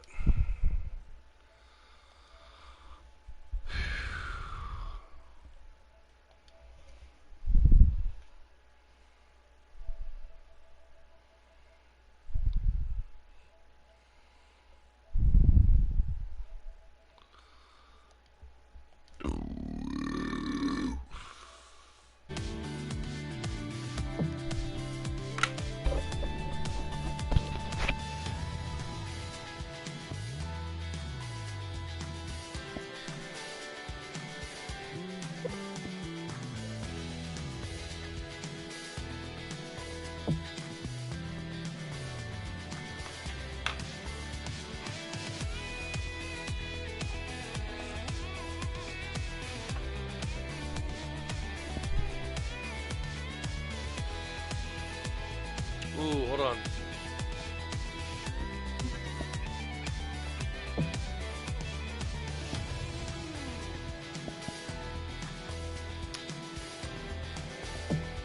Ooh, hold on.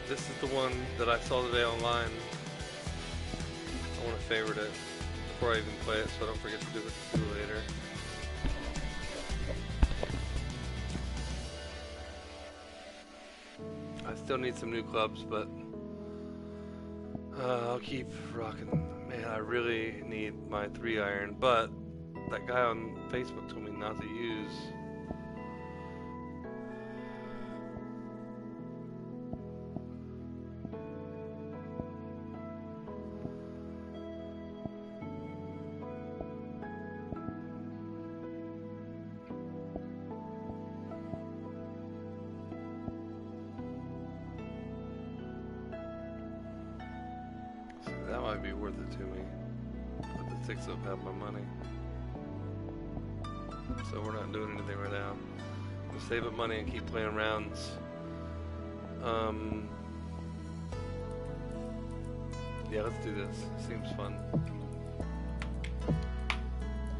This is the one that I saw today online. I want to favorite it before I even play it so I don't forget to do it later. I still need some new clubs, but I'll keep rocking. Man, I really need my 3-iron, but that guy on Facebook told me not to use. That might be worth it to me. Let the six up have my money. So we're not doing anything right now. We'll save up money and keep playing rounds. Yeah, let's do this. Seems fun.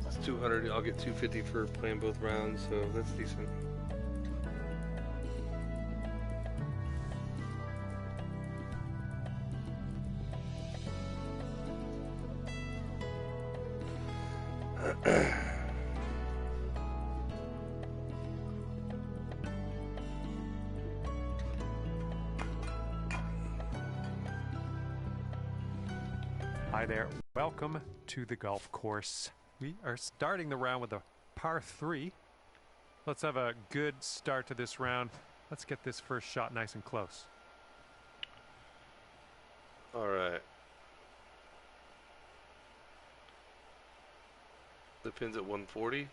It's 200. I'll get 250 for playing both rounds, so that's decent. Hi there. Welcome to the golf course. We are starting the round with a par 3. Let's have a good start to this round. Let's get this first shot nice and close. All right. The pin's at 140.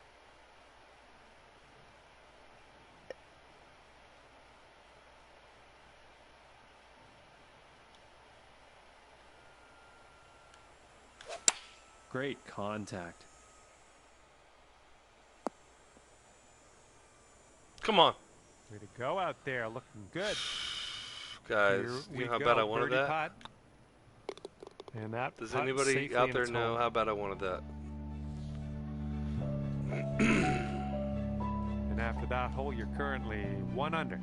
Great contact. Come on. Way to go out there. Looking good. Guys, Here you know how we bad go. I wanted Birdie that? putt. And that Does putt anybody safely out in there its know hole. how bad I wanted that? And after that hole, you're currently 1 under.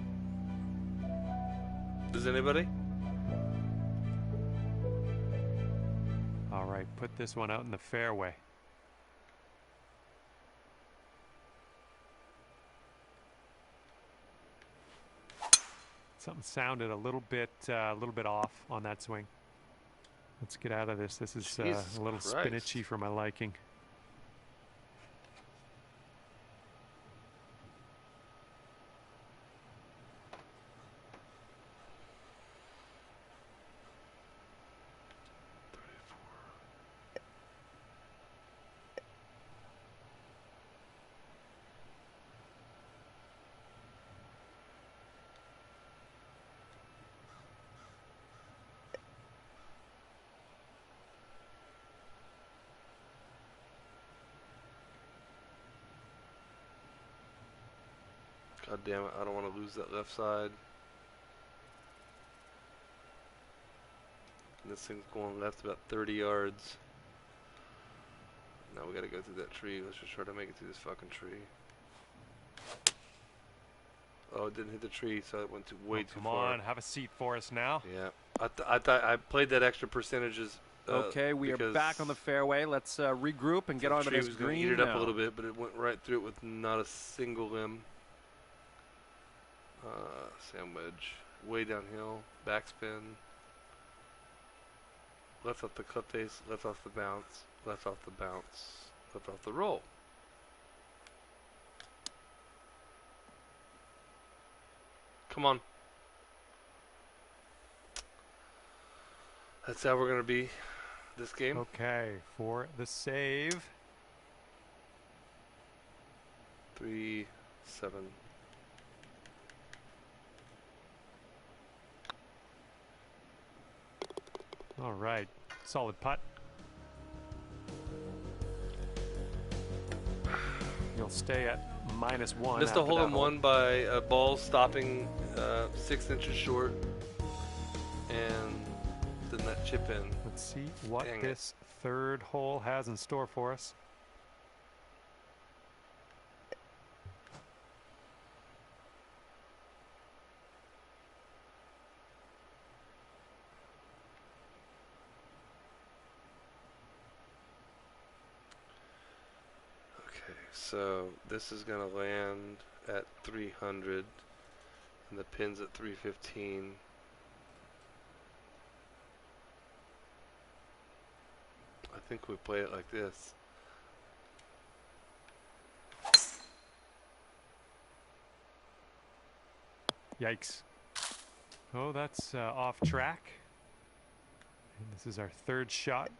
Does anybody? All right, put this one out in the fairway. Something sounded a little bit off on that swing. Let's get out of this. This is a little Christ. spinachy for my liking. God damn it, I don't want to lose that left side. And this thing's going left about 30 yards. Now we gotta go through that tree. Let's just try to make it through this fucking tree. Oh, it didn't hit the tree, so it went way too Come far. on, have a seat for us now. Yeah, I thought I played that extra percentages. Okay, we are back on the fairway. Let's regroup and get onto tree this was gonna green eat it up now. a little bit, but it went right through it with not a single limb. Sand wedge, way downhill, backspin. Left off the clip face, left off the bounce, left off the bounce, left off the roll. Come on. That's how we're going to be this game. Okay, for the save. 3-7. All right, solid putt. You'll stay at -1. Missed a hole in one by a ball stopping 6 inches short, and then that chip in. Let's see what Dang this third hole has in store for us. So this is going to land at 300, and the pin's at 315. I think we play it like this. Yikes. Oh, that's off track. And this is our third shot.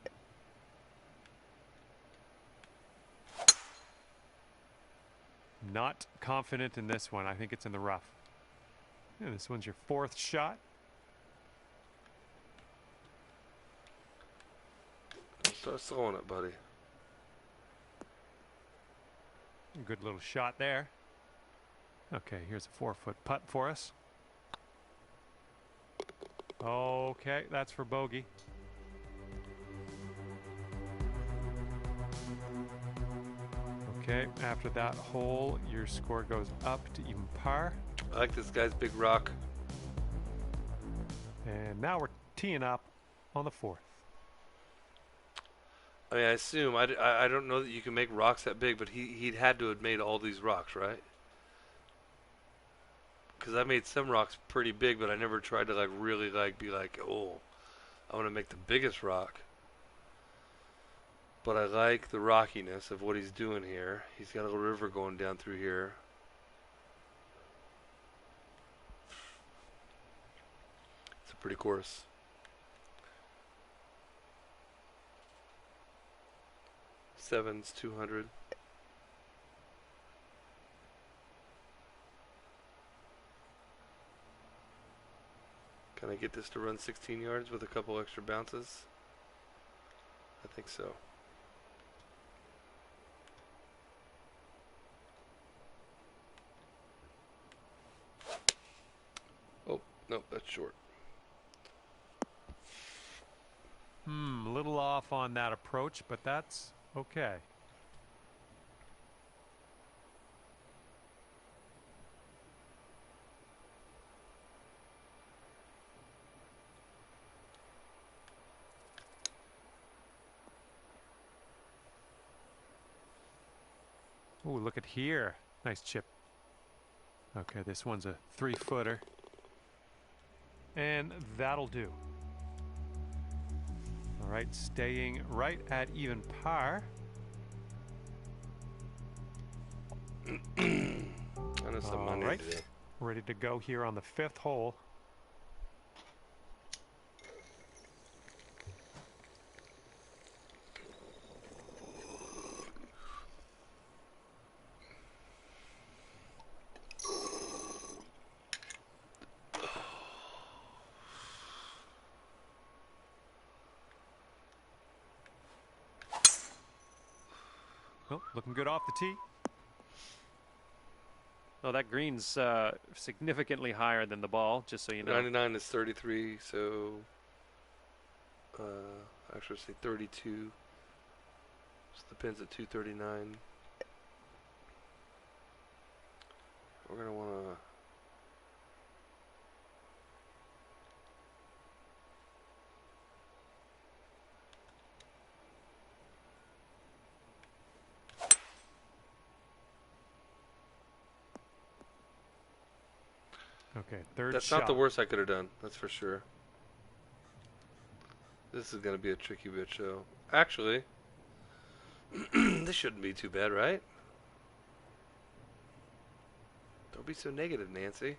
Not confident in this one. I think it's in the rough. Yeah, this one's your fourth shot. Start slowing it, buddy. Good little shot there. Okay, here's a 4-foot putt for us. Okay, that's for bogey. Okay, after that hole, your score goes up to even par. I like this guy's big rock. And now we're teeing up on the fourth. I mean, I assume, I don't know that you can make rocks that big, but he'd had to have made all these rocks, right? Because I made some rocks pretty big, but I never tried to really be like, oh, I want to make the biggest rock. But I like the rockiness of what he's doing here. He's got a little river going down through here. It's a pretty course. Seven's 200. Can I get this to run 16 yards with a couple extra bounces? I think so. Nope, that's short. A little off on that approach, but that's okay. Oh, look at here. Nice chip. Okay, this one's a 3-footer. And that'll do. All right, staying right at even par. All right, ready to go here on the 5th hole. Oh, looking good off the tee. Oh, that green's significantly higher than the ball, just so you know. 99 is 33, so actually say 32. So the pin's at 239. We're gonna want to. Okay, third That's shot. not the worst I could have done. That's for sure. This is going to be a tricky bitch, though. Actually, this shouldn't be too bad, right? Don't be so negative, Nancy.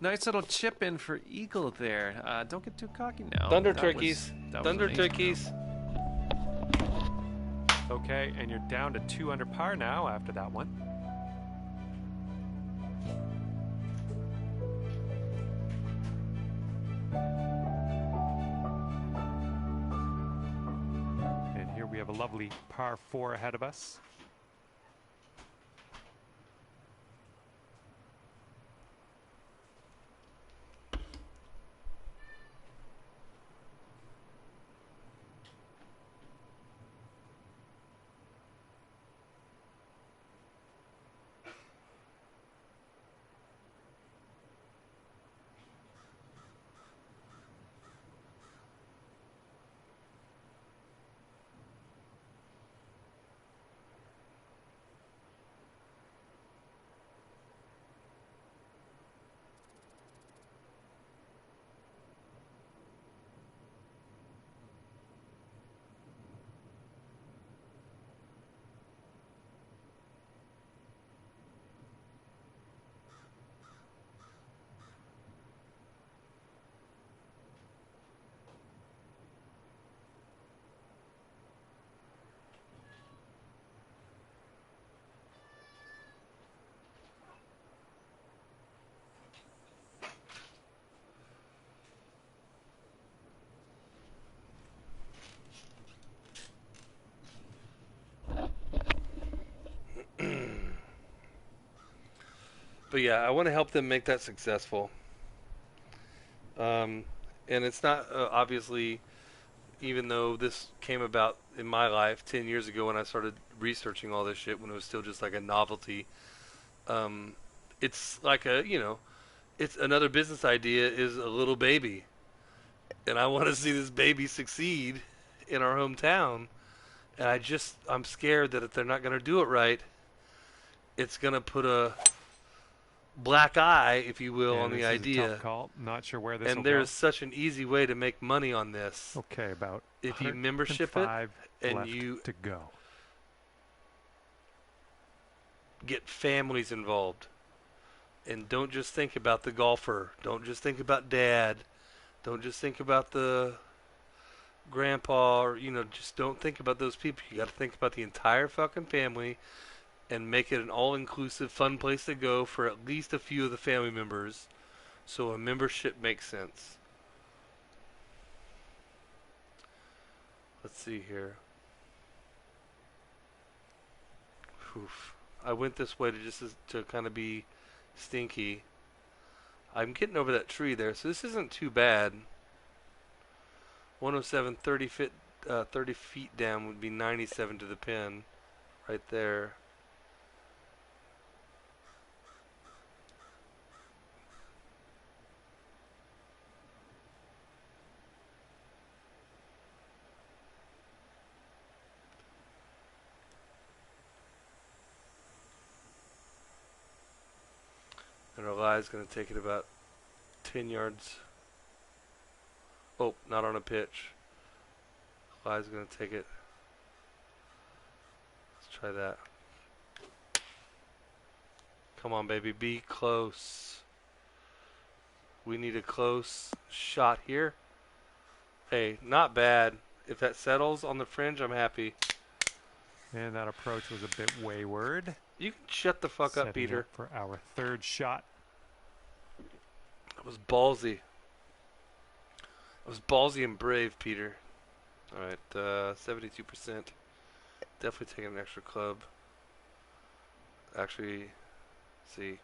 Nice little chip in for eagle there. Don't get too cocky now. Thunder turkeys. Thunder turkeys. Okay, and you're down to 2 under par now after that one. And here we have a lovely par 4 ahead of us. But yeah, I want to help them make that successful. And it's not obviously, even though this came about in my life 10 years ago when I started researching all this shit when it was still just like a novelty. It's like it's another business idea is a little baby. And I want to see this baby succeed in our hometown. And I'm scared that if they're not going to do it right, it's going to put a black eye, if you will, on the idea. Is a tough call. Not sure where this and there's such an easy way to make money on this. Okay, about if you membership it and you to go. Get families involved. And don't just think about the golfer. Don't just think about dad. Don't just think about the grandpa or just don't think about those people. You got to think about the entire fucking family and make it an all-inclusive, fun place to go for at least a few of the family members, so a membership makes sense. Let's see here. Oof. I went this way to kind of be stinky. I'm getting over that tree there, so this isn't too bad. 107, 30 feet down would be 97 to the pin, right there. And our lie is going to take it about 10 yards. Oh, not on a pitch. Lie's going to take it. Let's try that. Come on, baby. Be close. We need a close shot here. Hey, not bad. If that settles on the fringe, I'm happy. And that approach was a bit wayward. You can shut the fuck up, Peter. For our third shot. That was ballsy. That was ballsy and brave, Peter. All right, 72%. Definitely taking an extra club. Actually, see,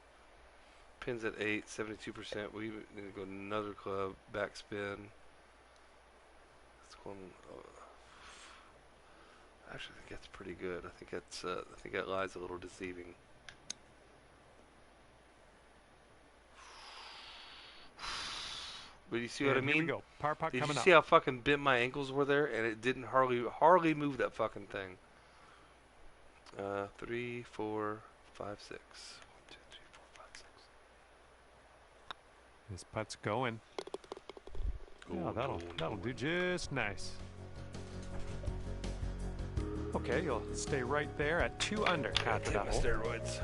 pins at 8, 72%. We need to go another club, backspin. That's going. Actually, I think that's pretty good. I think that's. I think that lie's a little deceiving. But you see what I mean? Here we go. Par putt Did coming you up. see how fucking bent my ankles were there, and it didn't hardly move that fucking thing. 3, 4, 5, 6. 1, 2, 3, 4, 5, 6. This putt's going. Oh, that'll do just nice. Okay, you'll stay right there at 2 under after that hole. Steroids.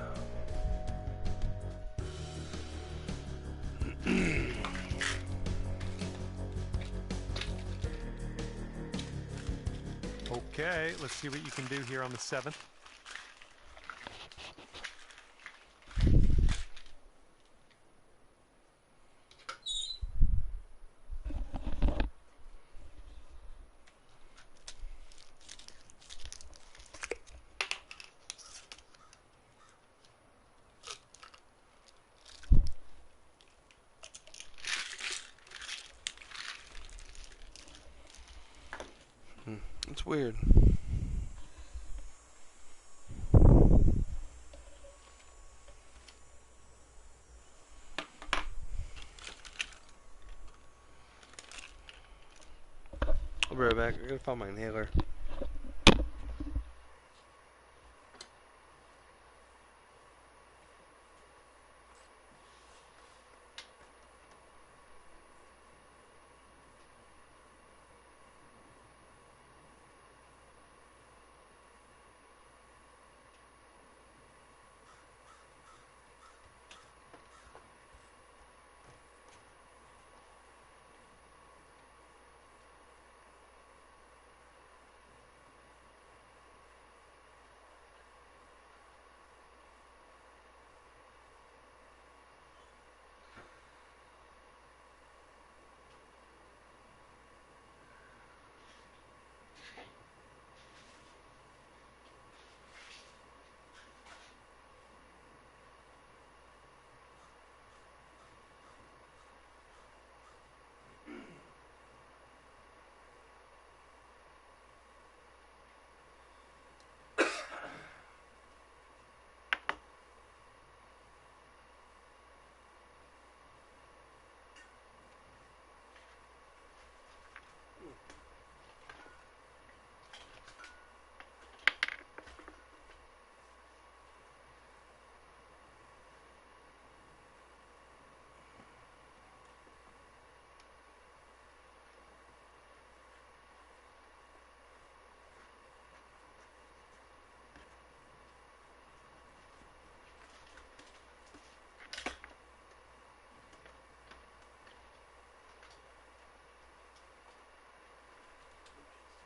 Okay, let's see what you can do here on the 7th. It's weird. I'll be right back. I gotta find my inhaler.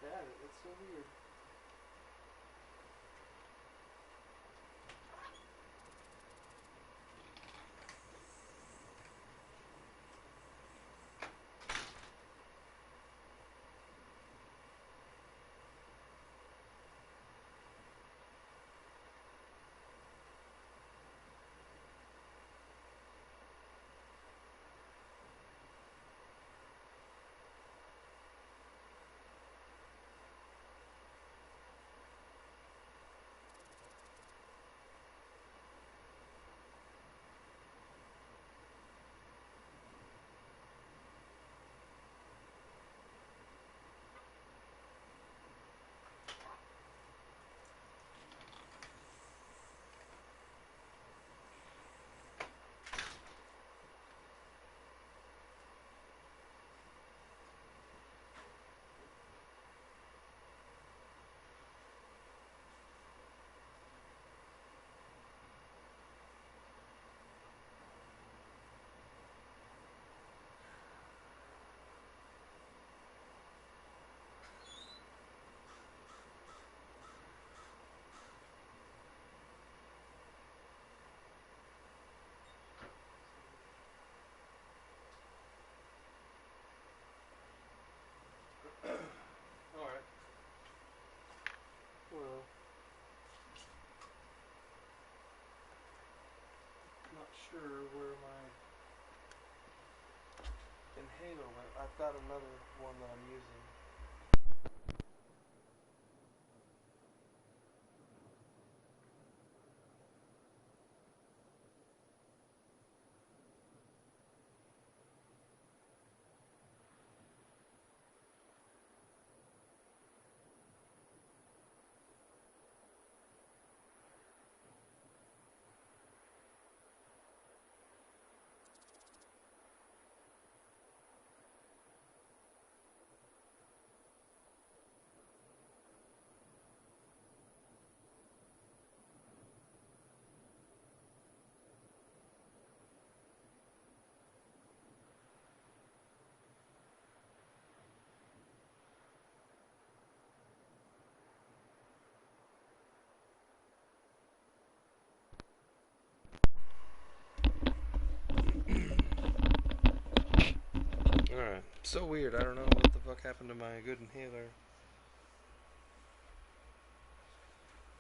That's so weird. sure where my inhaler went. I've got another one that I'm using. Alright. So weird. I don't know what the fuck happened to my good inhaler.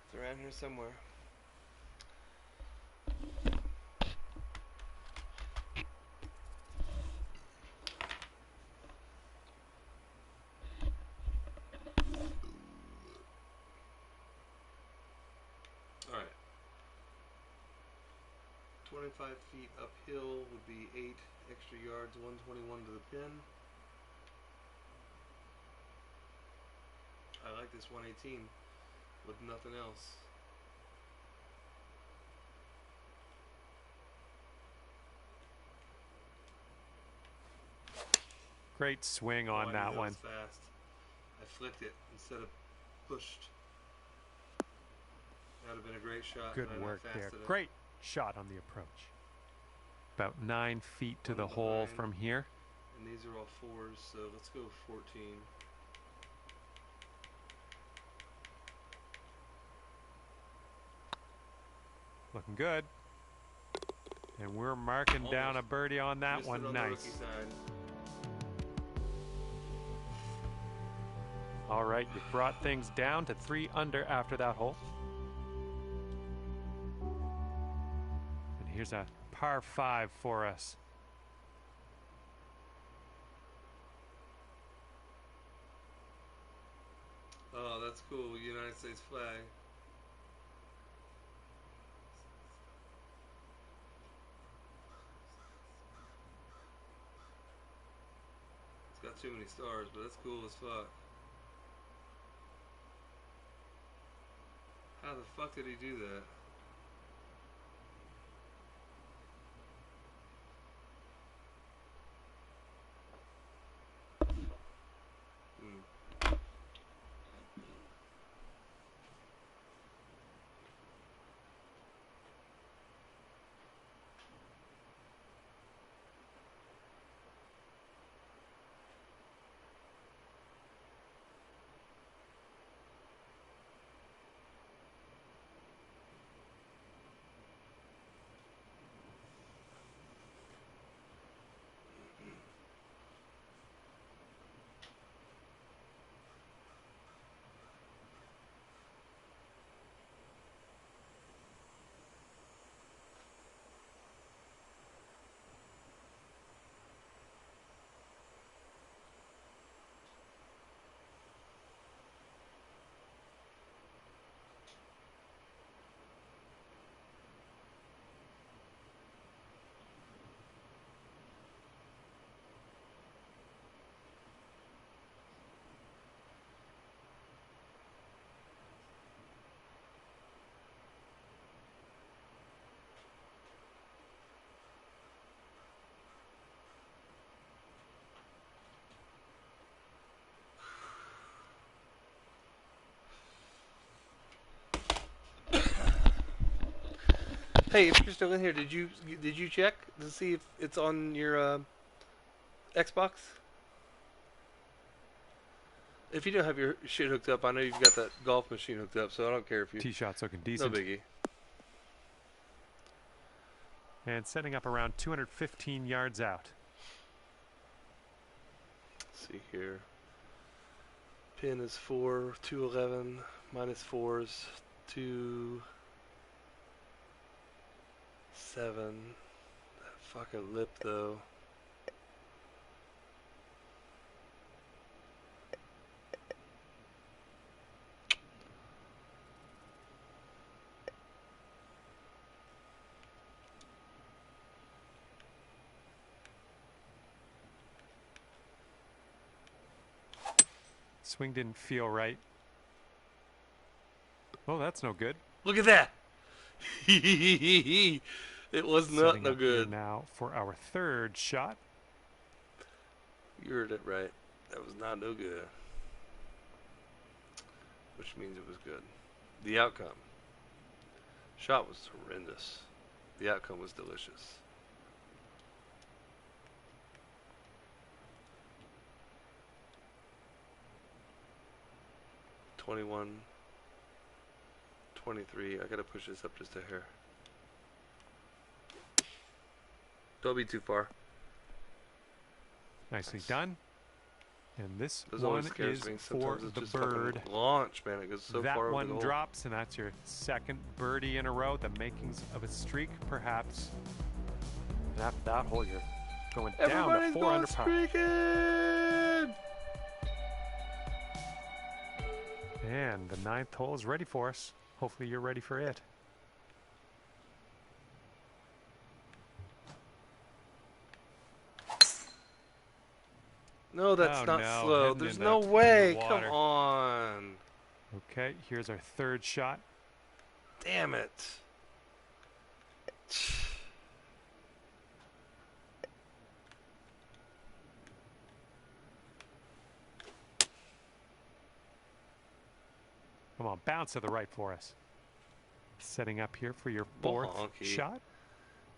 It's around here somewhere. Alright. 25 feet uphill would be 8 extra yards, 121 to the pin. I like this 118 with nothing else. Great swing on that one. Was fast. I flicked it instead of pushed. That would have been a great shot. Good work there. Great shot on the approach. About 9 feet to the hole from here. And these are all 4s, so let's go 14. Looking good. And we're marking down a birdie on that one. Nice. All right, you brought things down to 3 under after that hole. And here's a par 5 for us. Oh, that's cool. United States flag. It's got too many stars, but that's cool as fuck. How the fuck did he do that? Hey, if you're still in here, did you check to see if it's on your Xbox? If you don't have your shit hooked up, I know you've got that golf machine hooked up, so I don't care if you... Tee shot's looking decent. No biggie. And setting up around 215 yards out. Let's see here. Pin is 4, 211, minus 4s, 2... 7. That fucking lip, though. Swing didn't feel right. Oh, that's no good. Look at that! It was not Setting no up here good. now for our third shot. You heard it right. That was not no good. Which means it was good. The outcome. Shot was horrendous. The outcome was delicious. $21, $23. I gotta push this up just a hair. Don't be too far. Nicely done. And this This one always scares is me. for Sometimes it's the just bird. fucking launch, man. It goes so That far over one the hole. drops, and that's your second birdie in a row. The makings of a streak, perhaps. And after that hole, you're going down to Everybody's 4 going under par. streaking! And the 9th hole is ready for us. Hopefully you're ready for it. No, that's Oh, not no, slow. heading There's in no the way. Come water. on. Okay, here's our third shot. Damn it. Come on, bounce to the right for us. Setting up here for your fourth Bonky. shot.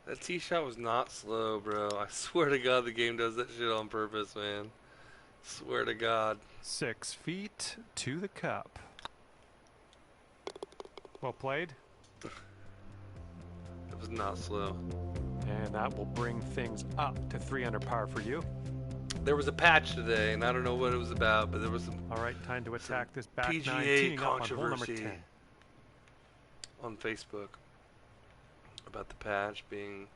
That tee shot was not slow, bro. I swear to God the game does that shit on purpose, man. Swear to God. 6 feet to the cup. Well played. It was not slow. And that will bring things up to 3 under par for you. There was a patch today, and I don't know what it was about, but there was some All right, time to attack this back nine, PGA teeing up on hole number controversy 10. on Facebook about the patch being,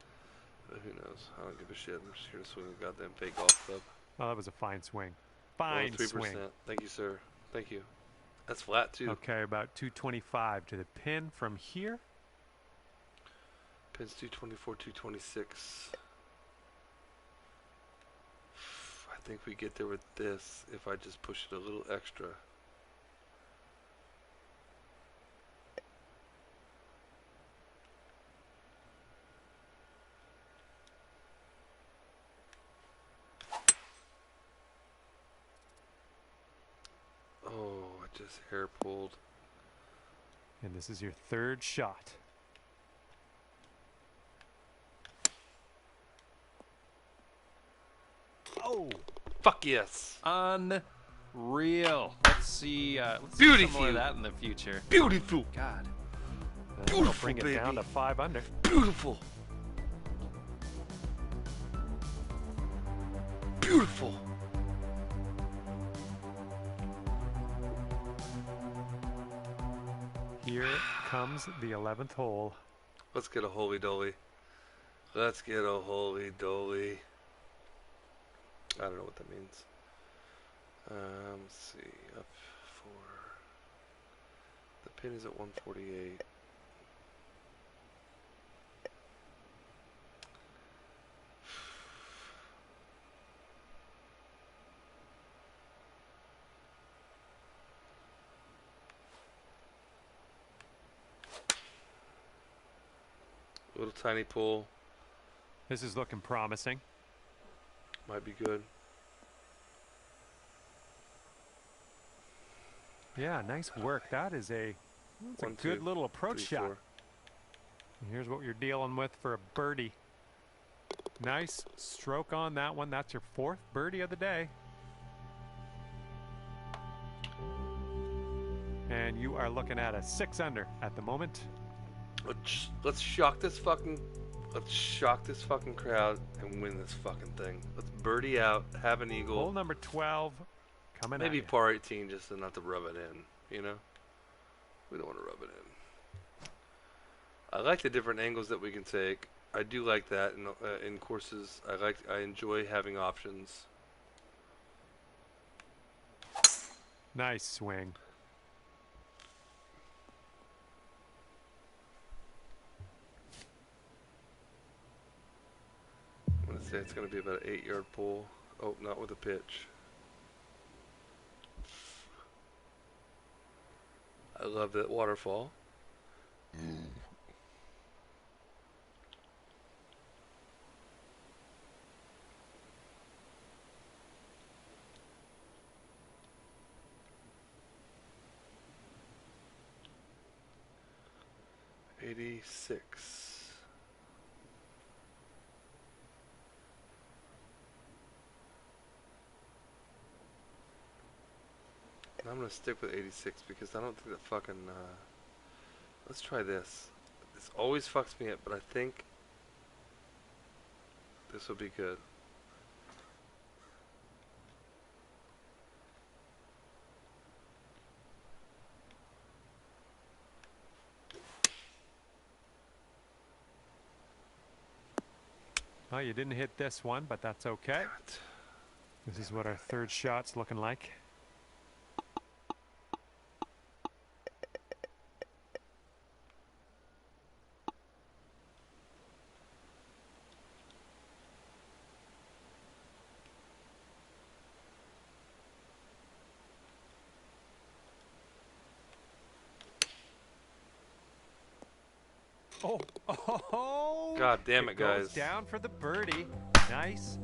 who knows? I don't give a shit. I'm just here to swing a goddamn fake golf club. Oh, that was a fine swing. Fine 3%. swing. Thank you, sir. Thank you. That's flat, too. Okay, about 225 to the pin from here. Pins 224, 226. I think we get there with this if I just push it a little extra. Oh, I just hair pulled. And this is your third shot. Oh, fuck yes. Unreal. Let's see. Let's see Beautiful. some more of that in the future. Beautiful. God. That'll Beautiful, bring it baby. down to 5 under. Beautiful. Beautiful. Here comes the 11th hole. Let's get a holy dolly. Let's get a holy dolly. I don't know what that means. Let's see. Up for the pin is at 148. Little tiny pull. This is looking promising. Might be good. Yeah, nice work. That is that's a 1, good 2, little approach 3, shot. 4. And here's what you're dealing with for a birdie. Nice stroke on that one. That's your 4th birdie of the day. And you are looking at a 6 under at the moment. Let's shock this fucking crowd and win this fucking thing. Let's birdie out, have an eagle. Hole number 12 coming Maybe at you. par 18 just to not to rub it in, you know? We don't want to rub it in. I like the different angles that we can take. I do like that in courses. I enjoy having options. Nice swing. I'm gonna say it's gonna be about an 8-yard pull. Oh, not with a pitch. I love that waterfall. Mm. '86. I'm gonna stick with 86 because I don't think that fucking. Let's try this. This always fucks me up, but I think this will be good. Well, you didn't hit this one, but that's okay. This is what our third shot's looking like. Oh! God damn it, goes guys! Down for the birdie. Nice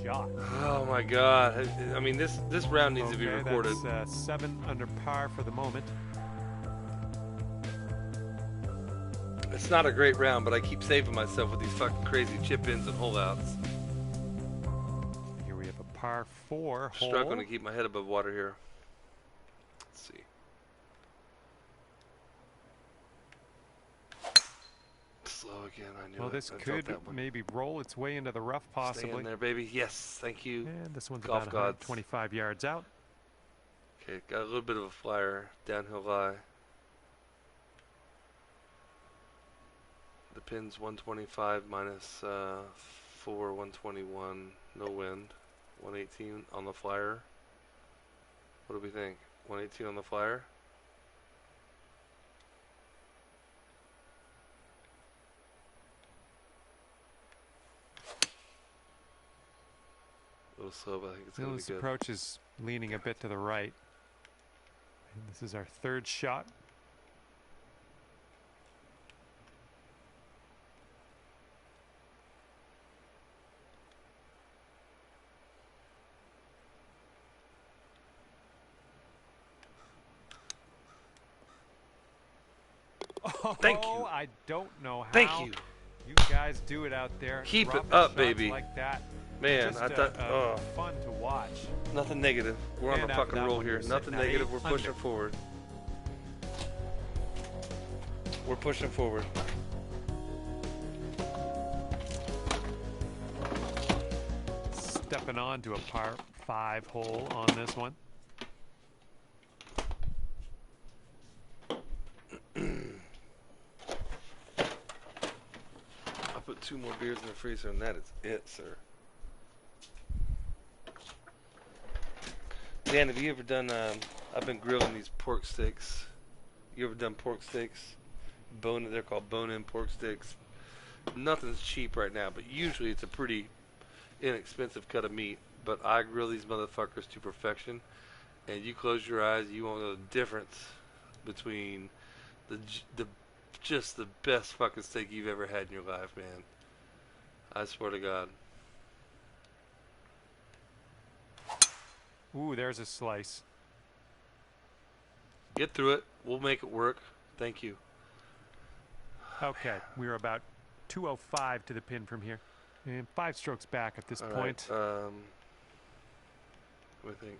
shot. Oh my God! I mean, this round needs to be recorded. That's 7 under par for the moment. It's not a great round, but I keep saving myself with these fucking crazy chip-ins and hole-outs. Here we have a par 4 hole. Struggling to keep my head above water here. Let's see. Slow again. I knew Well, it. this I felt could that one. maybe roll its way into the rough, possibly. Stay in there, baby. Yes, thank you. And this one's Golf about gods. 125 yards out. Okay, got a little bit of a flyer. Downhill lie. The pin's 125 minus 4, 121. No wind. 118 on the flyer. What do we think? 118 on the flyer? A little slow, but I think it's going to be This good. approach is leaning a bit to the right. And this is our third shot. Thank you. I don't know how Thank you. You guys do it out there. Keep it Dropping up, shots baby. Like that. Man, Just, I thought, oh. fun to watch. Nothing negative. We're on And a after fucking that roll one, here. you're Nothing sitting at negative. We're 8 pushing under. forward. We're pushing forward. Stepping on to a par 5 hole on this one. I'll put 2 more beers in the freezer, and that is it, sir. Dan, have you ever done, I've been grilling these pork sticks. You ever done pork sticks? They're called bone-in pork sticks. Nothing's cheap right now, but usually it's a pretty inexpensive cut of meat. But I grill these motherfuckers to perfection, and you close your eyes, you won't know the difference between just the best fucking steak you've ever had in your life, man. I swear to God. Ooh, there's a slice. Get through it. We'll make it work. Thank you. Okay, we're about 205 to the pin from here. And 5 strokes back at this All point. right, what do you think?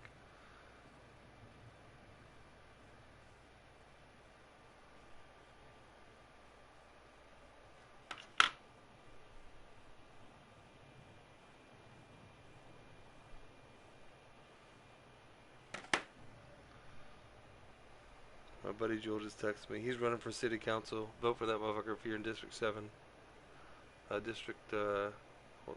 My buddy Joel just texted me. He's running for city council. Vote for that motherfucker if you're in District 7. Hold on.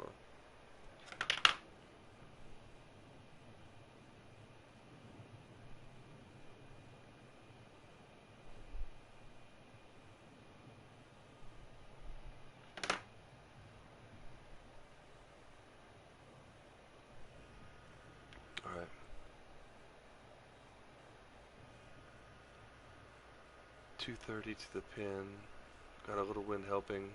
Alright. .230 to the pin. Got a little wind helping.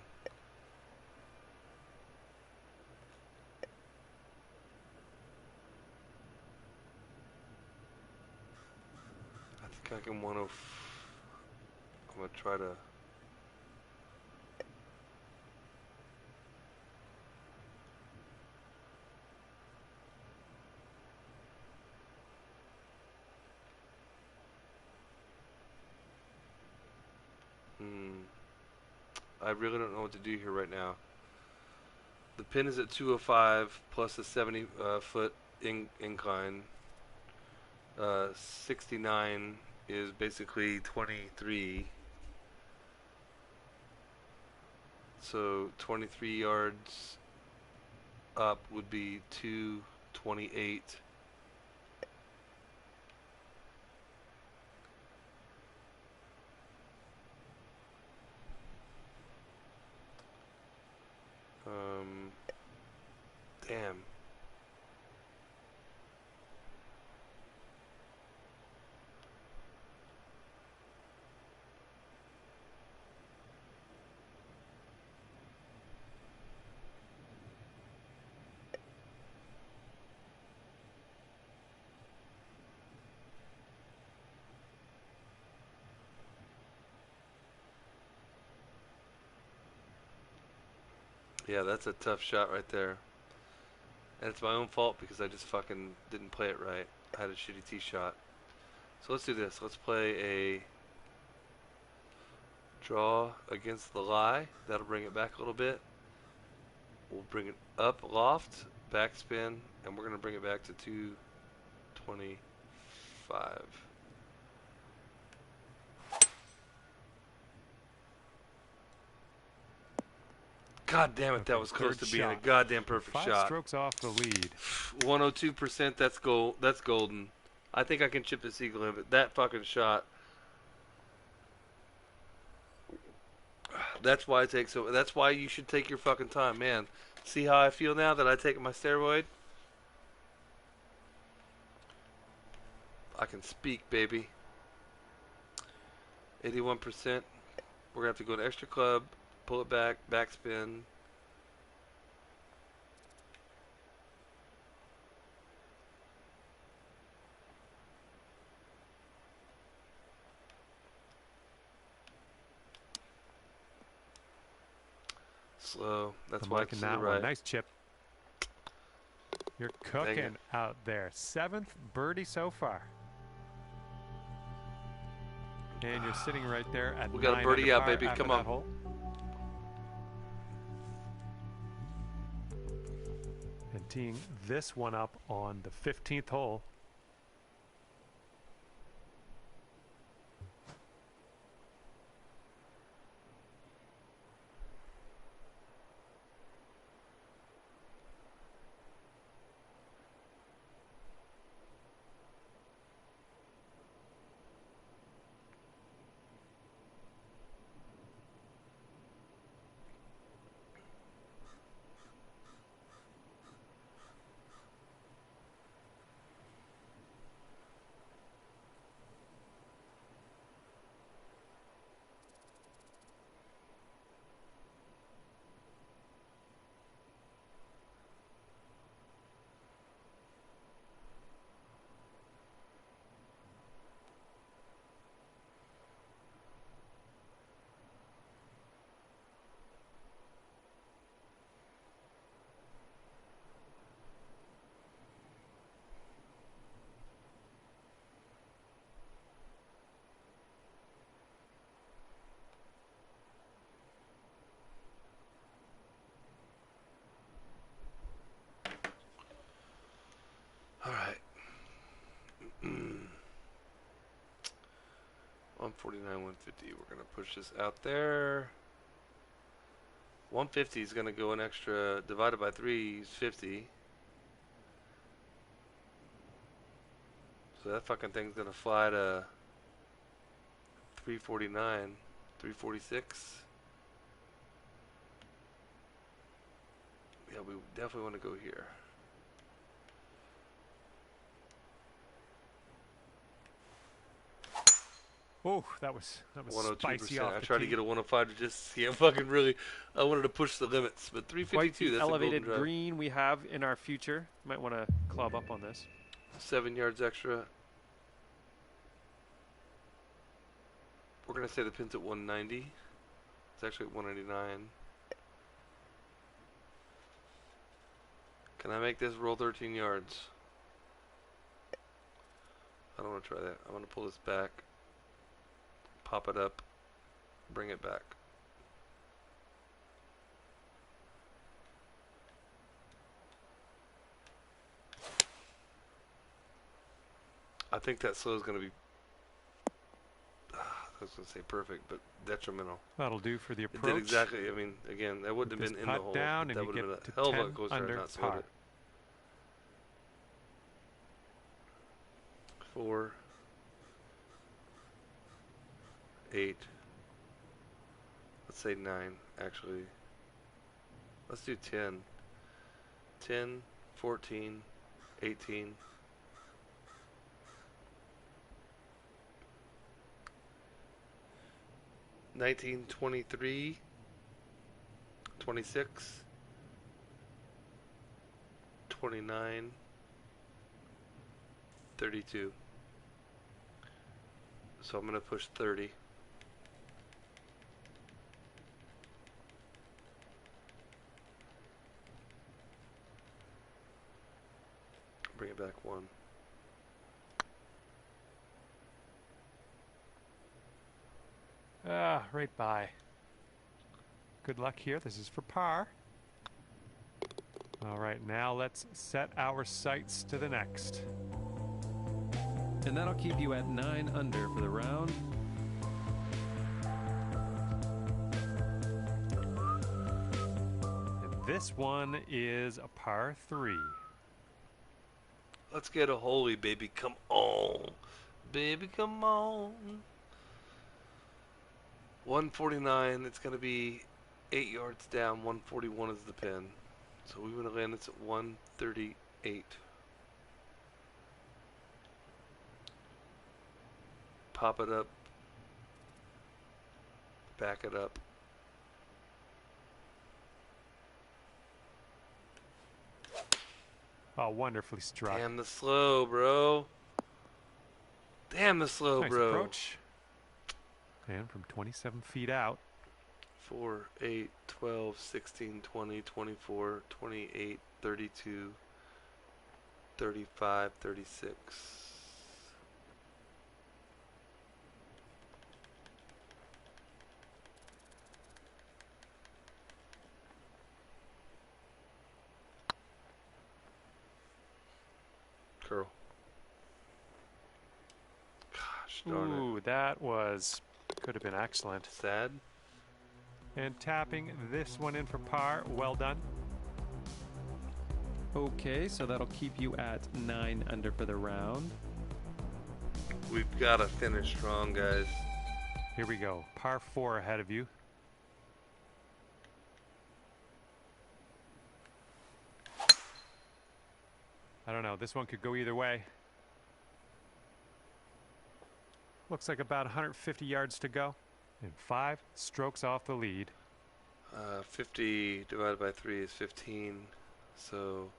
I think I can I'm gonna try to. I really don't know what to do here right now. The pin is at 205 plus a 70 foot incline. 69 is basically 23. So 23 yards up would be 228. Damn. Yeah, that's a tough shot right there. And it's my own fault because I just fucking didn't play it right. I had a shitty tee shot. So let's do this. Let's play a draw against the lie. That'll bring it back a little bit. We'll bring it up loft, backspin, and we're going to bring it back to 225. God damn it, that was close to being a goddamn perfect shot. 5 strokes off the lead. 102%, that's gold. That's golden. I think I can chip this eagle in, but that fucking shot. That's why I take so. That's why you should take your fucking time, man. See how I feel now that I take my steroid? I can speak, baby. 81%. We're gonna have to go to extra club, pull it back, backspin. Slow. That's why it's that right. one. Nice chip. You're cooking out there. 7th birdie so far. And you're sitting right there at 9 We got a birdie out, baby. Come on. Hole. And teeing this one up on the 15th hole. 149, 150. We're going to push this out there. 150 is going to go an extra, divided by 3 is 50. So that fucking thing's going to fly to 349, 346. Yeah, we definitely want to go here. Oh, that was spicy 102%. off I the tried to tee. get a 105 to just see. I wanted to push the limits, but 352. Quite the that's elevated a golden drive. green we have in our future. Might want to club up on this. 7 yards extra. We're gonna say the pin's at 190. It's actually at 199. Can I make this roll 13 yards? I don't want to try that. I want to pull this back, pop it up, bring it back. I think that slow is going to be, I was going to say perfect, but detrimental. That'll do for the approach. It did exactly. I mean, again, that wouldn't have been in the hole. Down that and would you have get been a to hell of a 10 coaster under not slowed par. it. 4, 8, let's say 9, actually. Let's do 10. 10, 14, 18. 19, 23, 26, 29, 32. So I'm going to push 30. Bring it back 1. Right by. Good luck here. This is for par. All right, now let's set our sights to the next. And that'll keep you at 9 under for the round. And this one is a par 3. Let's get a holy, baby. Come on. Baby, come on. 149. It's going to be 8 yards down. 141 is the pin. So we want to land this at 138. Pop it up. Back it up. Oh, wonderfully struck. Damn the slow, bro. Damn the slow, Nice bro. approach. And from 27 feet out. 4, 8, 12, 16, 20, 24, 28, 32, 35, 36. Curl. Gosh darn it. Ooh, that could have been excellent. Sad. And tapping this one in for par. Well done. Okay, so that'll keep you at 9 under for the round. We've got to finish strong, guys. Here we go. Par 4 ahead of you. I don't know. This one could go either way. Looks like about 150 yards to go. And 5 strokes off the lead. 50 divided by 3 is 15. So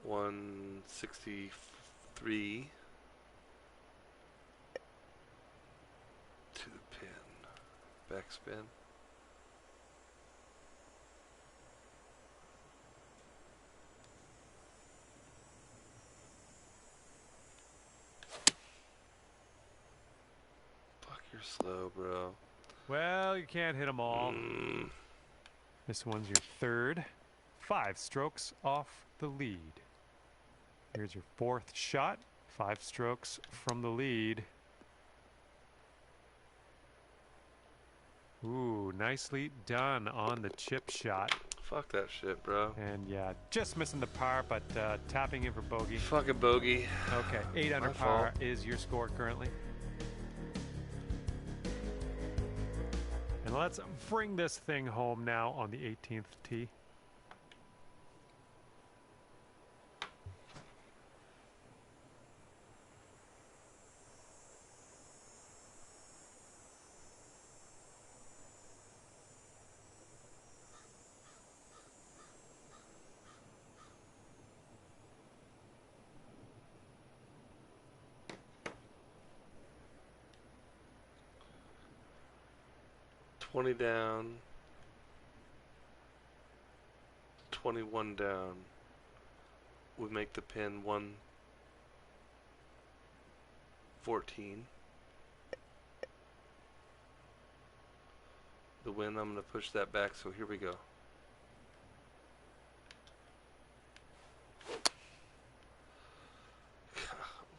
163 to the pin. Backspin. Fuck, you're slow, bro. Well, you can't hit them all. This one's your third. 5 strokes off the lead. Here's your 4th shot. 5 strokes from the lead. Ooh, nicely done on the chip shot. Fuck that shit, bro. And yeah, just missing the par, but tapping in for bogey. Fucking bogey. Okay, 8 under My par fault. is your score currently. And let's bring this thing home now on the 18th tee. $20 down, 21 down would make the pin 114. The win, I'm going to push that back, so here we go.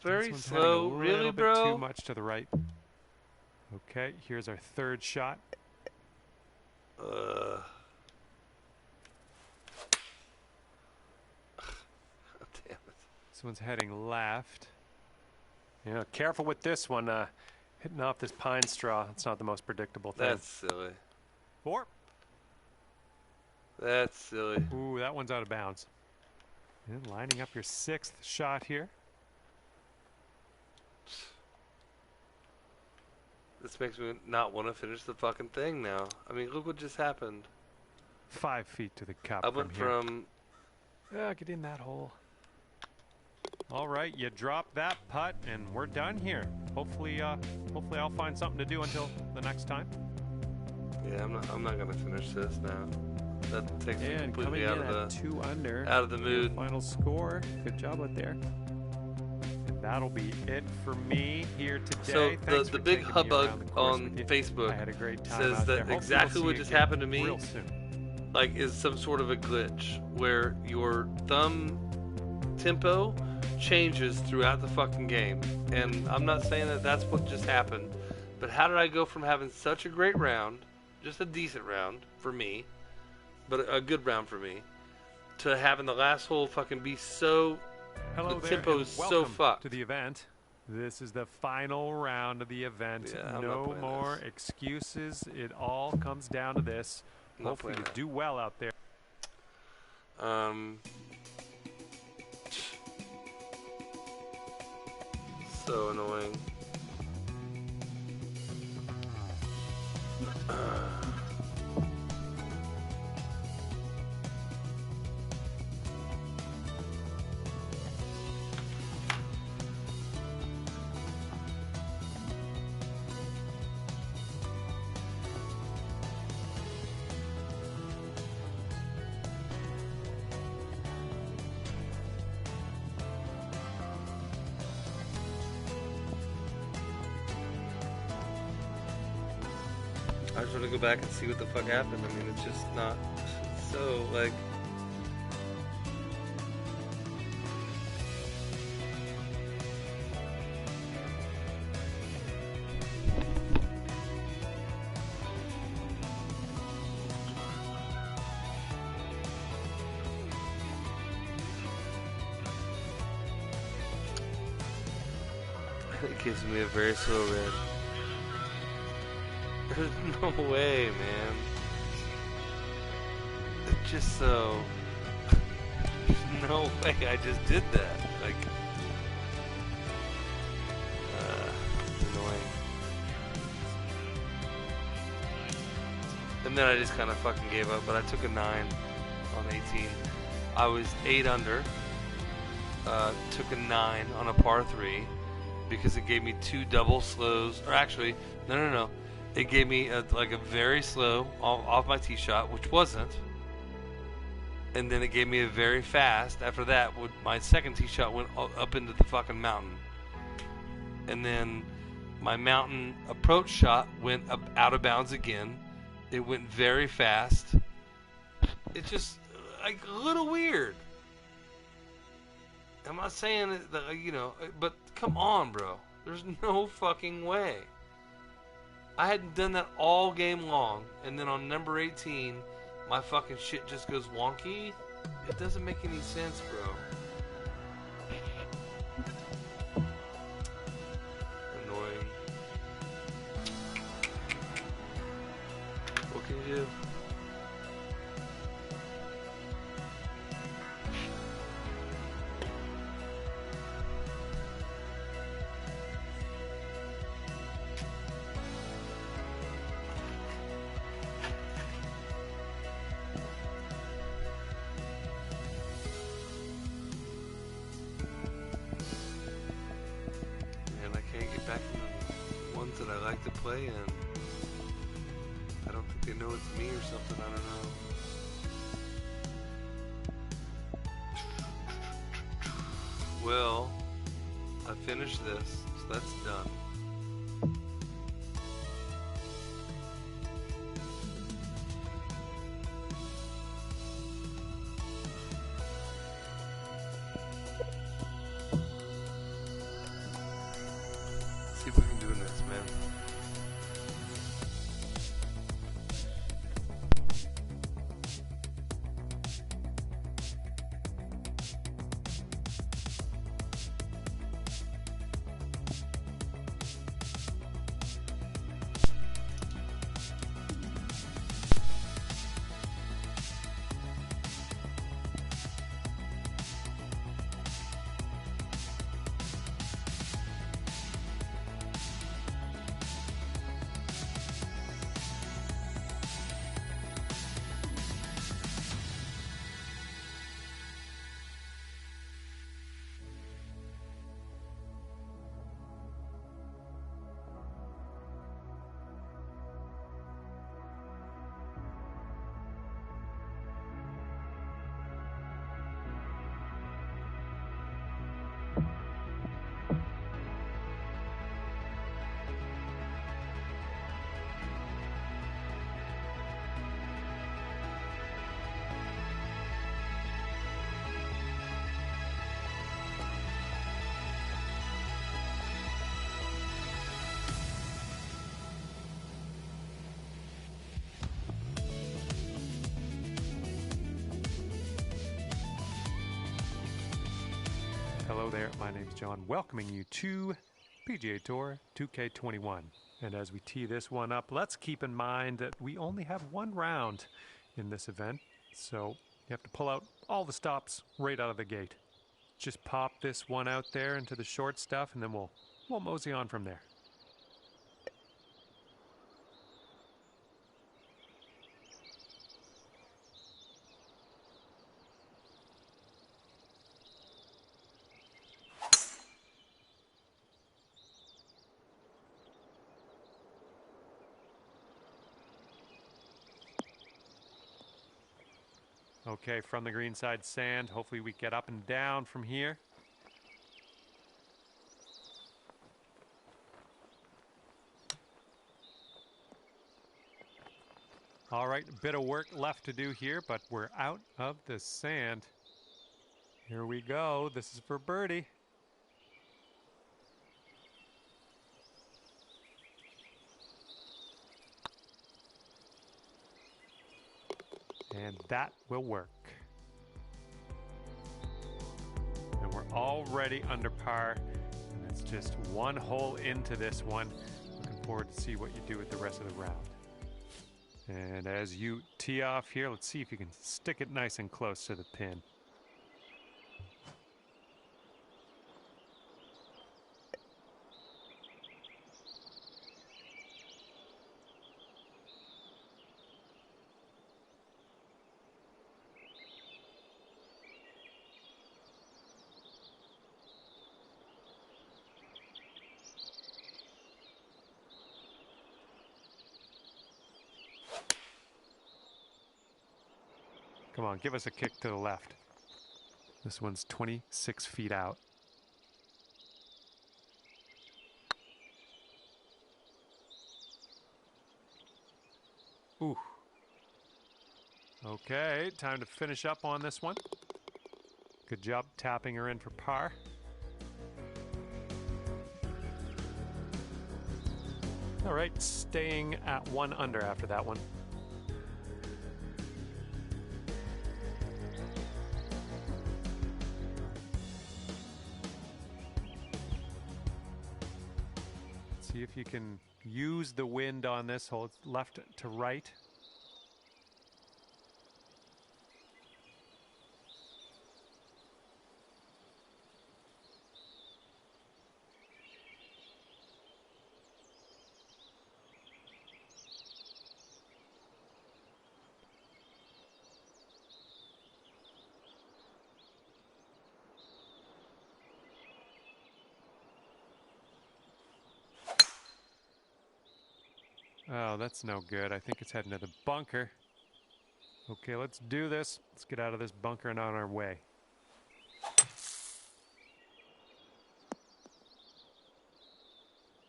Very This one's slow, heading a really, little bit bro? too much to the right. Okay, here's our third shot. God damn it. This one's heading left. Yeah, careful with this one. Hitting off this pine straw. It's not the most predictable thing. That's silly. 4. That's silly. Ooh, that one's out of bounds. And lining up your 6th shot here. This makes me not want to finish the fucking thing now. I mean, look what just happened. 5 feet to the cup. I went from... get in that hole. All right, you drop that putt, and we're done here. Hopefully, hopefully I'll find something to do until the next time. Yeah, I'm not gonna finish this now. That takes me And completely coming out in of at the 2 under. out of the mood. Final score. Good job out there. And that'll be it for me here today. So Thanks the for big taking me hubbub around the course on with you. Facebook I had a great time says out there. that Hopefully exactly we'll what see just you happened to me, real soon. like, is some sort of a glitch where your thumb tempo changes throughout the fucking game. And I'm not saying that that's what just happened, but how did I go from having such a great round, just a decent round for me, but a good round for me, to having the last hole fucking be so... Hello the there, tempo and is so welcome fucked. to the event. This is the final round of the event. Yeah, I'm not no playing more excuses. It all comes down to this. I'm not Hopefully you playing that. do well out there. So annoying. I just want to go back and see what the fuck happened. I mean, it's just not so, like... It gives me a very slow red. There's no way, man. It's just so... There's no way I just did that. Like... it's annoying. And then I just kind of fucking gave up, but I took a 9 on 18. I was 8 under. Took a 9 on a par 3 because it gave me 2 double slows. Or actually, no. It gave me a very slow off my tee shot, which wasn't. And then it gave me a very fast. After that, my second tee shot went up into the fucking mountain. And then my mountain approach shot went up out of bounds again. It went very fast. It's just like a little weird. I'm not saying that, but come on, bro. There's no fucking way. I hadn't done that all game long, and then on number 18, my fucking shit just goes wonky. It doesn't make any sense, bro. Annoying. What can you do? Back in the ones that I like to play in. I don't think they know it's me or something, I don't know. Well, I finished this, so that's done. See if we can do this, man. Hello there, my name's John, welcoming you to PGA Tour 2K21. And as we tee this one up, let's keep in mind that we only have one round in this event, so you have to pull out all the stops right out of the gate. Just pop this one out there into the short stuff, and then we'll mosey on from there. Okay, from the green side sand, hopefully we get up and down from here. All right, a bit of work left to do here, but we're out of the sand. Here we go. This is for birdie. And that will work. And we're already under par. And it's just one hole into this one. Looking forward to see what you do with the rest of the round. And as you tee off here, let's see if you can stick it nice and close to the pin. Come on, give us a kick to the left. This one's 26 feet out. Ooh. Okay, time to finish up on this one. Good job tapping her in for par. All right, staying at 1 under after that one. See if you can use the wind on this hole. It's left to right. Oh, that's no good. I think it's heading to the bunker. Okay, let's do this. Let's get out of this bunker and on our way.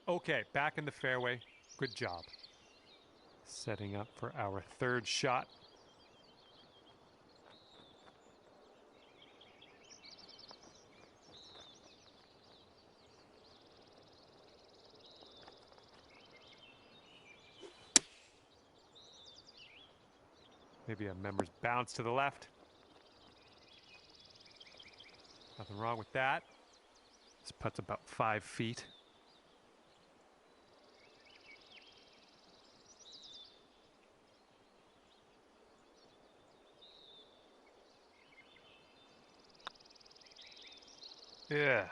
Okay, back in the fairway. Good job. Setting up for our third shot. Maybe a member's bounce to the left. Nothing wrong with that. This putt's about 5 feet. Yeah.